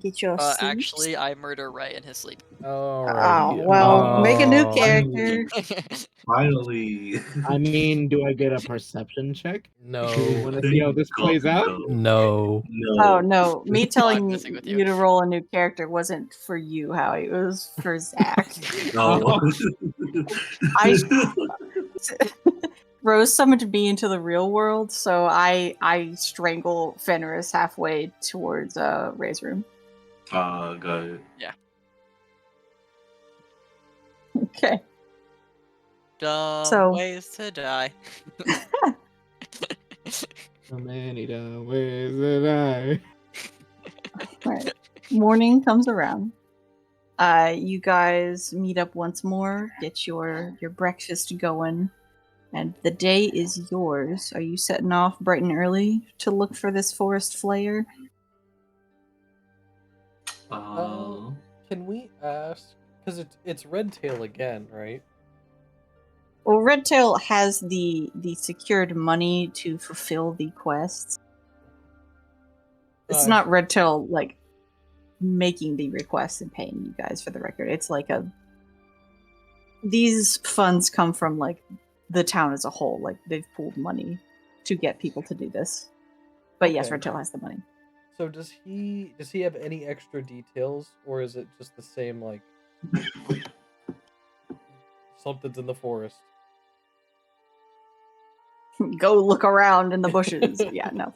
Get your sleep.
Actually, I murder Ray in his sleep.
Oh, well, make a new
Oh.
character.
Finally.
I mean, do I get a perception check?
No.
Want to see how this plays out?
No.
No.
Oh no, me telling
messing with you.
you to roll a new character wasn't for you, Howie. It was for Zach.
No.
Rose summoned me into the real world, so I strangle Fenris halfway towards Ray's room.
Got it.
Okay.
Dumb
So-
ways to die.
So many dumb ways that
Right. Morning comes around. You guys meet up once more, get your breakfast going, and the day is yours. Are you setting off bright and early to look for this forest flayer?
Can we ask? Because it's Red Tail again, right?
Well, Redtail has the secured money to fulfill the quests. It's
Uh,
not Redtail like making the requests and paying you guys for the record. It's like these funds come from like the town as a whole. Like they've pooled money to get people to do this. But yes,
Okay.
Redtail has the money.
So does he have any extra details, or is it just the same like something's in the forest?
Go look around in the bushes. Yeah, no.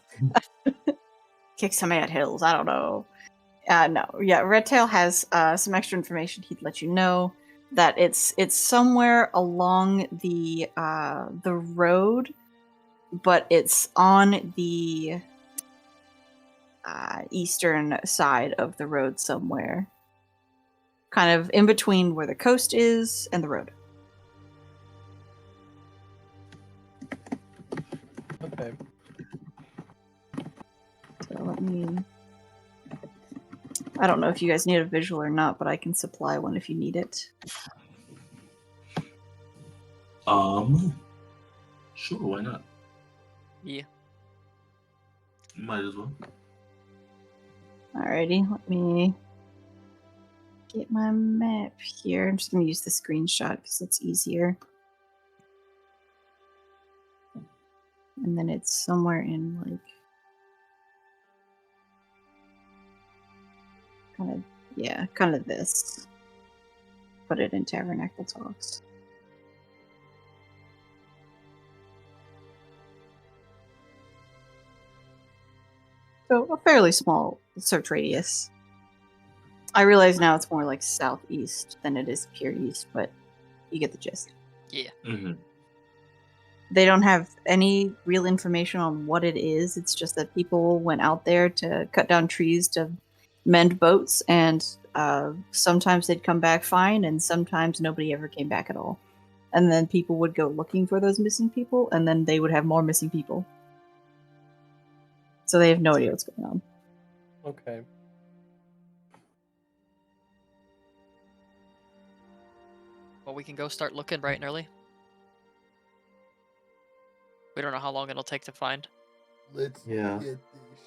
Kick some ant hills. I don't know. No, yeah, Redtail has some extra information. He'd let you know that it's somewhere along the road, but it's on the eastern side of the road somewhere, kind of in between where the coast is and the road.
Okay.
So let me. I don't know if you guys need a visual or not, but I can supply one if you need it.
Sure, why not?
Yeah.
Might as well.
Alrighty, let me get my map here. I'm just going to use the screenshot because it's easier. And then it's somewhere in like kind of this. Put it in Tabernacle Talks. So a fairly small search radius. I realize now it's more like southeast than it is pure east, but you get the gist.
Yeah.
Mm-hmm.
They don't have any real information on what it is. It's just that people went out there to cut down trees to mend boats, and sometimes they'd come back fine, and sometimes nobody ever came back at all. And then people would go looking for those missing people, and then they would have more missing people. So they have no idea what's going on.
Okay.
Well, we can go start looking bright and early. We don't know how long it'll take to find.
Let's
Yeah.
get this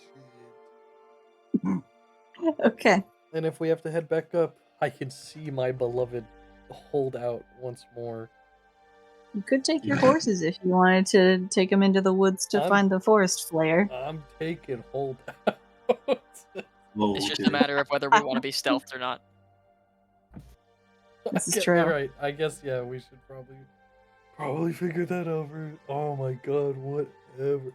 shit.
Okay.
And if we have to head back up, I can see my beloved holdout once more.
You could take your horses if you wanted to take them into the woods to find the forest flare.
I'm taking holdout.
Oh,
It's just
okay.
a matter of whether we want to be stealthed or not.
This is true.
All right. I guess yeah. We should probably figure that over. Oh my god. Whatever.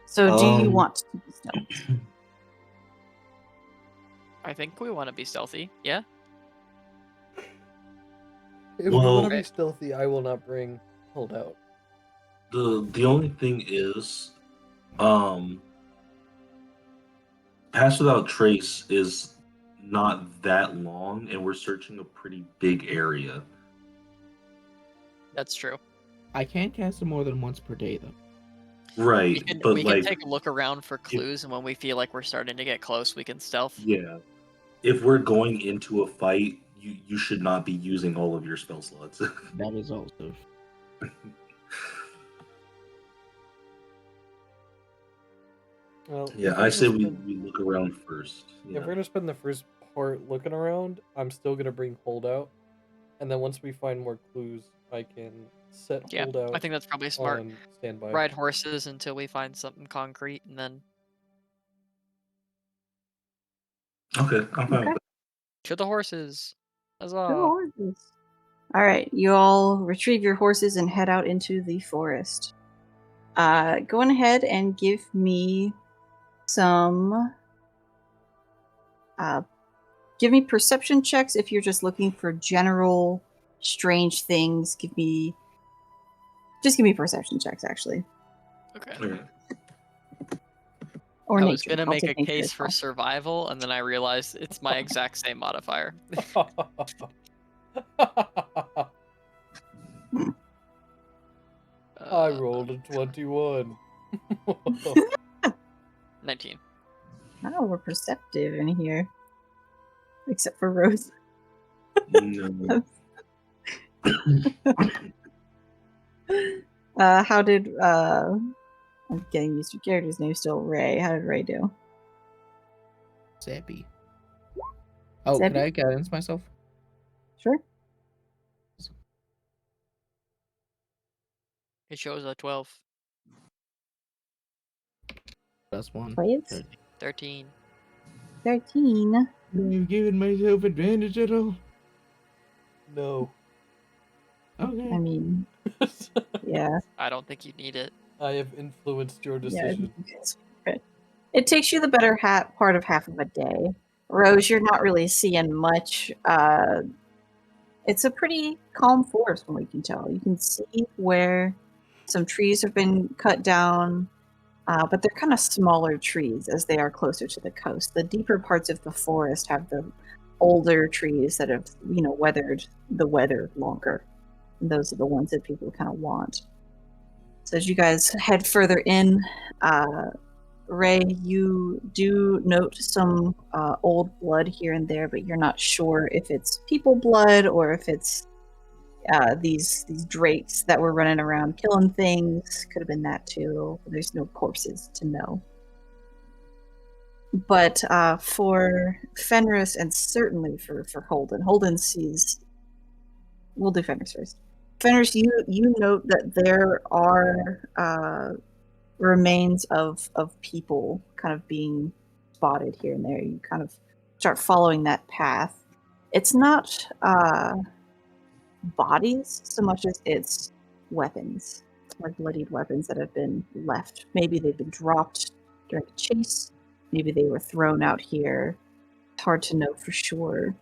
So do you want to be stealth?
I think we want to be stealthy. Yeah.
If
Well-
we want to be
Okay.
stealthy, I will not bring holdout.
The only thing is, Pass Without Trace is not that long, and we're searching a pretty big area.
That's true.
I can cast it more than once per day, though.
Right,
We can
but
we
like,
can take a look around for clues, and when we feel like we're starting to get close, we can stealth.
yeah, if we're going into a fight, you should not be using all of your spell slots.
That is also.
Well,
Yeah,
if we're
I
gonna
say we
spend-
look around first.
If
Yeah.
we're gonna spend the first part looking around, I'm still gonna bring holdout, and then once we find more clues, I can set
Yeah,
holdout
I think that's probably smart.
on standby.
Ride horses until we find something concrete, and then
Okay, I'm fine with
to the horses.
Good
Huzzah!
horses. All right, you all retrieve your horses and head out into the forest. Go on ahead and give me some. Give me perception checks if you're just looking for general strange things. Just give me perception checks, actually,
Okay.
that. Okay.
or
I
nature.
was gonna
I'll
make
take
a
nature
case
as
for
well.
survival, and then I realized it's my exact same modifier.
I rolled a 21.
19.
Oh, we're perceptive in here, except for Rose.
No.
How did I'm getting used to character's name still. Ray. How did Ray do?
Zappy. Oh, could
Zappy?
I guidance myself?
Sure.
It shows a 12.
Plus one.
Please.
13.
13.
I've given myself advantage at all.
No.
Okay.
I mean, yeah.
I don't think you need it.
I have influenced your
Yeah.
decision.
it's good. It takes you the better part of half of a day. Rose, you're not really seeing much. It's a pretty calm forest from what you can tell. You can see where some trees have been cut down, but they're kind of smaller trees as they are closer to the coast. The deeper parts of the forest have the older trees that have, weathered the weather longer. And those are the ones that people kind of want. So as you guys head further in, Ray, you do note some old blood here and there, but you're not sure if it's people blood or if it's these drakes that were running around killing things. Could have been that too. There's no corpses to know. But for Fenris and certainly for Holden sees. We'll do Fenris first. Fenris, you note that there are remains of people kind of being spotted here and there. You kind of start following that path. It's not bodies so much as it's weapons, like bloodied weapons that have been left. Maybe they've been dropped during a chase. Maybe they were thrown out here. It's hard to know for sure.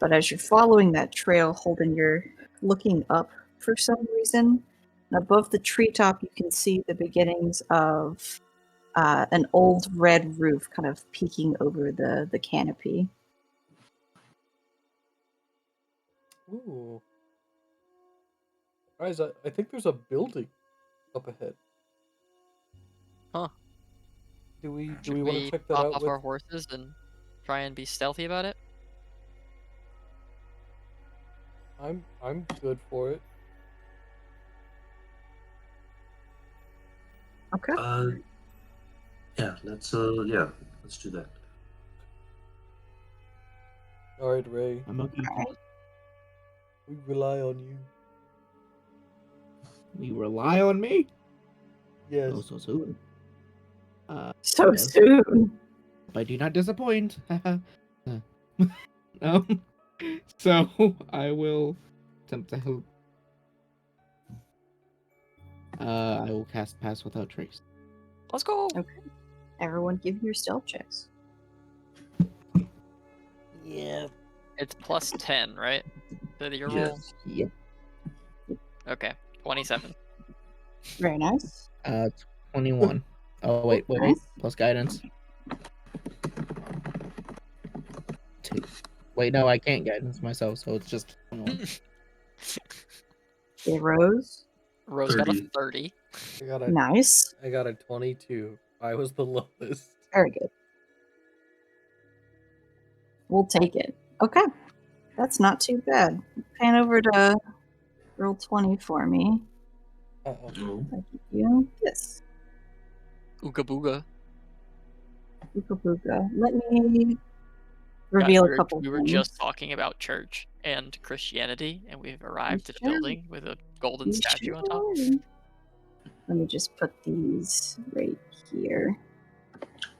But as you're following that trail, Holden, you're looking up for some reason. And above the treetop, you can see the beginnings of an old red roof kind of peeking over the canopy.
Ooh. Guys, I think there's a building up ahead.
Huh.
Do we
Should
want to
we
check that
hop
out
off
with...
our horses and try and be stealthy about it?
I'm good for it.
Okay.
Let's do that.
All right, Ray.
I'm okay.
All right.
We rely on you.
You rely on me?
Yes.
Oh, so soon.
So
Yes.
soon.
I do not disappoint. So I will attempt to help. I will cast Pass Without Trace.
Let's go.
Okay. Everyone give me your stealth checks.
Yeah.
It's plus 10, right? So your roll.
Yes.
Yep.
Okay, 27.
Very nice.
21. Oh wait.
Nice.
Plus guidance. 2. Wait, no, I can't guidance myself, so it's just 21.
Okay, Rose.
Rose got a
30.
30.
Nice.
I got a 22. I was the lowest.
Very good. We'll take it. Okay. That's not too bad. Pan over to roll 20 for me.
Uh-oh.
No.
I give you this.
Ooga booga.
Ooga booga. Let me reveal
Guys,
a couple
we were
things.
just talking about church and Christianity, and we've arrived at a
Sure.
building with a golden
You
statue on top.
sure? Let me just put these right here.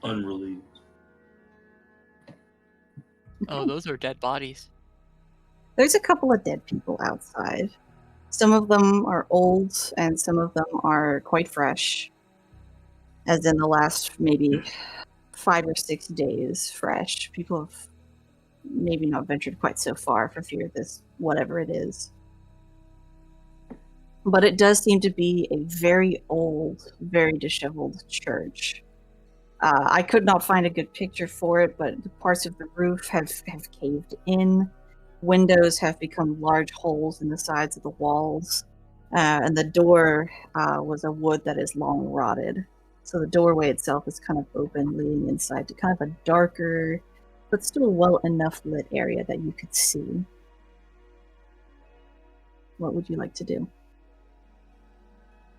Unrelieved.
Oh, those are dead bodies.
There's a couple of dead people outside. Some of them are old, and some of them are quite fresh. As in the last maybe 5 or 6 days fresh. People have maybe not ventured quite so far for fear of this, whatever it is. But it does seem to be a very old, very disheveled church. I could not find a good picture for it, but the parts of the roof have caved in. Windows have become large holes in the sides of the walls. And the door was a wood that is long rotted. So the doorway itself is kind of open, leading inside to kind of a darker, but still well enough lit area that you could see. What would you like to do?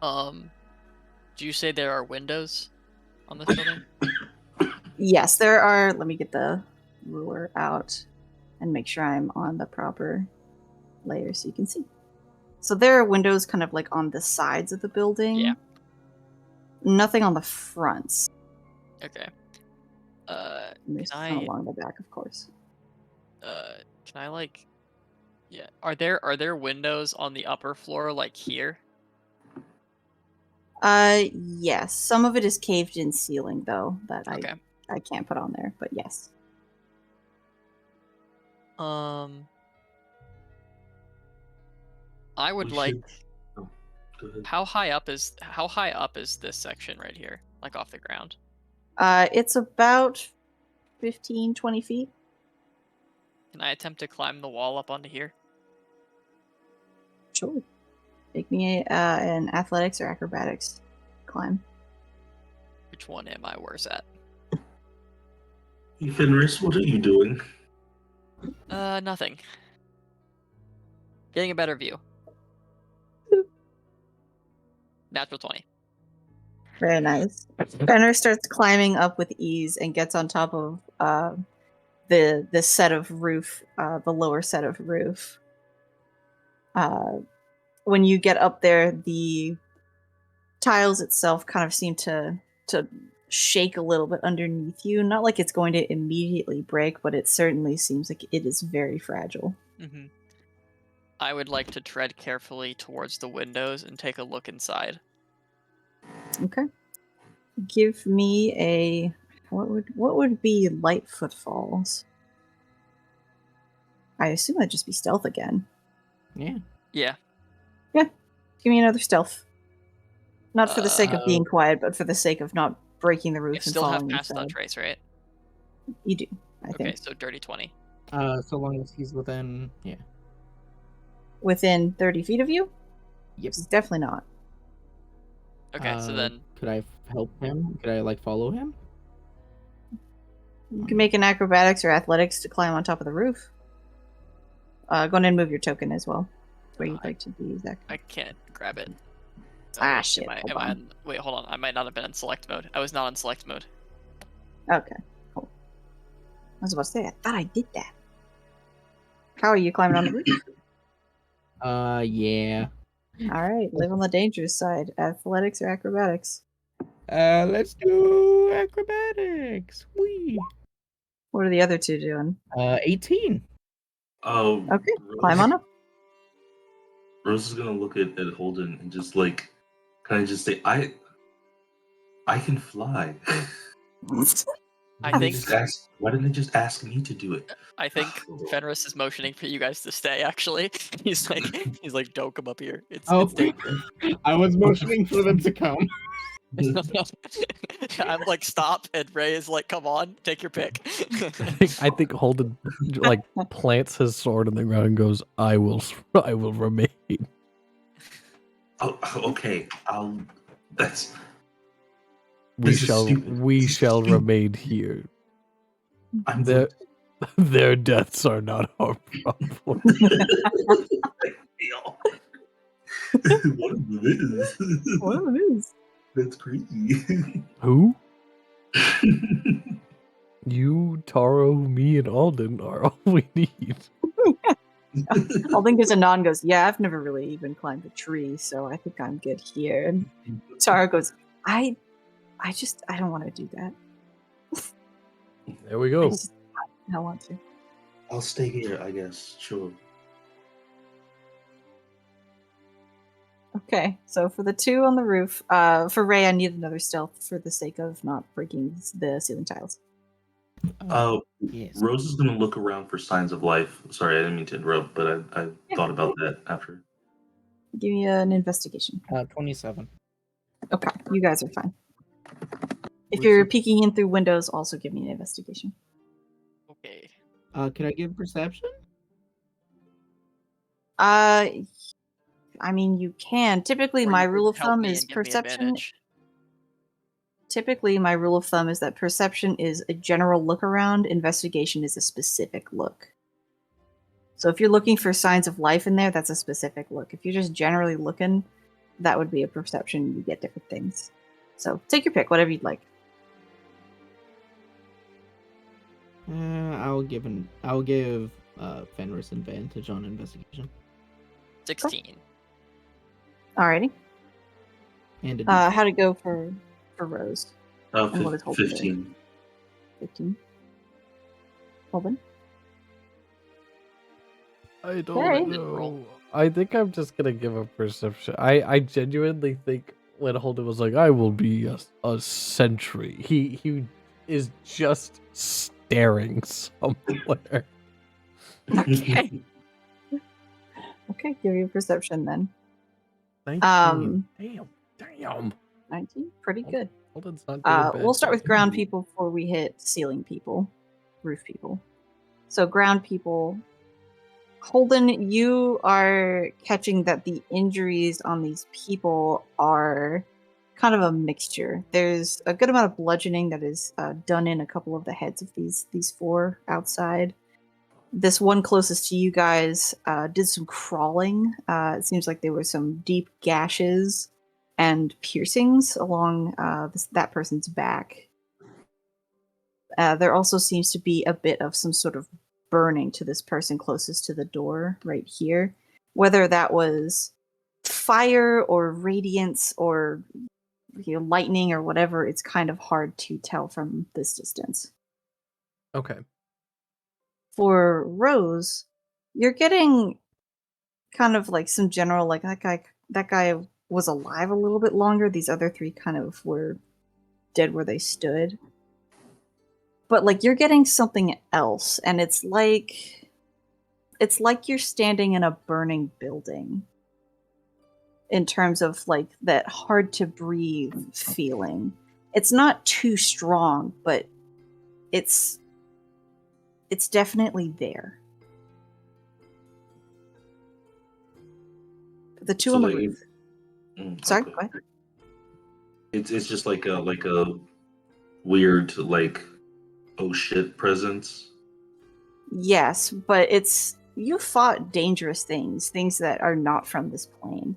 Do you say there are windows on this building?
Yes, there are. Let me get the ruler out and make sure I'm on the proper layer so you can see. So there are windows kind of like on the sides of the building.
Yeah.
Nothing on the fronts.
Okay.
And there's
Can
some
I-
along the back, of course.
Can I like? Yeah. Are there windows on the upper floor like here?
Yes. Some of it is caved in ceiling though that
Okay.
I can't put on there, but yes.
I would
We
like.
should- Oh, go ahead.
How high up is this section right here, like off the ground?
It's about 15, 20 feet.
Can I attempt to climb the wall up onto here?
Sure. Make me an athletics or acrobatics climb.
Which one am I worse at?
Hey, Fenris, what are you doing?
Nothing. Getting a better view. Natural 20.
Very nice. Fenrir starts climbing up with ease and gets on top of the set of roof, the lower set of roof. When you get up there, the tiles itself kind of seem to shake a little bit underneath you. Not like it's going to immediately break, but it certainly seems like it is very fragile.
Mm-hmm. I would like to tread carefully towards the windows and take a look inside.
Okay. Give me a what would be light footfalls? I assume that'd just be stealth again.
Yeah.
Yeah.
Give me another stealth. Not for the sake of
Uh,
being quiet, but for the sake of not breaking the
You
roof and
still have
falling
pass
inside.
on trace, right?
You do, I
Okay,
think.
so dirty 20.
So long as he's within, yeah.
Within 30 feet of you?
Yep.
It's definitely not.
Okay, so then
Could I help him? Could I follow him?
You can make an acrobatics or athletics to climb on top of the roof. Go ahead and move your token as well. Where you'd like to be, Zach.
I can't grab it.
Ah, shit,
Am I,
hold
am I
on.
on, wait, hold on. I might not have been in select mode. I was not in select mode.
Okay, cool. I was about to say, I thought I did that. How are you climbing on the roof?
Yeah.
Alright, live on the dangerous side. Athletics or acrobatics?
Let's do acrobatics. Whee.
What are the other two doing?
18.
Oh,
Okay, climb on up.
Rose is gonna look at Holden and just like, kind of just say, "I can fly."
I think
Why didn't they just ask me to do it?
I think Fenris is motioning for you guys to stay. Actually, he's like, don't come up here. It's dangerous.
I was motioning for them to come.
I'm like, stop, and Ray is like, come on, take your pick.
I think Holden like plants his sword in the ground and goes, I will remain.
Oh, okay. That's
We
This is stupid.
we shall remain here.
I'm
Their their deaths are not our problem.
One of them is.
What it is?
That's creepy.
Who? You, Taro, me, and Alden are all we need.
Alden gives a nod and goes, yeah, I've never really even climbed a tree, so I think I'm good here. And Tara goes, I don't want to do that.
There we go.
I don't want to.
I'll stay here, I guess. Sure.
Okay, so for the two on the roof, for Ray, I need another stealth for the sake of not breaking the ceiling tiles.
Yes.
Rose is gonna look around for signs of life. Sorry, I didn't mean to interrupt, but I thought about that after.
Give me an investigation.
27.
Okay, you guys are fine. If you're peeking in through windows, also give me an investigation.
Okay.
Can I give perception?
I mean, you can. Typically,
Or
my
you could
rule of
help
thumb
me
is
and give me
perception.
advantage.
Typically, my rule of thumb is that perception is a general look around, investigation is a specific look. So if you're looking for signs of life in there, that's a specific look. If you're just generally looking, that would be a perception. You get different things. So take your pick, whatever you'd like.
I'll give Fenris advantage on investigation.
16.
Alrighty.
And a
How'd it go for Rose? And what is Holden doing?
15.
15. Holden?
I don't
Okay.
know. I think I'm just gonna give a perception. I genuinely think when Holden was like, "I will be a sentry," he is just staring somewhere.
Okay. Okay, give you a perception then.
19. Damn.
19, pretty good.
Holden's not doing bad.
We'll start with
today.
ground people before we hit ceiling people, roof people. So ground people. Holden, you are catching that the injuries on these people are kind of a mixture. There's a good amount of bludgeoning that is done in a couple of the heads of these four outside. This one closest to you guys did some crawling. It seems like there were some deep gashes and piercings along that person's back. There also seems to be a bit of some sort of burning to this person closest to the door right here. Whether that was fire or radiance or lightning or whatever, it's kind of hard to tell from this distance.
Okay.
For Rose, you're getting kind of like some general, like that guy was alive a little bit longer. These other three kind of were dead where they stood. But like you're getting something else, and it's like you're standing in a burning building in terms of like that hard to breathe feeling. It's not too strong, but it's definitely there. The two
So,
on the
like,
roof. Sorry,
okay.
go ahead.
It's just like a weird like oh shit presence.
Yes, but you fought dangerous things that are not from this plane.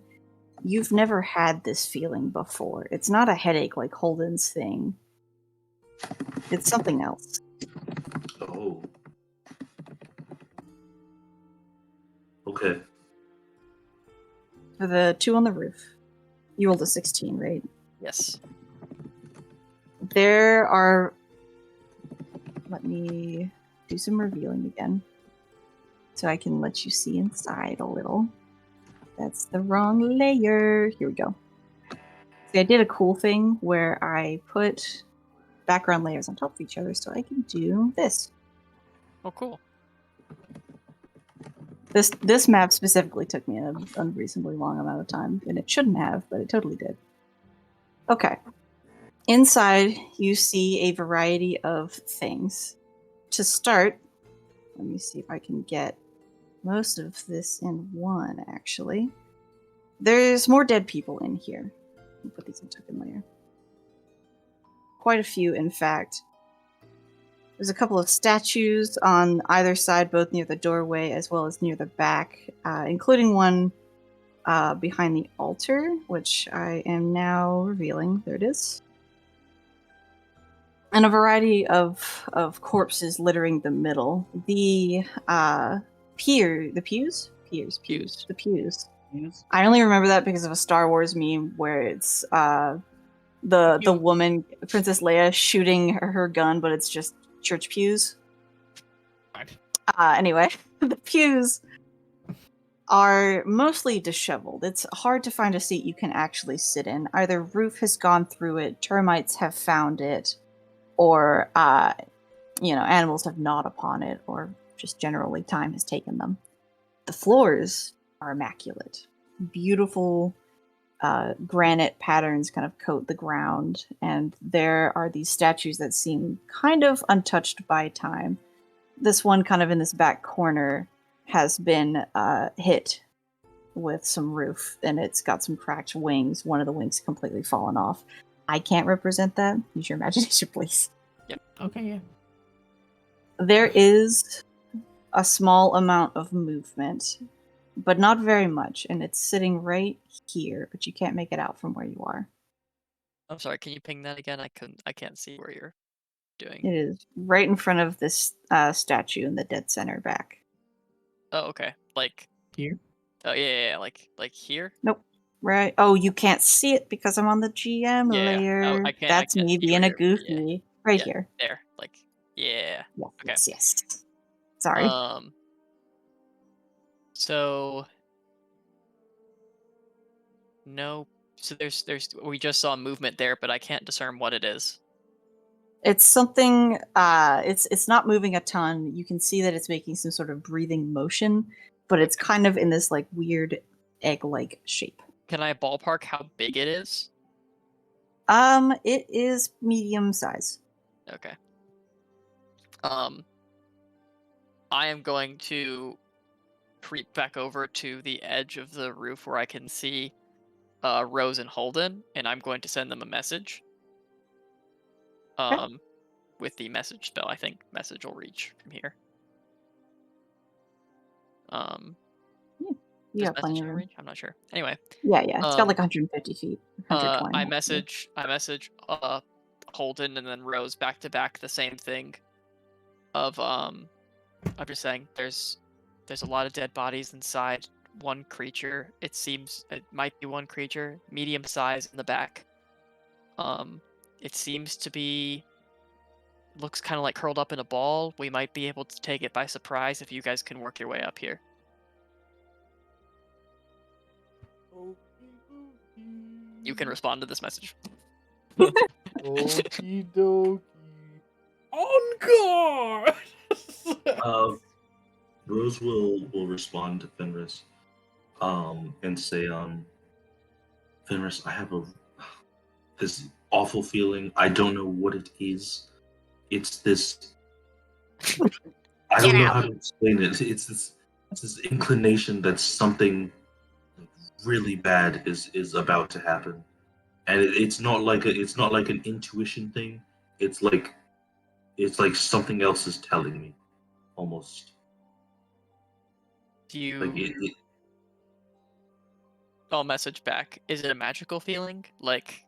You've never had this feeling before. It's not a headache like Holden's thing. It's something else.
Oh. Okay.
For the two on the roof, you rolled a 16, right?
Yes.
There are... Let me do some revealing again. So I can let you see inside a little. That's the wrong layer. Here we go. See, I did a cool thing where I put background layers on top of each other so I can do this.
Oh, cool.
This map specifically took me an unreasonably long amount of time, and it shouldn't have, but it totally did. Okay. Inside, you see a variety of things. To start, let me see if I can get most of this in one, actually. There's more dead people in here. Let me put these in token layer. Quite a few, in fact. There's a couple of statues on either side, both near the doorway as well as near the back, including one behind the altar, which I am now revealing. There it is. And a variety of corpses littering the middle. The pews. I only remember that because of a Star Wars meme where it's the woman, Princess Leia, shooting her gun, but it's just church pews. Anyway, the pews are mostly disheveled. It's hard to find a seat you can actually sit in. Either roof has gone through it, termites have found it, or animals have gnawed upon it, or just generally time has taken them. The floors are immaculate. Beautiful granite patterns kind of coat the ground, and there are these statues that seem kind of untouched by time. This one kind of in this back corner has been hit with some roof, and it's got some cracked wings. One of the wings completely fallen off. I can't represent that. Use your imagination, please.
Okay, yeah.
There is a small amount of movement, but not very much, and it's sitting right here, but you can't make it out from where you are.
I'm sorry, can you ping that again? I can't see where you're doing.
It is right in front of this statue in the dead center back.
Oh, okay. Like
Here?
Oh yeah, like here?
Nope. Right. Oh, you can't see it because I'm on the GM
Yeah.
layer.
I can't
That's me
see
being
where
a
you're
goofy. Right
yeah,
here.
there. Like yeah.
Yes,
Okay.
yes. Sorry.
So no So there's we just saw movement there, but I can't discern what it is.
It's something. It's not moving a ton. You can see that it's making some sort of breathing motion, but it's kind of in this like weird egg-like shape.
Can I ballpark how big it is?
It is medium size.
Okay. I am going to creep back over to the edge of the roof where I can see Rose and Holden, and I'm going to send them a message. With the message spell, I think message will reach from here.
You
Does
got plenty
message
of room.
reach? I'm not sure. Anyway,
Yeah, it's got like 150 feet, 120.
I message Holden and then Rose back to back the same thing. I'm just saying there's a lot of dead bodies inside one creature. It seems it might be one creature, medium size in the back. It seems to be looks kind of like curled up in a ball. We might be able to take it by surprise if you guys can work your way up here. You can respond to this message.
Okie dokie. On guard!
Rose will respond to Fenris, and say, Fenris, I have this awful feeling. I don't know what it is. It's this. I don't know how to explain it. It's this inclination that something really bad is about to happen, and it's not like an intuition thing. It's like something else is telling me, almost.
Do you?
Like
I'll message back. Is it a magical feeling, like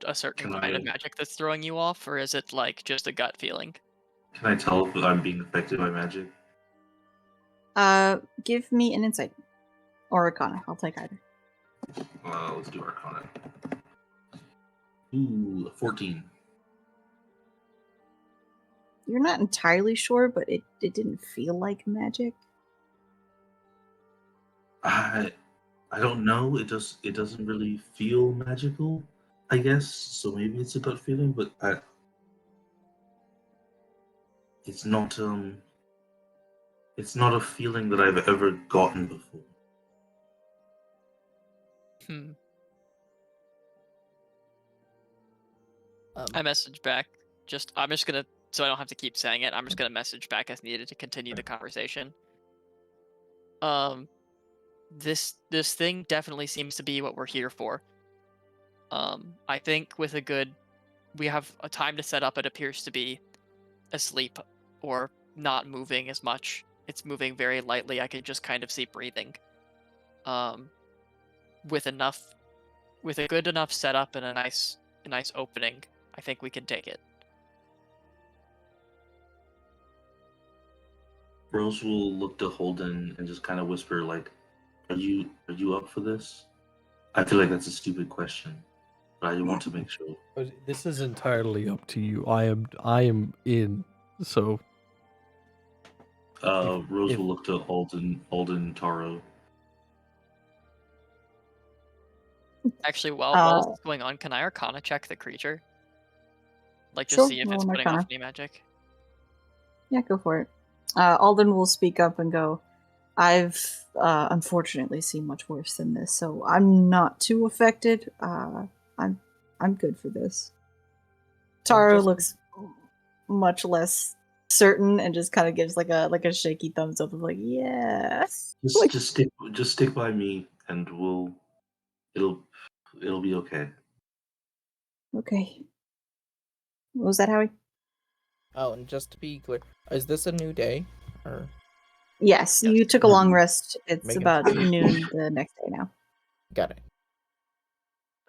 a certain kind of magic that's throwing you off, or is it like just a gut feeling?
Can I tell if I'm being affected by magic?
Give me an insight or Arcana. I'll take either.
Let's do Arcana. Ooh, 14.
You're not entirely sure, but it didn't feel like magic.
I don't know. It doesn't really feel magical, I guess. So maybe it's a gut feeling, but it's not a feeling that I've ever gotten before.
I message back. I'm just gonna, so I don't have to keep saying it. I'm just gonna message back as needed to continue the conversation. This thing definitely seems to be what we're here for. I think with we have a time to set up. It appears to be asleep or not moving as much. It's moving very lightly. I could just kind of see breathing. With a good enough setup and a nice opening, I think we can take it.
Rose will look to Holden and just kind of whisper, like, "Are you up for this?" I feel like that's a stupid question, but I want to make sure.
But this is entirely up to you. I am in. So.
Rose will look to Holden, Taro.
Actually, while this is going on, can I Arcana check the creature? Like, just see if it's putting off any magic?
Yeah, go for it. Alden will speak up and go, I've unfortunately seen much worse than this, so I'm not too affected. I'm good for this. Taro looks much less certain and just kind of gives like a shaky thumbs up of like, yeah.
Just stick by me and it'll be okay.
Okay. What was that, Howie?
Oh, and just to be clear, is this a new day? Or
Yes, you took a long rest. It's about noon the next day now.
Got it.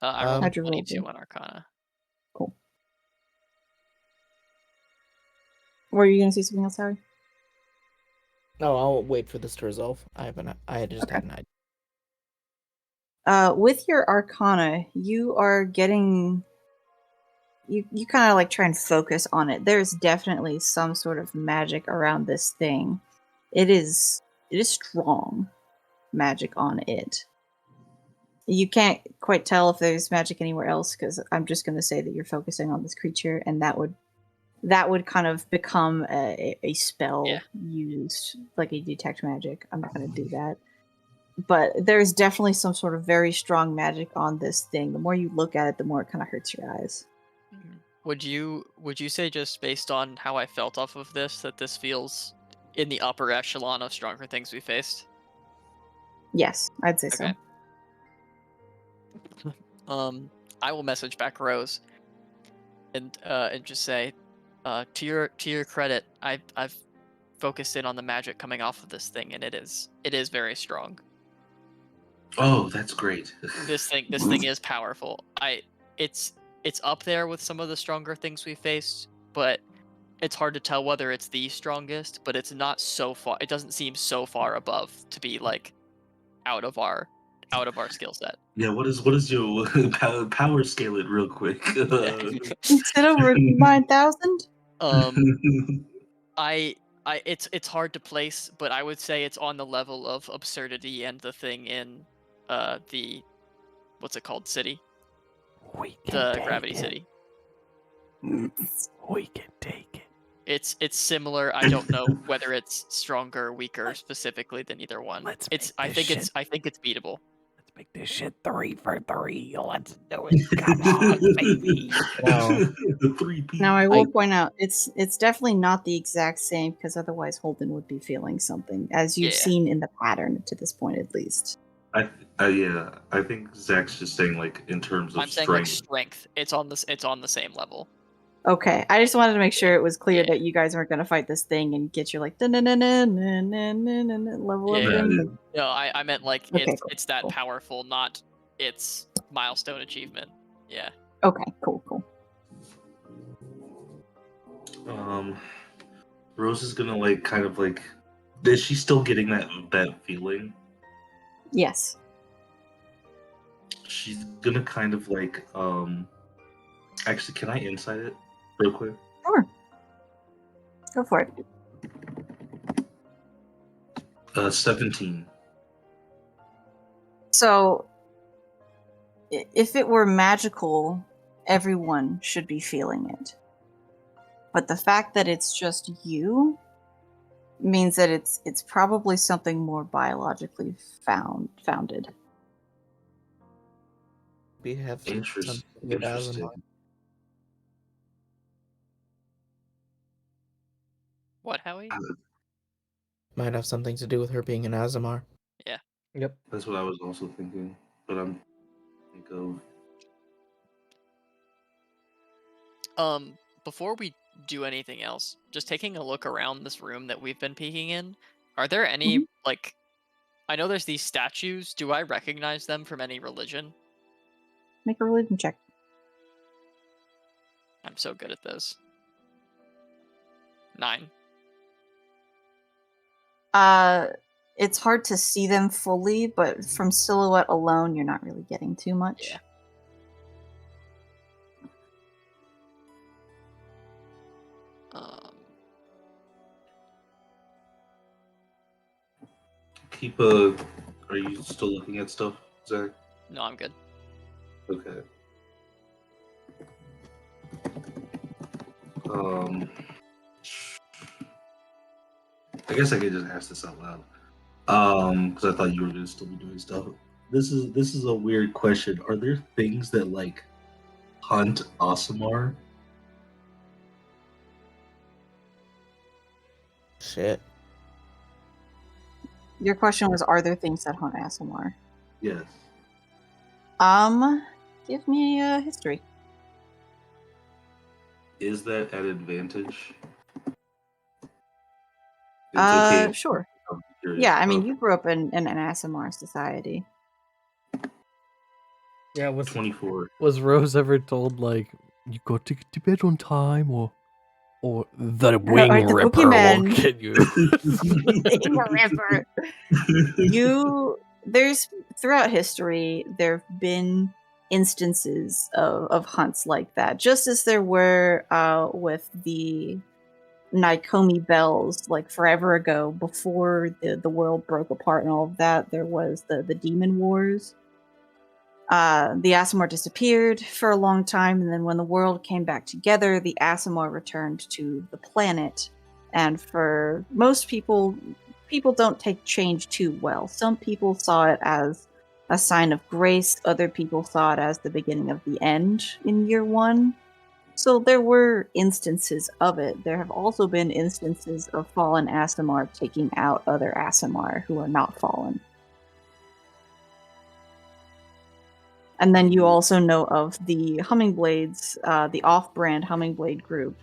I rolled 22 on Arcana.
Cool. Were you going to see something else, Howie?
No, I'll wait for this to resolve. I had just had an
idea. With your Arcana, you are getting... You kind of like try and focus on it. There's definitely some sort of magic around this thing. It is strong magic on it. You can't quite tell if there's magic anywhere else because I'm just going to say that you're focusing on this creature, and that would kind of become a spell
Yeah.
used, like a detect magic. I'm not going to do that. But there's definitely some sort of very strong magic on this thing. The more you look at it, the more it kind of hurts your eyes.
Would you say, just based on how I felt off of this, that this feels in the upper echelon of stronger things we faced?
Yes, I'd say
Okay.
so.
I will message back Rose and just say, to your credit, I've focused in on the magic coming off of this thing, and it is very strong.
Oh, that's great.
This thing is powerful. It's up there with some of the stronger things we faced, but it's hard to tell whether it's the strongest. But it's not so far. It doesn't seem so far above to be like out of our skill set.
Yeah, what is your power scale it real quick?
Is it over 9,000?
It's hard to place, but I would say it's on the level of absurdity and the thing in the what's it called, city?
We can
The
take
Gravity
it.
City.
We can take it.
It's similar. I don't know whether it's stronger or weaker specifically than either one.
Let's
I
make this
think it's beatable.
Let's make this shit 3 for 3. Let's do it. Come on, baby.
Now,
The 3P.
Now, I will point out it's definitely not the exact same because otherwise Holden would be feeling something, as you've
Yeah.
seen in the pattern to this point, at least.
Yeah, I think Zach's just saying like in terms of
I'm saying like
strength.
strength. It's on the same level.
Okay, I just wanted to make sure it was clear
Yeah.
that you guys weren't going to fight this thing and get your like level up
Yeah.
thing.
No, I meant like
Okay, cool,
it's that
cool.
powerful, not its milestone achievement. Yeah.
Okay, cool.
Rose is gonna like kind of like, is she still getting that feeling?
Yes.
She's gonna kind of like actually, can I insight it real quick?
Sure. Go for it.
17.
So, if it were magical, everyone should be feeling it. But the fact that it's just you means that it's probably something more biologically founded.
we have
Interesting.
something with
Interesting.
Azamar.
What, Howie?
Might have something to do with her being an Azamar.
Yep.
That's what I was also thinking, but I'm think of
Before we do anything else, just taking a look around this room that we've been peeking in, are there any like, I know there's these statues. Do I recognize them from any religion?
Make a religion check.
I'm so good at those. 9.
It's hard to see them fully, but from silhouette alone, you're not really getting too much.
Yeah.
Are you still looking at stuff, Zach?
No, I'm good.
Okay. I guess I could just ask this out loud. Because I thought you were gonna still be doing stuff. This is a weird question. Are there things that like hunt Aasimar?
Shit.
Your question was, are there things that hunt Aasimar?
Yes.
Give me a history.
Is that an advantage? It's okay.
Sure.
I'm curious.
Yeah, I mean,
Okay.
you grew up in an Aasimar society.
Yeah,
24.
was Rose ever told like you got to get to bed on time or the wing
Like the
ripper
Pokemon.
will get you?
There's throughout history there have been instances of hunts like that, just as there were with the Nikomi bells, like forever ago, before the world broke apart and all of that. There was the demon wars, The Asimar disappeared for a long time, and then when the world came back together, the Asimar returned to the planet. And for most people, people don't take change too well. Some people saw it as a sign of grace, other people saw it as the beginning of the end in year one. So there were instances of it. There have also been instances of fallen Asimar taking out other Asimar who are not fallen. And then you also know of the Hummingblades, the off-brand Hummingblade group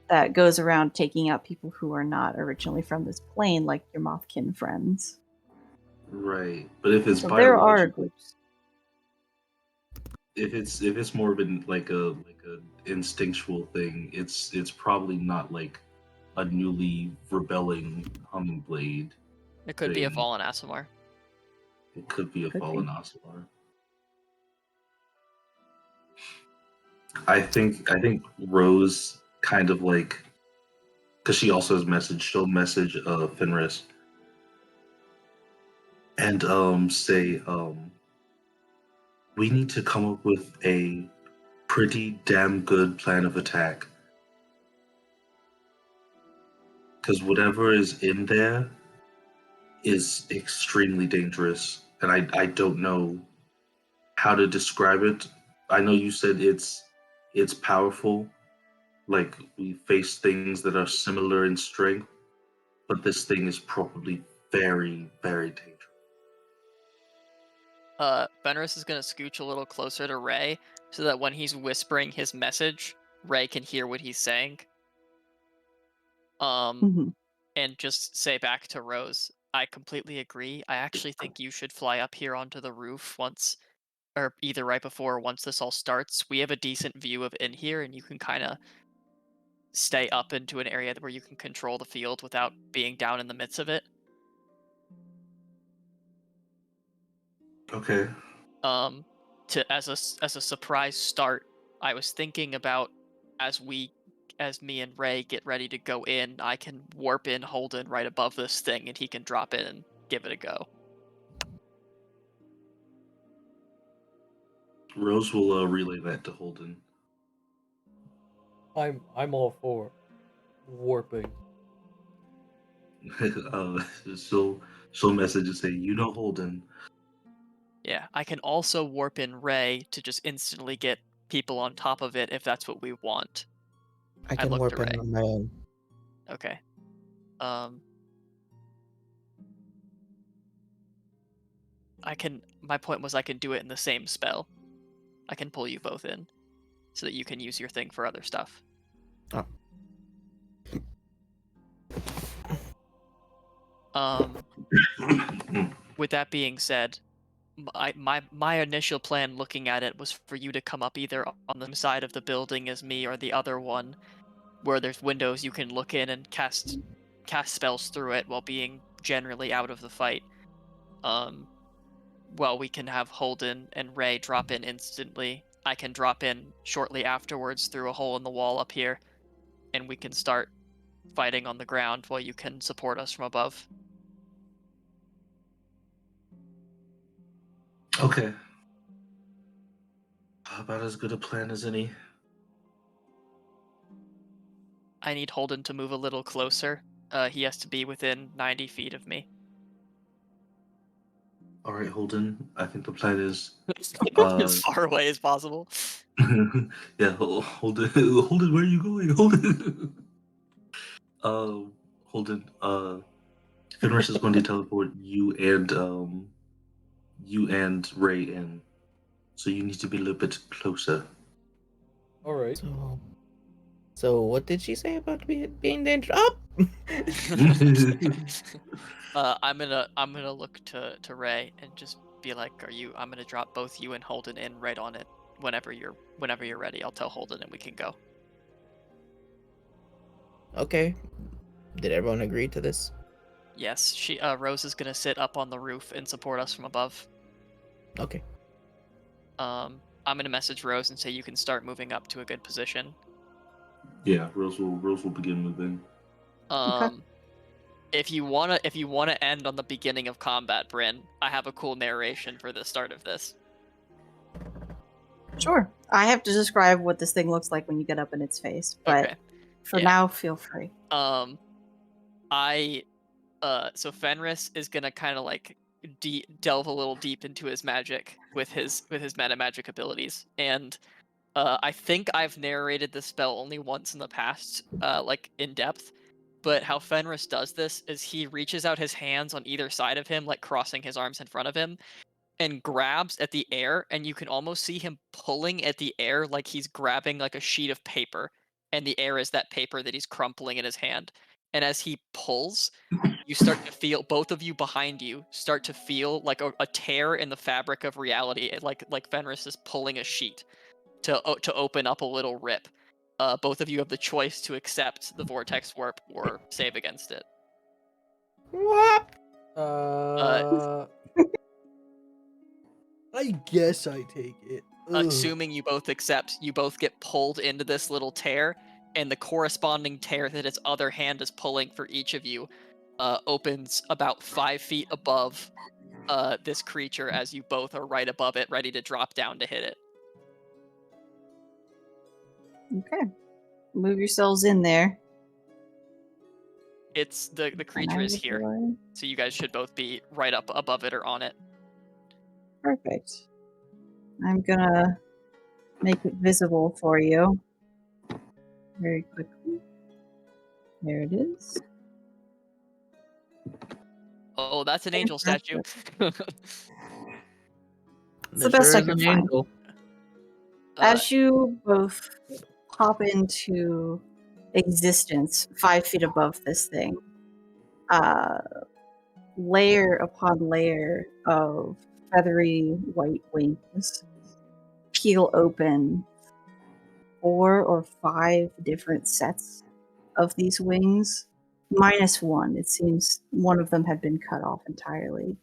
that goes around taking out people who are not originally from this plane, like your Mothkin friends.
Right, but if it's
So there are
biological,
groups.
if it's more of an like a instinctual thing, it's probably not like a newly rebelling Hummingblade
It could be a
thing.
fallen Asimar.
It could be a
Could
fallen
be.
Ocelot. I think Rose kind of like, because she also has message. She'll message Fenris and say we need to come up with a pretty damn good plan of attack, because whatever is in there is extremely dangerous, and I don't know how to describe it. I know you said it's powerful, like we face things that are similar in strength, but this thing is probably very, very dangerous.
Fenris is gonna scooch a little closer to Ray so that when he's whispering his message, Ray can hear what he's saying.
Mhm.
And just say back to Rose, I completely agree. I actually think you should fly up here onto the roof once, or either right before or once this all starts. We have a decent view of in here, and you can kind of stay up into an area where you can control the field without being down in the midst of it.
Okay.
As a surprise start, I was thinking about as me and Ray get ready to go in, I can warp in Holden right above this thing, and he can drop in and give it a go.
Rose will relay that to Holden.
I'm all for warping.
uh, she'll message and say, you know, Holden.
Yeah, I can also warp in Ray to just instantly get people on top of it if that's what we want.
I can
look
warp
to
in
Ray.
on my own.
Okay. My point was I can do it in the same spell. I can pull you both in so that you can use your thing for other stuff.
Oh.
With that being said, my initial plan looking at it was for you to come up either on the side of the building as me or the other one where there's windows you can look in and cast spells through it while being generally out of the fight. While we can have Holden and Ray drop in instantly, I can drop in shortly afterwards through a hole in the wall up here, and we can start fighting on the ground while you can support us from above.
Okay. About as good a plan as any.
I need Holden to move a little closer. He has to be within 90 feet of me.
All right, Holden. I think the plan is
As far away as possible.
yeah, Holden. Holden, where are you going? Holden. Holden. Fenris is going to teleport you and Ray in, so you need to be a little bit closer.
All right.
So what did she say about being dangerous? Up.
I'm gonna look to Ray and just be like, I'm gonna drop both you and Holden in right on it whenever you're ready. I'll tell Holden and we can go.
Okay. Did everyone agree to this?
Yes, Rose is gonna sit up on the roof and support us from above.
Okay.
I'm gonna message Rose and say you can start moving up to a good position.
Yeah, Rose will begin moving.
Okay.
If you wanna end on the beginning of combat, Bryn, I have a cool narration for the start of this.
Sure. I have to describe what this thing looks like when you get up in its face, but
Okay.
for
Yeah.
now, feel free.
So Fenris is gonna kind of like delve a little deep into his magic with his meta magic abilities, and I think I've narrated this spell only once in the past, like in depth. But how Fenris does this is he reaches out his hands on either side of him, like crossing his arms in front of him, and grabs at the air, and you can almost see him pulling at the air like he's grabbing like a sheet of paper, and the air is that paper that he's crumpling in his hand. And as he pulls, you start to feel, both of you behind you start to feel like a tear in the fabric of reality, like Fenris is pulling a sheet to open up a little rip. Both of you have the choice to accept the vortex warp or save against it.
What?
I guess I take it. Ugh.
Assuming you both accept, you both get pulled into this little tear, and the corresponding tear that its other hand is pulling for each of you opens about 5 feet above this creature as you both are right above it, ready to drop down to hit it.
Okay. Move yourselves in there.
It's the creature is here, so you guys should both be right up above it or on it.
Perfect. I'm gonna make it visible for you very quickly. There it is.
Oh, that's an angel statue.
It's the best I can find. As you both pop into existence 5 feet above this thing, layer upon layer of feathery white wings peel open 4 or 5 different sets of these wings, minus one. It seems one of them had been cut off entirely.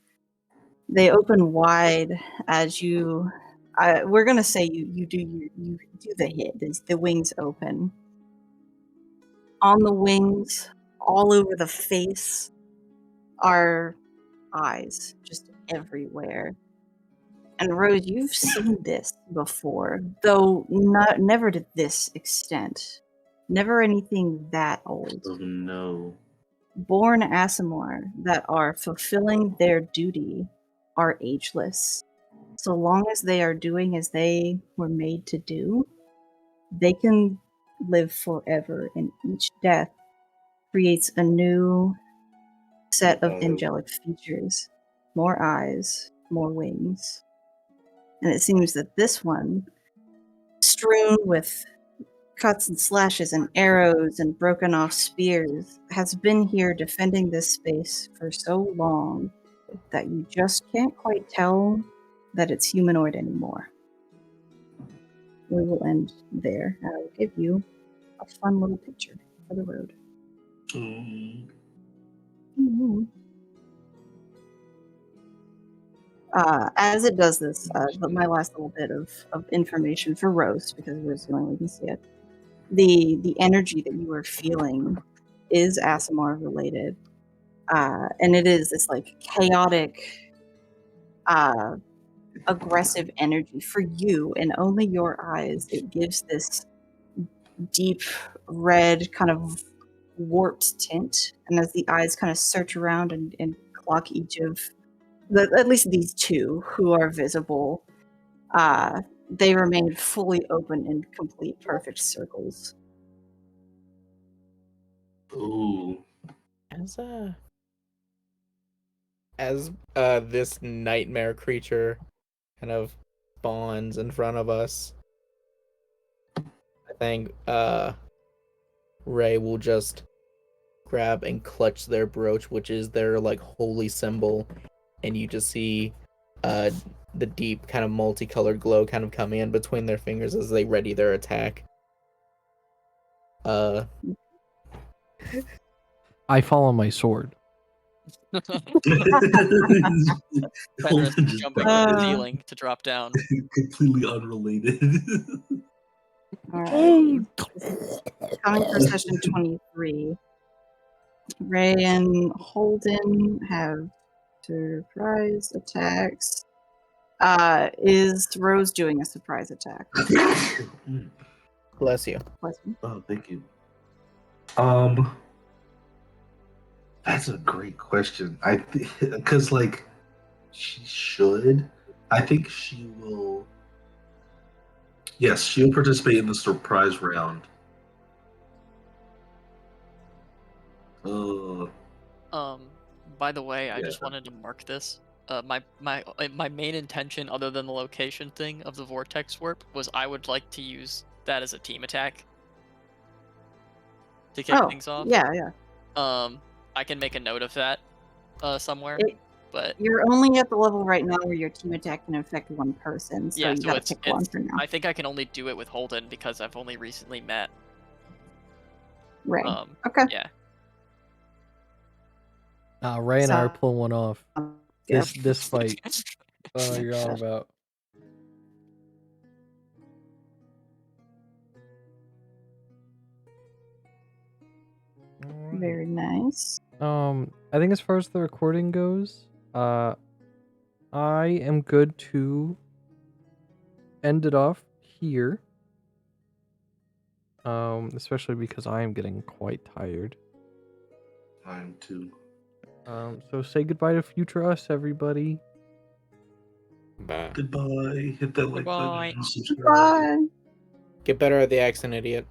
They open wide as you. We're gonna say you do the hit. The wings open. On the wings, all over the face, are eyes, just everywhere. And Rose, you've seen this before, though never to this extent. Never anything that old.
Oh no.
Born Aasimar that are fulfilling their duty are ageless. So long as they are doing as they were made to do, they can live forever, and each death creates a new set of angelic features. More eyes, more wings. And it seems that this one, strewn with cuts and slashes and arrows and broken off spears, has been here defending this space for so long that you just can't quite tell that it's humanoid anymore. We will end there. I will give you a fun little picture for the road. Mm-hmm. As it does this, my last little bit of information for Rose, because Rose is the only one who can see it. The energy that you are feeling is Aasimar related, and it is this like chaotic, aggressive energy for you, and only your eyes. It gives this deep red kind of warped tint, and as the eyes kind of search around and clock each of at least these two who are visible, they remain fully open in complete perfect circles.
Ooh.
As this nightmare creature kind of spawns in front of us, I think Ray will just grab and clutch their brooch, which is their like holy symbol, and you just see the deep kind of multicolored glow kind of come in between their fingers as they ready their attack.
I fall on my sword.
Fenris is jumping from the ceiling to drop down.
Completely unrelated.
All right. Coming for session 23. Ray and Holden have surprise attacks. Is Rose doing a surprise attack?
Bless you.
Oh, thank you. That's a great question. Because like she should. I think she will. Yes, she'll participate in the surprise round.
By the way, I
Yeah.
just wanted to mark this. My main intention, other than the location thing of the vortex warp, was I would like to use that as a team attack to kick things off.
Yeah.
I can make a note of that somewhere. But
You're only at the level right now where your team attack can affect one person, so
yeah,
you
so
gotta pick one for now.
I think I can only do it with Holden because I've only recently met.
Right. Okay.
Yeah.
Ray and I are
So-
pulling one off.
Yeah.
This fight. Oh, you're on about. Alright.
Very nice.
I think as far as the recording goes, I am good to end it off here. Especially because I am getting quite tired.
Time to.
So say goodbye to future us, everybody.
Bye.
Goodbye. Hit that like
Goodbye.
button. Subscribe.
Bye.
Get better at the accent, idiot.